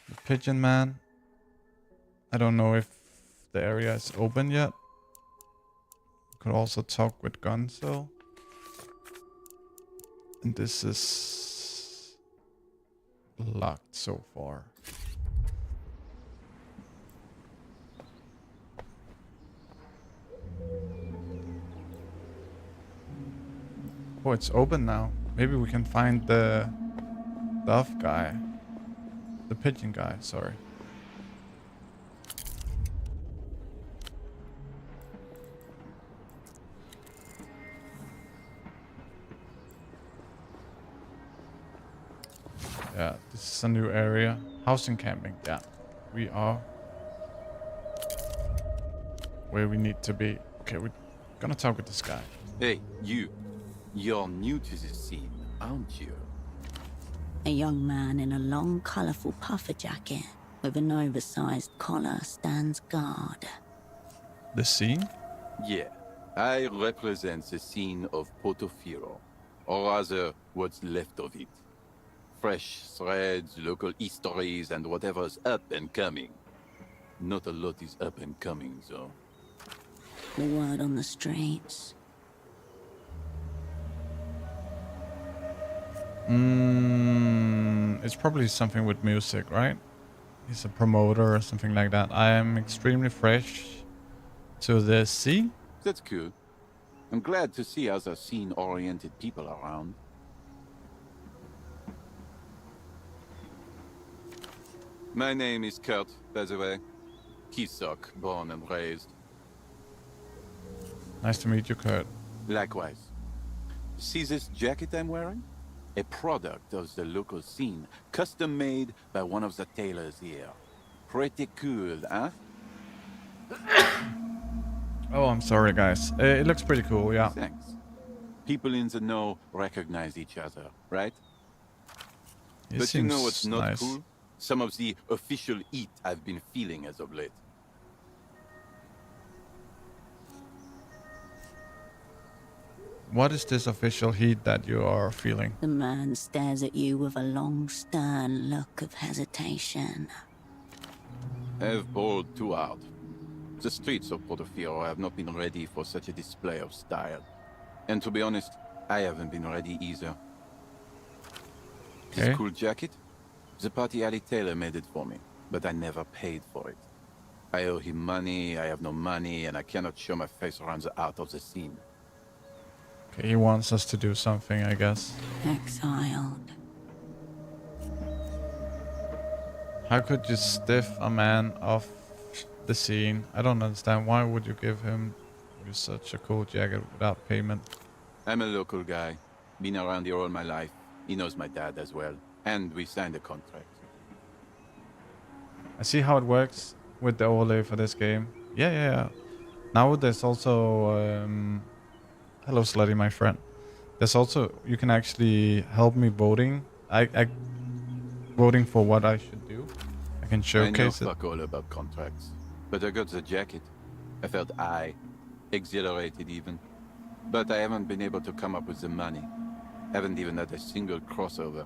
Speaker 1: The Pigeon Man. I don't know if the area is open yet. Could also talk with Gonzo. And this is locked so far. Oh, it's open now. Maybe we can find the dove guy. The pigeon guy, sorry. Yeah, this is a new area. Housing camping, yeah. We are where we need to be. Okay, we're gonna talk with this guy.
Speaker 16: Hey, you. You're new to this scene, aren't you?
Speaker 2: A young man in a long, colourful puffer jacket with an oversized collar stands guard.
Speaker 1: The scene?
Speaker 16: Yeah. I represent the scene of Portofino, or rather, what's left of it. Fresh threads, local histories, and whatever's up and coming. Not a lot is up and coming, though.
Speaker 2: The word on the streets.
Speaker 1: It's probably something with music, right? He's a promoter or something like that. I am extremely fresh to the scene.
Speaker 16: That's good. I'm glad to see other scene-oriented people around. My name is Kurt, by the way. Kisok, born and raised.
Speaker 1: Nice to meet you, Kurt.
Speaker 16: Likewise. See this jacket I'm wearing? A product of the local scene, custom made by one of the tailors here. Pretty cool, huh?
Speaker 1: Oh, I'm sorry, guys. It looks pretty cool, yeah.
Speaker 16: Thanks. People in the know recognize each other, right?
Speaker 1: It
Speaker 16: But you know what's
Speaker 1: seems
Speaker 16: not
Speaker 1: nice.
Speaker 16: cool? Some of the official heat I've been feeling as of late.
Speaker 1: What is this official heat that you are feeling?
Speaker 2: The man stares at you with a long, stern look of hesitation.
Speaker 16: I've bowled too hard. The streets of Portofino have not been ready for such a display of style. And to be honest, I haven't been ready either.
Speaker 1: Okay.
Speaker 16: This cool jacket? The party alley tailor made it for me, but I never paid for it. I owe him money, I have no money, and I cannot show my face around the art of the scene.
Speaker 1: Okay, he wants us to do something, I guess.
Speaker 2: Exiled.
Speaker 1: How could you stiff a man off the scene? I don't understand. Why would you give him such a cool jacket without payment?
Speaker 16: I'm a local guy. Been around here all my life. He knows my dad as well. And we signed a contract.
Speaker 1: I see how it works with the overlay for this game. Yeah. Now there's also... hello, Slutty, my friend. There's also... You can actually help me voting. I voting for what I should do. I can showcase
Speaker 16: I know
Speaker 1: it.
Speaker 16: fuck all about contracts. But I got the jacket. I felt exhilarated even. But I haven't been able to come up with the money. Haven't even had a single crossover.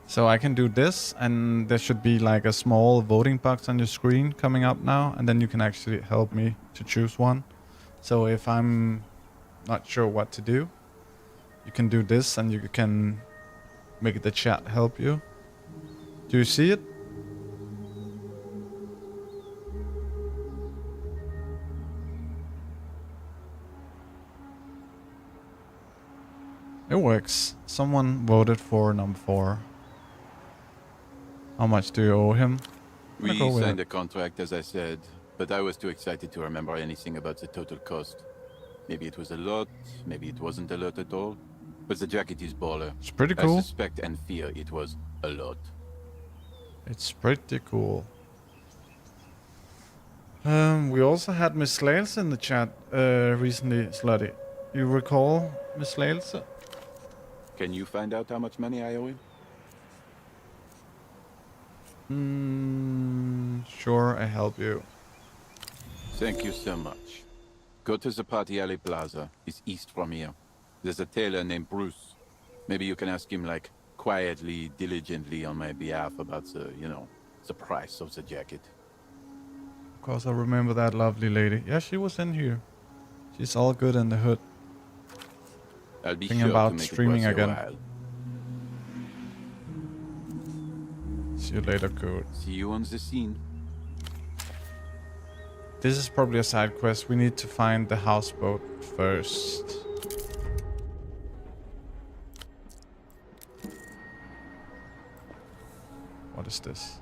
Speaker 1: So I can do this, and there should be like a small voting box on your screen coming up now, and then you can actually help me to choose one. So if I'm not sure what to do, you can do this, and you can make the chat help you. Do you see it? It works. Someone voted for number 4. How much do you owe him?
Speaker 16: We
Speaker 1: Go with
Speaker 16: signed
Speaker 1: it.
Speaker 16: a contract, as I said, but I was too excited to remember anything about the total cost. Maybe it was a lot, maybe it wasn't a lot at all. But the jacket is baller.
Speaker 1: It's pretty cool.
Speaker 16: I suspect and fear it was a lot.
Speaker 1: It's pretty cool. We also had Miss Lails in the chat recently, Slutty. You recall Miss Lails?
Speaker 16: Can you find out how much money I owe him?
Speaker 1: Sure, I help you.
Speaker 16: Thank you so much. Go to the Party Alley Plaza. It's east from here. There's a tailor named Bruce. Maybe you can ask him, like, quietly, diligently on my behalf about the, you know, the price of the jacket.
Speaker 1: Of course, I remember that lovely lady. Yeah, she was in here. She's all good in the hood.
Speaker 16: I'll be
Speaker 1: Thinking
Speaker 16: sure to
Speaker 1: about
Speaker 16: make
Speaker 1: streaming
Speaker 16: it worth your
Speaker 1: again.
Speaker 16: while.
Speaker 1: See you later, Kurt.
Speaker 16: See you on the scene.
Speaker 1: This is probably a side quest. We need to find the houseboat first. What is this?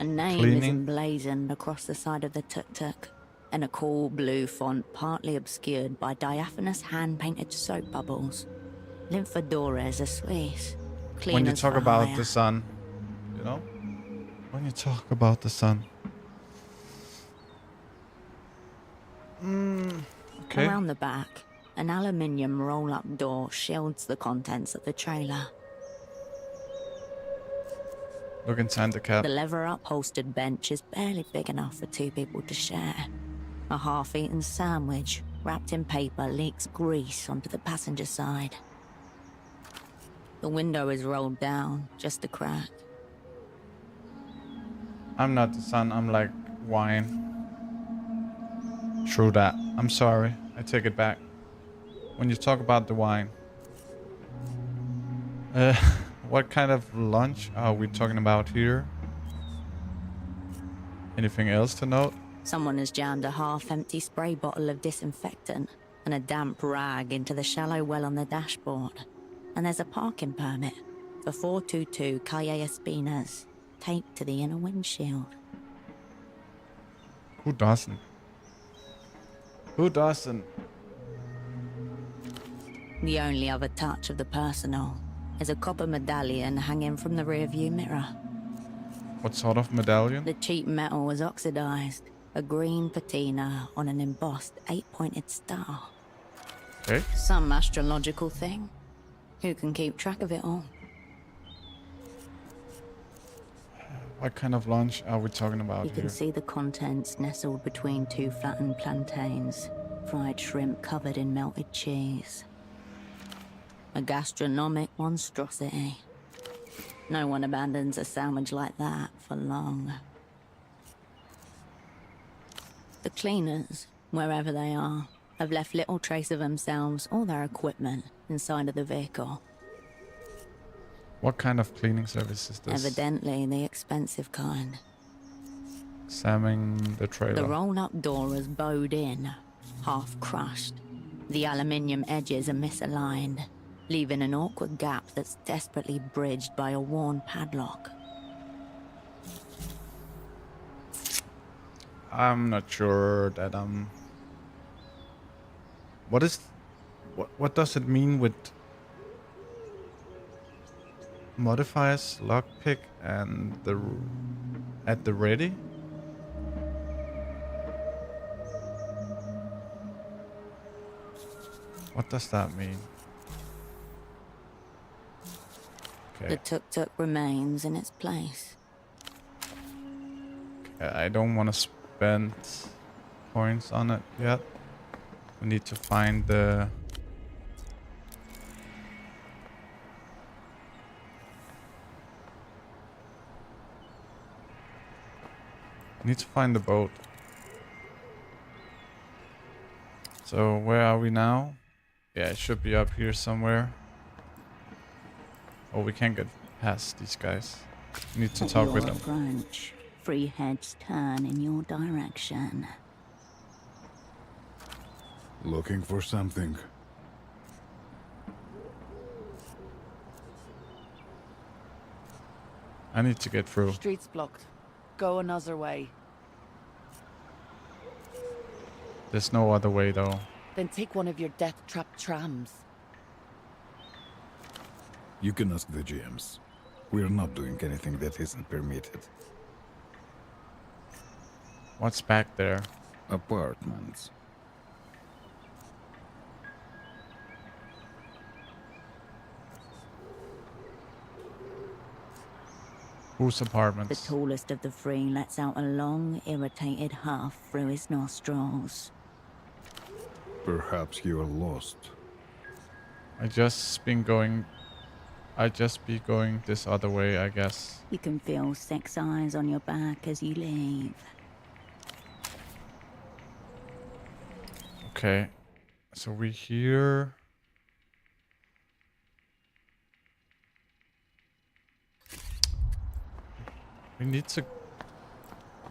Speaker 2: A name is
Speaker 1: Cleaning?
Speaker 2: emblazoned across the side of the tuk-tuk, in a cool blue font partly obscured by diaphanous hand-painted soap bubbles. Lymphadores are Swiss.
Speaker 1: When you
Speaker 2: Cleaners
Speaker 1: talk
Speaker 2: for
Speaker 1: about
Speaker 2: hire.
Speaker 1: the sun, you know? When you talk about the sun. Okay.
Speaker 2: Around the back, an aluminium roll-up door shields the contents of the trailer.
Speaker 1: Look inside the cab.
Speaker 2: The leather-upholstered bench is barely big enough for two people to share. A half-eaten sandwich, wrapped in paper, leaks grease onto the passenger side. The window is rolled down, just a crack.
Speaker 1: I'm not the sun, I'm like wine. True that. I'm sorry. I take it back. When you talk about the wine. What kind of lunch are we talking about here? Anything else to note?
Speaker 2: Someone has jammed a half-empty spray bottle of disinfectant and a damp rag into the shallow well on the dashboard. And there's a parking permit for 422 Calle Espinas taped to the inner windshield.
Speaker 1: Who doesn't? Who doesn't?
Speaker 2: The only other touch of the personal is a copper medallion hanging from the rearview mirror.
Speaker 1: What sort of medallion?
Speaker 2: The cheap metal was oxidized, a green patina on an embossed 8-pointed star.
Speaker 1: Okay.
Speaker 2: Some astrological thing. Who can keep track of it all?
Speaker 1: What kind of lunch are we talking about
Speaker 2: You
Speaker 1: here?
Speaker 2: can see the contents nestled between two flattened plantains, fried shrimp covered in melted cheese. A gastronomic monstrosity. No one abandons a sandwich like that for long. The cleaners, wherever they are, have left little trace of themselves or their equipment inside of the vehicle.
Speaker 1: What kind of cleaning service is this?
Speaker 2: Evidently the expensive kind.
Speaker 1: Examining the trailer.
Speaker 2: The roll-up door is bowed in, half crushed. The aluminium edges are misaligned, leaving an awkward gap that's desperately bridged by a worn padlock.
Speaker 1: I'm not sure that What does it mean with modifiers, lockpick, and the at the ready? What does that mean? Okay.
Speaker 2: The tuk-tuk remains in its place.
Speaker 1: I don't want to spend points on it yet. We need to find the... Need to find the boat. So where are we now? Yeah, it should be up here somewhere. Oh, we can't get past these guys. We need to
Speaker 2: At
Speaker 1: talk
Speaker 2: your
Speaker 1: with them.
Speaker 2: approach, 3 heads turn in your direction.
Speaker 17: Looking for something.
Speaker 1: I need to get through.
Speaker 18: Street's blocked. Go another way.
Speaker 1: There's no other way though.
Speaker 18: Then take one of your death-trap trams.
Speaker 17: You can ask the GMs. We're not doing anything that isn't permitted.
Speaker 1: What's back there?
Speaker 17: Apartments.
Speaker 1: Whose
Speaker 2: The
Speaker 1: apartments?
Speaker 2: tallest of the 3 lets out a long, irritated huff through his nostrils.
Speaker 17: Perhaps you're lost.
Speaker 1: I just be going this other way, I guess.
Speaker 2: You can feel sex eyes on your back as you leave.
Speaker 1: Okay, so we here. We need to.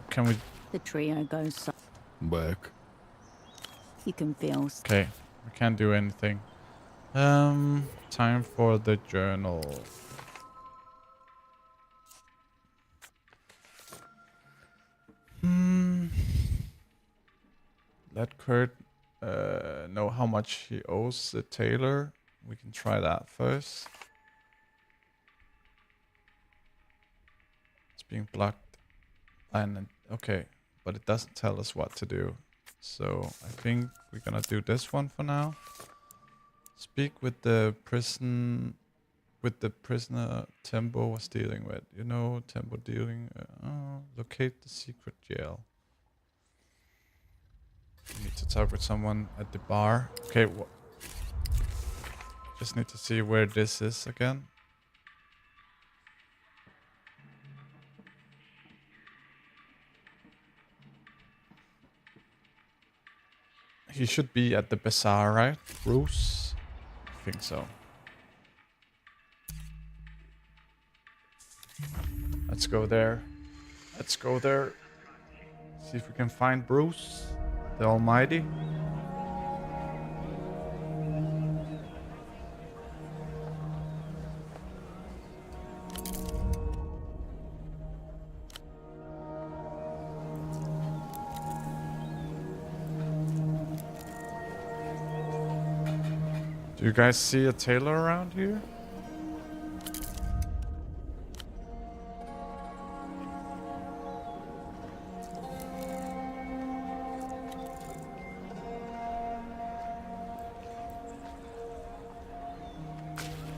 Speaker 1: Can we?
Speaker 2: The trio goes
Speaker 17: back.
Speaker 2: You can feel.
Speaker 1: Okay, we can't do anything. Time for the journal. Let Kurt know how much he owes the tailor. We can try that first. It's being blocked. And okay, but it doesn't tell us what to do. So I think we're gonna do this one for now. Speak with the prisoner Tembo was dealing with. You know, Tembo dealing. Locate the secret jail. We need to talk with someone at the bar. Okay, just need to see where this is again. He should be at the bazaar, right? Bruce? I think so. Let's go there. Let's go there. See if we can find Bruce, the Almighty. Do you guys see a tailor around here?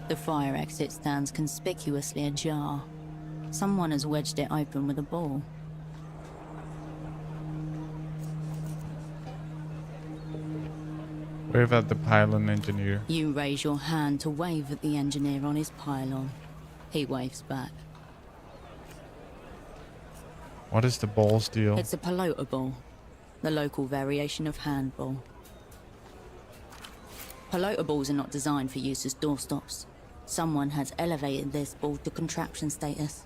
Speaker 8: The fire exit stands conspicuously ajar. Someone has wedged it open with a ball.
Speaker 1: Wave at the pylon engineer.
Speaker 8: You raise your hand to wave at the engineer on his pylon. He waves back.
Speaker 1: What is the ball's deal?
Speaker 8: It's a pelota ball, the local variation of handball. Pelota balls are not designed for use as doorstops. Someone has elevated this ball to contraption status.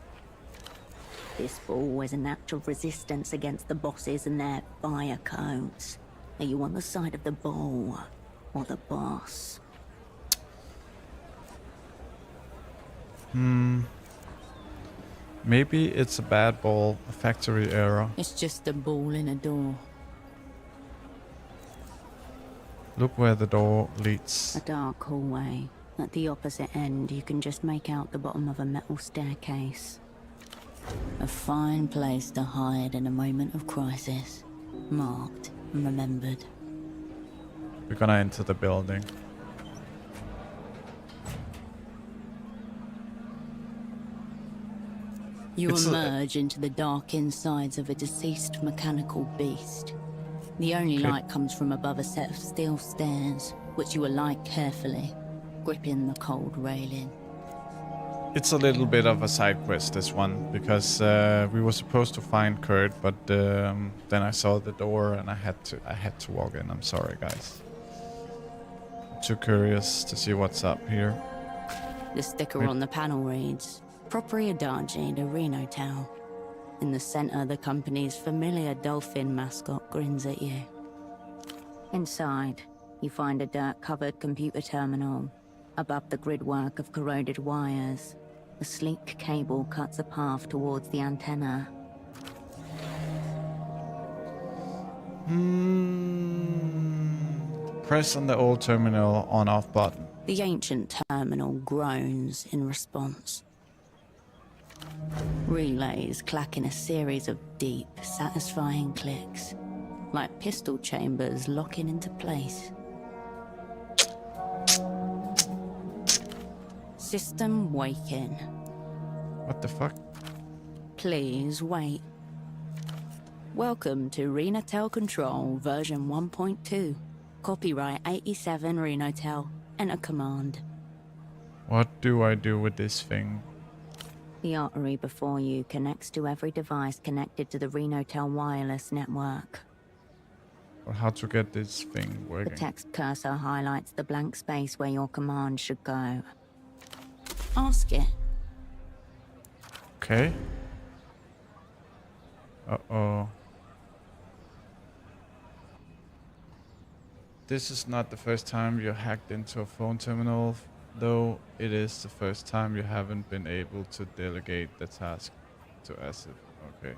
Speaker 2: This ball is a natural resistance against the bosses and their fire codes. Are you on the side of the ball or the boss?
Speaker 1: Maybe it's a bad ball, a factory error.
Speaker 8: It's just a ball in a door.
Speaker 1: Look where the door leads.
Speaker 2: A dark hallway. At the opposite end, you can just make out the bottom of a metal staircase.
Speaker 8: A fine place to hide in a moment of crisis. Marked and remembered.
Speaker 1: We're gonna enter the building.
Speaker 8: You emerge into the dark insides of a deceased mechanical beast. The only light comes from above a set of steel stairs, which you alight carefully, gripping the cold railing.
Speaker 1: It's a little bit of a side quest, this one, because we were supposed to find Kurt, but then I saw the door and I had to walk in. I'm sorry, guys. I'm too curious to see what's up here.
Speaker 8: The sticker on the panel reads, Propriedade de Reno Town. In the center, the company's familiar dolphin mascot grins at you.
Speaker 2: Inside, you find a dirt-covered computer terminal. Above the gridwork of corroded wires, a sleek cable cuts a path towards the antenna.
Speaker 1: Press on the old terminal on-off button.
Speaker 8: The ancient terminal groans in response. Relays clack in a series of deep, satisfying clicks, like pistol chambers locking into place. System waking.
Speaker 1: What the fuck?
Speaker 8: Please wait. Welcome to Renatel Control version 1.2. Copyright 87 Renotel. Enter command.
Speaker 1: What do I do with this thing?
Speaker 2: The artery before you connects to every device connected to the Renotel wireless network.
Speaker 1: Or how to get this thing
Speaker 2: The
Speaker 1: working?
Speaker 2: text cursor highlights the blank space where your command should go.
Speaker 8: Ask it.
Speaker 1: Okay. Uh-oh. This is not the first time you hacked into a phone terminal, though it is the first time you haven't been able to delegate the task to Asif. Okay.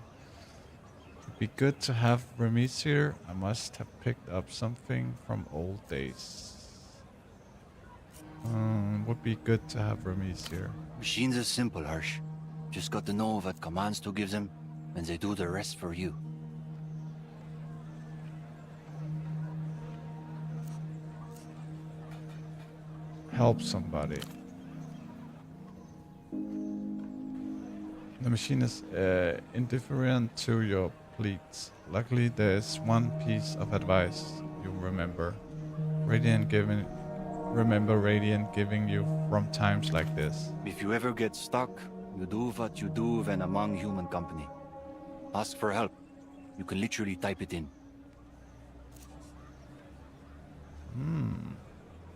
Speaker 1: It'd be good to have Remis here. I must have picked up something from old days. Would be good to have Remis here.
Speaker 19: Machines are simple, Harsh. Just got to know what commands to give them, and they do the rest for you.
Speaker 1: Help somebody. The machine is indifferent to your pleas. Luckily, there is one piece of advice you remember. Remember Radiant giving you from times like this.
Speaker 19: If you ever get stuck, you do what you do when among human company. Ask for help. You can literally type it in.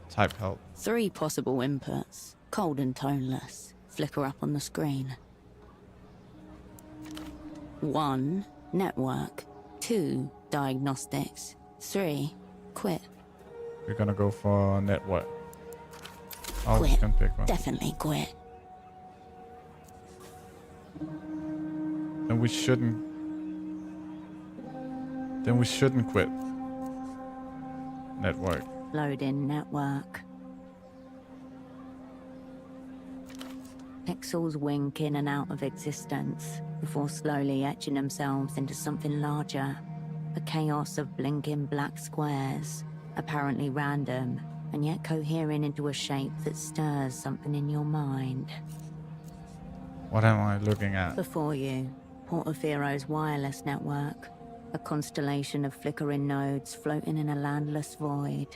Speaker 1: Type help.
Speaker 8: 3 possible inputs. Cold and toneless. Flicker up on the screen. 1. Network. 2. Diagnostics. 3. Quit.
Speaker 1: We're gonna go for network. Oh, we
Speaker 8: Quit.
Speaker 1: can pick one.
Speaker 8: Definitely quit.
Speaker 1: Then we shouldn't quit. Network.
Speaker 2: Load in network. Pixels wink in and out of existence before slowly etching themselves into something larger. A chaos of blinking black squares, apparently random, and yet cohering into a shape that stirs something in your mind.
Speaker 1: What am I looking at?
Speaker 2: Before you, Portofiero's wireless network, a constellation of flickering nodes floating in a landless void.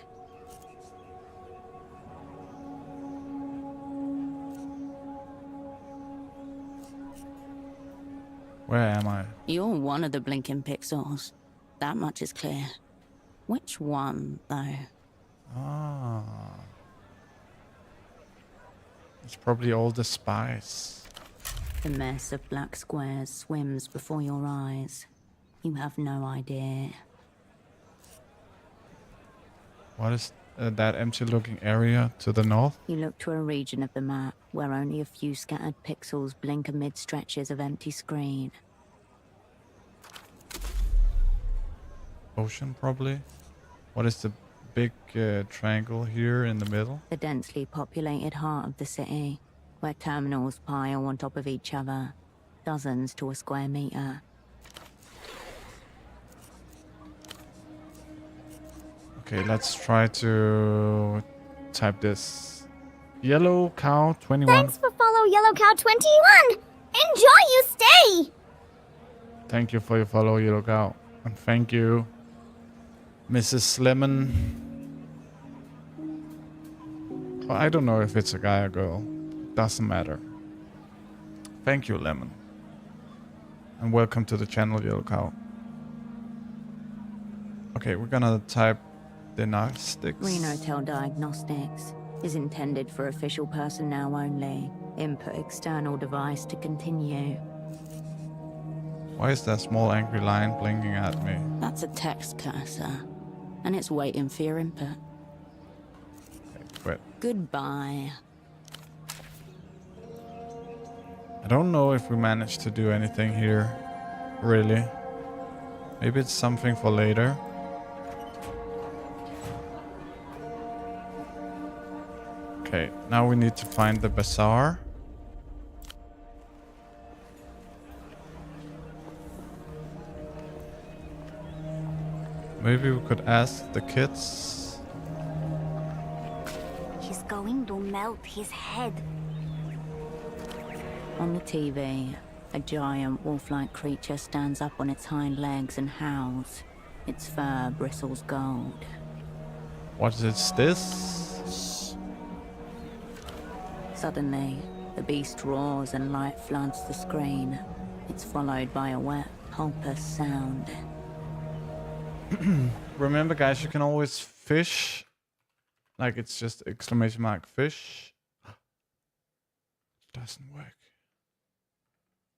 Speaker 1: Where am I?
Speaker 8: You're one of the blinking pixels. That much is clear. Which one, though?
Speaker 1: Ah. It's probably all the spies.
Speaker 2: The mess of black squares swims before your eyes. You have no idea.
Speaker 1: What is that empty-looking area to the north?
Speaker 2: You look to a region of the map where only a few scattered pixels blink amid stretches of empty screen.
Speaker 1: Ocean, probably. What is the big triangle here in the middle?
Speaker 2: The densely populated heart of the city, where terminals pile on top of each other, dozens to a square meter.
Speaker 1: Okay, let's try to type this. Yellow Cow 21.
Speaker 6: Thanks for follow Yellow Cow 21. Enjoy you stay.
Speaker 1: Thank you for your follow, Yellow Cow. And thank you, Mrs. Lemon. Well, I don't know if it's a guy or girl. Doesn't matter. Thank you, Lemon. And welcome to the channel, Yellow Cow. Okay, we're gonna type diagnostics.
Speaker 2: Renotel Diagnostics is intended for official personnel only. Input external device to continue.
Speaker 1: Why is that small angry line blinking at me?
Speaker 8: That's a text cursor. And it's waiting for your input.
Speaker 1: Okay, quit.
Speaker 8: Goodbye.
Speaker 1: I don't know if we managed to do anything here, really. Maybe it's something for later. Okay, now we need to find the bazaar. Maybe we could ask the kids.
Speaker 6: He's going to melt his head.
Speaker 2: On the TV, a giant wolf-like creature stands up on its hind legs and howls. Its fur bristles gold.
Speaker 1: What is this?
Speaker 2: Suddenly, the beast roars and light floods the screen. It's followed by a wet, pulpous sound.
Speaker 1: Remember, guys, you can always fish. Like, it's just exclamation mark fish. It doesn't work.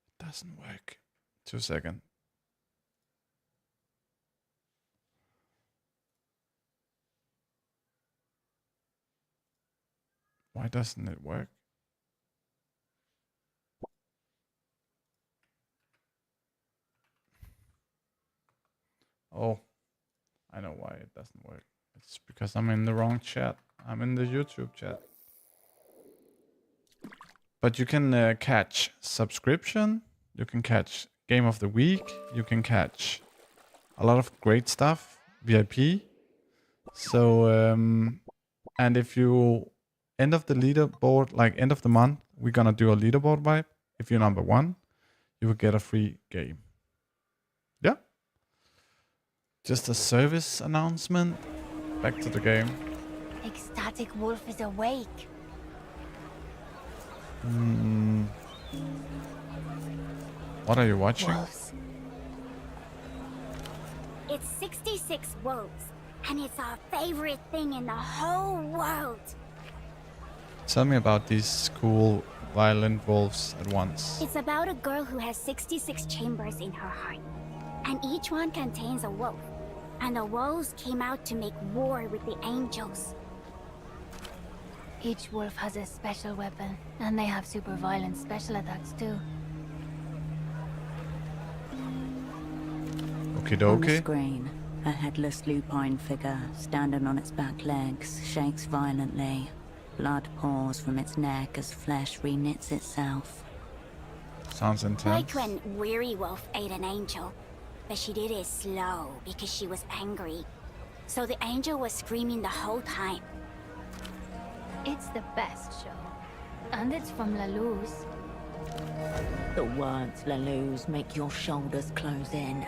Speaker 1: It doesn't work. 2 seconds. Why doesn't it work? Oh, I know why it doesn't work. It's because I'm in the wrong chat. I'm in the YouTube chat. But you can catch subscription. You can catch game of the week. You can catch a lot of great stuff. VIP. So, and if you end of the leaderboard, like end of the month, we're gonna do a leaderboard vibe. If you're number 1, you will get a free game. Yeah. Just a service announcement. Back to the game.
Speaker 6: Ecstatic Wolf is awake.
Speaker 1: What are you watching?
Speaker 6: Wolves. It's 66 wolves, and it's our favorite thing in the whole world.
Speaker 1: Tell me about these cool, violent wolves at once.
Speaker 6: It's about a girl who has 66 chambers in her heart, and each one contains a wolf. And the wolves came out to make war with the angels.
Speaker 20: Each wolf has a special weapon, and they have super violent special attacks too.
Speaker 1: Okie
Speaker 2: On the
Speaker 1: dokie.
Speaker 2: screen, a headless lupine figure, standing on its back legs, shakes violently. Blood pours from its neck as flesh reknits itself.
Speaker 1: Sounds
Speaker 6: Like
Speaker 1: intense.
Speaker 6: when Weary Wolf ate an angel, but she did it slow because she was angry. So the angel was screaming the whole time.
Speaker 20: It's the best show. And it's from La Luz.
Speaker 2: The words La Luz make your shoulders close in,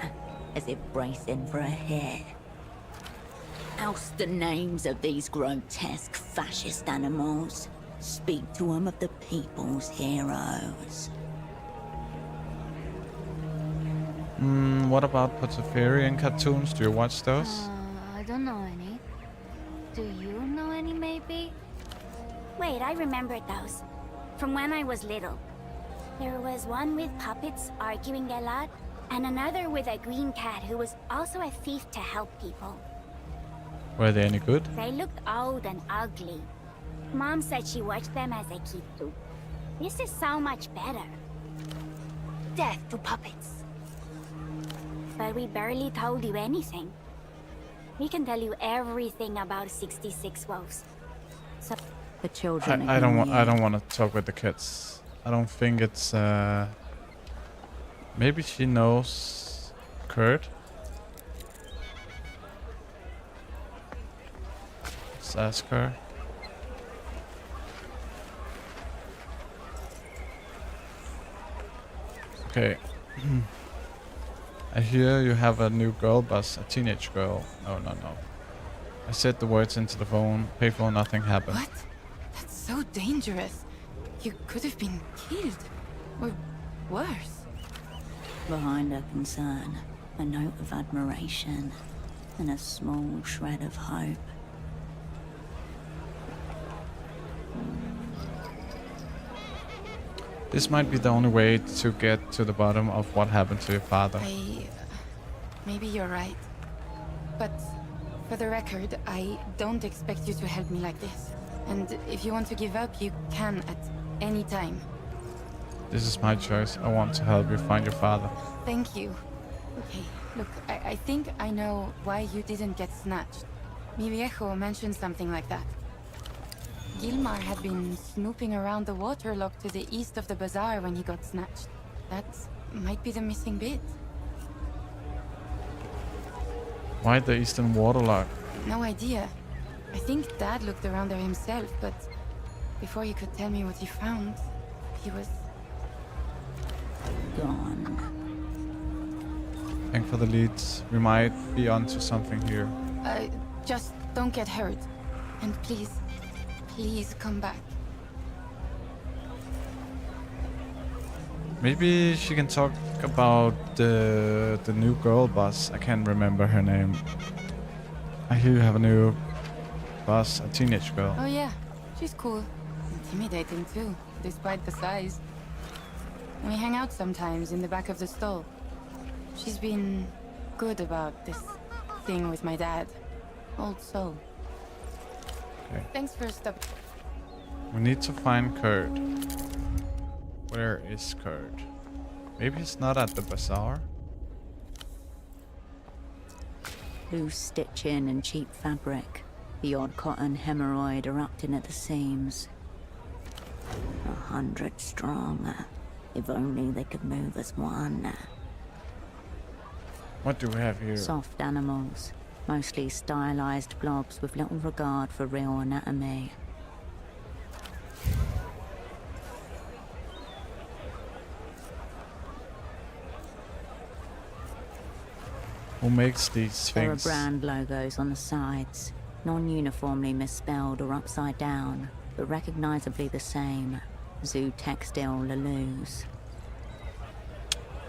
Speaker 2: as if bracing for a hit. House the names of these grotesque fascist animals. Speak to them of the people's heroes.
Speaker 1: What about Potafarian cartoons? Do you watch those?
Speaker 20: I don't know any. Do you know any, maybe?
Speaker 6: Wait, I remembered those. From when I was little. There was one with puppets arguing a lot, and another with a green cat who was also a thief to help people.
Speaker 1: Were they any good?
Speaker 6: They looked old and ugly. Mom said she watched them as a kid too. This is so much better.
Speaker 20: Death to puppets.
Speaker 6: But we barely told you anything. We can tell you everything about 66 wolves. So
Speaker 2: The children.
Speaker 1: I don't want to talk with the kids. I don't think it's. Maybe she knows Kurt. Let's ask her. Okay. I hear you have a new girl boss, a teenage girl. No. I said the words into the phone. Pay for nothing happened.
Speaker 21: What? That's so dangerous. You could have been killed. Or worse.
Speaker 2: Behind her concern, a note of admiration and a small shred of hope.
Speaker 1: This might be the only way to get to the bottom of what happened to your father.
Speaker 21: Maybe you're right. But for the record, I don't expect you to help me like this. And if you want to give up, you can at any time.
Speaker 1: This is my choice. I want to help you find your father.
Speaker 21: Thank you. Okay, look, I think I know why you didn't get snatched. Mi viejo mentioned something like that. Gilmar had been snooping around the waterlock to the east of the bazaar when he got snatched. That might be the missing bit.
Speaker 1: Why the Eastern Waterlock?
Speaker 21: No idea. I think Dad looked around there himself, but before he could tell me what he found, he was
Speaker 2: gone.
Speaker 1: Thanks for the leads. We might be onto something here.
Speaker 21: Just Don't get hurt. And please, please come back.
Speaker 1: Maybe she can talk about the new girl boss. I can't remember her name. I hear you have a new boss, a teenage girl.
Speaker 21: Oh yeah, she's cool. Intimidating too, despite the size. We hang out sometimes in the back of the stall. She's been good about this thing with my dad. Old soul.
Speaker 1: Okay.
Speaker 21: Thanks for stopping.
Speaker 1: We need to find Kurt. Where is Kurt? Maybe he's not at the bazaar.
Speaker 2: Loose stitching and cheap fabric. The odd cotton hemorrhoid erupting at the seams. 100 strong. If only they could move as one.
Speaker 1: What do we have here?
Speaker 2: Soft animals. Mostly stylized blobs with little regard for real anatomy.
Speaker 1: Who makes these
Speaker 2: There are
Speaker 1: things?
Speaker 2: brand logos on the sides, non-uniformly misspelled or upside down, but recognizably the same. Zoo Textile Lalouse.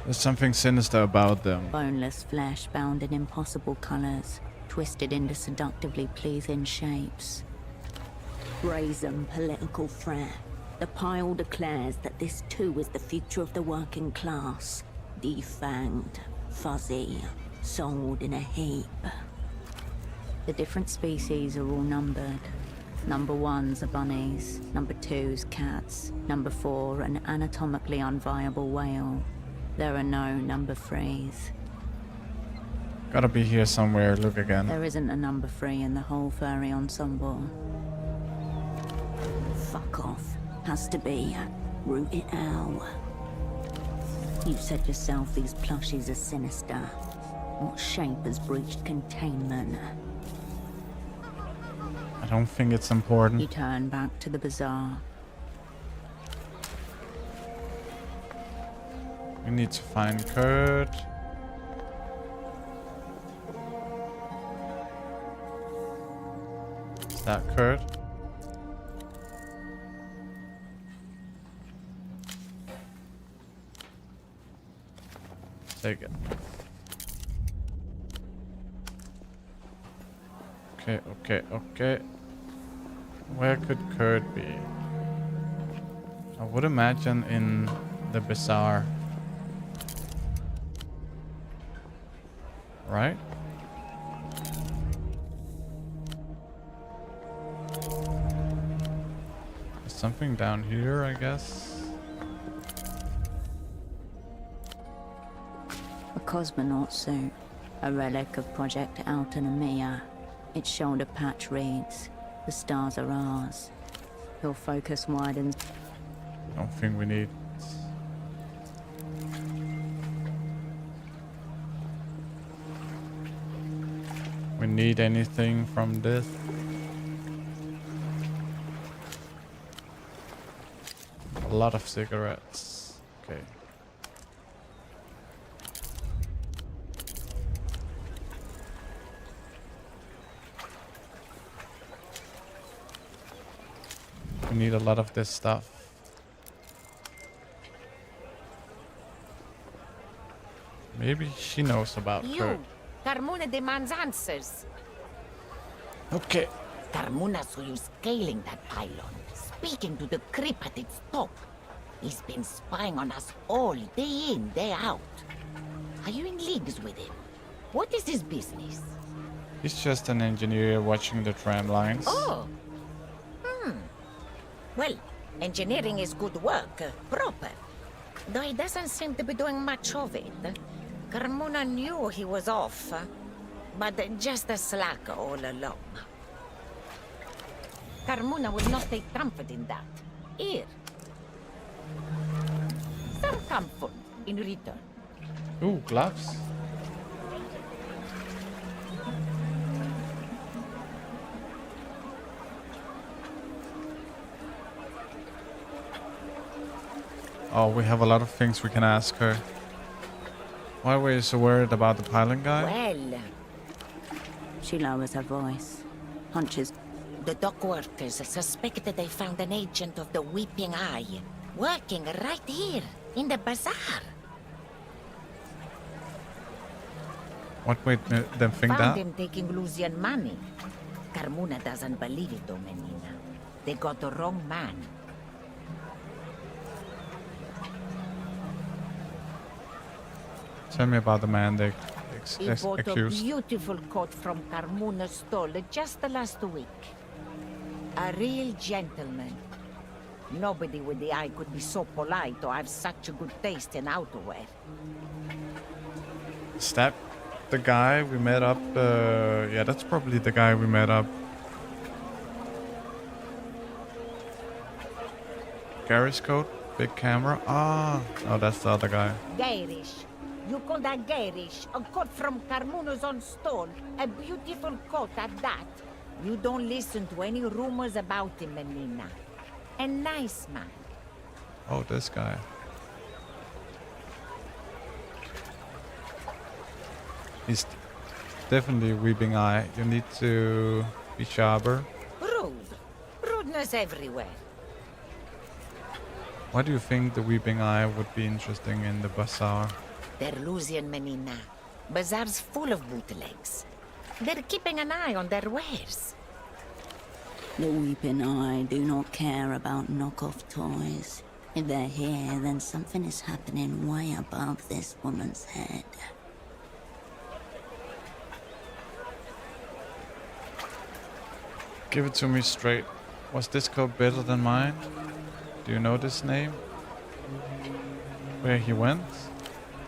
Speaker 1: There's something sinister about them.
Speaker 2: Boneless flesh bound in impossible colors, twisted into seductively pleasing shapes. Brazen political threat. The pile declares that this too is the future of the working class. Defanged, fuzzy, sold in a heap. The different species are all numbered. Number 1's are bunnies, number 2's cats, number 4 an anatomically unviable whale. There are no number 3's.
Speaker 1: Gotta be here somewhere, look again.
Speaker 2: There isn't a number 3 in the whole furry ensemble. Fuck off. Has to be. Root it out. You said yourself these plushies are sinister. What shape has breached containment?
Speaker 1: I don't think it's important.
Speaker 2: You turn back to the bazaar.
Speaker 1: We need to find Kurt. Is that Kurt? Take it. Okay. Where could Kurt be? I would imagine in the bazaar. Right? There's something down here, I guess.
Speaker 2: A cosmonaut suit. A relic of Project Autonomia. Its shoulder patch reads, "The stars are ours." Your focus widens.
Speaker 1: Don't think we need. We need anything from this. A lot of cigarettes. Okay. We need a lot of this stuff. Maybe she knows about Kurt.
Speaker 14: You, Carmona demands answers.
Speaker 1: Okay.
Speaker 14: Carmona saw you scaling that pylon, speaking to the creep at its top. He's been spying on us all, day in, day out. Are you in leagues with him? What is his business?
Speaker 1: He's just an engineer watching the tram lines.
Speaker 14: Oh. Well, engineering is good work, proper. Though he doesn't seem to be doing much of it. Carmona knew he was off, but just a slacker all along. Carmona would not take comfort in that. Here. Some comfort in return.
Speaker 1: Ooh, gloves. Oh, we have a lot of things we can ask her. Why were you so worried about the pilot guy?
Speaker 14: Well,
Speaker 2: She lowers her voice. Hunches.
Speaker 14: The dock workers suspected they found an agent of the Weeping Eye working right here in the bazaar.
Speaker 1: What made them think
Speaker 14: Found
Speaker 1: that?
Speaker 14: him taking Lucian money. Carmuna doesn't believe it, though, Menina. They got the wrong man.
Speaker 1: Tell me about the man they
Speaker 14: He bought a
Speaker 1: accused.
Speaker 14: beautiful coat from Carmuna's stall just last week. A real gentleman. Nobody with the eye could be so polite or have such a good taste in outerwear.
Speaker 1: Is that the guy we met up? Yeah, that's probably the guy we met up. Gary's coat, big camera. Ah, oh, that's the other guy.
Speaker 14: Garish. You call that garish? A coat from Carmuna's own stall? A beautiful coat at that? You don't listen to any rumors about him, Menina. A nice man.
Speaker 1: Oh, this guy. He's definitely Weeping Eye. You need to be sharper.
Speaker 14: Rude. Rudeness everywhere.
Speaker 1: Why do you think the Weeping Eye would be interesting in the bazaar?
Speaker 14: They're Lucian, Menina. Bazaar's full of bootlegs. They're keeping an eye on their wares.
Speaker 2: The Weeping Eye do not care about knockoff toys. If they're here, then something is happening way above this woman's head.
Speaker 1: Give it to me straight. Was this coat better than mine? Do you know this name? Where he went?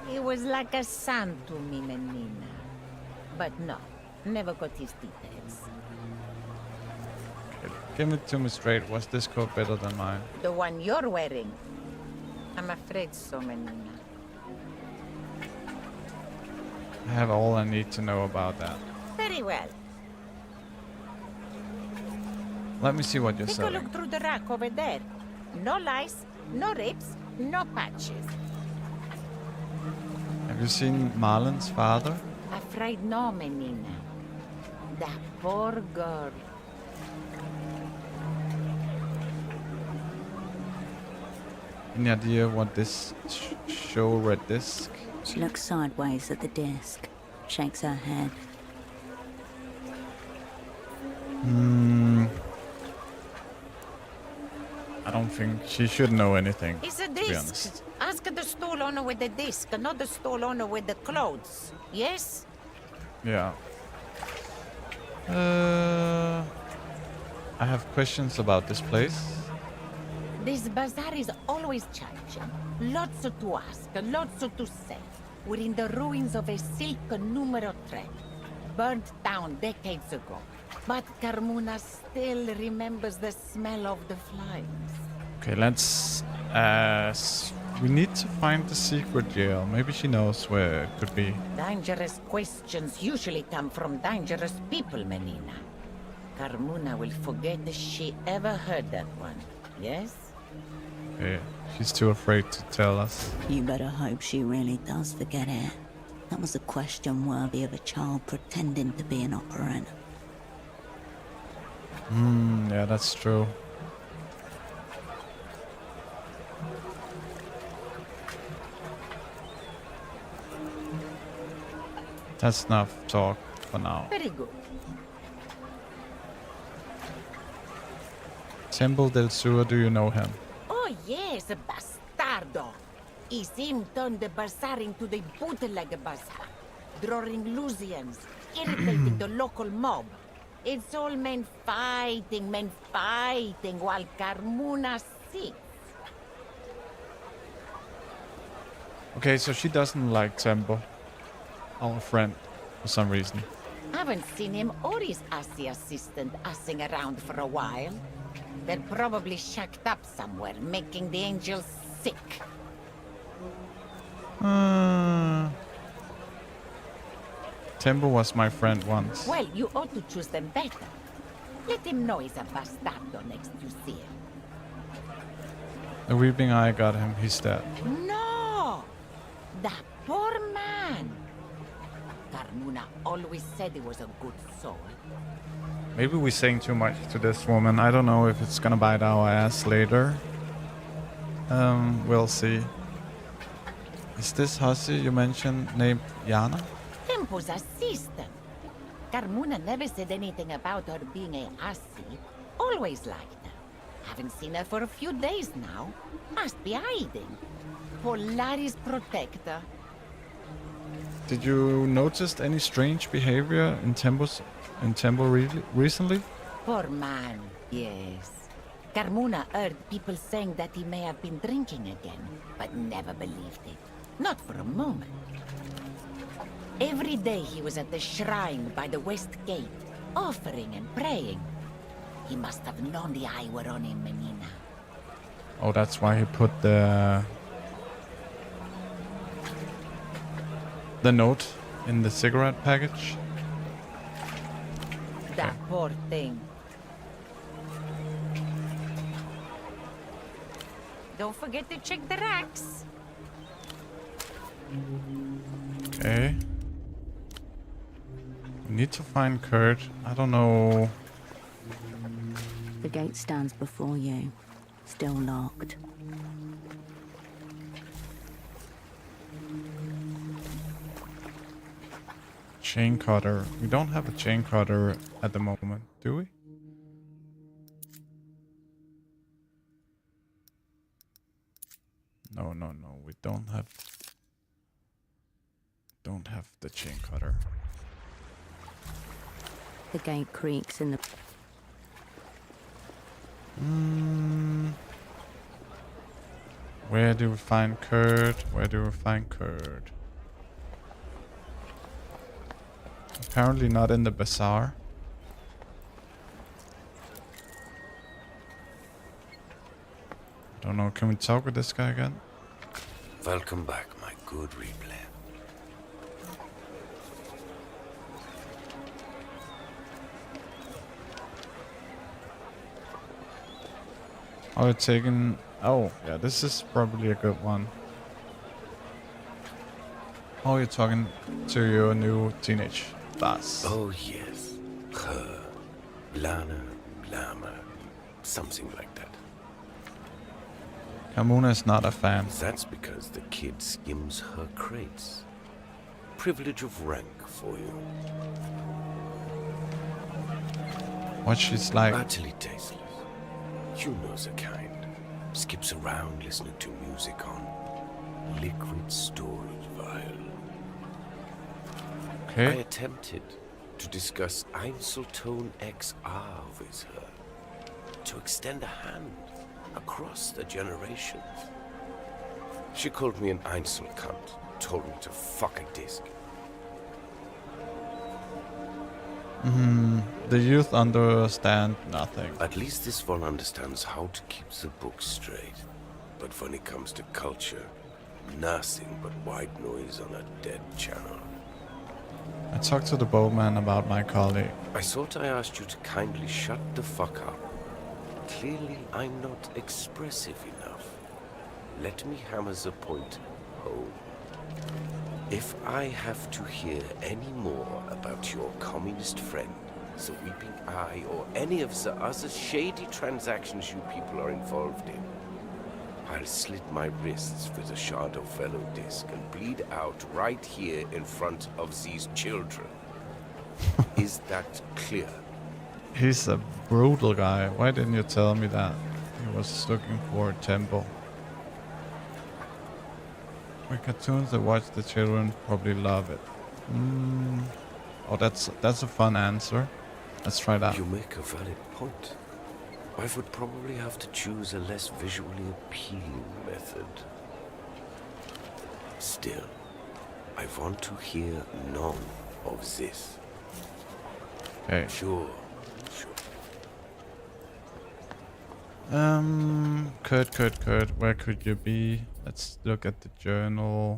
Speaker 14: He was like a son to me, Menina. But no, never got his details.
Speaker 1: Give it to me straight. Was this coat better than mine?
Speaker 14: The one you're wearing? I'm afraid so, Menina.
Speaker 1: I have all I need to know about that.
Speaker 14: Very well.
Speaker 1: Let me see what you're
Speaker 14: Take a
Speaker 1: selling.
Speaker 14: look through the rack over there. No lice, no rips, no patches.
Speaker 1: Have you seen Marlon's father?
Speaker 14: Afraid no, Menina. That poor girl.
Speaker 1: Any idea what this show red disc?
Speaker 2: She looks sideways at the disc, shakes her head.
Speaker 1: I don't think she should know anything,
Speaker 14: It's a
Speaker 1: to be
Speaker 14: disc.
Speaker 1: honest.
Speaker 14: Ask the stall owner with the disc, not the stall owner with the clothes. Yes?
Speaker 1: Yeah. I have questions about this place.
Speaker 14: This bazaar is always challenging. Lots to ask, lots to say. We're in the ruins of a silk numero 3, burnt down decades ago. But Carmuna still remembers the smell of the flies.
Speaker 1: Okay, let's... we need to find the secret jail. Maybe she knows where it could be.
Speaker 14: Dangerous questions usually come from dangerous people, Menina. Carmuna will forget she ever heard that one, yes?
Speaker 1: Okay, she's too afraid to tell us.
Speaker 2: You better hope she really does forget it. That was a question worthy of a child pretending to be an operant.
Speaker 1: Yeah, that's true. That's enough talk for now.
Speaker 14: Very good.
Speaker 1: Temple del Sur, do you know him?
Speaker 14: Oh yes, bastardo. It's him turned the bazaar into the bootleg bazaar, drawing Lusians, irritating the local mob. It's all men fighting, while Carmuna sits.
Speaker 1: Okay, so she doesn't like Temple, our friend, for some reason.
Speaker 14: Haven't seen him or his assy assistant assing around for a while. They're probably shacked up somewhere, making the angels sick.
Speaker 1: Temple was my friend once.
Speaker 14: Well, you ought to choose them better. Let him know he's a bastardo next you see him.
Speaker 1: The Weeping Eye got him, he's dead.
Speaker 14: No! That poor man! Carmuna always said he was a good soul.
Speaker 1: Maybe we're saying too much to this woman. I don't know if it's gonna bite our ass later. We'll see. Is this hussy you mentioned named Yana?
Speaker 14: Tempo's assistant. Carmuna never said anything about her being a hussy. Always liked her. Haven't seen her for a few days now. Must be hiding. Polaris protector.
Speaker 1: Did you notice any strange behavior in Tempo recently?
Speaker 14: Poor man, yes. Carmuna heard people saying that he may have been drinking again, but never believed it. Not for a moment. Every day he was at the shrine by the west gate, offering and praying. He must have known the eye were on him, Menina.
Speaker 1: Oh, that's why he put the note in the cigarette package.
Speaker 14: That poor thing. Don't forget to check the racks.
Speaker 1: Okay. We need to find Kurt. I don't know.
Speaker 2: The gate stands before you, still locked.
Speaker 1: Chain cutter. We don't have a chain cutter at the moment, do we? No, we don't have the chain cutter.
Speaker 2: The gate creaks in the...
Speaker 1: Where do we find Kurt? Where do we find Kurt? Apparently not in the bazaar. Don't know, can we talk with this guy again?
Speaker 13: Welcome back, my good replay.
Speaker 1: Oh, it's taken... Oh, yeah, this is probably a good one. Oh, you're talking to your new teenage boss.
Speaker 13: Oh, yes. Her. Lana, Lama. Something like that.
Speaker 1: Carmuna is not a fan.
Speaker 13: That's because the kid skims her crates. Privilege of rank for you.
Speaker 1: What she's like?
Speaker 13: Utterly tasteless. You know the kind. Skips around listening to music on liquid storage vial.
Speaker 1: Okay.
Speaker 13: I attempted to discuss Einzeltone XR with her. To extend a hand across the generations. She called me an Einzel cunt. Told me to fuck a disc.
Speaker 1: The youth understand nothing.
Speaker 13: At least this one understands how to keep the book straight. But when it comes to culture, nothing but white noise on a dead channel.
Speaker 1: I talked to the boatman about my colleague.
Speaker 13: I thought I asked you to kindly shut the fuck up. Clearly, I'm not expressive enough. Let me hammer the point home. If I have to hear any more about your communist friend, the Weeping Eye, or any of the other shady transactions you people are involved in, I'll slit my wrists with a shard of velo disc and bleed out right here in front of these children. Is that clear?
Speaker 1: He's a brutal guy. Why didn't you tell me that? He was looking for a temple. My cartoons that watch the children probably love it. Oh, that's a fun answer. Let's try that.
Speaker 13: You make a valid point. I would probably have to choose a less visually appealing method. Still, I want to hear none of this.
Speaker 1: Okay.
Speaker 13: Sure.
Speaker 1: Kurt, where could you be? Let's look at the journal.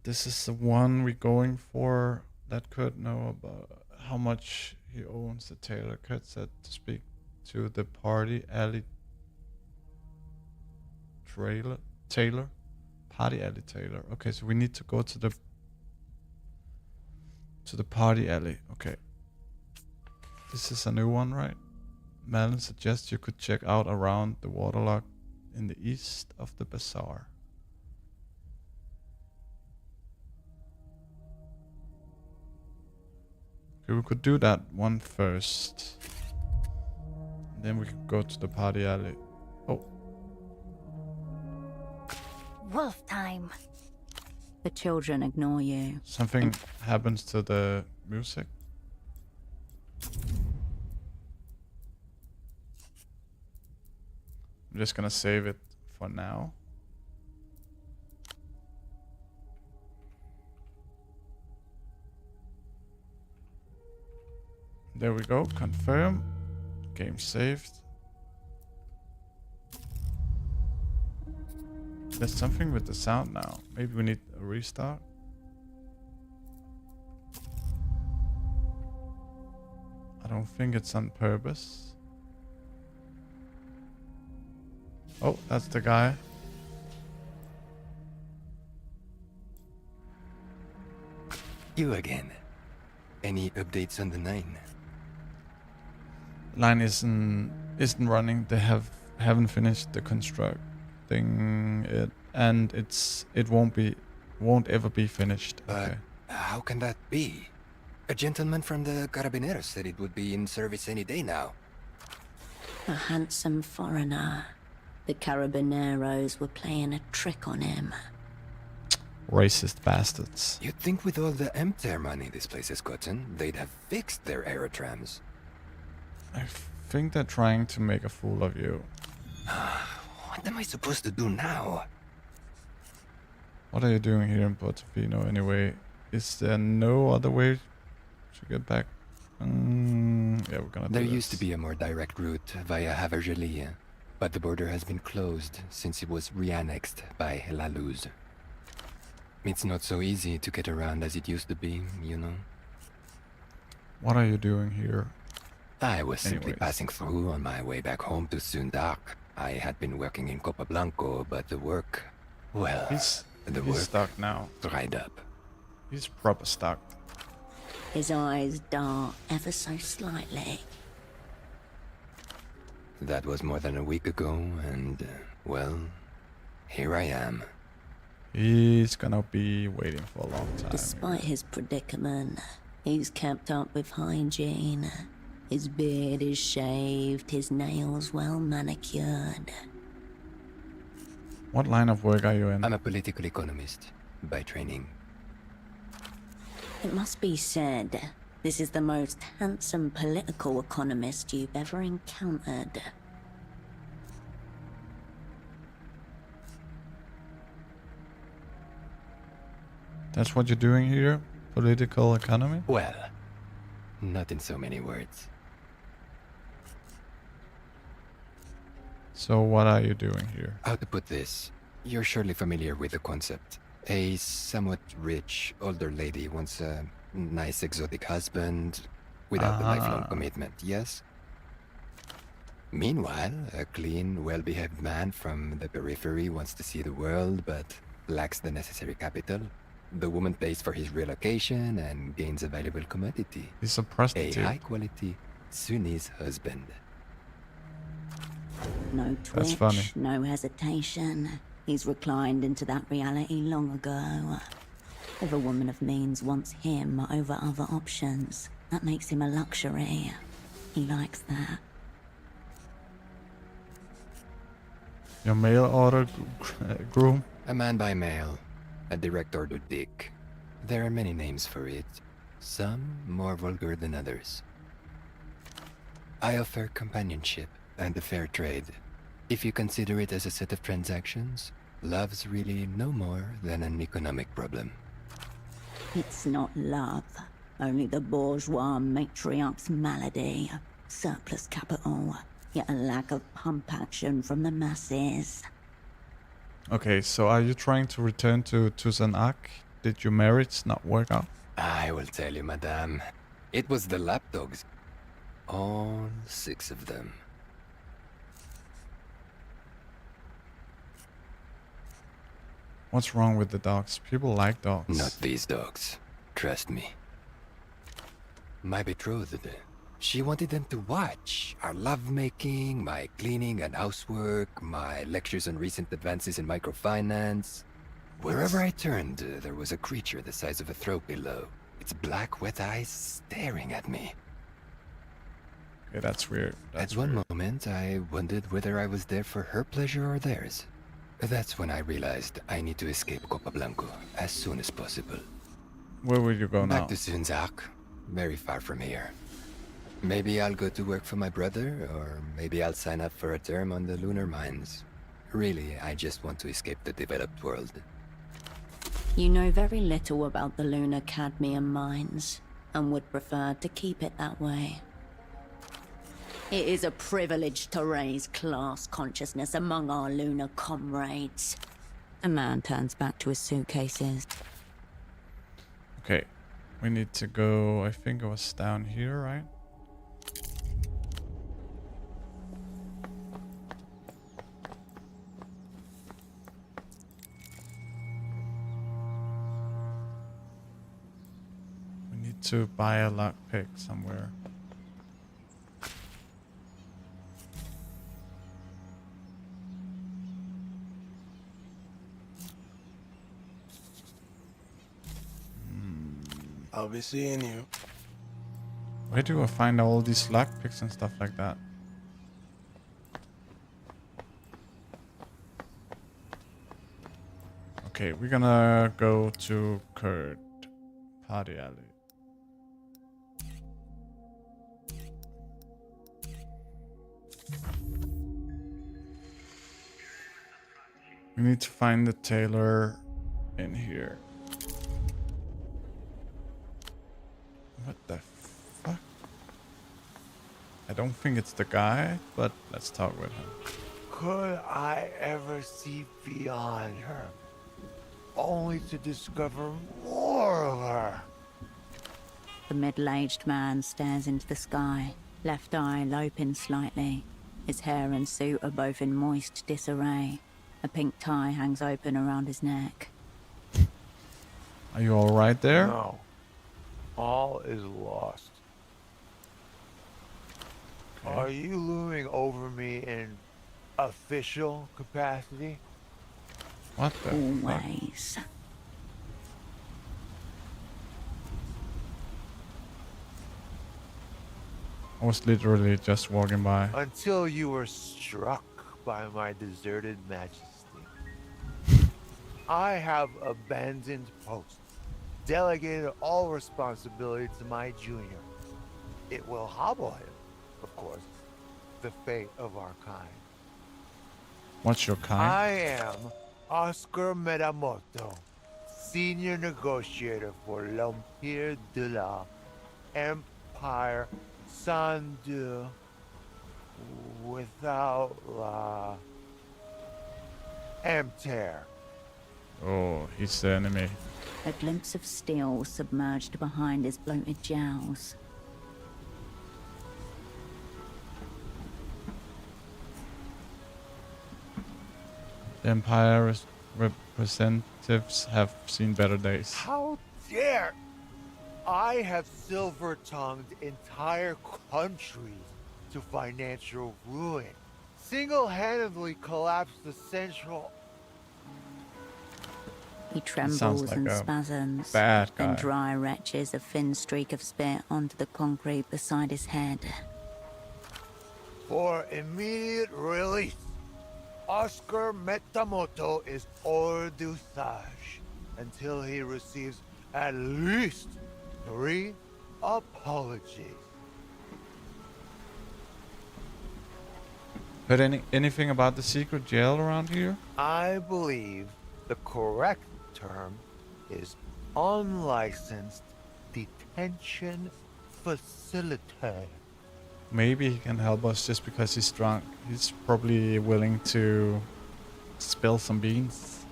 Speaker 1: This is the one we're going for. That Kurt know about how much he owns. The tailor Kurt said to speak to the party alley Taylor Party alley, Taylor. Okay, so we need to go to the party alley. Okay. This is a new one, right? Malin suggests you could check out around the waterlock in the east of the bazaar. Okay, we could do that one first. Then we could go to the party alley. Oh.
Speaker 2: Wolf time.
Speaker 8: The children ignore you.
Speaker 1: Something happens to the music. I'm just gonna save it for now. There we go. Confirm. Game saved. There's something with the sound now. Maybe we need a restart. I don't think it's on purpose. Oh, that's the guy.
Speaker 5: You again. Any updates on the 9?
Speaker 1: Line isn't running. They haven't finished the constructing it, and it won't ever be finished. Okay.
Speaker 5: How can that be? A gentleman from the Carabineros said it would be in service any day now.
Speaker 8: A handsome foreigner. The Carabineros were playing a trick on him.
Speaker 1: Racist bastards.
Speaker 5: You'd think with all the MTER money this place has gotten, they'd have fixed their aerotrams.
Speaker 1: I think they're trying to make a fool of you.
Speaker 5: What am I supposed to do now?
Speaker 1: What are you doing here in Portofino anyway? Is there no other way to get back? Yeah, we're gonna do
Speaker 5: There
Speaker 1: this.
Speaker 5: used to be a more direct route via Havergelie, but the border has been closed since it was re-annexed by La Luz. It's not so easy to get around as it used to be, you know?
Speaker 1: What are you doing here?
Speaker 5: I was simply
Speaker 1: Anyways.
Speaker 5: passing through on my way back home to Sundak. I had been working in Copablanco, but the work... Well,
Speaker 1: He's
Speaker 5: work
Speaker 1: stuck now.
Speaker 5: dried up.
Speaker 1: He's proper stuck.
Speaker 8: His eyes dart ever so slightly.
Speaker 5: That was more than a week ago, and, well, here I am.
Speaker 1: He's gonna be waiting for a long time.
Speaker 8: Despite his predicament, he's kept up with hygiene. His beard is shaved, his nails well manicured.
Speaker 1: What line of work are you in?
Speaker 5: I'm a political economist by training.
Speaker 8: It must be said, this is the most handsome political economist you've ever encountered.
Speaker 1: That's what you're doing here? Political economy?
Speaker 5: Well, not in so many words.
Speaker 1: So what are you doing here?
Speaker 5: How to put this? You're surely familiar with the concept. A somewhat rich, older lady wants a nice exotic husband without the lifelong commitment, yes? Meanwhile, a clean, well-behaved man from the periphery wants to see the world but lacks the necessary capital. The woman pays for his relocation and gains a valuable commodity.
Speaker 1: He's a prostitute.
Speaker 5: A high-quality Sunnis husband.
Speaker 8: No
Speaker 1: That's
Speaker 8: twitch,
Speaker 1: funny.
Speaker 8: no hesitation. He's reclined into that reality long ago. If a woman of means wants him over other options, that makes him a luxury. He likes that.
Speaker 1: Your mail order groom?
Speaker 5: A man by mail. A direct order dick. There are many names for it. Some more vulgar than others. I offer companionship and a fair trade. If you consider it as a set of transactions, love's really no more than an economic problem.
Speaker 8: It's not love, only the bourgeois matriarch's malady. Surplus capital, yet a lack of pump action from the masses.
Speaker 1: Okay, so are you trying to return to Tusanak? Did your marriage not work out?
Speaker 5: I will tell you, madame. It was the lapdogs. All 6 of them.
Speaker 1: What's wrong with the dogs? People like dogs.
Speaker 5: Not these dogs. Trust me. My betrothed. She wanted them to watch our lovemaking, my cleaning and housework, my lectures on recent advances in microfinance. Wherever I turned, there was a creature the size of a throw pillow. Its black, wet eyes staring at me.
Speaker 1: Okay, that's weird.
Speaker 5: At one moment, I wondered whether I was there for her pleasure or theirs. That's when I realized I need to escape Copa Blanco as soon as possible.
Speaker 1: Where will you go now?
Speaker 5: Back to Zunzak, very far from here. Maybe I'll go to work for my brother, or maybe I'll sign up for a term on the lunar mines. Really, I just want to escape the developed world.
Speaker 2: You know very little about the lunar cadmium mines, and would prefer to keep it that way. It is a privilege to raise class consciousness among our lunar comrades. A man turns back to his suitcases.
Speaker 1: Okay, we need to go. I think it was down here, right? We need to buy a lockpick somewhere.
Speaker 4: I'll be seeing you.
Speaker 1: Where do I find all these lockpicks and stuff like that? Okay, we're gonna go to Kurt Party Alley. We need to find the tailor in here. What the fuck? I don't think it's the guy, but let's talk with him.
Speaker 22: Could I ever see beyond her, only to discover more of her?
Speaker 2: The middle-aged man stares into the sky, left eye loping slightly. His hair and suit are both in moist disarray. A pink tie hangs open around his neck.
Speaker 1: Are you all right there?
Speaker 22: No. All is lost.
Speaker 1: Okay.
Speaker 22: Are you looming over me in official capacity?
Speaker 1: What the
Speaker 2: Always.
Speaker 1: fuck? I was literally just walking by.
Speaker 22: Until you were struck by my deserted majesty. I have abandoned posts, delegated all responsibility to my junior. It will hobble him, of course, the fate of our kind.
Speaker 1: What's your kind?
Speaker 22: I am Oscar Metamoto, senior negotiator for l'Empire de la Empire Sandu without la Empire.
Speaker 1: Oh, he's the enemy.
Speaker 2: A glimpse of steel submerged behind his bloated jowls.
Speaker 1: The Empire representatives have seen better days.
Speaker 22: How dare! I have silver-tongued entire countries to financial ruin. Single-handedly collapsed the central...
Speaker 2: He trembles
Speaker 1: sounds like
Speaker 2: and
Speaker 1: a
Speaker 2: spasms,
Speaker 1: bad guy.
Speaker 2: and dry retches a thin streak of spit onto the concrete beside his head.
Speaker 22: For immediate release, Oscar Metamoto is hors d'usage until he receives at least 3 apologies.
Speaker 1: Heard anything about the secret jail around here?
Speaker 22: I believe the correct term is unlicensed detention facility.
Speaker 1: Maybe he can help us just because he's drunk. He's probably willing to spill some beans.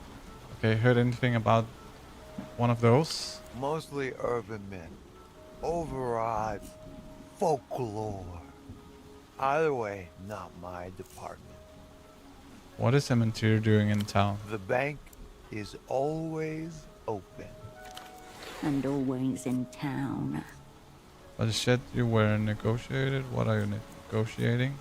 Speaker 1: Okay, heard anything about one of those?
Speaker 22: Mostly urban men. Overawed folklore. Either way, not my department.
Speaker 1: What is Emmentair doing in town?
Speaker 22: The bank is always open.
Speaker 2: And always in town.
Speaker 1: But the shit you were negotiated? What are you negotiating?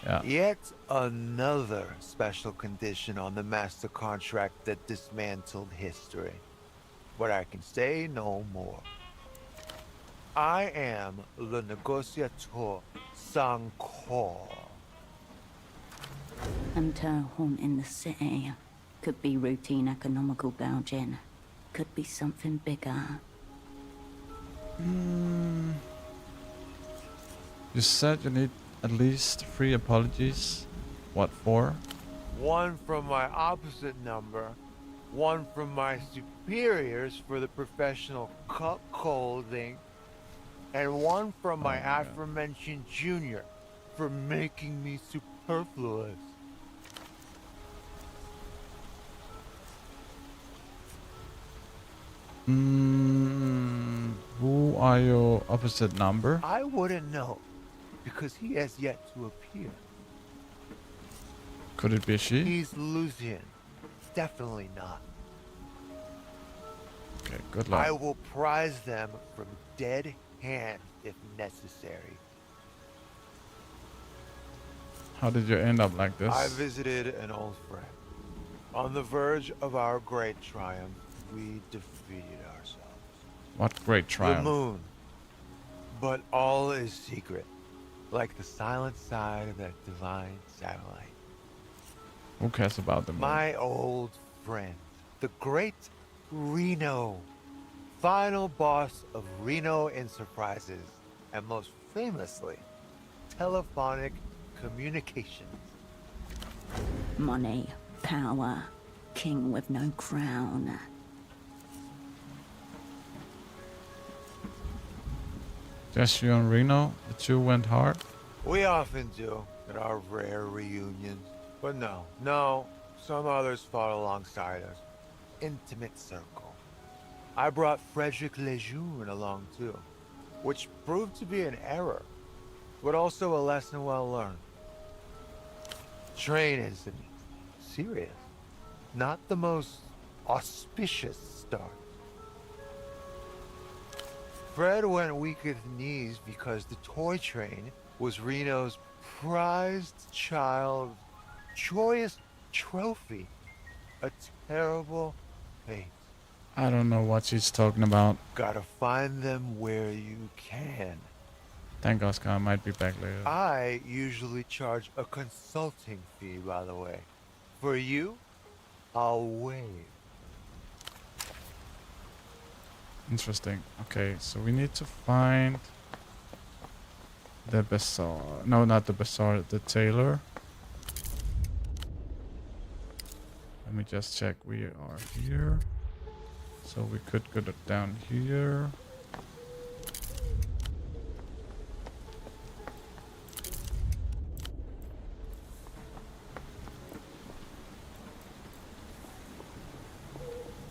Speaker 1: Yeah.
Speaker 22: Yet another special condition on the master contract that dismantled history. But I can say no more. I am le négociateur sans corps.
Speaker 2: And her haunting the city. Could be routine economical gouging. Could be something bigger.
Speaker 1: You said you need at least 3 apologies. What for?
Speaker 22: One from my opposite number, one from my superiors for the professional cuckolding, and one from my aforementioned junior for making me superfluous.
Speaker 1: Who are your opposite number?
Speaker 22: I wouldn't know, because he has yet to appear.
Speaker 1: Could it be she?
Speaker 22: He's Lucian. Definitely not.
Speaker 1: Okay, good luck.
Speaker 22: I will prize them from dead hands if necessary.
Speaker 1: How did you end up like this?
Speaker 22: I visited an old friend. On the verge of our great triumph, we defeated ourselves.
Speaker 1: What great triumph?
Speaker 22: The moon. But all is secret, like the silent side of that divine satellite.
Speaker 1: Who cares about the moon?
Speaker 22: My old friend, the great Reno, final boss of Reno Enterprises, and most famously, telephonic communications.
Speaker 2: Money, power, king with no crown.
Speaker 1: Just you and Reno, the two went hard?
Speaker 22: We often do at our rare reunions. But no, some others fought alongside us. Intimate circle. I brought Frederick Lejeune along too, which proved to be an error, but also a lesson well learned. Train incident. Serious. Not the most auspicious start. Fred went weak at the knees because the toy train was Reno's prized child joyous trophy. A terrible fate.
Speaker 1: I don't know what she's talking about.
Speaker 22: Gotta find them where you can.
Speaker 1: Thank Oscar, I might be back later.
Speaker 22: I usually charge a consulting fee, by the way. For you, I'll waive.
Speaker 1: Interesting. Okay, so we need to find the bazaar. No, not the bazaar, the tailor. Let me just check. We are here. So we could go down here.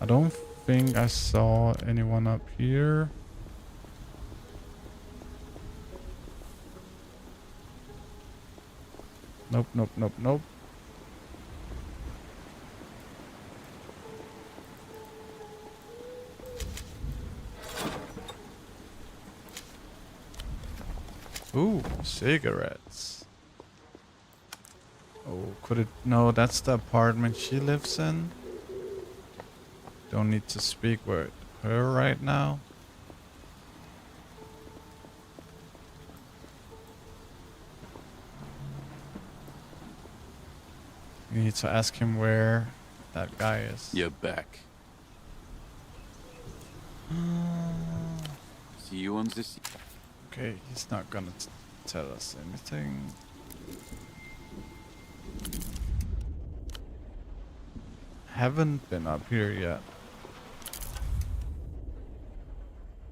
Speaker 1: I don't think I saw anyone up here. Nope, nope, nope, nope. Ooh, cigarettes. Oh, could it? No, that's the apartment she lives in. Don't need to speak with her right now. You need to ask him where that guy is.
Speaker 16: You're back. See you on the sea.
Speaker 1: Okay, he's not gonna tell us anything. Haven't been up here yet.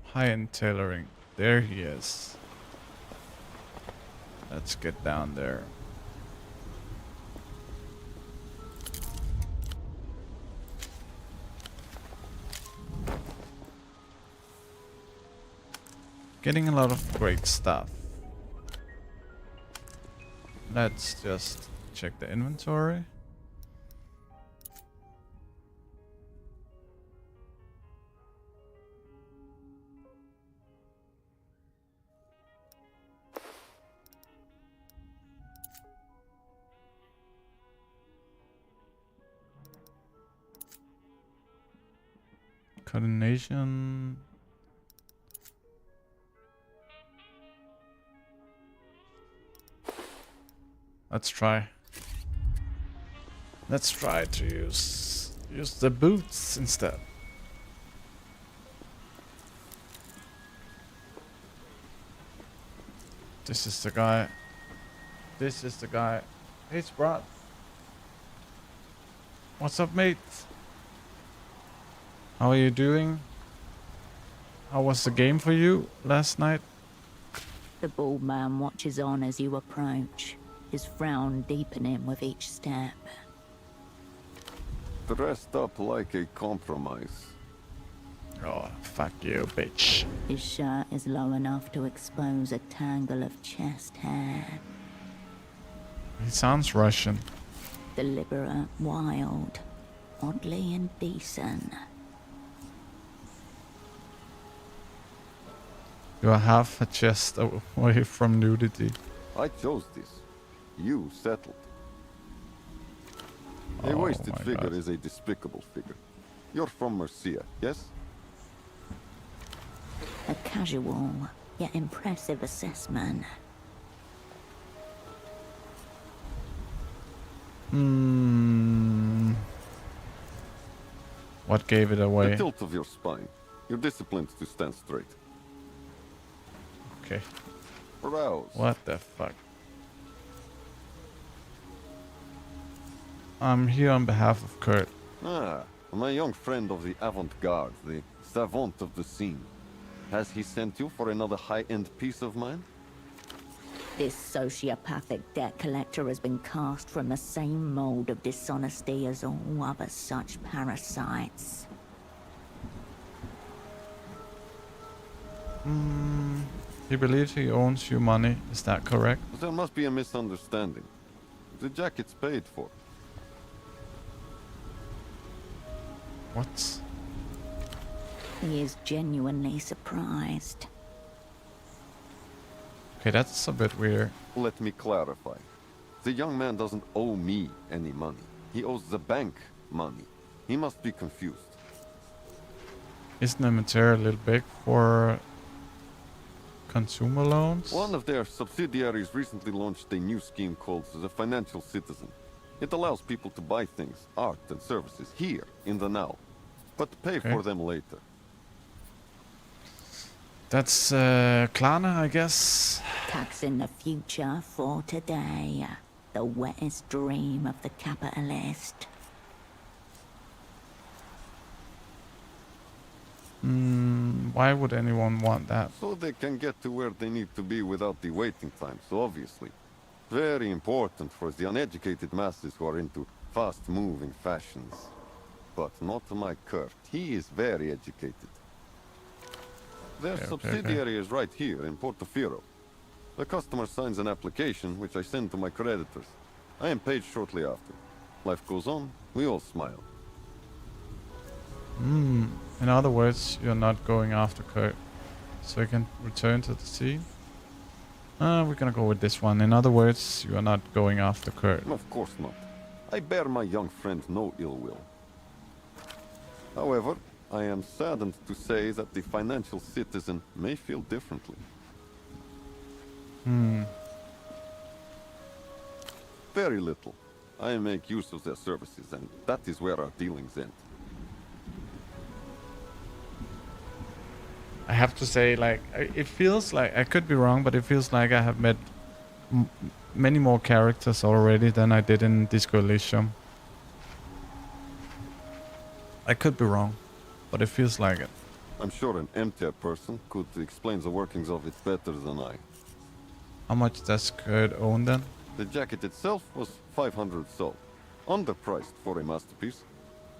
Speaker 1: High-end tailoring. There he is. Let's get down there. Getting a lot of great stuff. Let's just check the inventory. Coordination. Let's try. Let's try to use the boots instead. This is the guy. This is the guy. Hey, Sprat. What's up, mate? How are you doing? How was the game for you last night?
Speaker 2: The bald man watches on as you approach, his frown deepening with each step.
Speaker 4: Dressed up like a compromise.
Speaker 1: Oh, fuck you, bitch.
Speaker 2: His shirt is low enough to expose a tangle of chest hair.
Speaker 1: He sounds Russian.
Speaker 2: Deliberate, wild, oddly indecent.
Speaker 1: You are half a chest away from nudity.
Speaker 4: I chose this. You settled. A wasted figure is a despicable figure. You're from Mercia, yes?
Speaker 2: A casual, yet impressive assessment.
Speaker 1: What gave it away?
Speaker 4: The tilt of your spine. You're disciplined to stand straight.
Speaker 1: Okay.
Speaker 4: Browse.
Speaker 1: What the fuck? I'm here on behalf of Kurt.
Speaker 4: Ah, my young friend of the avant-garde, the savant of the scene. Has he sent you for another high-end piece of mine?
Speaker 2: This sociopathic debt collector has been cast from the same mold of dishonesty as all other such parasites.
Speaker 1: He believes he owes you money, is that correct?
Speaker 4: There must be a misunderstanding. The jacket's paid for.
Speaker 1: What?
Speaker 2: He is genuinely surprised.
Speaker 1: Okay, that's a bit weird.
Speaker 4: Let me clarify. The young man doesn't owe me any money. He owes the bank money. He must be confused.
Speaker 1: Isn't the material a little big for consumer loans?
Speaker 4: One of their subsidiaries recently launched a new scheme called the Financial Citizen. It allows people to buy things, art and services, here, in the now, but pay for them later.
Speaker 1: That's Klarna, I guess.
Speaker 2: Taxing the future for today. The wettest dream of the capitalist.
Speaker 1: Why would anyone want that?
Speaker 4: So they can get to where they need to be without the waiting times, obviously. Very important for the uneducated masses who are into fast-moving fashions. But not my Kurt. He is very educated. Their subsidiary is right here in Portofino. The customer signs an application, which I send to my creditors. I am paid shortly after. Life goes on, we all smile.
Speaker 1: In other words, you're not going after Kurt. So you can return to the scene. We're gonna go with this one. In other words, you are not going after Kurt.
Speaker 4: Of course not. I bear my young friend no ill will. However, I am saddened to say that the Financial Citizen may feel differently. Very little. I make use of their services, and that is where our dealings end.
Speaker 1: I have to say, like, it feels like, I could be wrong, but it feels like I have met many more characters already than I did in Disco Elysium. I could be wrong, but it feels like it.
Speaker 4: I'm sure an emptier person could explain the workings of it better than I.
Speaker 1: How much does Kurt own then?
Speaker 4: The jacket itself was 500 sol, underpriced for a masterpiece.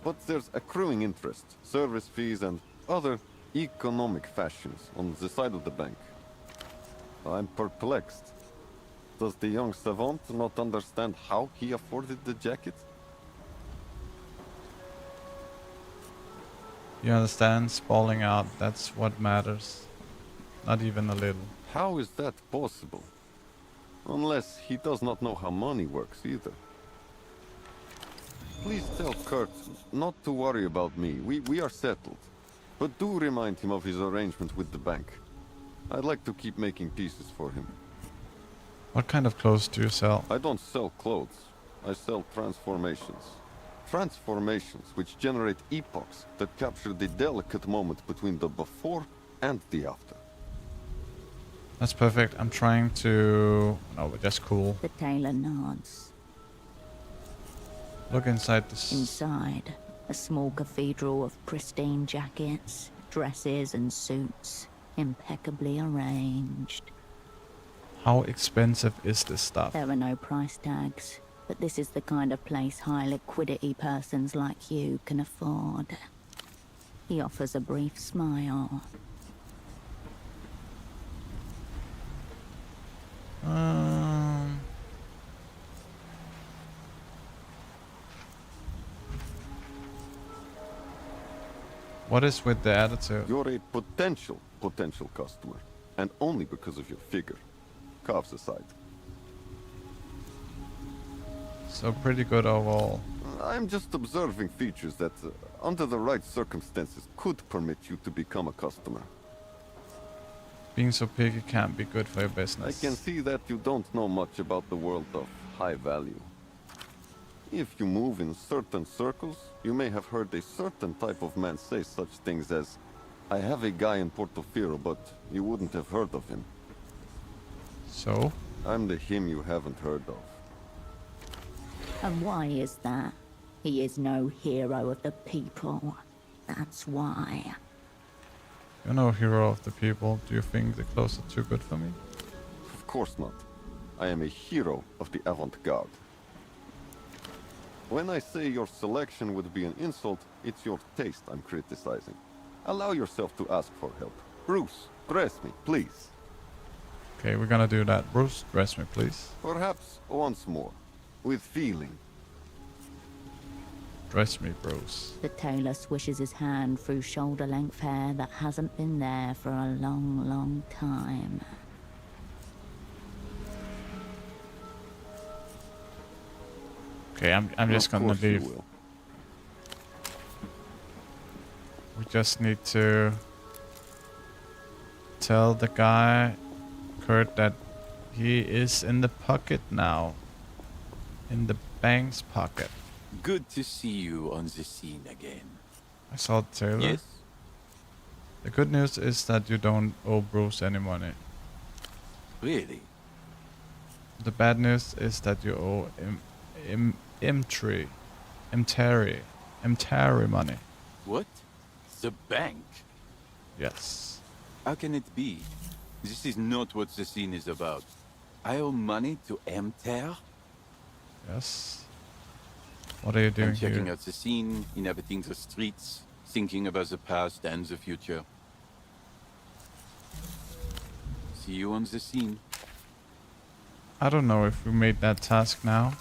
Speaker 4: But there's accruing interest, service fees and other economic fashions on the side of the bank. I'm perplexed. Does the young savant not understand how he afforded the jacket?
Speaker 1: You understand? Spalling out, that's what matters. Not even a little.
Speaker 4: How is that possible? Unless he does not know how money works either. Please tell Kurt not to worry about me. We are settled. But do remind him of his arrangement with the bank. I'd like to keep making pieces for him.
Speaker 1: What kind of clothes do you sell?
Speaker 4: I don't sell clothes. I sell transformations. Transformations which generate epochs that capture the delicate moment between the before and the after.
Speaker 1: That's perfect. I'm trying to... No, but that's cool.
Speaker 2: The tailor nods.
Speaker 1: Look inside this...
Speaker 2: Inside, a small cathedral of pristine jackets, dresses and suits, impeccably arranged.
Speaker 1: How expensive is this stuff?
Speaker 2: There are no price tags, but this is the kind of place high liquidity persons like you can afford. He offers a brief smile.
Speaker 1: What is with the attitude?
Speaker 4: You're a potential customer, and only because of your figure. Carves aside.
Speaker 1: So pretty good overall.
Speaker 4: I'm just observing features that, under the right circumstances, could permit you to become a customer.
Speaker 1: Being so picky can't be good for your business.
Speaker 4: I can see that you don't know much about the world of high value. If you move in certain circles, you may have heard a certain type of man say such things as, I have a guy in Portofino, but you wouldn't have heard of him.
Speaker 1: So?
Speaker 4: I'm the him you haven't heard of.
Speaker 2: And why is that? He is no hero of the people. That's why.
Speaker 1: You're no hero of the people. Do you think the clothes are too good for me?
Speaker 4: Of course not. I am a hero of the avant-garde. When I say your selection would be an insult, it's your taste I'm criticizing. Allow yourself to ask for help. Bruce, dress me, please.
Speaker 1: Okay, we're gonna do that. Bruce, dress me, please.
Speaker 4: Perhaps once more. With feeling.
Speaker 1: Dress me, Bruce.
Speaker 2: The tailor swishes his hand through shoulder-length hair that hasn't been there for a long, long time.
Speaker 1: Okay, I'm just gonna leave. We just need to tell the guy, Kurt, that he is in the pocket now. In the bank's pocket.
Speaker 16: Good to see you on the scene again.
Speaker 1: I saw Taylor.
Speaker 16: Yes?
Speaker 1: The good news is that you don't owe Bruce any money.
Speaker 16: Really?
Speaker 1: The bad news is that you owe Terry money.
Speaker 16: What? The bank?
Speaker 1: Yes.
Speaker 16: How can it be? This is not what the scene is about. I owe money to Ter?
Speaker 1: Yes. What are you doing
Speaker 16: I'm checking
Speaker 1: here?
Speaker 16: out the scene, inhabiting the streets, thinking about the past and the future. See you on the scene.
Speaker 1: I don't know if we made that task now.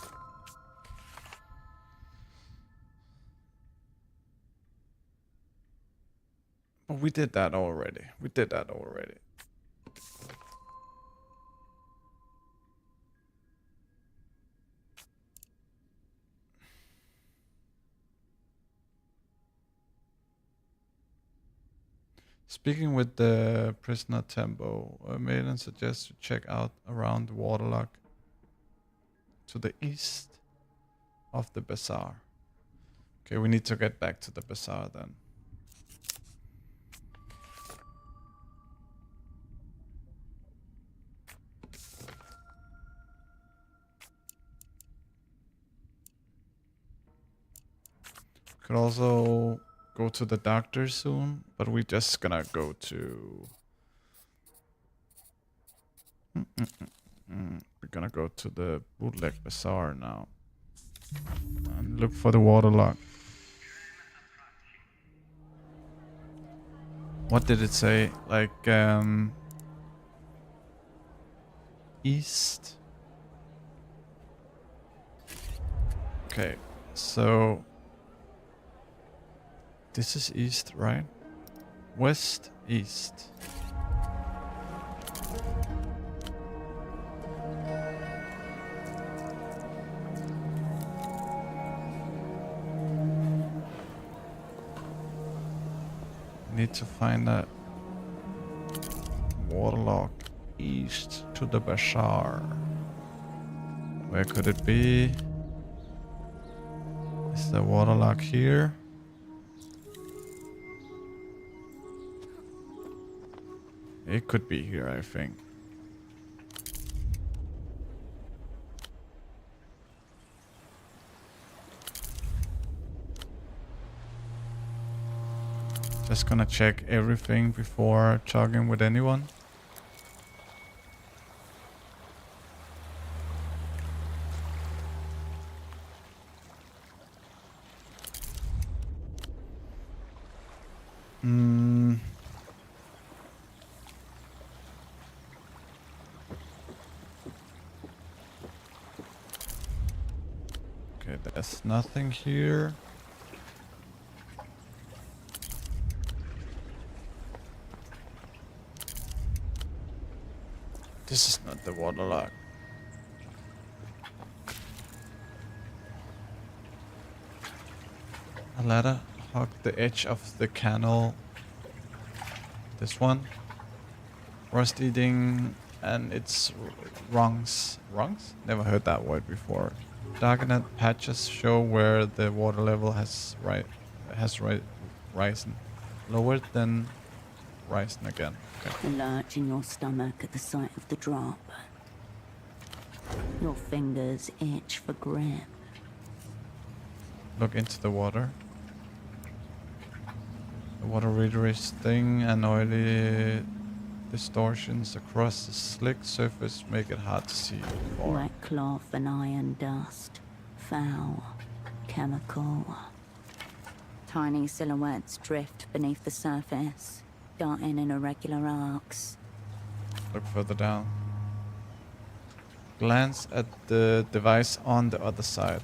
Speaker 1: But we did that already. Speaking with the prisoner Tembo, Maiden suggests you check out around the waterlock to the east of the bazaar. Okay, we need to get back to the bazaar then. Could also go to the doctor soon, but we're just gonna go to... We're gonna go to the bootleg bazaar now. And look for the waterlock. What did it say? Like, east? Okay, so... This is east, right? West, east. Need to find a waterlock east to the bazaar. Where could it be? Is the waterlock here? It could be here, I think. Just gonna check everything before talking with anyone. Okay, there's nothing here. This is not the waterlock. A ladder hugged the edge of the canal. This one. Rust eating and its rungs. Rungs? Never heard that word before. Darkened patches show where the water level has risen. Lower than risen again. Okay.
Speaker 2: A lurch in your stomach at the sight of the drop. Your fingers itch for grip.
Speaker 1: Look into the water. The water reader is thin and oily. Distortions across the slick surface make it hard to see far.
Speaker 2: Wet cloth and iron dust. Foul. Chemical. Tiny silhouettes drift beneath the surface, darting in irregular arcs.
Speaker 1: Look further down. Glance at the device on the other side.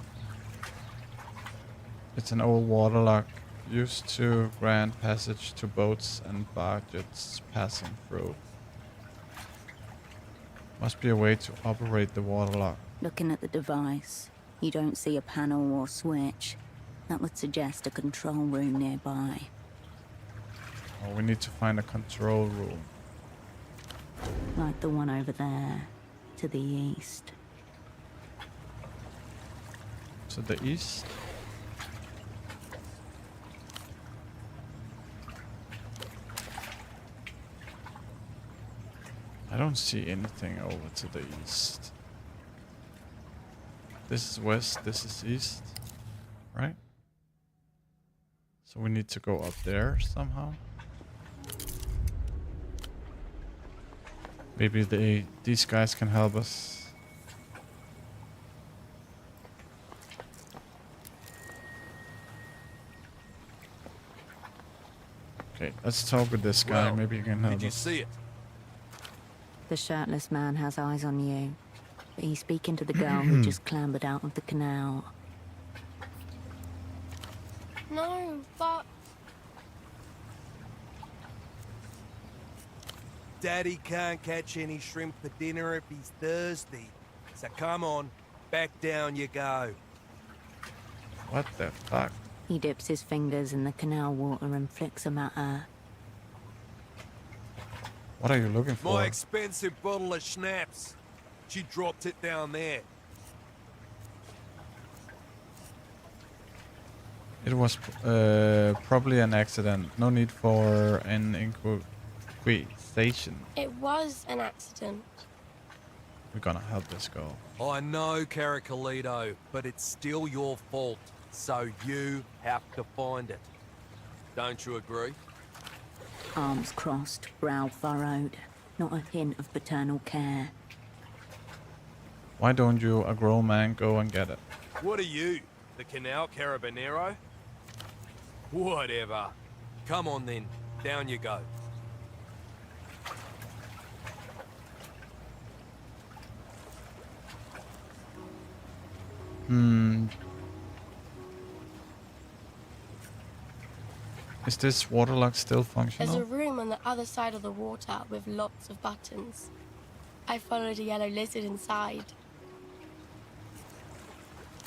Speaker 1: It's an old waterlock used to grant passage to boats and barges passing through. Must be a way to operate the waterlock.
Speaker 2: Looking at the device, you don't see a panel or switch. That would suggest a control room nearby.
Speaker 1: Oh, we need to find a control room.
Speaker 2: Like the one over there, to the east.
Speaker 1: To the east? I don't see anything over to the east. This is west, this is east, right? So we need to go up there somehow. Maybe these guys can help us. Okay, let's talk with this guy.
Speaker 3: Well,
Speaker 1: maybe he can help
Speaker 3: did you
Speaker 1: us.
Speaker 3: see it?
Speaker 2: The shirtless man has eyes on you, but he's speaking to the girl who just clambered out of the canal.
Speaker 9: No, but...
Speaker 3: Daddy can't catch any shrimp for dinner if he's thirsty. So come on, back down you go.
Speaker 1: What the fuck?
Speaker 2: He dips his fingers in the canal water and flicks them at her.
Speaker 1: What are you looking for?
Speaker 3: My expensive bottle of schnapps. She dropped it down there.
Speaker 1: It was probably an accident. No need for an inquisition.
Speaker 9: It was an accident.
Speaker 1: We're gonna help this girl.
Speaker 3: I know, Caracalito, but it's still your fault. So you have to find it. Don't you agree?
Speaker 2: Arms crossed, brow furrowed. Not a hint of paternal care.
Speaker 1: Why don't you, a grown man, go and get it?
Speaker 3: What are you? The Canal Carabinero? Whatever. Come on then. Down you go.
Speaker 1: Is this waterlock still
Speaker 9: There's
Speaker 1: functional?
Speaker 9: a room on the other side of the water with lots of buttons. I followed a yellow lizard inside.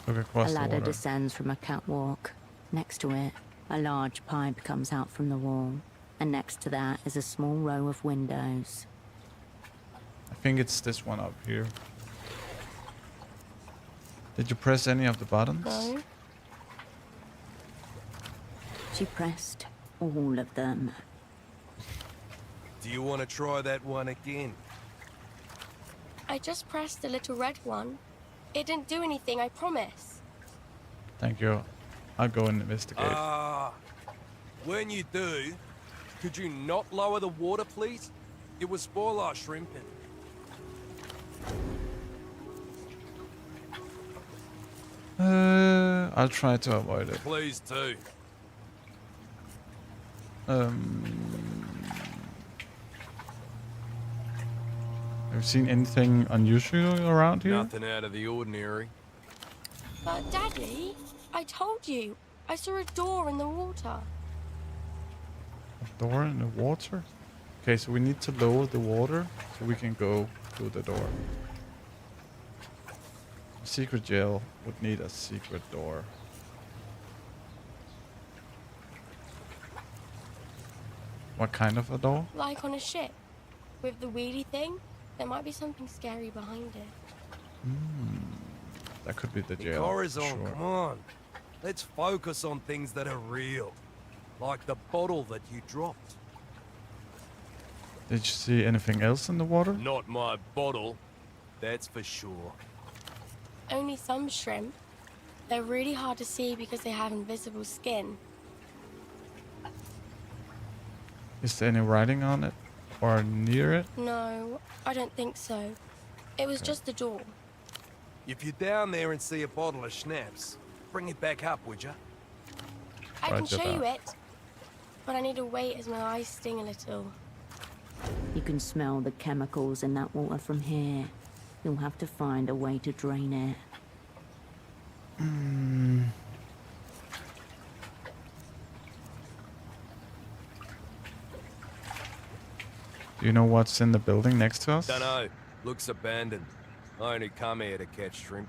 Speaker 1: Look across
Speaker 2: A
Speaker 1: the
Speaker 2: ladder
Speaker 1: water.
Speaker 2: descends from a catwalk. Next to it, a large pipe comes out from the wall. And next to that is a small row of windows.
Speaker 1: I think it's this one up here. Did you press any of the buttons?
Speaker 9: No.
Speaker 2: She pressed all of them.
Speaker 3: Do you want to try that one again?
Speaker 9: I just pressed the little red one. It didn't do anything, I promise.
Speaker 1: Thank you. I'll go and investigate.
Speaker 3: When you do, could you not lower the water, please? It will spoil our shrimping.
Speaker 1: I'll try to avoid it.
Speaker 3: Please do.
Speaker 1: Have you seen anything unusual around here?
Speaker 3: Nothing out of the ordinary.
Speaker 9: But Daddy, I told you. I saw a door in the water.
Speaker 1: A door in the water? Okay, so we need to lower the water so we can go through the door. A secret jail would need a secret door. What kind of a door?
Speaker 9: Like on a ship. With the wheelie thing, there might be something scary behind it.
Speaker 1: That could be the jail.
Speaker 3: Corazon,
Speaker 1: sure.
Speaker 3: come on. Let's focus on things that are real. Like the bottle that you dropped.
Speaker 1: Did you see anything else in the water?
Speaker 3: Not my bottle, that's for sure.
Speaker 9: Only some shrimp. They're really hard to see because they have invisible skin.
Speaker 1: Is there any writing on it? Or near it?
Speaker 9: No, I don't think so. It was just the door.
Speaker 3: If you're down there and see a bottle of schnapps, bring it back up, would you?
Speaker 9: I can
Speaker 1: Roger
Speaker 9: show you
Speaker 1: that.
Speaker 9: it. But I need to wait as my eyes sting a little.
Speaker 2: You can smell the chemicals in that water from here. You'll have to find a way to drain it.
Speaker 1: Do you know what's in the building next to us?
Speaker 3: Dunno. Looks abandoned. I only come here to catch shrimp.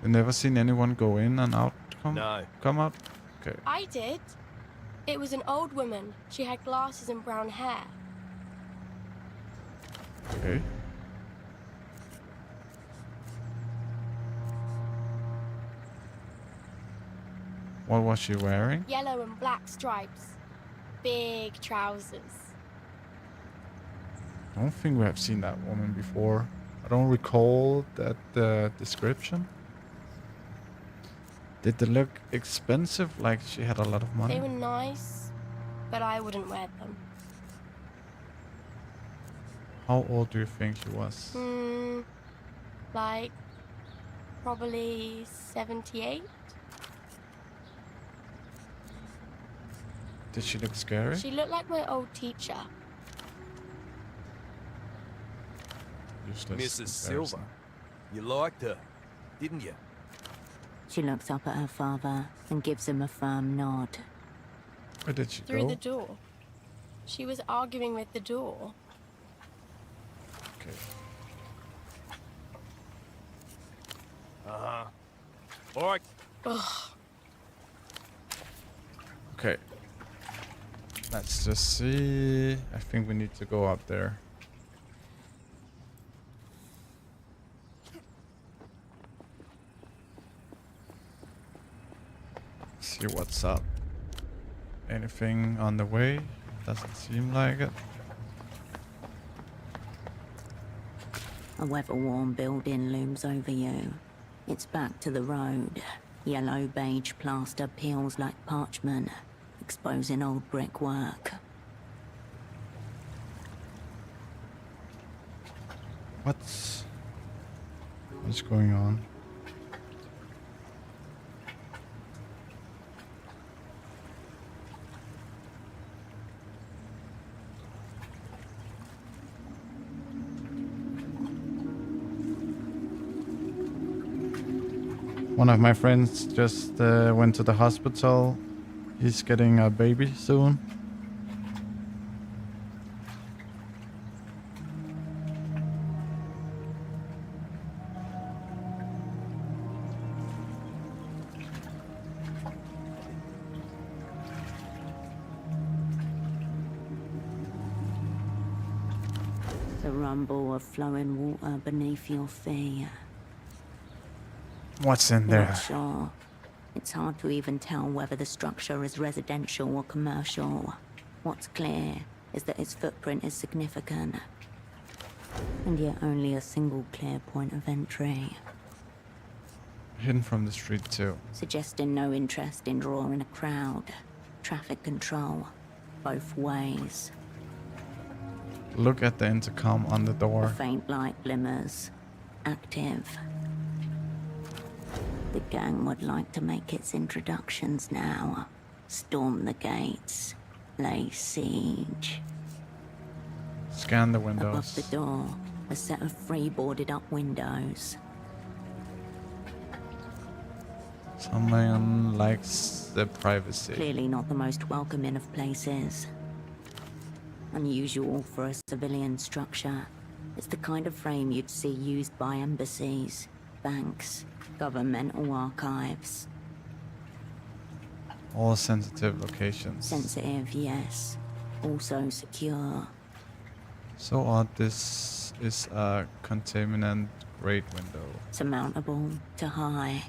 Speaker 1: You've never seen anyone go in and out?
Speaker 3: No.
Speaker 1: Come out? Okay.
Speaker 9: I did. It was an old woman. She had glasses and brown hair.
Speaker 1: Okay. What was she wearing?
Speaker 9: Yellow and black stripes. Big trousers.
Speaker 1: I don't think we have seen that woman before. I don't recall that description. Did they look expensive, like she had a lot of money?
Speaker 9: They were nice, but I wouldn't wear them.
Speaker 1: How old do you think she was?
Speaker 9: Like, probably 78?
Speaker 1: Did she look scary?
Speaker 9: She looked like my old teacher.
Speaker 1: Useless
Speaker 3: Mrs. Silver.
Speaker 1: comparison.
Speaker 3: You liked her, didn't you?
Speaker 2: She looks up at her father and gives him a firm nod.
Speaker 1: Where did she
Speaker 9: Through
Speaker 1: go?
Speaker 9: the door. She was arguing with the door.
Speaker 1: Okay.
Speaker 3: Uh-huh. All right.
Speaker 9: Ugh.
Speaker 1: Okay. Let's just see. I think we need to go up there. See what's up. Anything on the way? Doesn't seem like it.
Speaker 2: A weather-worn building looms over you. It's back to the road. Yellow beige plaster peels like parchment, exposing old brickwork.
Speaker 1: What's going on? One of my friends just went to the hospital. He's getting a baby soon.
Speaker 2: The rumble of flowing water beneath your feet.
Speaker 1: What's in
Speaker 2: You're
Speaker 1: there?
Speaker 2: not sure. It's hard to even tell whether the structure is residential or commercial. What's clear is that its footprint is significant, and yet only a single clear point of entry,
Speaker 1: Hidden from the street too.
Speaker 2: suggesting no interest in drawing a crowd. Traffic control, both ways.
Speaker 1: Look at the intercom on the
Speaker 2: The
Speaker 1: door.
Speaker 2: faint light glimmers, active. The gang would like to make its introductions now. Storm the gates, lay siege.
Speaker 1: Scan the
Speaker 2: Above
Speaker 1: windows.
Speaker 2: the door, a set of three boarded up windows.
Speaker 1: Someone likes the privacy.
Speaker 2: Clearly not the most welcoming of places. Unusual for a civilian structure. It's the kind of frame you'd see used by embassies, banks, governmental archives.
Speaker 1: All sensitive locations.
Speaker 2: Sensitive, yes. Also secure.
Speaker 1: So odd, this is a contaminant grate window.
Speaker 2: Surmountable to high.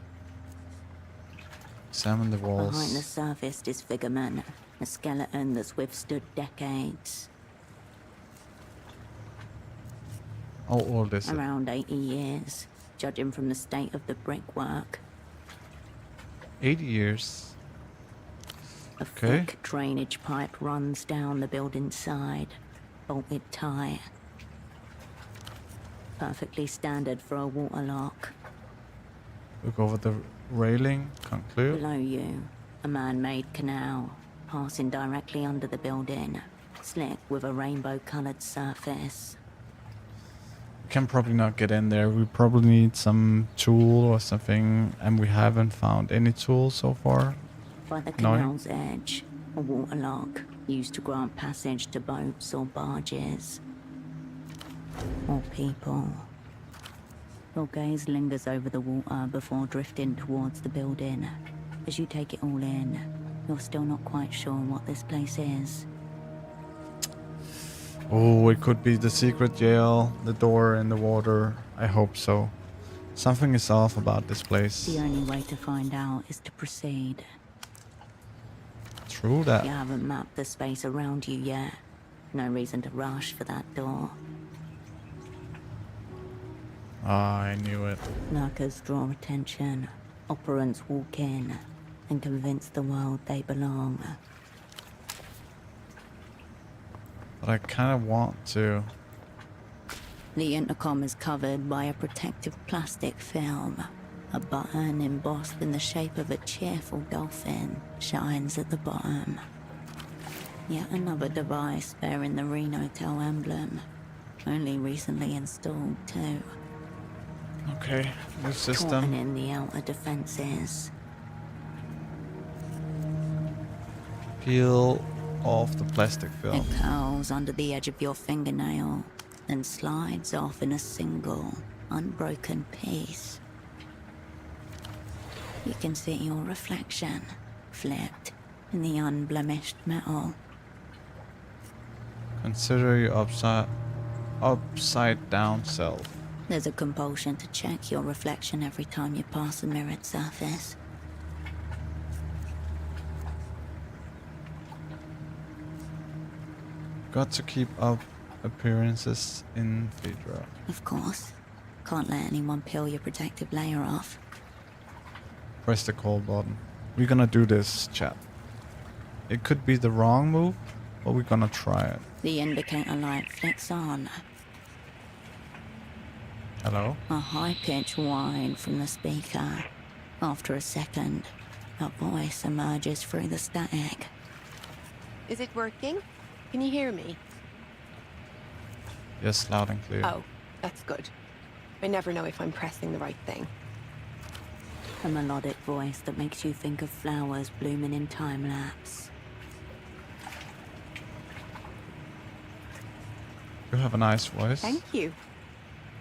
Speaker 1: Examine the walls.
Speaker 2: Behind the surface disfigurement, a skeleton that's withstood decades.
Speaker 1: How old is it?
Speaker 2: Around 80 years, judging from the state of the brickwork.
Speaker 1: 80 years.
Speaker 2: A
Speaker 1: Okay.
Speaker 2: thick drainage pipe runs down the building's side, bolted tight. Perfectly standard for a waterlock.
Speaker 1: Look over the railing. Conclude.
Speaker 2: Below you, a man-made canal, passing directly under the building, slick with a rainbow-colored surface.
Speaker 1: We can probably not get in there. We probably need some tool or something, and we haven't found any tool so far.
Speaker 2: By the
Speaker 1: No.
Speaker 2: canal's edge, a waterlock used to grant passage to boats or barges. Or people. Your gaze lingers over the water before drifting towards the building. As you take it all in, you're still not quite sure what this place is.
Speaker 1: Oh, it could be the secret jail, the door in the water. I hope so. Something is off about this place.
Speaker 2: The only way to find out is to proceed.
Speaker 1: True that.
Speaker 2: You haven't mapped the space around you yet. No reason to rush for that door.
Speaker 1: Ah, I knew it.
Speaker 2: Lurkers draw attention. Operants walk in and convince the world they belong.
Speaker 1: But I kind of want to.
Speaker 2: The intercom is covered by a protective plastic film. A button embossed in the shape of a cheerful dolphin shines at the bottom. Yet another device bearing the Renotel emblem. Only recently installed too.
Speaker 1: Okay, new
Speaker 2: Caught
Speaker 1: system.
Speaker 2: in the outer defenses.
Speaker 1: Peel off the plastic film.
Speaker 2: It curls under the edge of your fingernail, then slides off in a single, unbroken piece. You can see your reflection, flipped in the unblemished metal.
Speaker 1: Consider your upside down self.
Speaker 2: There's a compulsion to check your reflection every time you pass a mirrored surface.
Speaker 1: Got to keep up appearances in Phaedra.
Speaker 2: Of course. Can't let anyone peel your protective layer off.
Speaker 1: Press the call button. We're gonna do this, chat. It could be the wrong move, but we're gonna try it.
Speaker 2: The indicator light flicks on.
Speaker 1: Hello?
Speaker 2: A high-pitched whine from the speaker. After a second, a voice emerges through the static.
Speaker 7: Is it working? Can you hear me?
Speaker 1: Yes, loud and clear.
Speaker 7: Oh, that's good. I never know if I'm pressing the right thing.
Speaker 2: A melodic voice that makes you think of flowers blooming in time-lapse.
Speaker 1: You have a nice voice.
Speaker 7: Thank you.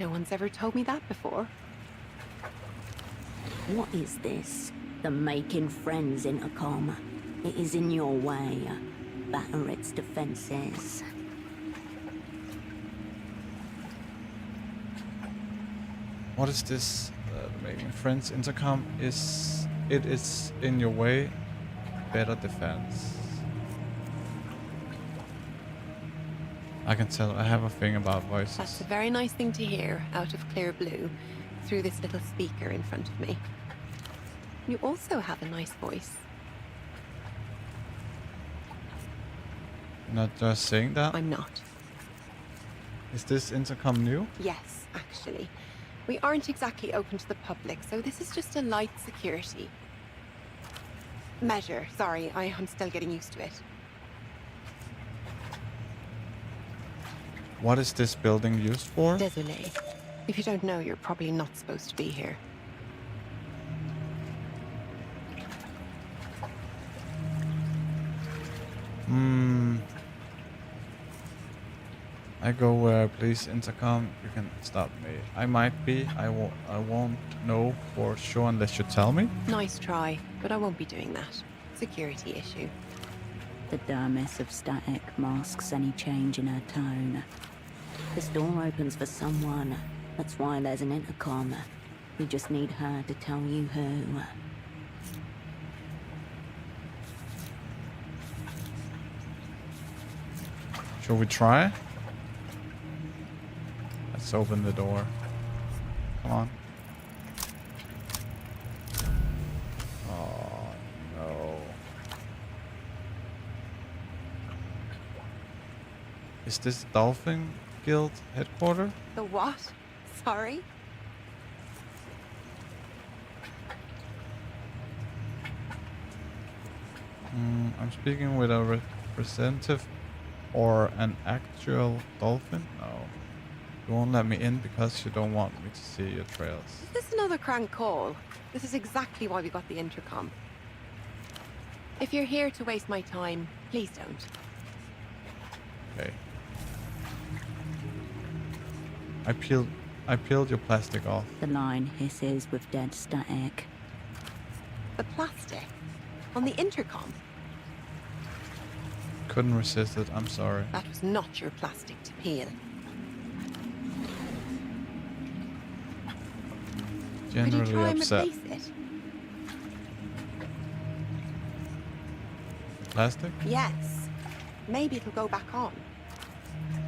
Speaker 7: No one's ever told me that before.
Speaker 2: What is this? The making friends intercom. It is in your way. Batter its defenses.
Speaker 1: What is this? Remaining friends intercom is in your way. Better defense. I can tell. I have a thing about voices.
Speaker 7: That's a very nice thing to hear out of clear blue through this little speaker in front of me. You also have a nice voice.
Speaker 1: Not just saying that?
Speaker 7: I'm not.
Speaker 1: Is this intercom new?
Speaker 7: Yes, actually. We aren't exactly open to the public, so this is just a light security measure. Sorry, I'm still getting used to it.
Speaker 1: What is this building used for?
Speaker 7: Désolé. If you don't know, you're probably not supposed to be here.
Speaker 1: I go where please intercom. You can stop me. I might be. I won't know for sure unless you tell me.
Speaker 7: Nice try, but I won't be doing that. Security issue.
Speaker 2: The dermis of static masks any change in her tone. This door opens for someone. That's why there's an intercom. You just need her to tell you who.
Speaker 1: Shall we try? Let's open the door. Come on. Oh, no. Is this Dolphin Guild headquarters?
Speaker 7: The what? Sorry?
Speaker 1: I'm speaking with a representative or an actual dolphin? No. You won't let me in because you don't want me to see your trails.
Speaker 7: Is this another crank call? This is exactly why we got the intercom. If you're here to waste my time, please don't.
Speaker 1: Okay. I peeled your plastic off.
Speaker 2: The line hisses with dead static.
Speaker 7: The plastic? On the intercom?
Speaker 1: Couldn't resist it, I'm sorry.
Speaker 7: That was not your plastic to peel. Could you
Speaker 1: Generally
Speaker 7: try and
Speaker 1: upset.
Speaker 7: replace it?
Speaker 1: Plastic?
Speaker 7: Yes. Maybe it'll go back on.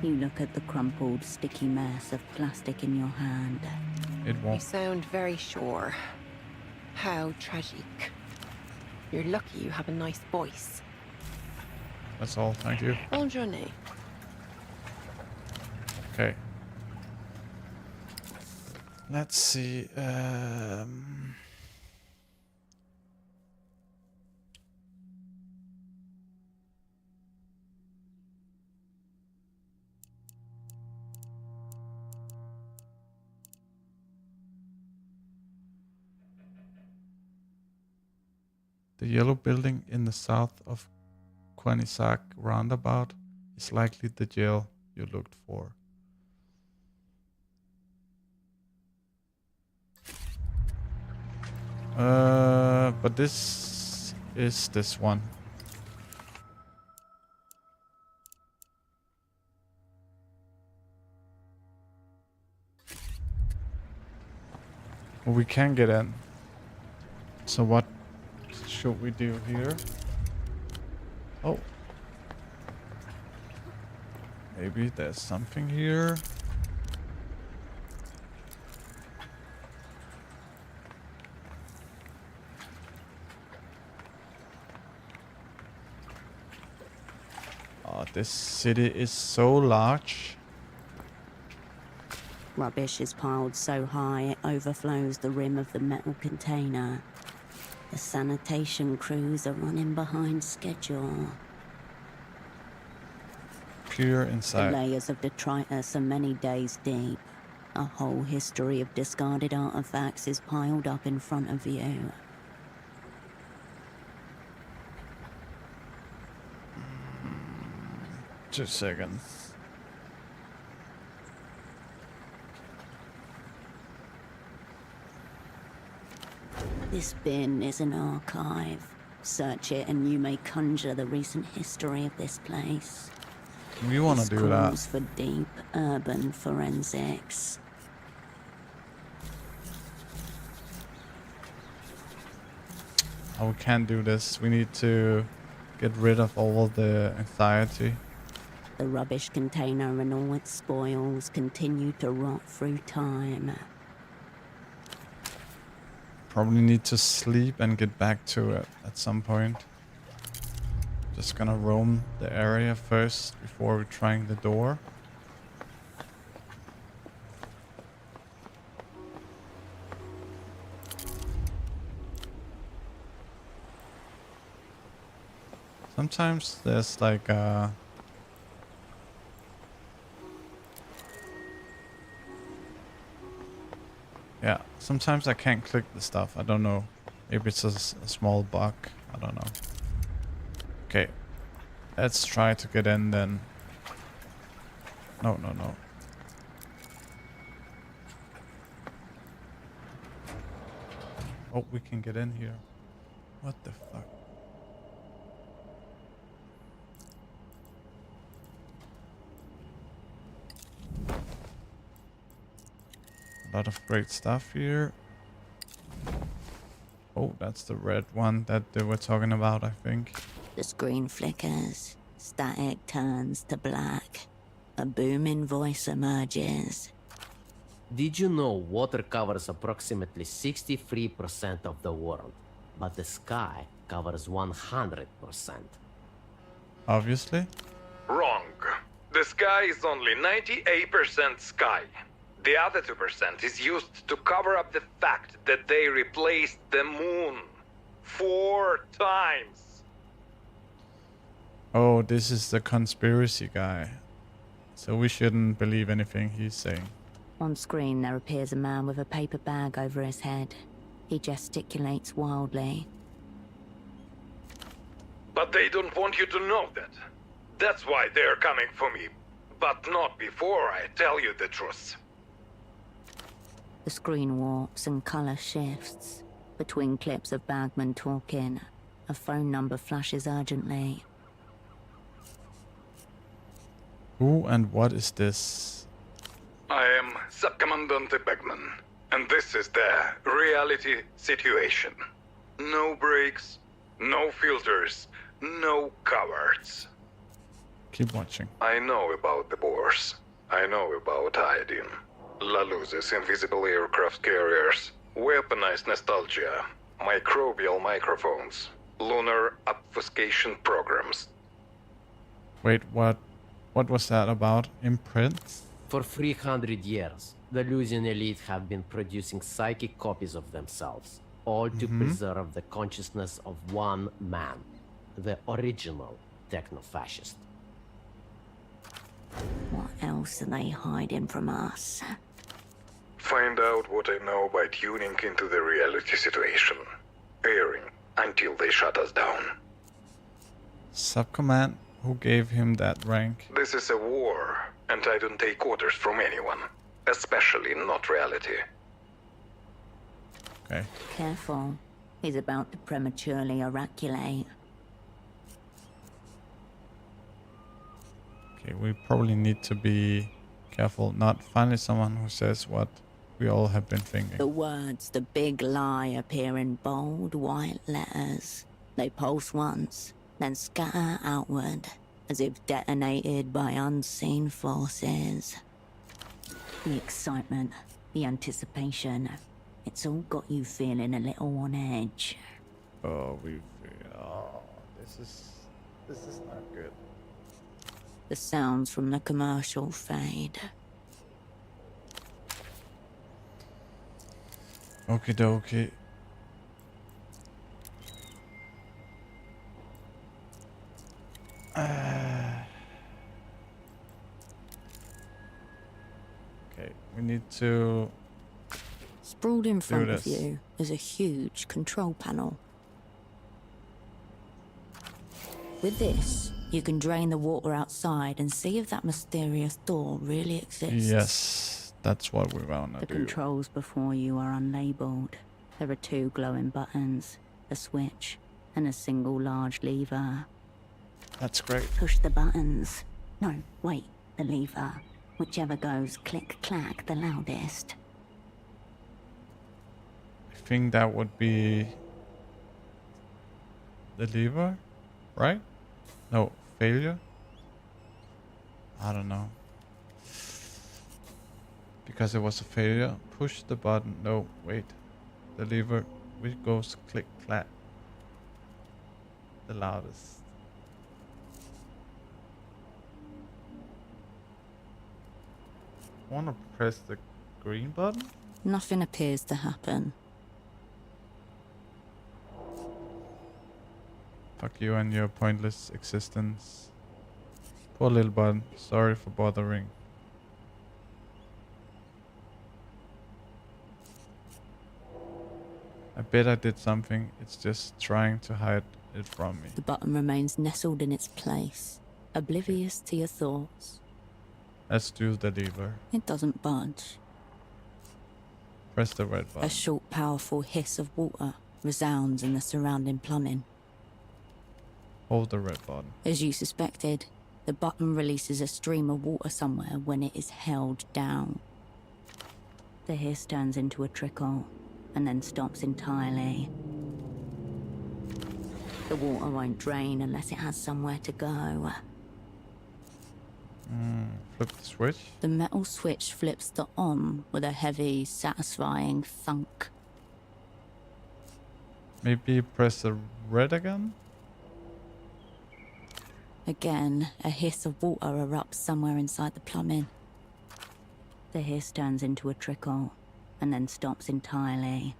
Speaker 2: You look at the crumpled, sticky mass of plastic in your hand.
Speaker 1: It
Speaker 7: You
Speaker 1: won't.
Speaker 7: sound very sure. How tragic. You're lucky you have a nice voice.
Speaker 1: That's all, thank you.
Speaker 7: Bonne journée.
Speaker 1: Okay. Let's see. The yellow building in the south of Quanisak roundabout is likely the jail you looked for. But this is this one. Well, we can get in. So what should we do here? Oh. Maybe there's something here. Oh, this city is so large.
Speaker 2: Rubbish is piled so high it overflows the rim of the metal container. The sanitation crews are running behind schedule.
Speaker 1: Clear
Speaker 2: The
Speaker 1: inside.
Speaker 2: layers of detritus are many days deep. A whole history of discarded artifacts is piled up in front of you.
Speaker 1: 2 seconds.
Speaker 2: This bin is an archive. Search it and you may conjure the recent history of this place.
Speaker 1: We want to
Speaker 2: This
Speaker 1: do that.
Speaker 2: calls for deep urban forensics.
Speaker 1: Oh, we can't do this. We need to get rid of all the anxiety.
Speaker 2: The rubbish container and all its spoils continue to rot through time.
Speaker 1: Probably need to sleep and get back to it at some point. Just gonna roam the area first before we're trying the door. Sometimes there's like yeah, sometimes I can't click the stuff. I don't know. Maybe it's a small bug. I don't know. Okay. Let's try to get in then. No, no, no. Oh, we can get in here. What the fuck? A lot of great stuff here. Oh, that's the red one that they were talking about, I think.
Speaker 2: The screen flickers. Static turns to black. A booming voice emerges.
Speaker 12: Did you know water covers approximately 63% of the world, but the sky covers 100%?
Speaker 1: Obviously.
Speaker 15: Wrong. The sky is only 98% sky. The other 2% is used to cover up the fact that they replaced the moon 4 times.
Speaker 1: Oh, this is the conspiracy guy. So we shouldn't believe anything he's saying.
Speaker 2: On screen, there appears a man with a paper bag over his head. He gesticulates wildly.
Speaker 15: But they don't want you to know that. That's why they're coming for me. But not before I tell you the truth.
Speaker 2: The screen warps and color shifts. Between clips of Bagman talking, a phone number flashes urgently.
Speaker 1: Who and what is this?
Speaker 15: I am Subcommandante Beckman, and this is the reality situation. No brakes, no filters, no cowards.
Speaker 1: Keep watching.
Speaker 15: I know about the Boers. I know about iodine. La Luz's invisible aircraft carriers, weaponized nostalgia, microbial microphones, lunar obfuscation programs.
Speaker 1: Wait, what? What was that about? Imprints?
Speaker 12: For 300 years, the Lusian elite have been producing psychic copies of themselves, all to preserve the consciousness of one man, the original techno-fascist.
Speaker 2: What else are they hiding from us?
Speaker 15: Find out what I know by tuning into the reality situation. Airing until they shut us down.
Speaker 1: Subcommand? Who gave him that rank?
Speaker 15: This is a war, and I don't take orders from anyone. Especially not reality.
Speaker 1: Okay.
Speaker 2: Careful. He's about to prematurely oraculate.
Speaker 1: Okay, we probably need to be careful. Not finally someone who says what we all have been thinking.
Speaker 2: The words, the big lie, appear in bold white letters. They pulse once, then scatter outward, as if detonated by unseen forces. The excitement, the anticipation, it's all got you feeling a little on edge.
Speaker 1: Oh, this is not good.
Speaker 2: The sounds from the commercial fade.
Speaker 1: Okie dokie. Okay, we need to...
Speaker 2: Sprawled in front of
Speaker 1: this.
Speaker 2: you is a huge control panel. With this, you can drain the water outside and see if that mysterious door really exists.
Speaker 1: Yes, that's what we want to
Speaker 2: The
Speaker 1: do.
Speaker 2: controls before you are unlabeled. There are 2 glowing buttons, a switch, and a single large lever.
Speaker 1: That's great.
Speaker 2: Push the buttons. No, wait, the lever. Whichever goes click-clack the loudest.
Speaker 1: I think that would be the lever, right? No, failure. I don't know. Because it was a failure. Push the button. No, wait. The lever, which goes click clack. The loudest. Wanna press the green button?
Speaker 8: Nothing appears to happen.
Speaker 1: Fuck you and your pointless existence. Poor little button. Sorry for bothering. I bet I did something. It's just trying to hide it from me.
Speaker 8: The button remains nestled in its place, oblivious to your thoughts.
Speaker 1: Let's do the lever.
Speaker 8: It doesn't budge.
Speaker 1: Press the red button.
Speaker 8: A short, powerful hiss of water resounds in the surrounding plumbing.
Speaker 1: Hold the red button.
Speaker 8: As you suspected, the button releases a stream of water somewhere when it is held down. The hiss turns into a trickle and then stops entirely. The water won't drain unless it has somewhere to go.
Speaker 1: Flip the switch.
Speaker 8: The metal switch flips to on with a heavy, satisfying thunk.
Speaker 1: Maybe press the red again?
Speaker 8: Again, a hiss of water erupts somewhere inside the plumbing. The hiss turns into a trickle and then stops entirely.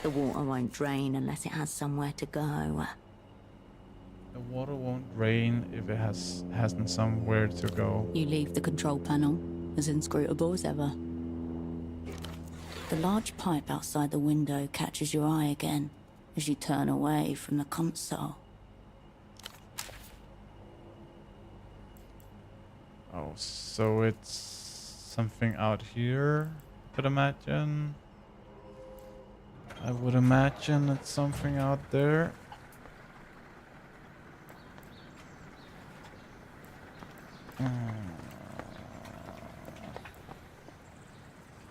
Speaker 8: The water won't drain unless it has somewhere to go.
Speaker 1: The water won't drain if it hasn't somewhere to go.
Speaker 8: You leave the control panel, as inscrutable as ever. The large pipe outside the window catches your eye again as you turn away from the console.
Speaker 1: Oh, so it's something out here, I could imagine. I would imagine it's something out there.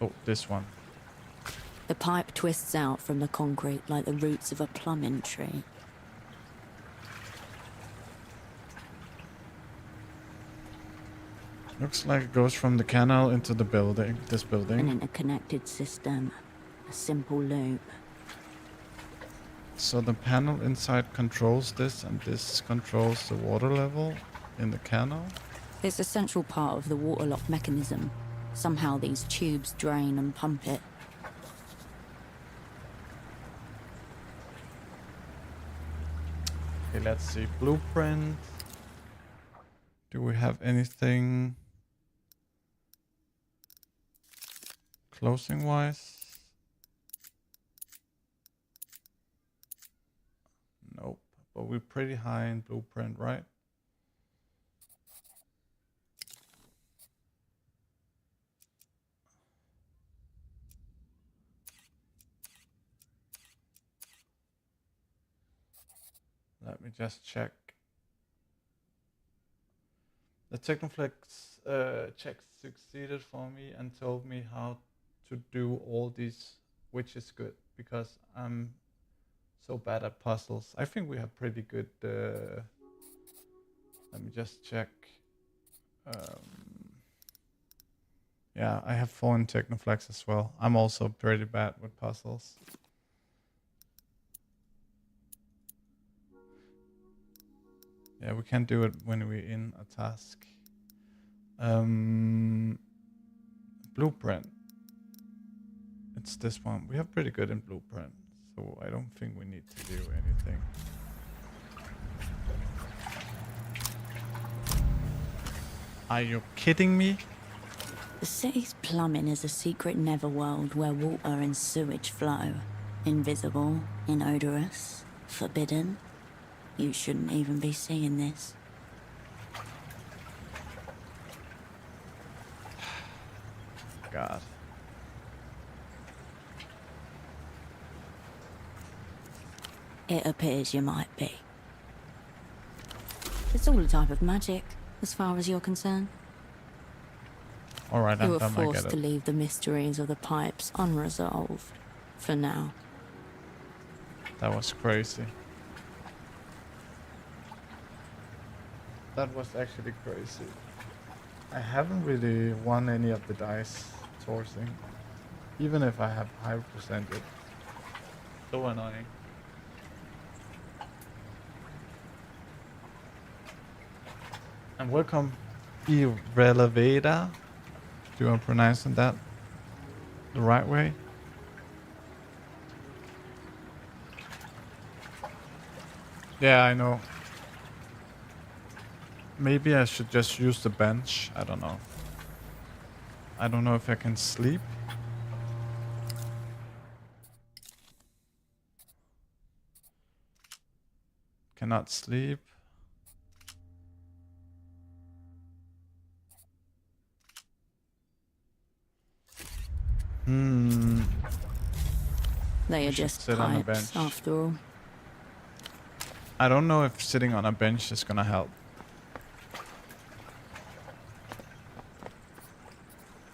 Speaker 1: Oh, this one.
Speaker 8: The pipe twists out from the concrete like the roots of a plumbing tree.
Speaker 1: Looks like it goes from the canal into the building, this building.
Speaker 8: An interconnected system. A simple loop.
Speaker 1: So the panel inside controls this, and this controls the water level in the canal.
Speaker 8: It's a central part of the water lock mechanism. Somehow these tubes drain and pump it.
Speaker 1: Okay, let's see. Blueprint. Do we have anything closing wise? Nope. But we're pretty high in blueprint, right? Let me just check. The Technoflex check succeeded for me and told me how to do all these, which is good because I'm so bad at puzzles. I think we have pretty good. Let me just check. Yeah, I have 4 in Technoflex as well. I'm also pretty bad with puzzles. Yeah, we can do it when we're in a task. Blueprint. It's this one. We have pretty good in blueprint, so I don't think we need to do anything. Are you kidding me?
Speaker 8: The city's plumbing is a secret netherworld where water and sewage flow. Invisible, inodorous, forbidden. You shouldn't even be seeing this.
Speaker 1: God.
Speaker 8: It appears you might be. It's all a type of magic, as far as you're concerned.
Speaker 1: Alright,
Speaker 8: You
Speaker 1: I'm
Speaker 8: were
Speaker 1: done, I
Speaker 8: forced
Speaker 1: get
Speaker 8: to
Speaker 1: it.
Speaker 8: leave the mysteries of the pipes unresolved. For now.
Speaker 1: That was crazy. That was actually crazy. I haven't really won any of the dice sourcing, even if I have high percentage. So annoying. And welcome, Irrelevada. Do I pronounce that the right way? Yeah, I know. Maybe I should just use the bench. I don't know. I don't know if I can sleep. Cannot sleep.
Speaker 8: They
Speaker 1: We
Speaker 8: are
Speaker 1: should
Speaker 8: just
Speaker 1: sit on a
Speaker 8: pipes,
Speaker 1: bench.
Speaker 8: after all.
Speaker 1: I don't know if sitting on a bench is gonna help.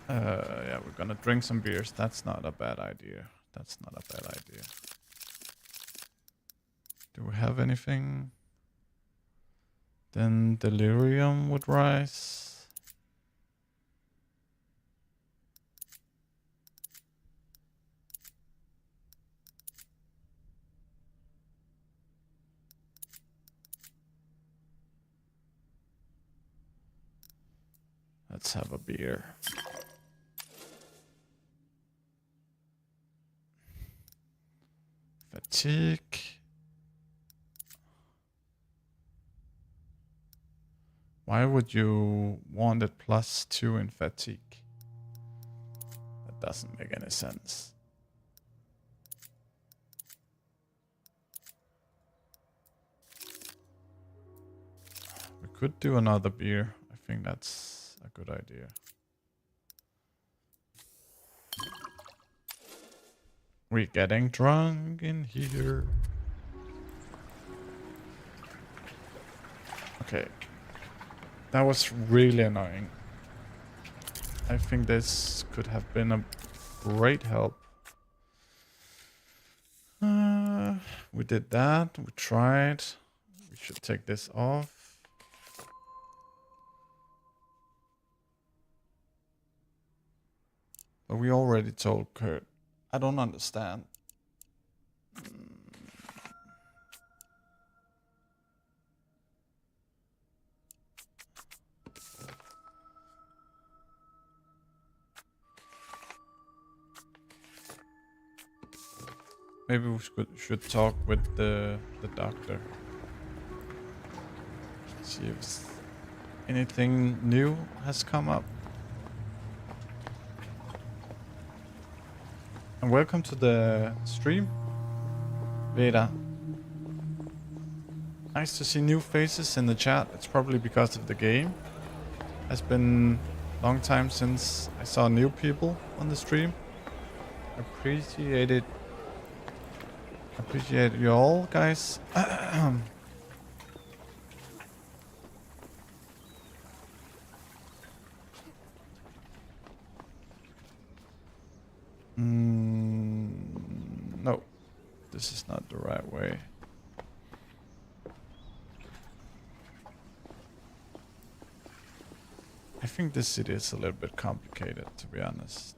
Speaker 1: Yeah, we're gonna drink some beers. That's not a bad idea. That's not a bad idea. Do we have anything? Then delirium would rise. Let's have a beer. Fatigue. Why would you want it +2 in fatigue? That doesn't make any sense. We could do another beer. I think that's a good idea. We're getting drunk in here. Okay. That was really annoying. I think this could have been a great help. We did that. We tried. We should take this off. But we already told Kurt. I don't understand. Maybe we should talk with the doctor. See if anything new has come up. And welcome to the stream, Veda. Nice to see new faces in the chat. It's probably because of the game. It's been a long time since I saw new people on the stream. Appreciate it. Appreciate you all, guys. No, this is not the right way. I think this city is a little bit complicated, to be honest.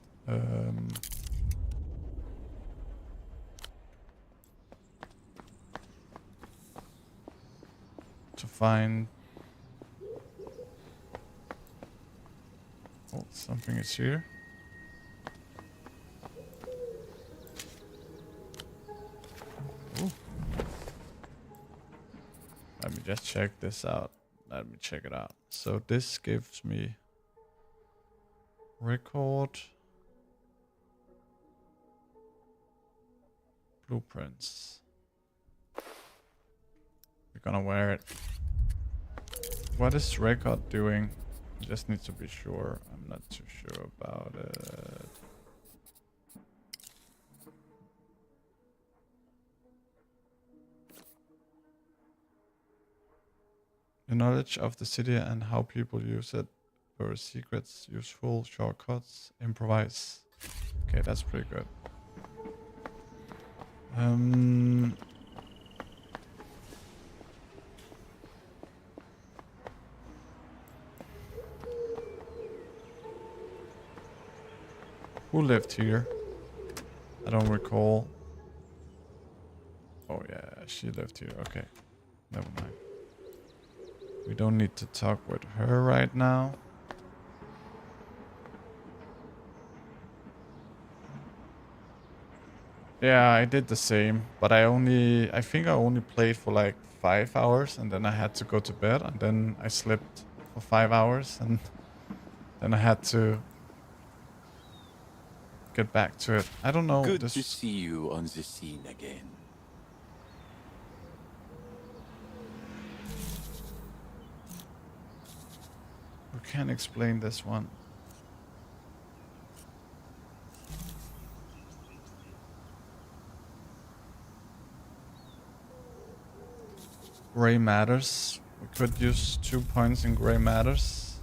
Speaker 1: To find... Oh, something is here. Ooh. Let me just check this out. Let me check it out. So this gives me record blueprints. We're gonna wear it. What is record doing? I just need to be sure. I'm not too sure about it. The knowledge of the city and how people use it. For secrets, useful shortcuts, improvise. Okay, that's pretty good. Who lived here? I don't recall. Oh yeah, she lived here. Okay. Never mind. We don't need to talk with her right now. Yeah, I did the same, but I think I only played for like 5 hours and then I had to go to bed and then I slept for 5 hours and then I had to get back to it. I don't know.
Speaker 16: Good to see you on the scene again.
Speaker 1: We can't explain this one. Gray matters. We could use 2 points in gray matters.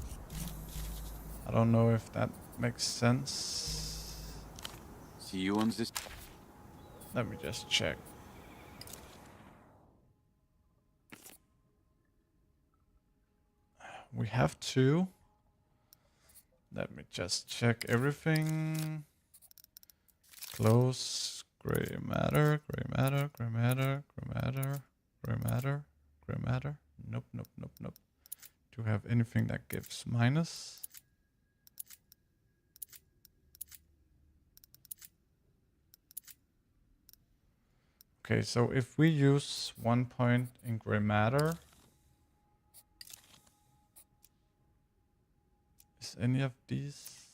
Speaker 1: I don't know if that makes sense.
Speaker 16: See you on this.
Speaker 1: Let me just check. We have 2. Let me just check everything. Close. Gray matter. Gray matter. Gray matter. Gray matter. Gray matter. Gray matter. Nope, nope, nope, nope. Do you have anything that gives minus? Okay, so if we use 1 point in gray matter, is any of these?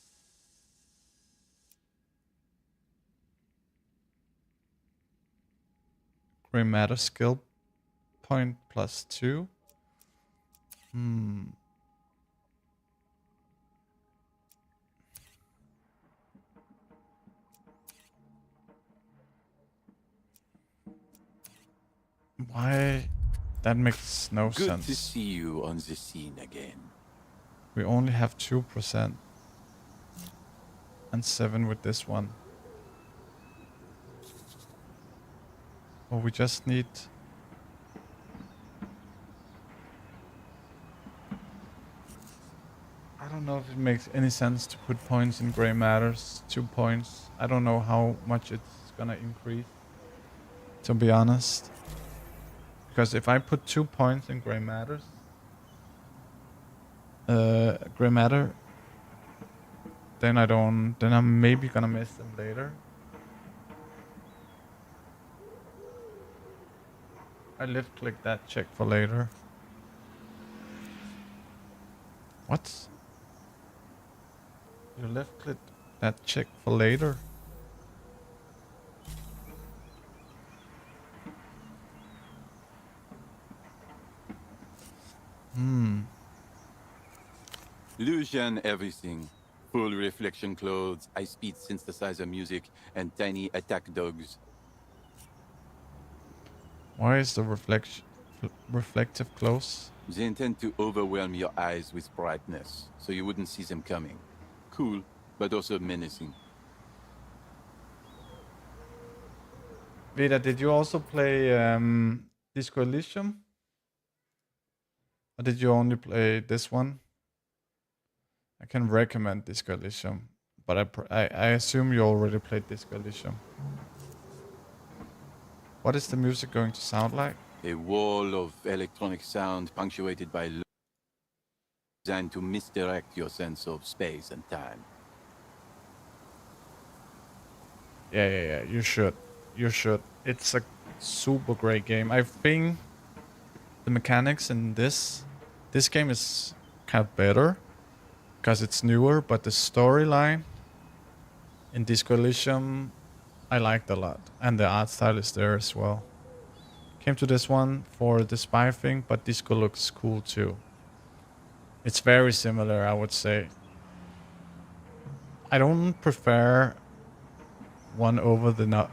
Speaker 1: Gray matter skill point plus 2. Why? That makes no
Speaker 16: Good
Speaker 1: sense.
Speaker 16: to see you on the scene again.
Speaker 1: We only have 2% and 7 with this one. Oh, we just need... I don't know if it makes any sense to put points in gray matters. 2 points. I don't know how much it's gonna increase, to be honest. Because if I put 2 points in gray matters, gray matter, then I'm maybe gonna miss them later. I left click that, check for later. What? You left click that, check for later.
Speaker 16: Illusion everything. Full reflection clothes, high-speed synthesizer music, and tiny attack dogs.
Speaker 1: Why is the reflective close?
Speaker 16: They intend to overwhelm your eyes with brightness, so you wouldn't see them coming. Cool, but also menacing.
Speaker 1: Vida, did you also play Disco Elysium? Or did you only play this one? I can recommend Disco Elysium, but I assume you already played Disco Elysium. What is the music going to sound like?
Speaker 16: A wall of electronic sound punctuated by designed to misdirect your sense of space and time.
Speaker 1: Yeah. You should. It's a super great game. I think the mechanics in this game is kind of better because it's newer, but the storyline in Disco Elysium I liked a lot, and the art style is there as well. Came to this one for the spy thing, but Disco looks cool too. It's very similar, I would say. I don't prefer one over the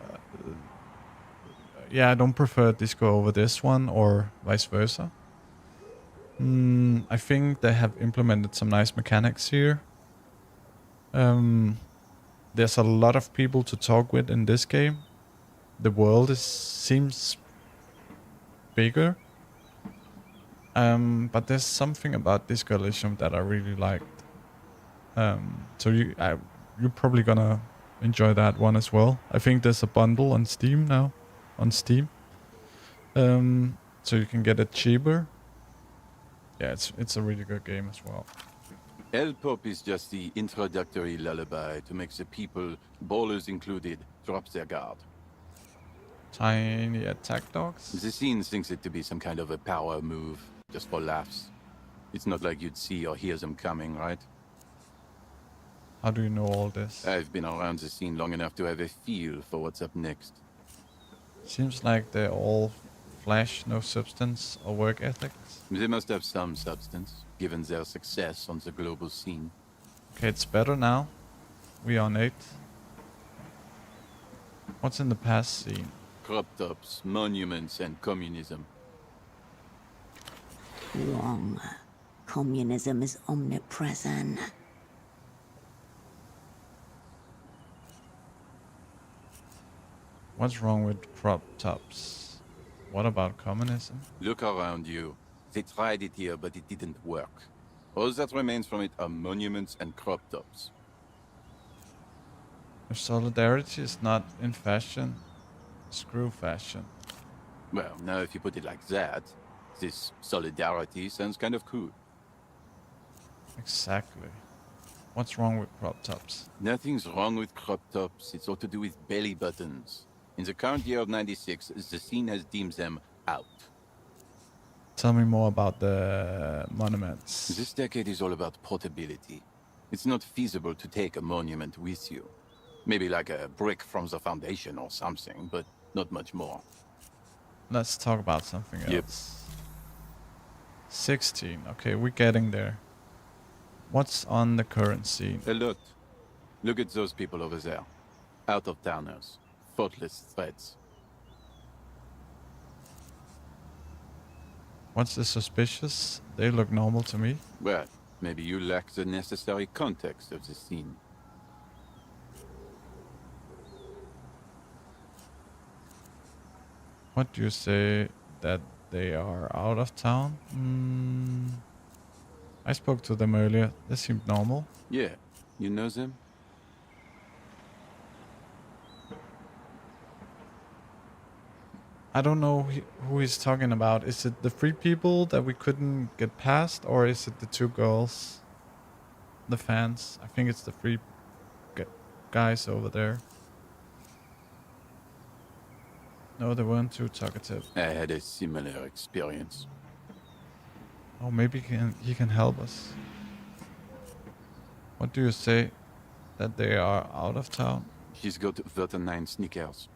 Speaker 1: I don't prefer Disco over this one or vice versa. I think they have implemented some nice mechanics here. There's a lot of people to talk with in this game. The world seems bigger. But there's something about Disco Elysium that I really liked. So you're probably gonna enjoy that one as well. I think there's a bundle on Steam now, so you can get it cheaper. Yeah, it's a really good game as well.
Speaker 16: El Pop is just the introductory lullaby to make the people, ballers included, drop their guard.
Speaker 1: Tiny attack dogs?
Speaker 16: The scene thinks it to be some kind of a power move, just for laughs. It's not like you'd see or hear them coming, right?
Speaker 1: How do you know all this?
Speaker 16: I've been around the scene long enough to have a feel for what's up next.
Speaker 1: Seems like they're all flesh, no substance or work ethics.
Speaker 16: They must have some substance, given their success on the global scene.
Speaker 1: Okay, it's better now. We on 8. What's in the past scene?
Speaker 16: Crop tops, monuments, and communism.
Speaker 2: Wrong. Communism is omnipresent.
Speaker 1: What's wrong with crop tops? What about communism?
Speaker 16: Look around you. They tried it here, but it didn't work. All that remains from it are monuments and crop tops.
Speaker 1: If solidarity is not in fashion, screw fashion.
Speaker 16: Well, now if you put it like that, this solidarity sounds kind of cool.
Speaker 1: Exactly. What's wrong with crop tops?
Speaker 16: Nothing's wrong with crop tops. It's all to do with belly buttons. In the current year of 96, the scene has deemed them out.
Speaker 1: Tell me more about the monuments.
Speaker 16: This decade is all about portability. It's not feasible to take a monument with you. Maybe like a brick from the foundation or something, but not much more.
Speaker 1: Let's talk about something else.
Speaker 16: Yep.
Speaker 1: 16. Okay, we're getting there. What's on the current scene?
Speaker 16: A lot. Look at those people over there. Out-of-towners. Thoughtless threats.
Speaker 1: What's the suspicious? They look normal to me.
Speaker 16: Well, maybe you lack the necessary context of the scene.
Speaker 1: What do you say that they are out of town? I spoke to them earlier. They seemed normal.
Speaker 16: Yeah, you know them?
Speaker 1: I don't know who he's talking about. Is it the 3 people that we couldn't get past, or is it the 2 girls? The fans? I think it's the 3 guys over there. No, they weren't too talkative.
Speaker 16: I had a similar experience.
Speaker 1: Oh, maybe he can help us. What do you say? That they are out of town?
Speaker 16: She's got 39 sneakers.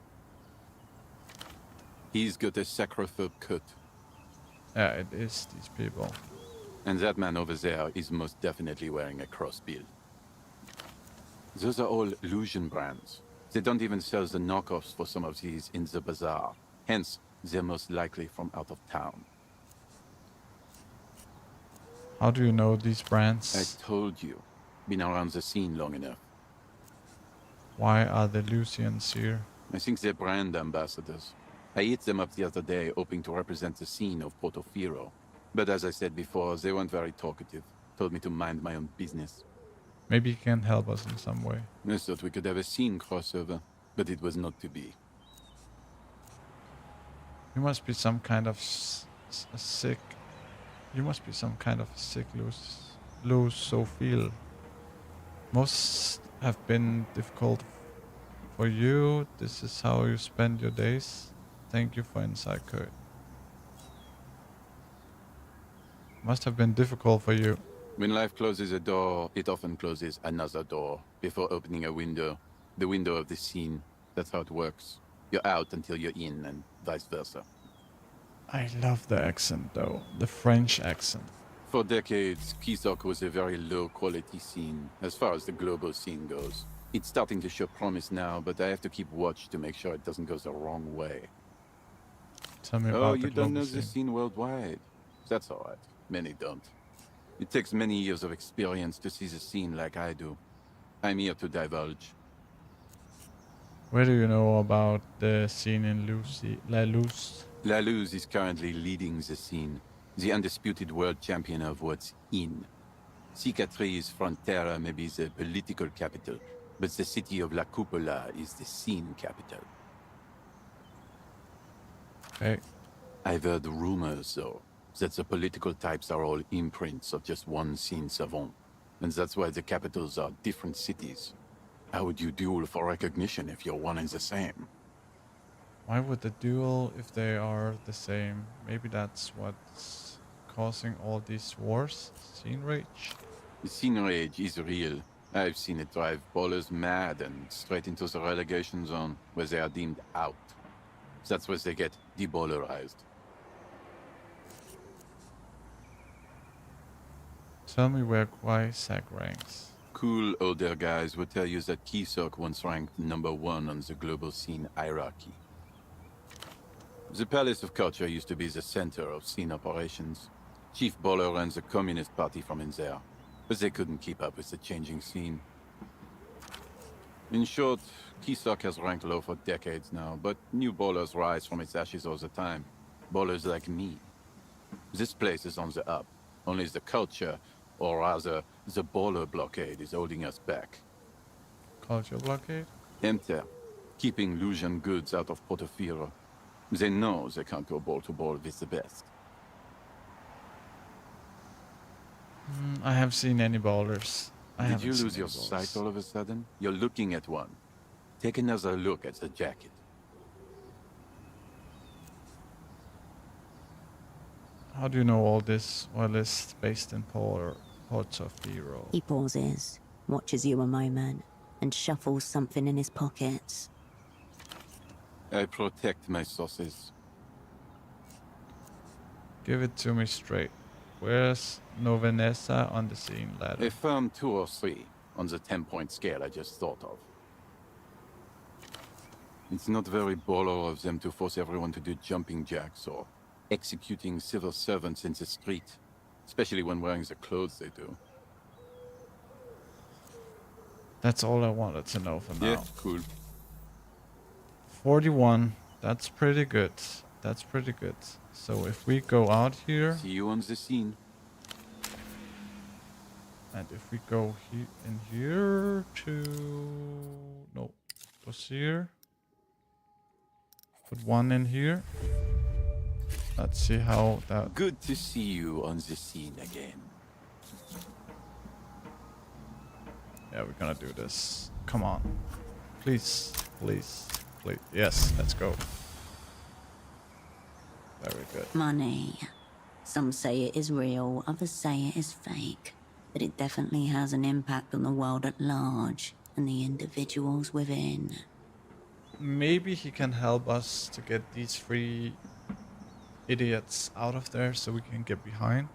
Speaker 16: He's got a sacrophobe cut.
Speaker 1: Yeah, it is these people.
Speaker 16: And that man over there is most definitely wearing a crossbill. Those are all illusion brands. They don't even sell the knockoffs for some of these in the bazaar. Hence, they're most likely from out of town.
Speaker 1: How do you know these brands?
Speaker 16: I told you. Been around the scene long enough.
Speaker 1: Why are the Lucians here?
Speaker 16: I think they're brand ambassadors. I hit them up the other day, hoping to represent the scene of Portofino. But as I said before, they weren't very talkative. Told me to mind my own business.
Speaker 1: Maybe he can help us in some way.
Speaker 16: I thought we could have a scene crossover, but it was not to be.
Speaker 1: You must be some kind of sick. You must be some kind of sick Sophile. Most have been difficult for you. This is how you spend your days. Thank you for insight, Kurt. Must have been difficult for you.
Speaker 16: When life closes a door, it often closes another door before opening a window. The window of the scene. That's how it works. You're out until you're in, and vice versa.
Speaker 1: I love the accent, though. The French accent.
Speaker 16: For decades, Kisok was a very low-quality scene, as far as the global scene goes. It's starting to show promise now, but I have to keep watch to make sure it doesn't go the wrong way.
Speaker 1: Tell me about
Speaker 16: Oh,
Speaker 1: the
Speaker 16: you don't
Speaker 1: global
Speaker 16: know
Speaker 1: scene.
Speaker 16: the scene worldwide? That's alright. Many don't. It takes many years of experience to see the scene like I do. I'm here to divulge.
Speaker 1: Where do you know about the scene in La Luz?
Speaker 16: La Luz is currently leading the scene, the undisputed world champion of what's in. Cicatriz Frontera may be the political capital, but the city of La Cupola is the scene capital.
Speaker 1: Okay.
Speaker 16: I've heard rumors, though, that the political types are all imprints of just one scene savant, and that's why the capitals are different cities. How would you duel for recognition if you're one and the same?
Speaker 1: Why would they duel if they are the same? Maybe that's what's causing all these wars? Scene rage?
Speaker 16: The scene rage is real. I've seen it drive ballers mad and straight into the relegation zone, where they are deemed out. That's where they get deballerized.
Speaker 1: Tell me where Quaisac ranks.
Speaker 16: Cool older guys would tell you that Kisok once ranked #1 on the global scene hierarchy. The Palace of Culture used to be the center of scene operations. Chief Baller ran the Communist Party from in there, but they couldn't keep up with the changing scene. In short, Kisok has ranked low for decades now, but new ballers rise from its ashes all the time. Ballers like me. This place is on the up. Only the culture, or rather, the baller blockade is holding us back.
Speaker 1: Culture blockade?
Speaker 16: Emter, keeping Lusian goods out of Portofino. They know they can't go ball to ball with the best.
Speaker 1: I haven't seen any ballers.
Speaker 16: Did you lose your sight all of a sudden? You're looking at one. Take another look at the jacket.
Speaker 1: How do you know all this? Well, it's based in Portofino.
Speaker 2: He pauses, watches you a moment, and shuffles something in his pockets.
Speaker 16: I protect my sources.
Speaker 1: Give it to me straight. Where's Novenesa on the scene ladder?
Speaker 16: A firm 2 or 3 on the 10-point scale I just thought of. It's not very baller of them to force everyone to do jumping jacks or executing civil servants in the street, especially when wearing the clothes they do.
Speaker 1: That's all I wanted to know for now.
Speaker 16: Yeah, cool.
Speaker 1: 41. That's pretty good. That's pretty good. So if we go out here...
Speaker 16: See you on the scene.
Speaker 1: And if we go in here to... No. Was here. Put one in here. Let's see how that...
Speaker 16: Good to see you on the scene again.
Speaker 1: Yeah, we're gonna do this. Come on. Please. Please. Please. Yes, let's go. Very good.
Speaker 2: Money. Some say it is real, others say it is fake. But it definitely has an impact on the world at large and the individuals within.
Speaker 1: Maybe he can help us to get these 3 idiots out of there so we can get behind.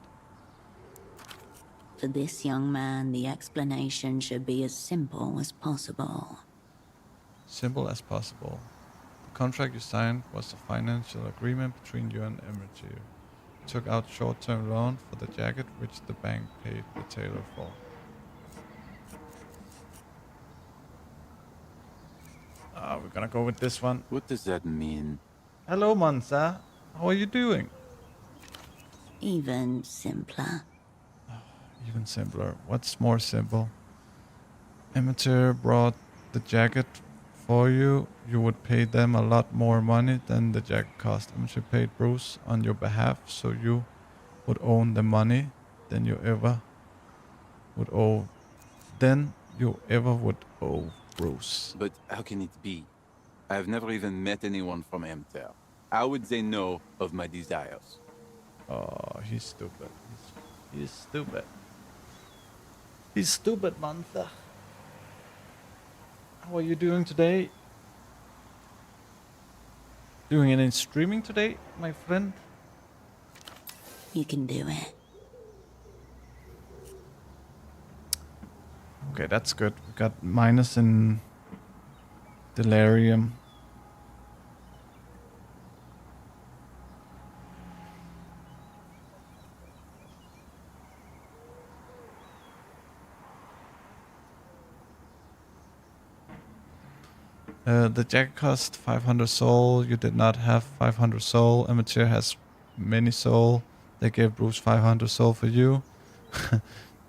Speaker 2: For this young man, the explanation should be as simple as possible.
Speaker 1: Simple as possible. The contract you signed was a financial agreement between you and Amateur. You took out short-term loan for the jacket which the bank paid the tailor for. We're gonna go with this one.
Speaker 16: What does that mean?
Speaker 1: Hello, Mansa. How are you doing?
Speaker 2: Even simpler.
Speaker 1: Even simpler. What's more simple? Amateur brought the jacket for you. You would pay them a lot more money than the jacket cost. Amateur paid Bruce on your behalf, so you would own the money than you ever would owe. Then you ever would owe Bruce.
Speaker 16: But how can it be? I've never even met anyone from Emter. How would they know of my desires?
Speaker 1: Oh, he's stupid. He's stupid. He's stupid, Mantha. How are you doing today? Doing any streaming today, my friend?
Speaker 2: You can do it.
Speaker 1: Okay, that's good. We got minus in delirium. The jacket cost 500 soul. You did not have 500 soul. Amateur has many soul. They gave Bruce 500 soul for you.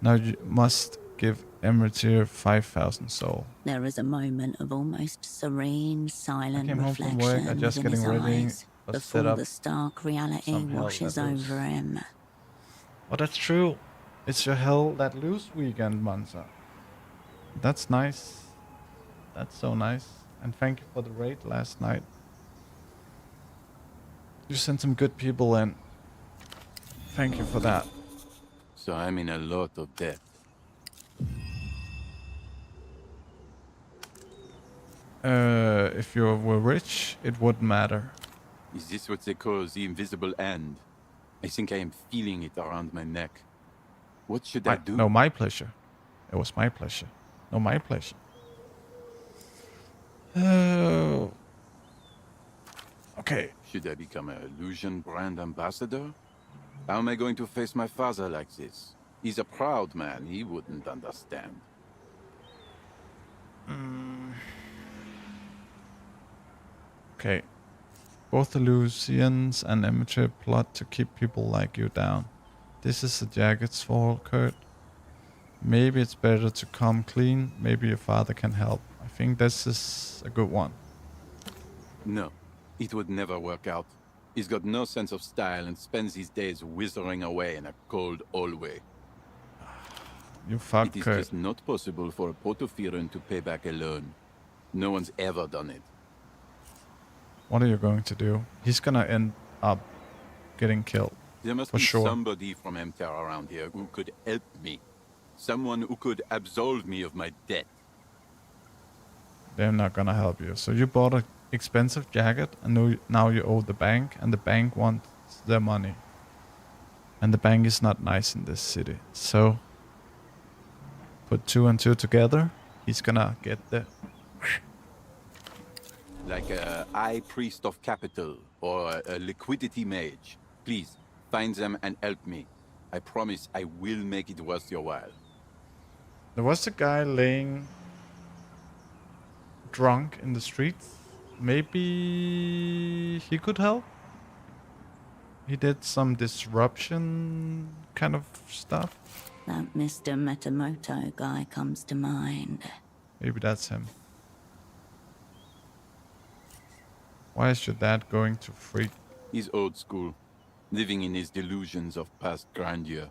Speaker 1: Now you must Give Emiratir 5,000 soul.
Speaker 2: There is a moment of almost serene, silent
Speaker 1: came home from
Speaker 2: reflection
Speaker 1: work, I just
Speaker 2: within his
Speaker 1: getting ready.
Speaker 2: eyes
Speaker 1: Let's set
Speaker 2: before
Speaker 1: up
Speaker 2: the stark reality
Speaker 1: some hell
Speaker 2: washes
Speaker 1: that loose.
Speaker 2: over him.
Speaker 1: Oh, that's true. It's your Hell That Loose weekend, Mansa. That's nice. That's so nice. And thank you for the raid last night. You sent some good people in. Thank you for that.
Speaker 16: So I'm in a lot of debt.
Speaker 1: If you were rich, it wouldn't matter.
Speaker 16: Is this what they call the invisible hand? I think I am feeling it around my neck. What should I do?
Speaker 1: No, my pleasure. It was my pleasure. No, my pleasure. Okay.
Speaker 16: Should I become an illusion brand ambassador? How am I going to face my father like this? He's a proud man. He wouldn't understand.
Speaker 1: Okay. Both the Lucians and Amateur plot to keep people like you down. This is the jacket's fault, Kurt. Maybe it's better to come clean. Maybe your father can help. I think this is a good one.
Speaker 16: No, it would never work out. He's got no sense of style and spends his days withering away in a cold hallway.
Speaker 1: You fuck,
Speaker 16: It is
Speaker 1: Kurt.
Speaker 16: just not possible for a Portofieran to pay back a loan. No one's ever done it.
Speaker 1: What are you going to do? He's gonna end up getting killed.
Speaker 16: There must
Speaker 1: for
Speaker 16: be
Speaker 1: sure.
Speaker 16: somebody from MTR around here who could help me. Someone who could absolve me of my debt.
Speaker 1: They're not gonna help you. So you bought an expensive jacket and now you owe the bank and the bank wants their money. And the bank is not nice in this city. So put 2 and 2 together. He's gonna get the...
Speaker 16: Like a high priest of capital or a liquidity mage. Please, find them and help me. I promise I will make it worth your while.
Speaker 1: There was a guy laying drunk in the streets. Maybe he could help. He did some disruption kind of stuff.
Speaker 2: That Mr. Metamoto guy comes to mind.
Speaker 1: Maybe that's him. Why is your dad going to freak?
Speaker 16: He's old school, living in his delusions of past grandeur.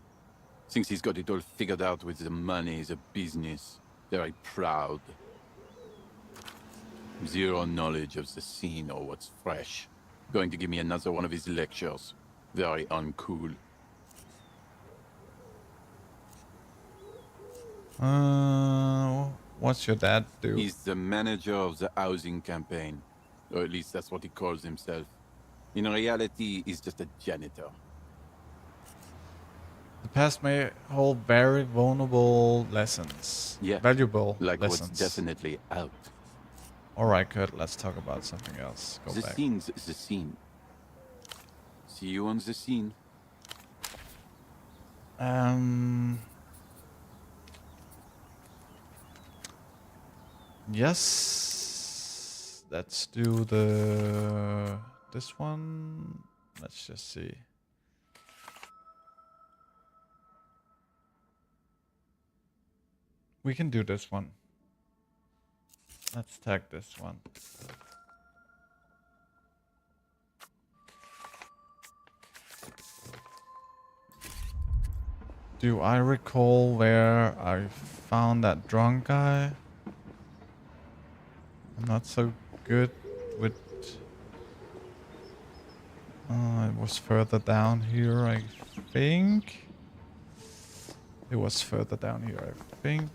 Speaker 16: Thinks he's got it all figured out with the money, the business. Very proud. Zero knowledge of the scene or what's fresh. Going to give me another one of his lectures. Very uncool.
Speaker 1: What's your dad do?
Speaker 16: He's the manager of the housing campaign. Or at least that's what he calls himself. In reality, he's just a janitor.
Speaker 1: The past may hold very vulnerable lessons.
Speaker 16: Yeah,
Speaker 1: Valuable
Speaker 16: like
Speaker 1: lessons.
Speaker 16: what's definitely out.
Speaker 1: Alright, Kurt, let's talk about something else. Go
Speaker 16: The
Speaker 1: back.
Speaker 16: scene's the scene. See you on the scene.
Speaker 1: Yes. Let's do this one. Let's just see. We can do this one. Let's tag this one. Do I recall where I found that drunk guy? I'm not so good with... it was further down here, I think. It was further down here, I think.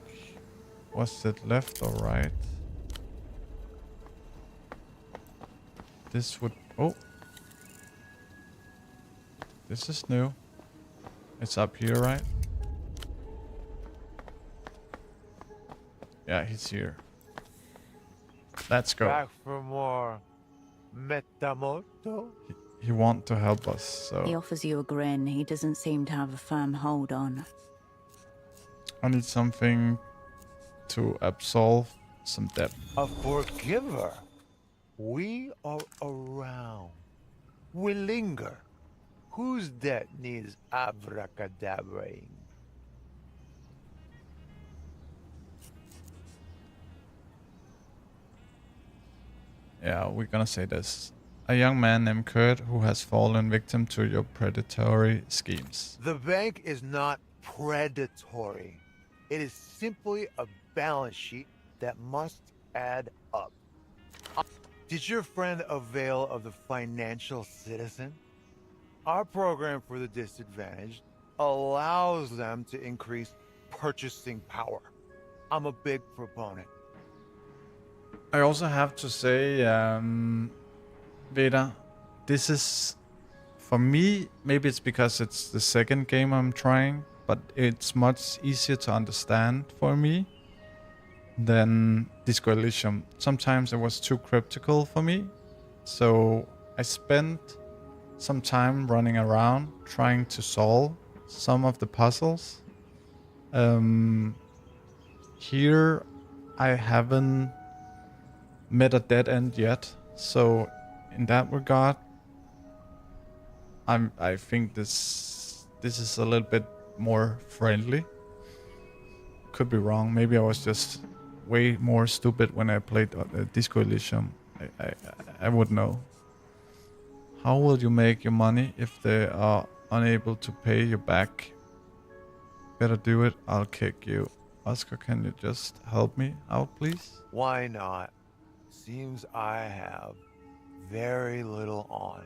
Speaker 1: Was it left or right? This would... Oh! This is new. It's up here, right? Yeah, he's here. Let's go.
Speaker 22: Back for more Metamoto?
Speaker 1: He want to help us, so...
Speaker 2: He offers you a grin he doesn't seem to have a firm hold on.
Speaker 1: I need something to absolve some debt.
Speaker 22: A forgiver. We are around. We linger. Whose debt needs abracadabraing?
Speaker 1: Yeah, we're gonna say this. A young man named Kurt who has fallen victim to your predatory schemes.
Speaker 22: The bank is not predatory. It is simply a balance sheet that must add up. Did your friend avail of the financial citizen? Our program for the disadvantaged allows them to increase purchasing power. I'm a big proponent.
Speaker 1: I also have to say, Veda, this is, for me, maybe it's because it's the second game I'm trying, but it's much easier to understand for me than Disco Elysium. Sometimes it was too cryptical for me, so I spent some time running around trying to solve some of the puzzles. Here, I haven't met a dead end yet, so in that regard, I think this is a little bit more friendly. Could be wrong. Maybe I was just way more stupid when I played Disco Elysium. I would know. How will you make your money if they are unable to pay you back? Better do it. I'll kick you. Oscar, can you just help me out, please?
Speaker 22: Why not? Seems I have very little on.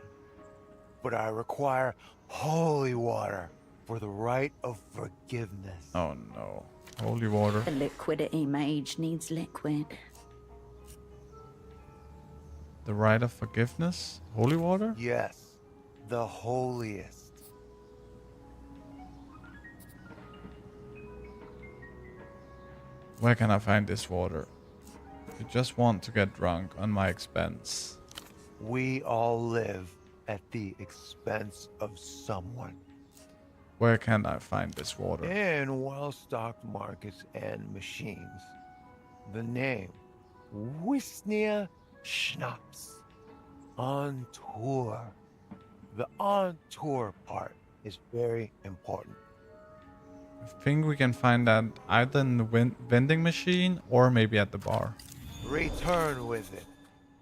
Speaker 22: But I require holy water for the rite of forgiveness.
Speaker 1: Oh no. Holy water.
Speaker 2: The liquidity mage needs liquid.
Speaker 1: The rite of forgiveness? Holy water?
Speaker 22: Yes, the holiest.
Speaker 1: Where can I find this water? I just want to get drunk on my expense.
Speaker 22: We all live at the expense of someone.
Speaker 1: Where can I find this water?
Speaker 22: In well-stocked markets and machines. The name, Wisnia Schnapps. On tour. The on tour part is very important.
Speaker 1: I think we can find that either in the vending machine or maybe at the bar.
Speaker 22: Return with it,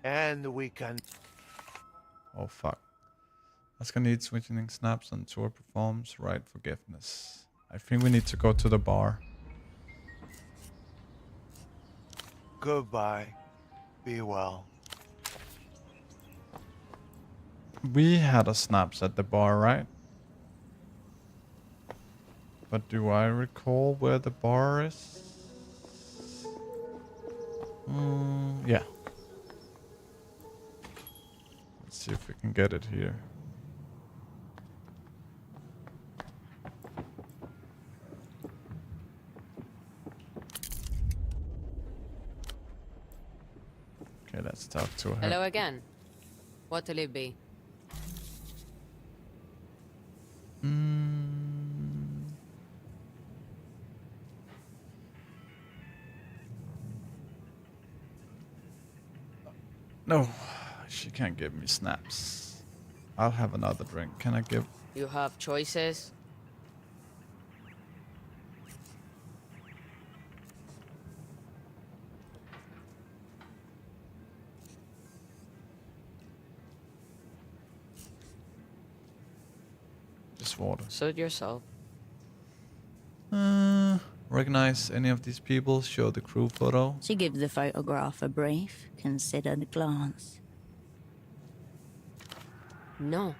Speaker 22: and we can...
Speaker 1: Oh fuck. Oscar needs switching snaps on tour performs right forgiveness. I think we need to go to the bar.
Speaker 22: Goodbye. Be well.
Speaker 1: We had a snaps at the bar, right? But do I recall where the bar is? Yeah. Let's see if we can get it here. Okay, let's talk to her.
Speaker 10: Hello again. What'll it be?
Speaker 1: No, she can't give me snaps. I'll have another drink. Can I give...
Speaker 10: You have choices?
Speaker 1: Just water.
Speaker 10: Suit yourself.
Speaker 1: Recognize any of these people? Show the crew photo.
Speaker 2: She gives the photograph a brief, considered glance.
Speaker 10: No.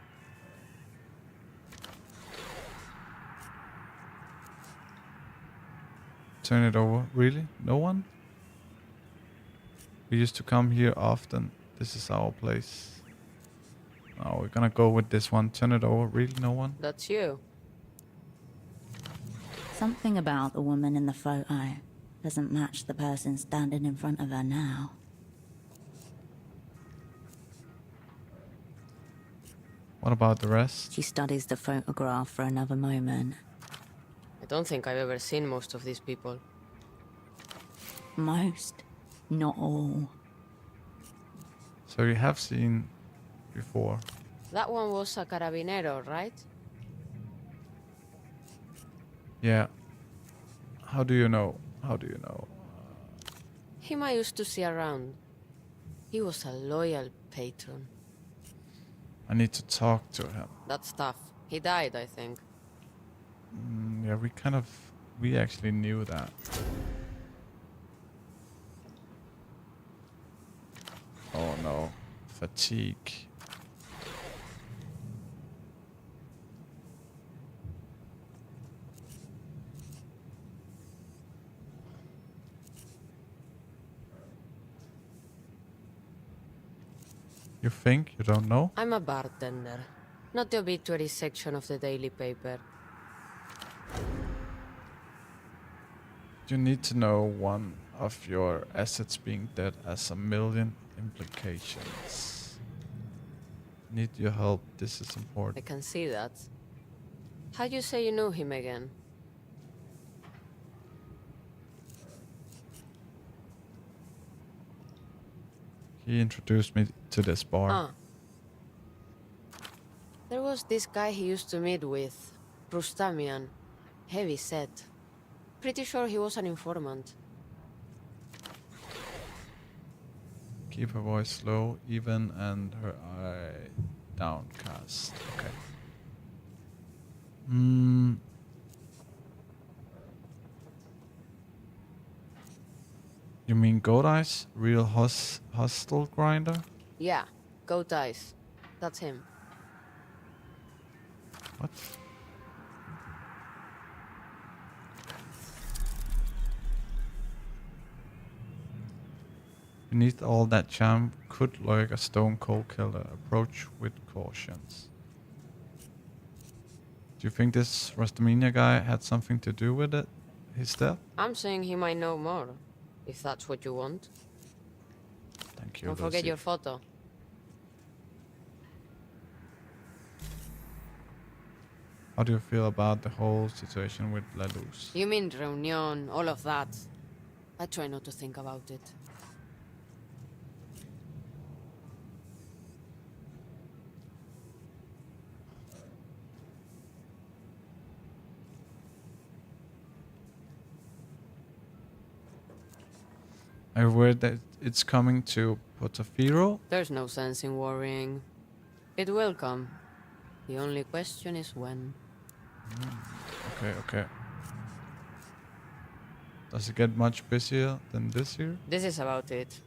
Speaker 1: Turn it over. Really? No one? We used to come here often. This is our place. Oh, we're gonna go with this one. Turn it over. Really? No one?
Speaker 10: That's you.
Speaker 2: Something about the woman in the photo doesn't match the person standing in front of her now.
Speaker 1: What about the rest?
Speaker 2: She studies the photograph for another moment.
Speaker 10: I don't think I've ever seen most of these people.
Speaker 2: Most, not all.
Speaker 1: So you have seen before.
Speaker 10: That one was a carabinero, right?
Speaker 1: Yeah. How do you know? How do you know?
Speaker 10: Him I used to see around. He was a loyal patron.
Speaker 1: I need to talk to him.
Speaker 10: That's tough. He died, I think.
Speaker 1: Yeah, we actually knew that. Oh no, fatigue. You think? You don't know?
Speaker 10: I'm a bartender, not the obituary section of the daily paper.
Speaker 1: You need to know one of your assets being dead has a million implications. Need your help. This is
Speaker 10: I
Speaker 1: important.
Speaker 10: can see that. How'd you say you knew him again?
Speaker 1: He introduced me to this bar.
Speaker 10: Ah. There was this guy he used to meet with, Rustamian. Heavy set. Pretty sure he was an informant.
Speaker 1: Keep her voice low, even, and her eye downcast. Okay. You mean goat eyes? Real hostile grinder?
Speaker 10: Yeah, goat eyes. That's him.
Speaker 1: What? Beneath all that charm could lurk a stone cold killer. Approach with cautions. Do you think this Rastamania guy had something to do with it? His death?
Speaker 10: I'm saying he might know more, if that's what you want.
Speaker 1: Thank you.
Speaker 10: Don't forget
Speaker 1: Lucy.
Speaker 10: your photo.
Speaker 1: How do you feel about the whole situation with La Luz?
Speaker 10: You mean reunion, all of that. I try not to think about it.
Speaker 1: I read that it's coming to Portofino.
Speaker 10: There's no sense in worrying. It will come. The only question is when.
Speaker 1: Okay. Does it get much busier than this year?
Speaker 10: This is about it.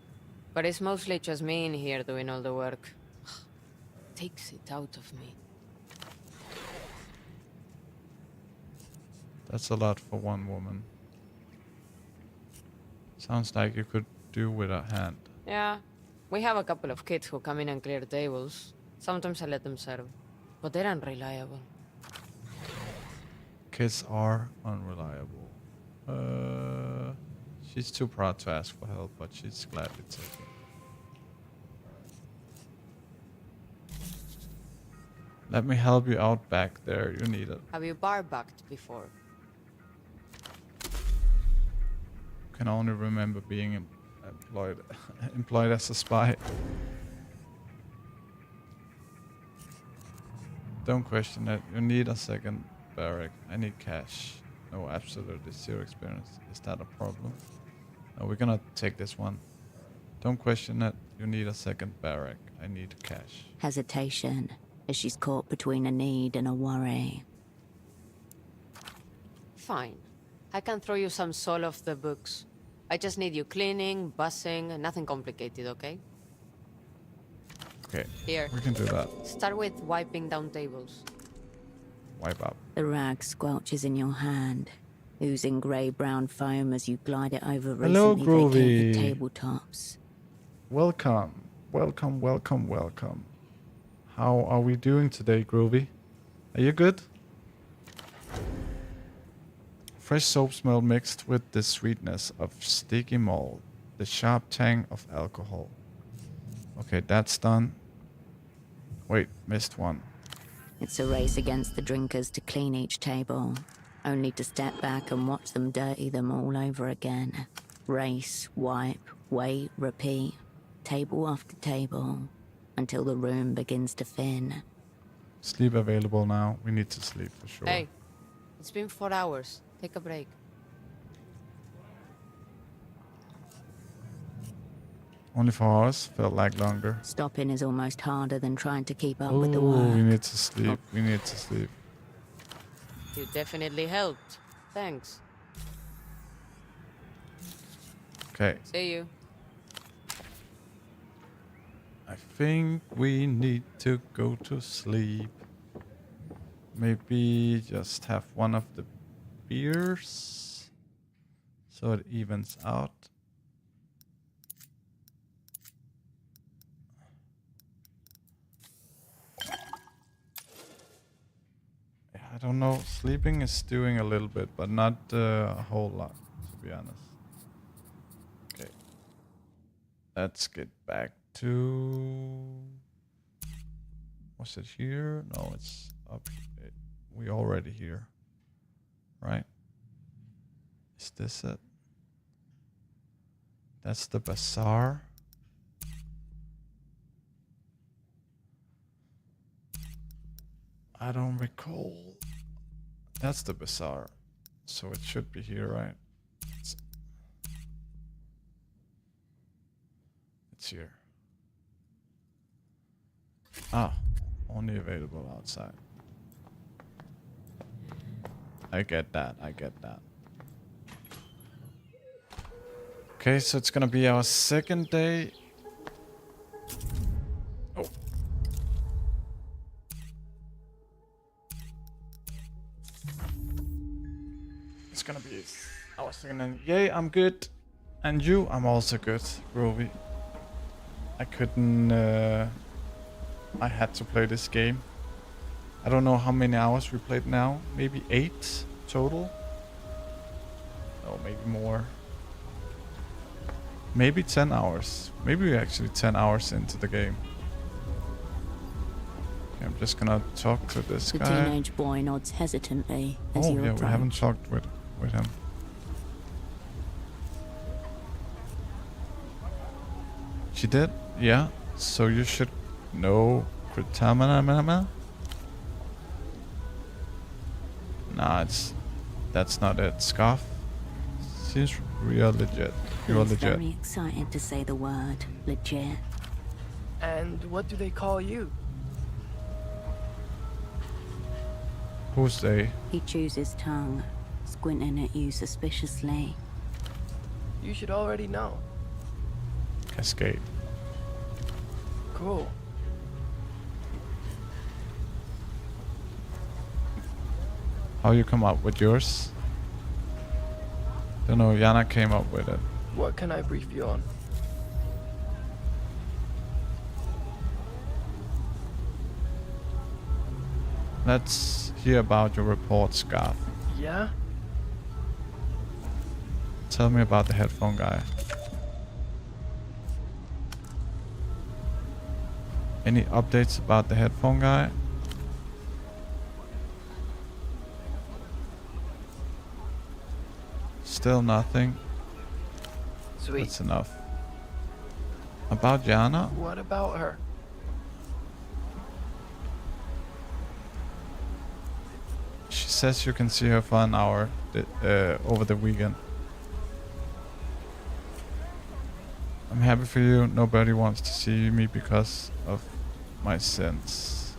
Speaker 10: But it's mostly just me in here doing all the work. Takes it out of me.
Speaker 1: That's a lot for one woman. Sounds like you could do with a hand.
Speaker 10: Yeah, we have a couple of kids who come in and clear tables. Sometimes I let them serve, but they're unreliable.
Speaker 1: Kids are unreliable. She's too proud to ask for help, but she's gladly taken. Let me help you out back there. You need it.
Speaker 10: Have you bar-backed before?
Speaker 1: Can only remember being employed as a spy. Don't question it. You need a second barrack. I need cash. No, absolutely zero experience. Is that a problem? No, we're gonna take this one. Don't question it. You need a second barrack. I need cash.
Speaker 2: Hesitation, as she's caught between a need and a worry.
Speaker 10: Fine. I can throw you some soul off the books. I just need you cleaning, bussing, nothing complicated, okay?
Speaker 1: Okay.
Speaker 10: Here.
Speaker 1: We can do that.
Speaker 10: Start with wiping down tables.
Speaker 1: Wipe up.
Speaker 2: The rag squelches in your hand, oozing grey-brown foam as you glide it over
Speaker 1: Hello,
Speaker 2: recently vacated
Speaker 1: Groovy.
Speaker 2: tabletops.
Speaker 1: Welcome. How are we doing today, Groovy? Are you good? Fresh soap smell mixed with the sweetness of sticky mold, the sharp tang of alcohol. Okay, that's done. Wait, missed one.
Speaker 2: It's a race against the drinkers to clean each table, only to step back and watch them dirty them all over again. Race, wipe, wait, repeat, table after table, until the room begins to thin.
Speaker 1: Sleep available now. We need to sleep for sure.
Speaker 10: Hey, it's been 4 hours. Take a break.
Speaker 1: Only 4 hours felt like longer.
Speaker 2: Stopping is almost harder than trying to keep up with the
Speaker 1: Oh,
Speaker 2: work.
Speaker 1: we need to sleep. We need to sleep.
Speaker 10: You definitely helped. Thanks.
Speaker 1: Okay.
Speaker 10: See you.
Speaker 1: I think we need to go to sleep. Maybe just have one of the beers so it evens out. I don't know. Sleeping is doing a little bit, but not a whole lot, to be honest. Okay. Let's get back to... Was it here? No, it's up. We already here. Right? Is this it? That's the bazaar. I don't recall. That's the bazaar. So it should be here, right? It's here. Ah, only available outside. I get that, I get that. Okay, so it's gonna be our second day. Oh. It's gonna be our second day. Yay, I'm good. And you? I'm also good, Groovy. I couldn't... I had to play this game. I don't know how many hours we played now. Maybe 8 total? No, maybe more. Maybe 10 hours. Maybe we're actually 10 hours into the game. Okay, I'm just gonna talk to this
Speaker 2: The
Speaker 1: guy.
Speaker 2: teenage boy nods hesitantly as
Speaker 1: Oh
Speaker 2: you
Speaker 1: yeah,
Speaker 2: approach.
Speaker 1: we haven't talked with him. She did? Yeah. So you should know Kritamana. Nah, that's not it. Scarf seems real legit. You're
Speaker 2: He's
Speaker 1: legit.
Speaker 2: very excited to say the word legit.
Speaker 11: And what do they call you?
Speaker 1: Who's they?
Speaker 2: He chews his tongue, squinting at you suspiciously.
Speaker 11: You should already know.
Speaker 1: Cascade.
Speaker 11: Cool.
Speaker 1: How you come up with yours? Don't know. Yana came up with it.
Speaker 11: What can I brief you on?
Speaker 1: Let's hear about your report, Scarf.
Speaker 11: Yeah?
Speaker 1: Tell me about the headphone guy. Any updates about the headphone guy? Still nothing.
Speaker 11: Sweet.
Speaker 1: That's enough. About Jana?
Speaker 11: What about her?
Speaker 1: She says you can see her for an hour over the weekend. I'm happy for you. Nobody wants to see me because of my sins.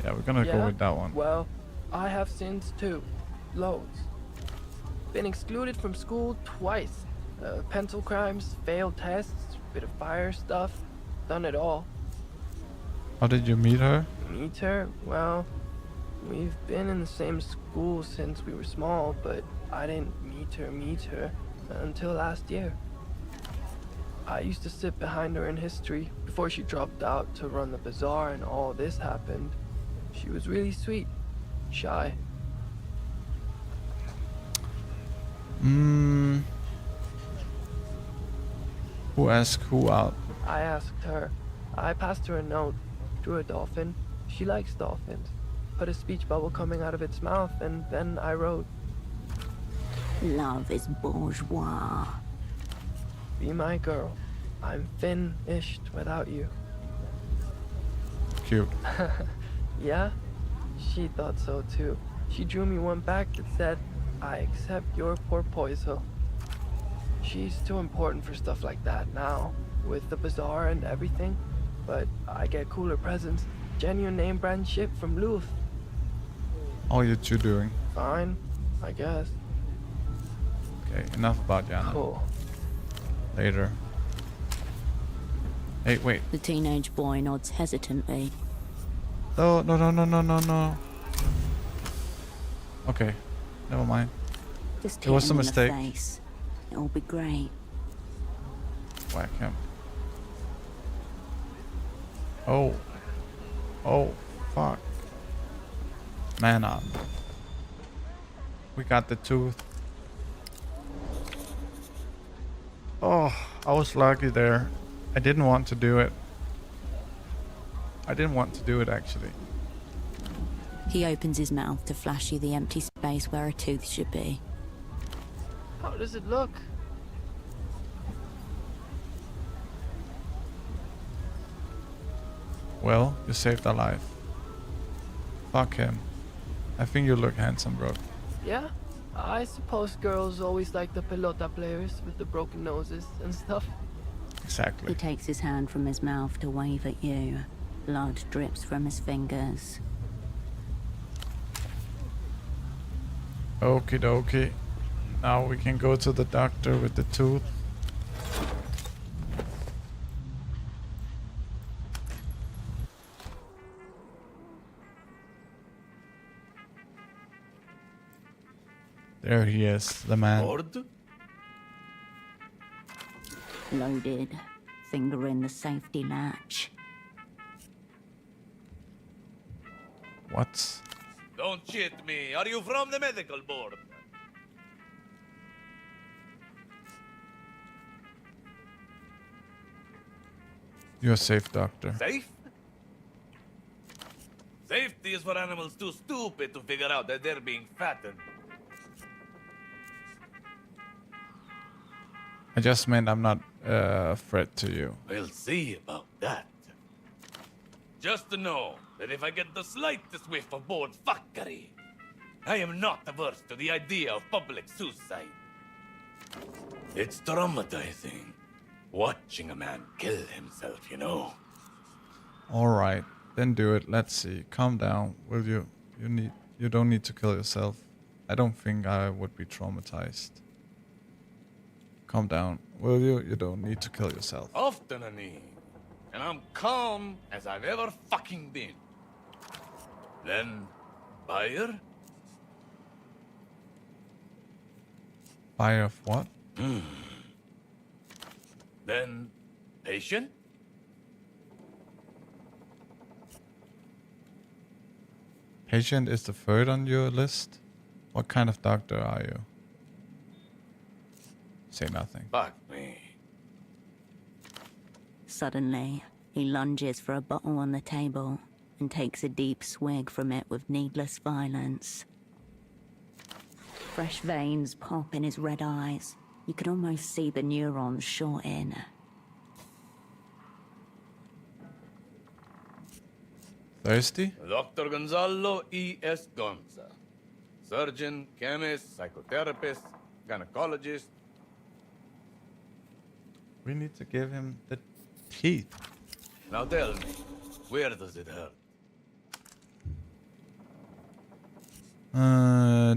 Speaker 1: Yeah, we're gonna go with that one.
Speaker 11: Well, I have sins too. Loads. Been excluded from school twice. Pencil crimes, failed tests, bit of fire stuff. Done it all.
Speaker 1: How did you meet her?
Speaker 11: Meet her? Well, we've been in the same school since we were small, but I didn't meet her until last year. I used to sit behind her in history before she dropped out to run the bazaar and all this happened. She was really sweet, shy.
Speaker 1: Who asked who out?
Speaker 11: I asked her. I passed her a note, drew a dolphin. She likes dolphins. Put a speech bubble coming out of its mouth, and then I wrote.
Speaker 2: Love is bourgeois.
Speaker 11: Be my girl. I'm finished without you.
Speaker 1: Cute.
Speaker 11: Yeah? She thought so too. She drew me one back that said, I accept your poor Poisel. She's too important for stuff like that now, with the bazaar and everything. But I get cooler presents. Genuine name brand ship from Luth.
Speaker 1: How are you two doing?
Speaker 11: Fine, I guess.
Speaker 1: Okay, enough about Jana.
Speaker 11: Cool.
Speaker 1: Later. Hey, wait.
Speaker 8: The teenage boy nods hesitantly.
Speaker 1: No, no, no, no, no, no, no. Okay, never mind.
Speaker 2: Just
Speaker 1: It was a
Speaker 2: hit him in
Speaker 1: mistake.
Speaker 2: the face. It'll be great.
Speaker 1: Whack him. Oh. Oh, fuck. Man up. We got the tooth. Oh, I was lucky there. I didn't want to do it. I didn't want to do it, actually.
Speaker 8: He opens his mouth to flash you the empty space where a tooth should be.
Speaker 11: How does it look?
Speaker 1: Well, you saved our life. Fuck him. I think you look handsome, bro.
Speaker 11: Yeah, I suppose girls always like the pelota players with the broken noses and stuff.
Speaker 1: Exactly.
Speaker 2: He takes his hand from his mouth to wave at you. Blood drips from his fingers.
Speaker 1: Okie dokie. Now we can go to the doctor with the tooth. There he is, the man.
Speaker 2: Loaded. Finger in the safety latch.
Speaker 1: What?
Speaker 17: Don't shit me. Are you from the medical board?
Speaker 1: You're safe, doctor.
Speaker 17: Safe? Safety is for animals too stupid to figure out that they're being fattened.
Speaker 1: I just meant I'm not a threat to you.
Speaker 17: We'll see about that. Just to know that if I get the slightest whiff of board fuckery, I am not averse to the idea of public suicide. It's traumatizing, watching a man kill himself, you know.
Speaker 1: Alright, then do it. Let's see. Calm down, will you? You don't need to kill yourself. I don't think I would be traumatized. Calm down, will you? You don't need to kill yourself.
Speaker 17: Often a need. And I'm calm as I've ever fucking been. Then, buyer?
Speaker 1: Buyer of what?
Speaker 17: Then, patient?
Speaker 1: Patient is the third on your list? What kind of doctor are you? Say nothing.
Speaker 17: Fuck me.
Speaker 2: Suddenly, he lunges for a bottle on the table and takes a deep swig from it with needless violence. Fresh veins pop in his red eyes. You can almost see the neurons shorten.
Speaker 1: Thirsty?
Speaker 17: Dr. Gonzalo E.S. Gonza. Surgeon, chemist, psychotherapist, gynecologist.
Speaker 1: We need to give him the teeth.
Speaker 17: Now tell me, where does it hurt?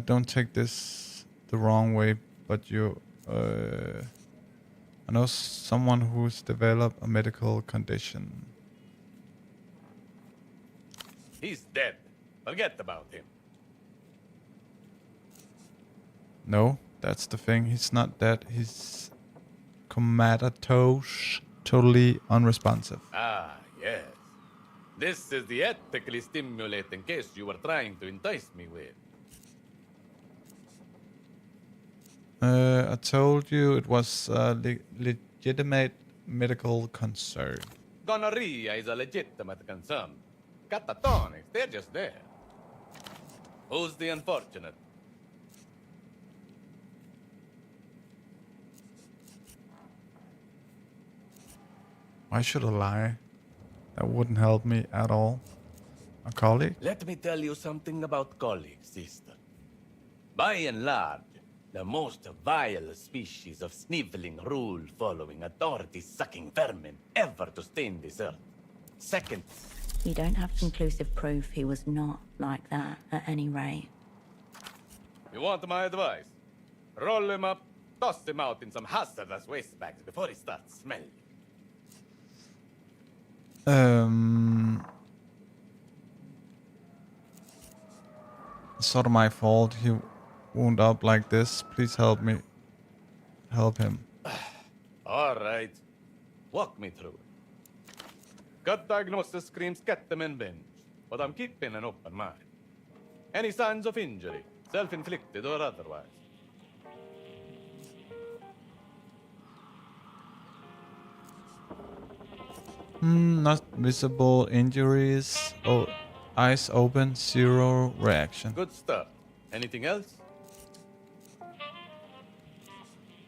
Speaker 1: Don't take this the wrong way, but I know someone who's developed a medical condition.
Speaker 17: He's dead. Forget about him.
Speaker 1: No, that's the thing. He's not dead. He's comatose, totally unresponsive.
Speaker 17: Ah, yes. This is the ethically stimulating case you were trying to entice me with.
Speaker 1: I told you it was a legitimate medical concern.
Speaker 17: Gonorrhea is a legitimate concern. Catatonics, they're just there. Who's the unfortunate?
Speaker 1: Why should I lie? That wouldn't help me at all. A colleague?
Speaker 17: Let me tell you something about colleagues, sister. By and large, the most vile species of sniveling, rule-following, authority-sucking vermin ever to stain this earth. Second,
Speaker 2: You don't have conclusive proof he was not like that, at any rate.
Speaker 17: you want my advice? Roll him up, toss him out in some hazardous waste bags before he starts smelling.
Speaker 1: It's sort of my fault he wound up like this. Please help me. Help him.
Speaker 17: All right. Walk me through it. Gut diagnosis screams ketamine binge, but I'm keeping an open mind. Any signs of injury, self-inflicted or otherwise?
Speaker 1: Not visible injuries. Oh, eyes open, zero reaction.
Speaker 17: Good stuff. Anything else?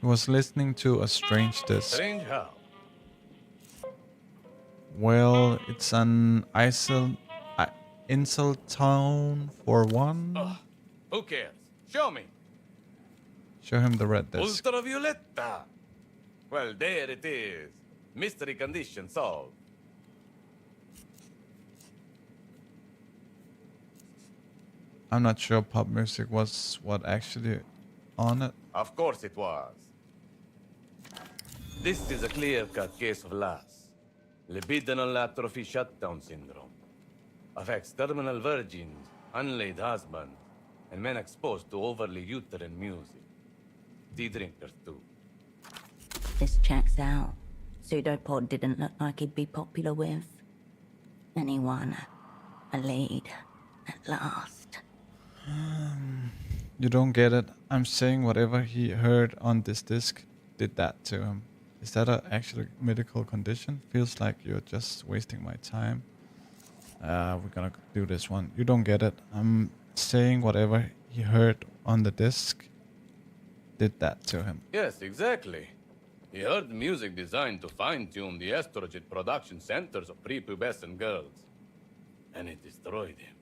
Speaker 1: He was listening to a strange disc.
Speaker 17: Strange how?
Speaker 1: Well, it's an insult tone for one.
Speaker 17: Who cares? Show me.
Speaker 1: Show him the red disc.
Speaker 17: Ultravioletta. Well, there it is. Mystery condition solved.
Speaker 1: I'm not sure pop music was what actually on it.
Speaker 17: Of course it was. This is a clear-cut case of LAS. Libidinal atrophy shutdown syndrome. Affects terminal virgins, unlaid husbands, and men exposed to overly uterine music. Tea drinkers too.
Speaker 2: This checks out. Pseudopod didn't look like he'd be popular with anyone. A lead, at last.
Speaker 1: You don't get it. I'm saying whatever he heard on this disc did that to him. Is that an actual medical condition? Feels like you're just wasting my time. We're gonna do this one. You don't get it. I'm saying whatever he heard on the disc did that to him.
Speaker 17: Yes, exactly. He heard music designed to fine-tune the estrogen production centers of prepubescent girls. And it destroyed him.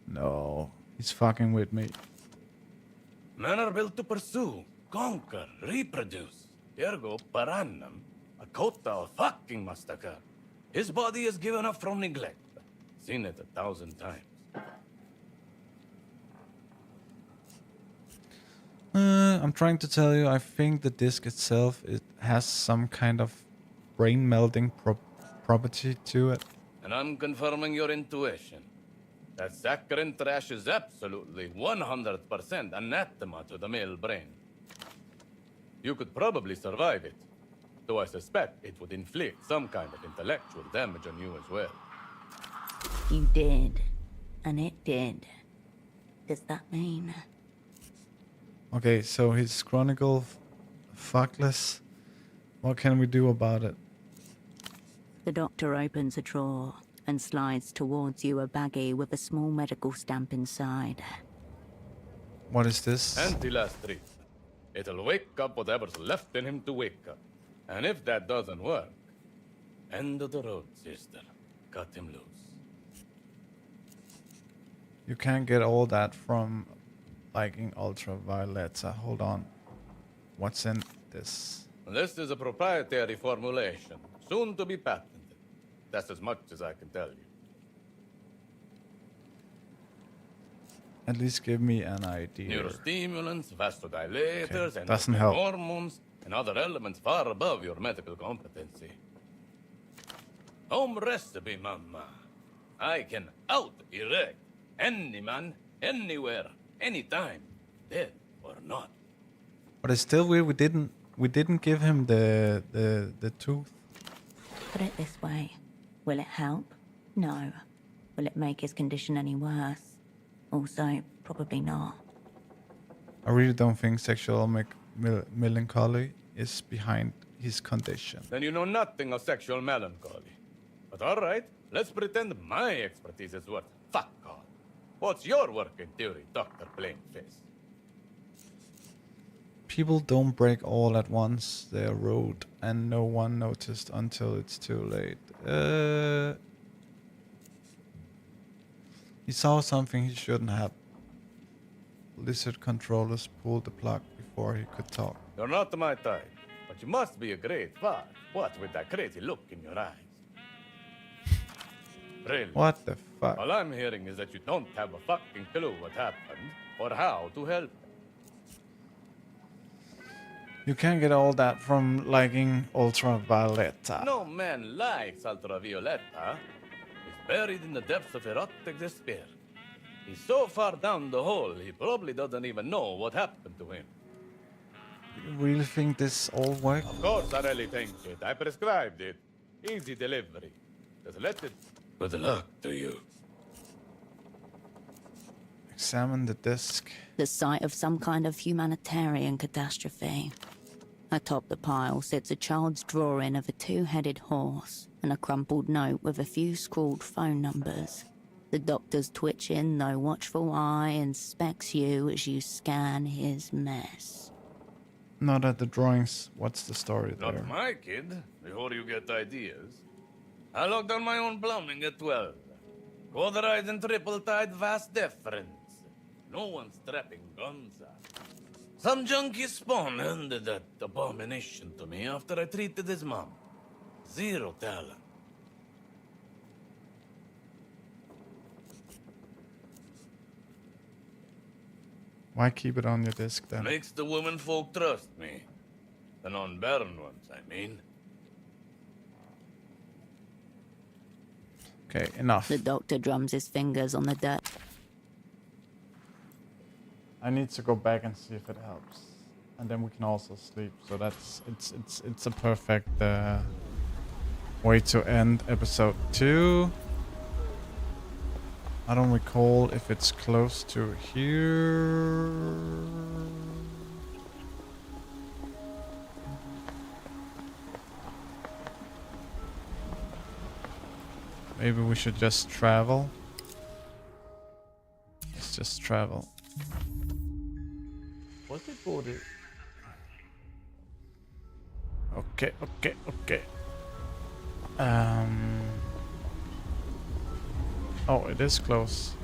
Speaker 1: No, he's fucking with me.
Speaker 17: Men are built to pursue, conquer, reproduce. Ergo, per annum, a quota of fucking must occur. His body is given up from neglect. Seen it 1,000 times.
Speaker 1: I'm trying to tell you, I think the disc itself, it has some kind of brain melting property to it.
Speaker 17: And I'm confirming your intuition. That saccharine trash is absolutely 100% anathema to the male brain. You could probably survive it, though I suspect it would inflict some kind of intellectual damage on you as well.
Speaker 2: You did. And it did. Does that mean?
Speaker 1: Okay, so he's chronicle fuckless. What can we do about it?
Speaker 2: The doctor opens a drawer and slides towards you a baggie with a small medical stamp inside.
Speaker 1: What is this?
Speaker 17: Anti-last treatment. It'll wake up whatever's left in him to wake up. And if that doesn't work, end of the road, sister. Cut him loose.
Speaker 1: You can't get all that from liking ultravioletta. Hold on. What's in this?
Speaker 17: This is a proprietary formulation, soon to be patented. That's as much as I can tell you.
Speaker 1: At least give me an idea.
Speaker 17: Neurostimulants, vasodilators, and
Speaker 1: doesn't help.
Speaker 17: hormones, and other elements far above your medical competency. Home recipe, mama. I can out-erect any man, anywhere, anytime, dead or not.
Speaker 1: But it's still weird. We didn't give him the tooth.
Speaker 2: Put it this way. Will it help? No. Will it make his condition any worse? Also, probably not.
Speaker 1: I really don't think sexual melancholy is behind his condition.
Speaker 17: Then you know nothing of sexual melancholy. But all right, let's pretend my expertise is worth fuck all. What's your working theory, Dr. Plainface?
Speaker 1: People don't break all at once. They're rude, and no one noticed until it's too late. He saw something he shouldn't have. lizard controllers pulled the plug before he could talk.
Speaker 17: You're not my type, but you must be a great fart. What with that crazy look in your eyes? Really?
Speaker 1: What the fuck?
Speaker 17: All I'm hearing is that you don't have a fucking clue what happened or how to help.
Speaker 1: You can't get all that from liking Ultravioletta.
Speaker 17: No man likes Ultravioletta. He's buried in the depths of erotic despair. He's so far down the hole, he probably doesn't even know what happened to him.
Speaker 1: You really think this all worked?
Speaker 17: Of course I really think it. I prescribed it. Easy delivery. Just let it... Good luck to you.
Speaker 1: Examine the disc.
Speaker 2: The site of some kind of humanitarian catastrophe. Atop the pile sits a child's drawing of a two-headed horse and a crumpled note with a few scrawled phone numbers. The doctor's twitching, though watchful eye inspects you as you scan his mess.
Speaker 1: Not at the drawings. What's the story there?
Speaker 17: Not my kid, before you get ideas. I locked on my own plumbing at 12. Quarterized and triple-tied vast deference. No one's strapping guns up. Some junkie spawn handed that abomination to me after I treated his mom. Zero talent.
Speaker 1: Why keep it on your disc then?
Speaker 17: Makes the women folk trust me. The non-barren ones, I mean.
Speaker 1: Okay, enough.
Speaker 2: The doctor drums his fingers on the dirt.
Speaker 1: I need to go back and see if it helps, and then we can also sleep. So that's it's a perfect way to end episode 2. I don't recall if it's close to here. Maybe we should just travel. Let's just travel.
Speaker 17: What's it for?
Speaker 1: Okay. Oh, it is close.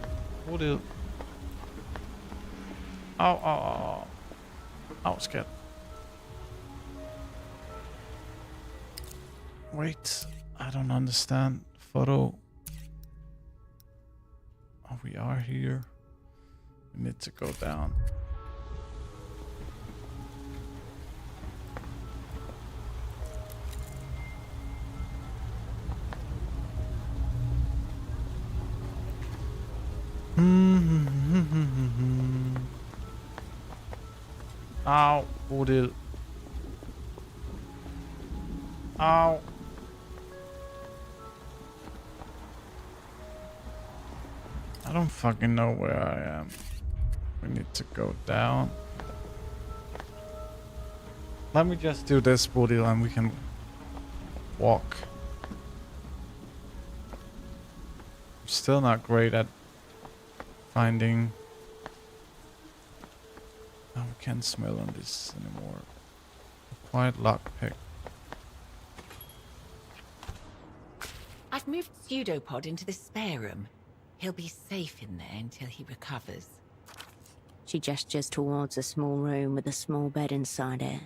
Speaker 1: Ow, scared. Wait, I don't understand. Photo. Oh, we are here. We need to go down. Ow, Bodil. Ow. I don't fucking know where I am. We need to go down. Let me just do this, Bodil, and we can walk. I'm still not great at finding. Oh, we can't smell on this anymore. Quiet lockpick.
Speaker 14: I've moved Pseudopod into the spare room. He'll be safe in there until he recovers.
Speaker 2: She gestures towards a small room with a small bed inside it.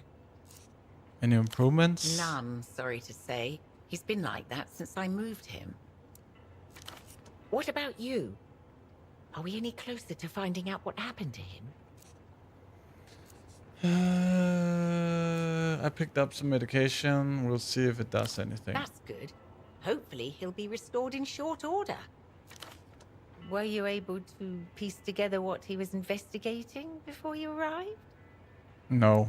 Speaker 1: Any improvements?
Speaker 14: None, sorry to say. He's been like that since I moved him. What about you? Are we any closer to finding out what happened to him?
Speaker 1: I picked up some medication. We'll see if it does anything.
Speaker 14: That's good. Hopefully he'll be restored in short order. Were you able to piece together what he was investigating before you arrived?
Speaker 1: No,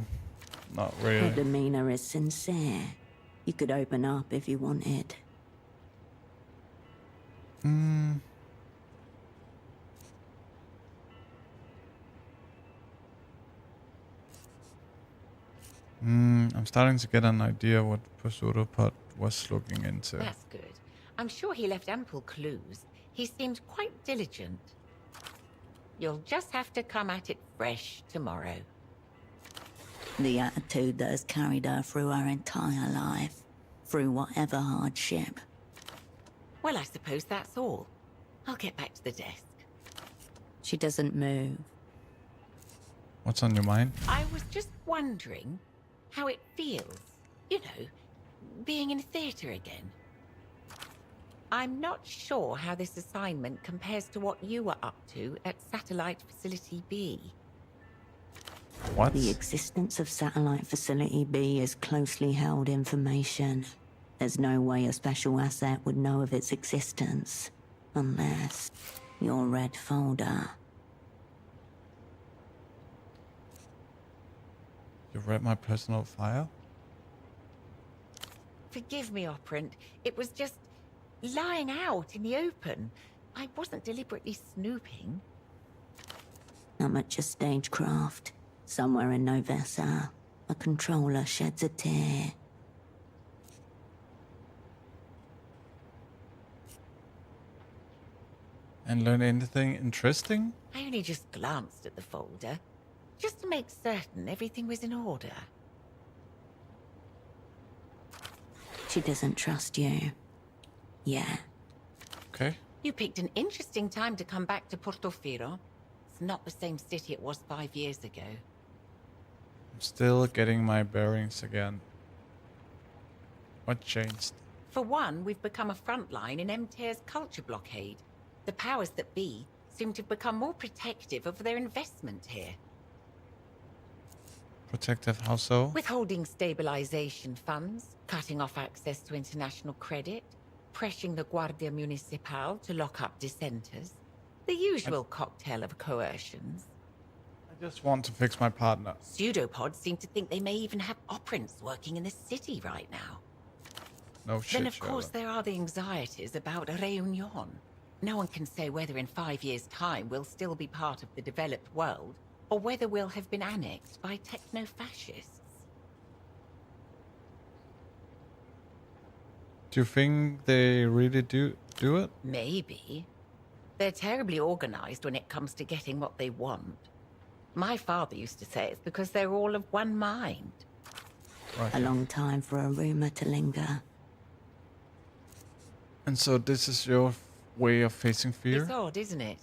Speaker 1: not really.
Speaker 2: Her demeanor is sincere. You could open up if you wanted. I'm starting to get an idea what Pseudopod was looking into.
Speaker 14: That's good. I'm sure he left ample clues. He seemed quite diligent. You'll just have to come at it fresh tomorrow.
Speaker 2: The attitude that has carried her through her entire life. Through whatever hardship.
Speaker 14: Well, I suppose that's all. I'll get back to the desk.
Speaker 2: She doesn't move.
Speaker 1: What's on your mind?
Speaker 14: I was just wondering how it feels, you know, being in theatre again. I'm not sure how this assignment compares to what you were up to at Satellite Facility B.
Speaker 1: What?
Speaker 2: The existence of Satellite Facility B is closely held information. There's no way a special asset would know of its existence, unless your red folder.
Speaker 1: You read my personal file?
Speaker 14: Forgive me, Operant. It was just lying out in the open. I wasn't deliberately snooping.
Speaker 2: Amateur stagecraft. Somewhere in Novessa, a controller sheds a tear.
Speaker 1: And learn anything interesting?
Speaker 14: I only just glanced at the folder, just to make certain everything was in order.
Speaker 2: She doesn't trust you. Yeah.
Speaker 1: Okay.
Speaker 14: You picked an interesting time to come back to Portofino. It's not the same city it was 5 years ago.
Speaker 1: I'm still getting my bearings again. What changed?
Speaker 14: For one, we've become a front line in MTA's culture blockade. The powers that be seem to have become more protective of their investment here.
Speaker 1: Protective, how so?
Speaker 14: Withholding stabilization funds, cutting off access to international credit, pressuring the Guardia Municipal to lock up dissenters. The usual cocktail of coercions.
Speaker 1: I just want to fix my partner.
Speaker 14: Pseudopods seem to think they may even have operants working in the city right now.
Speaker 1: No shit,
Speaker 14: Then, of course,
Speaker 1: Sherlock.
Speaker 14: there are the anxieties about Reunion. No one can say whether in 5 years' time we'll still be part of the developed world, or whether we'll have been annexed by techno-fascists.
Speaker 1: Do you think they really do it?
Speaker 14: Maybe. They're terribly organized when it comes to getting what they want. My father used to say it's because they're all of one mind.
Speaker 1: Right.
Speaker 2: A long time for a rumor to linger.
Speaker 1: And so this is your way of facing fear?
Speaker 14: It's odd, isn't it?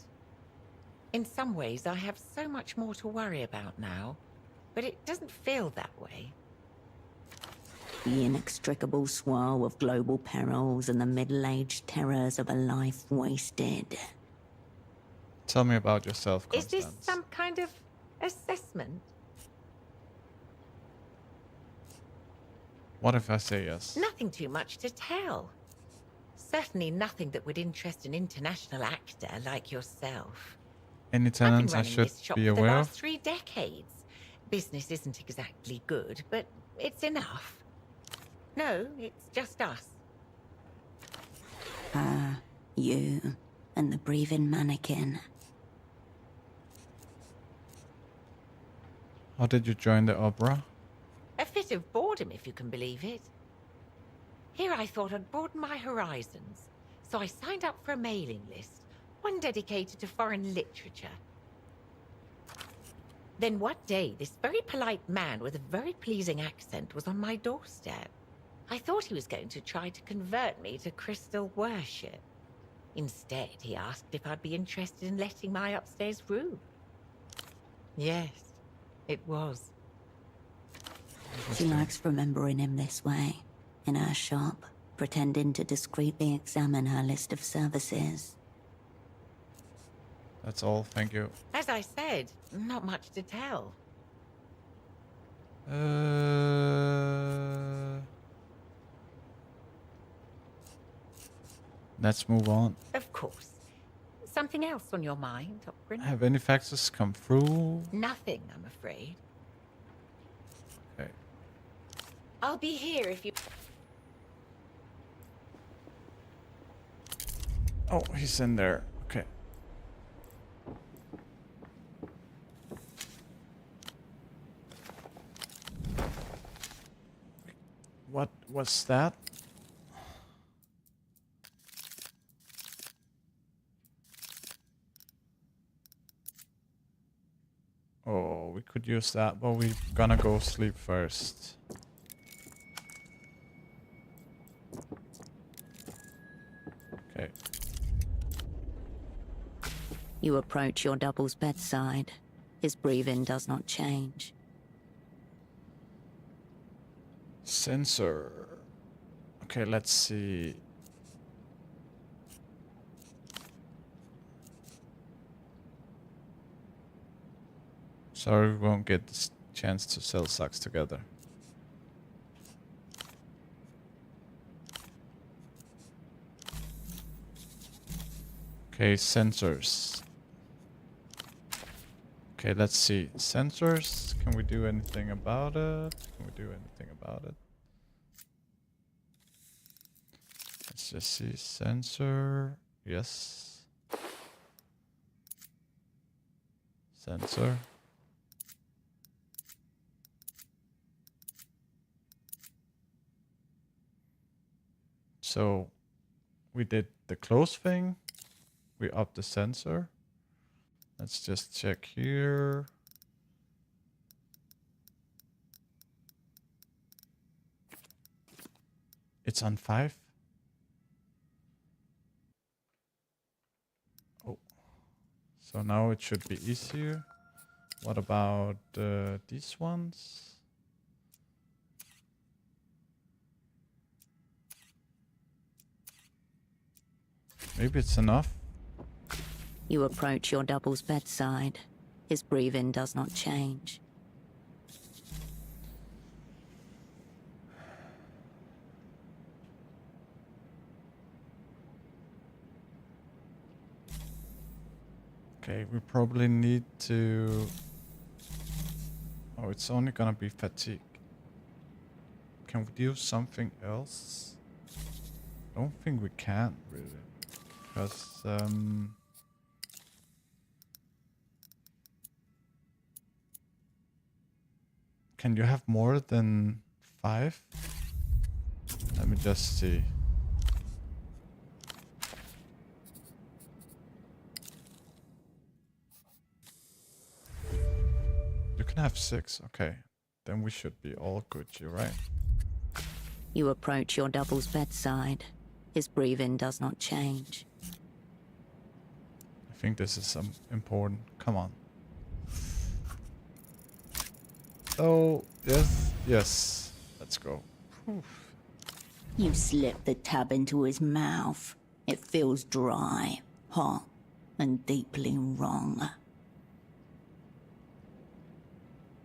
Speaker 14: In some ways, I have so much more to worry about now, but it doesn't feel that way.
Speaker 2: The inextricable swirl of global perils and the middle-aged terrors of a life wasted.
Speaker 1: Tell me about yourself,
Speaker 14: Is
Speaker 1: Constance.
Speaker 14: this some kind of assessment?
Speaker 1: What if I say yes?
Speaker 14: Nothing too much to tell. Certainly nothing that would interest an international actor like yourself.
Speaker 1: Any
Speaker 14: I've been
Speaker 1: tenants I
Speaker 14: running
Speaker 1: should
Speaker 14: this shop
Speaker 1: be
Speaker 14: for the
Speaker 1: aware
Speaker 14: last
Speaker 1: of?
Speaker 14: 3 decades. Business isn't exactly good, but it's enough. No, it's just us.
Speaker 2: Her, you, and the breathing mannequin.
Speaker 1: How did you join the opera?
Speaker 14: A fit of boredom, if you can believe it. Here I thought I'd broaden my horizons, so I signed up for a mailing list, one dedicated to foreign literature. Then one day, this very polite man with a very pleasing accent was on my doorstep. I thought he was going to try to convert me to crystal worship. Instead, he asked if I'd be interested in letting my upstairs room. Yes, it was.
Speaker 2: She likes remembering him this way, in her shop, pretending to discreetly examine her list of services.
Speaker 1: That's all, thank you.
Speaker 14: As I said, not much to tell.
Speaker 1: Let's move on.
Speaker 14: Of course. Something else on your mind, Oprah?
Speaker 1: Have any faxes come through?
Speaker 14: Nothing, I'm afraid.
Speaker 1: Okay.
Speaker 14: I'll be here if you...
Speaker 1: Oh, he's in there. Okay. What was that? Oh, we could use that, but we're gonna go sleep first. Okay.
Speaker 2: You approach your double's bedside. His breathing does not change.
Speaker 1: Sensor. Okay, let's see. Sorry, we won't get this chance to sell socks together. Okay, sensors. Okay, let's see. Sensors. Can we do anything about it? Can we do anything about it? Let's just see. Sensor. Yes. Sensor. So we did the close thing. We upped the sensor. Let's just check here. It's on 5. Oh. So now it should be easier. What about these ones? Maybe it's enough.
Speaker 2: You approach your double's bedside. His breathing does not change.
Speaker 1: Okay, we probably need to... Oh, it's only gonna be fatigue. Can we do something else? I don't think we can, really. Because, can you have more than 5? Let me just see. You can have 6, okay. Then we should be all good, you're right.
Speaker 2: You approach your double's bedside. His breathing does not change.
Speaker 1: I think this is important. Come on. Oh, yes, yes. Let's go. Oof.
Speaker 2: You slip the tab into his mouth. It feels dry, hot, and deeply wrong.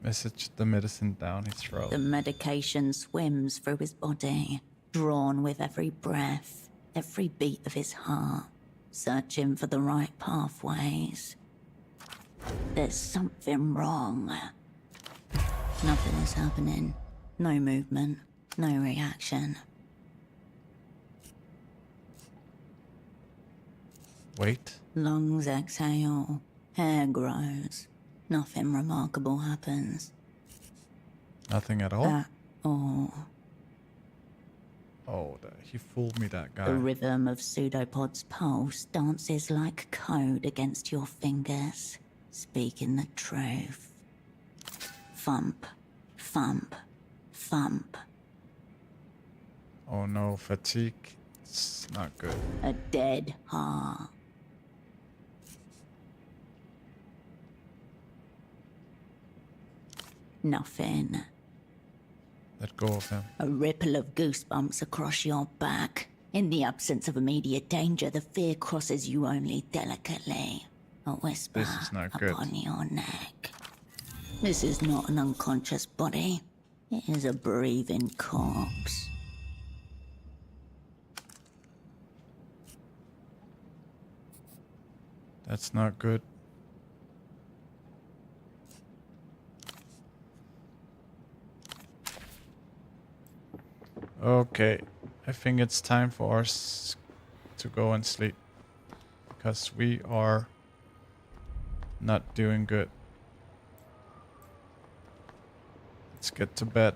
Speaker 1: Message the medicine down his throat.
Speaker 2: The medication swims through his body, drawn with every breath, every beat of his heart, searching for the right pathways. There's something wrong. Nothing is happening. No movement, no reaction.
Speaker 1: Wait.
Speaker 2: Lungs exhale, hair grows. Nothing remarkable happens.
Speaker 1: Nothing at all?
Speaker 2: At all.
Speaker 1: Oh, he fooled me, that guy.
Speaker 2: The rhythm of Pseudopod's pulse dances like code against your fingers, speaking the truth. Thump, thump, thump.
Speaker 1: Oh no, fatigue. It's not good.
Speaker 2: A dead heart. Nothing.
Speaker 1: Let go of him.
Speaker 2: A ripple of goosebumps across your back. In the absence of immediate danger, the fear crosses you only delicately. A whisper
Speaker 1: This is not good.
Speaker 2: upon your neck. This is not an unconscious body. It is a breathing corpse.
Speaker 1: That's not good. Okay, I think it's time for us to go and sleep. Because we are not doing good. Let's get to bed.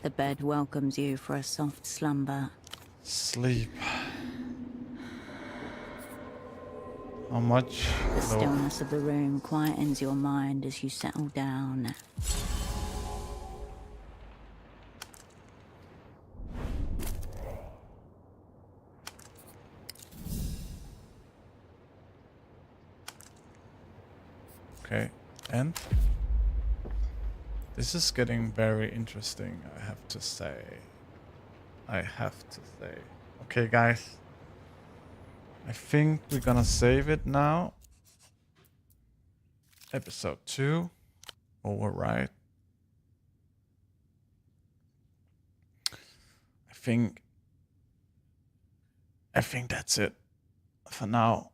Speaker 2: The bed welcomes you for a soft slumber.
Speaker 1: Sleep. How much?
Speaker 2: The stillness of the room quietens your mind as you settle down.
Speaker 1: Okay, and this is getting very interesting, I have to say. Okay, guys. I think we're gonna save it now. Episode 2. Override. I think that's it for now.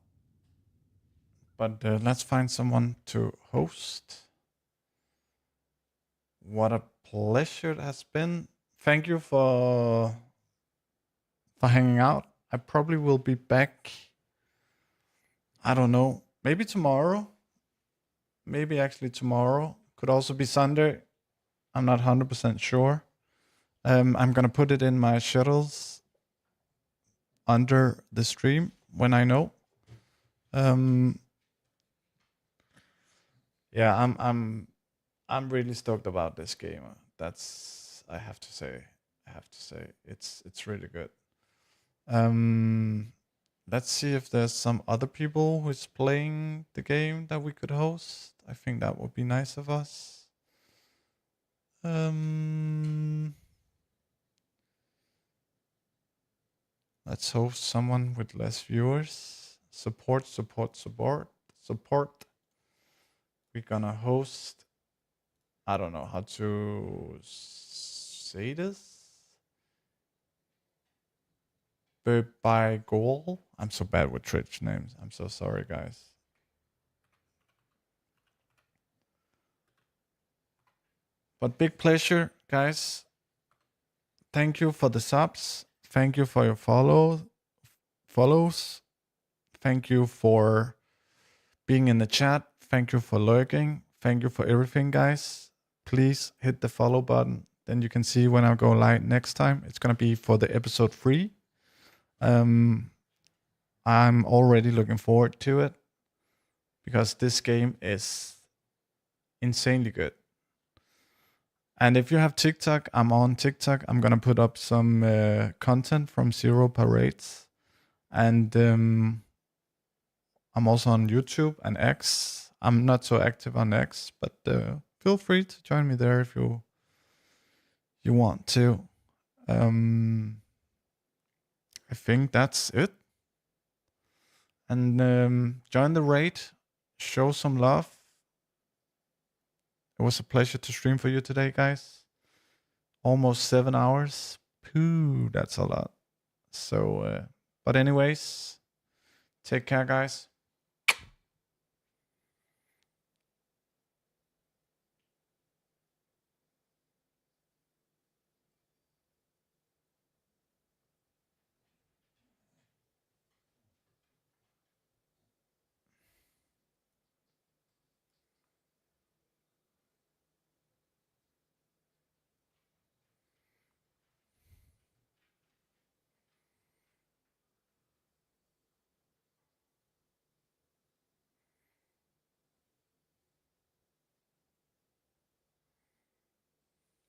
Speaker 1: But let's find someone to host. What a pleasure it has been. Thank you for hanging out. I probably will be back. I don't know. Maybe tomorrow. Maybe actually tomorrow. Could also be Sunday. I'm not 100% sure. I'm gonna put it in my schedules under the stream when I know. Yeah, I'm really stoked about this game. That's I have to say. It's really good. Let's see if there's some other people who's playing the game that we could host. I think that would be nice of us. Let's host someone with less viewers. Support. We're gonna host. I don't know how to say this. By goal. I'm so bad with Twitch names. I'm so sorry, guys. But big pleasure, guys. Thank you for the subs. Thank you for your follows. Thank you for being in the chat. Thank you for lurking. Thank you for everything, guys. Please hit the follow button. Then you can see when I go live next time. It's gonna be for the episode 3. I'm already looking forward to it because this game is insanely good. And if you have TikTok, I'm on TikTok. I'm gonna put up some content from Zeroparades, and I'm also on YouTube and X. I'm not so active on X, but feel free to join me there if you want to. I think that's it. And join the raid, show some love. It was a pleasure to stream for you today, guys. Almost 7 hours. Pooh, that's a lot. So, but anyways, take care, guys.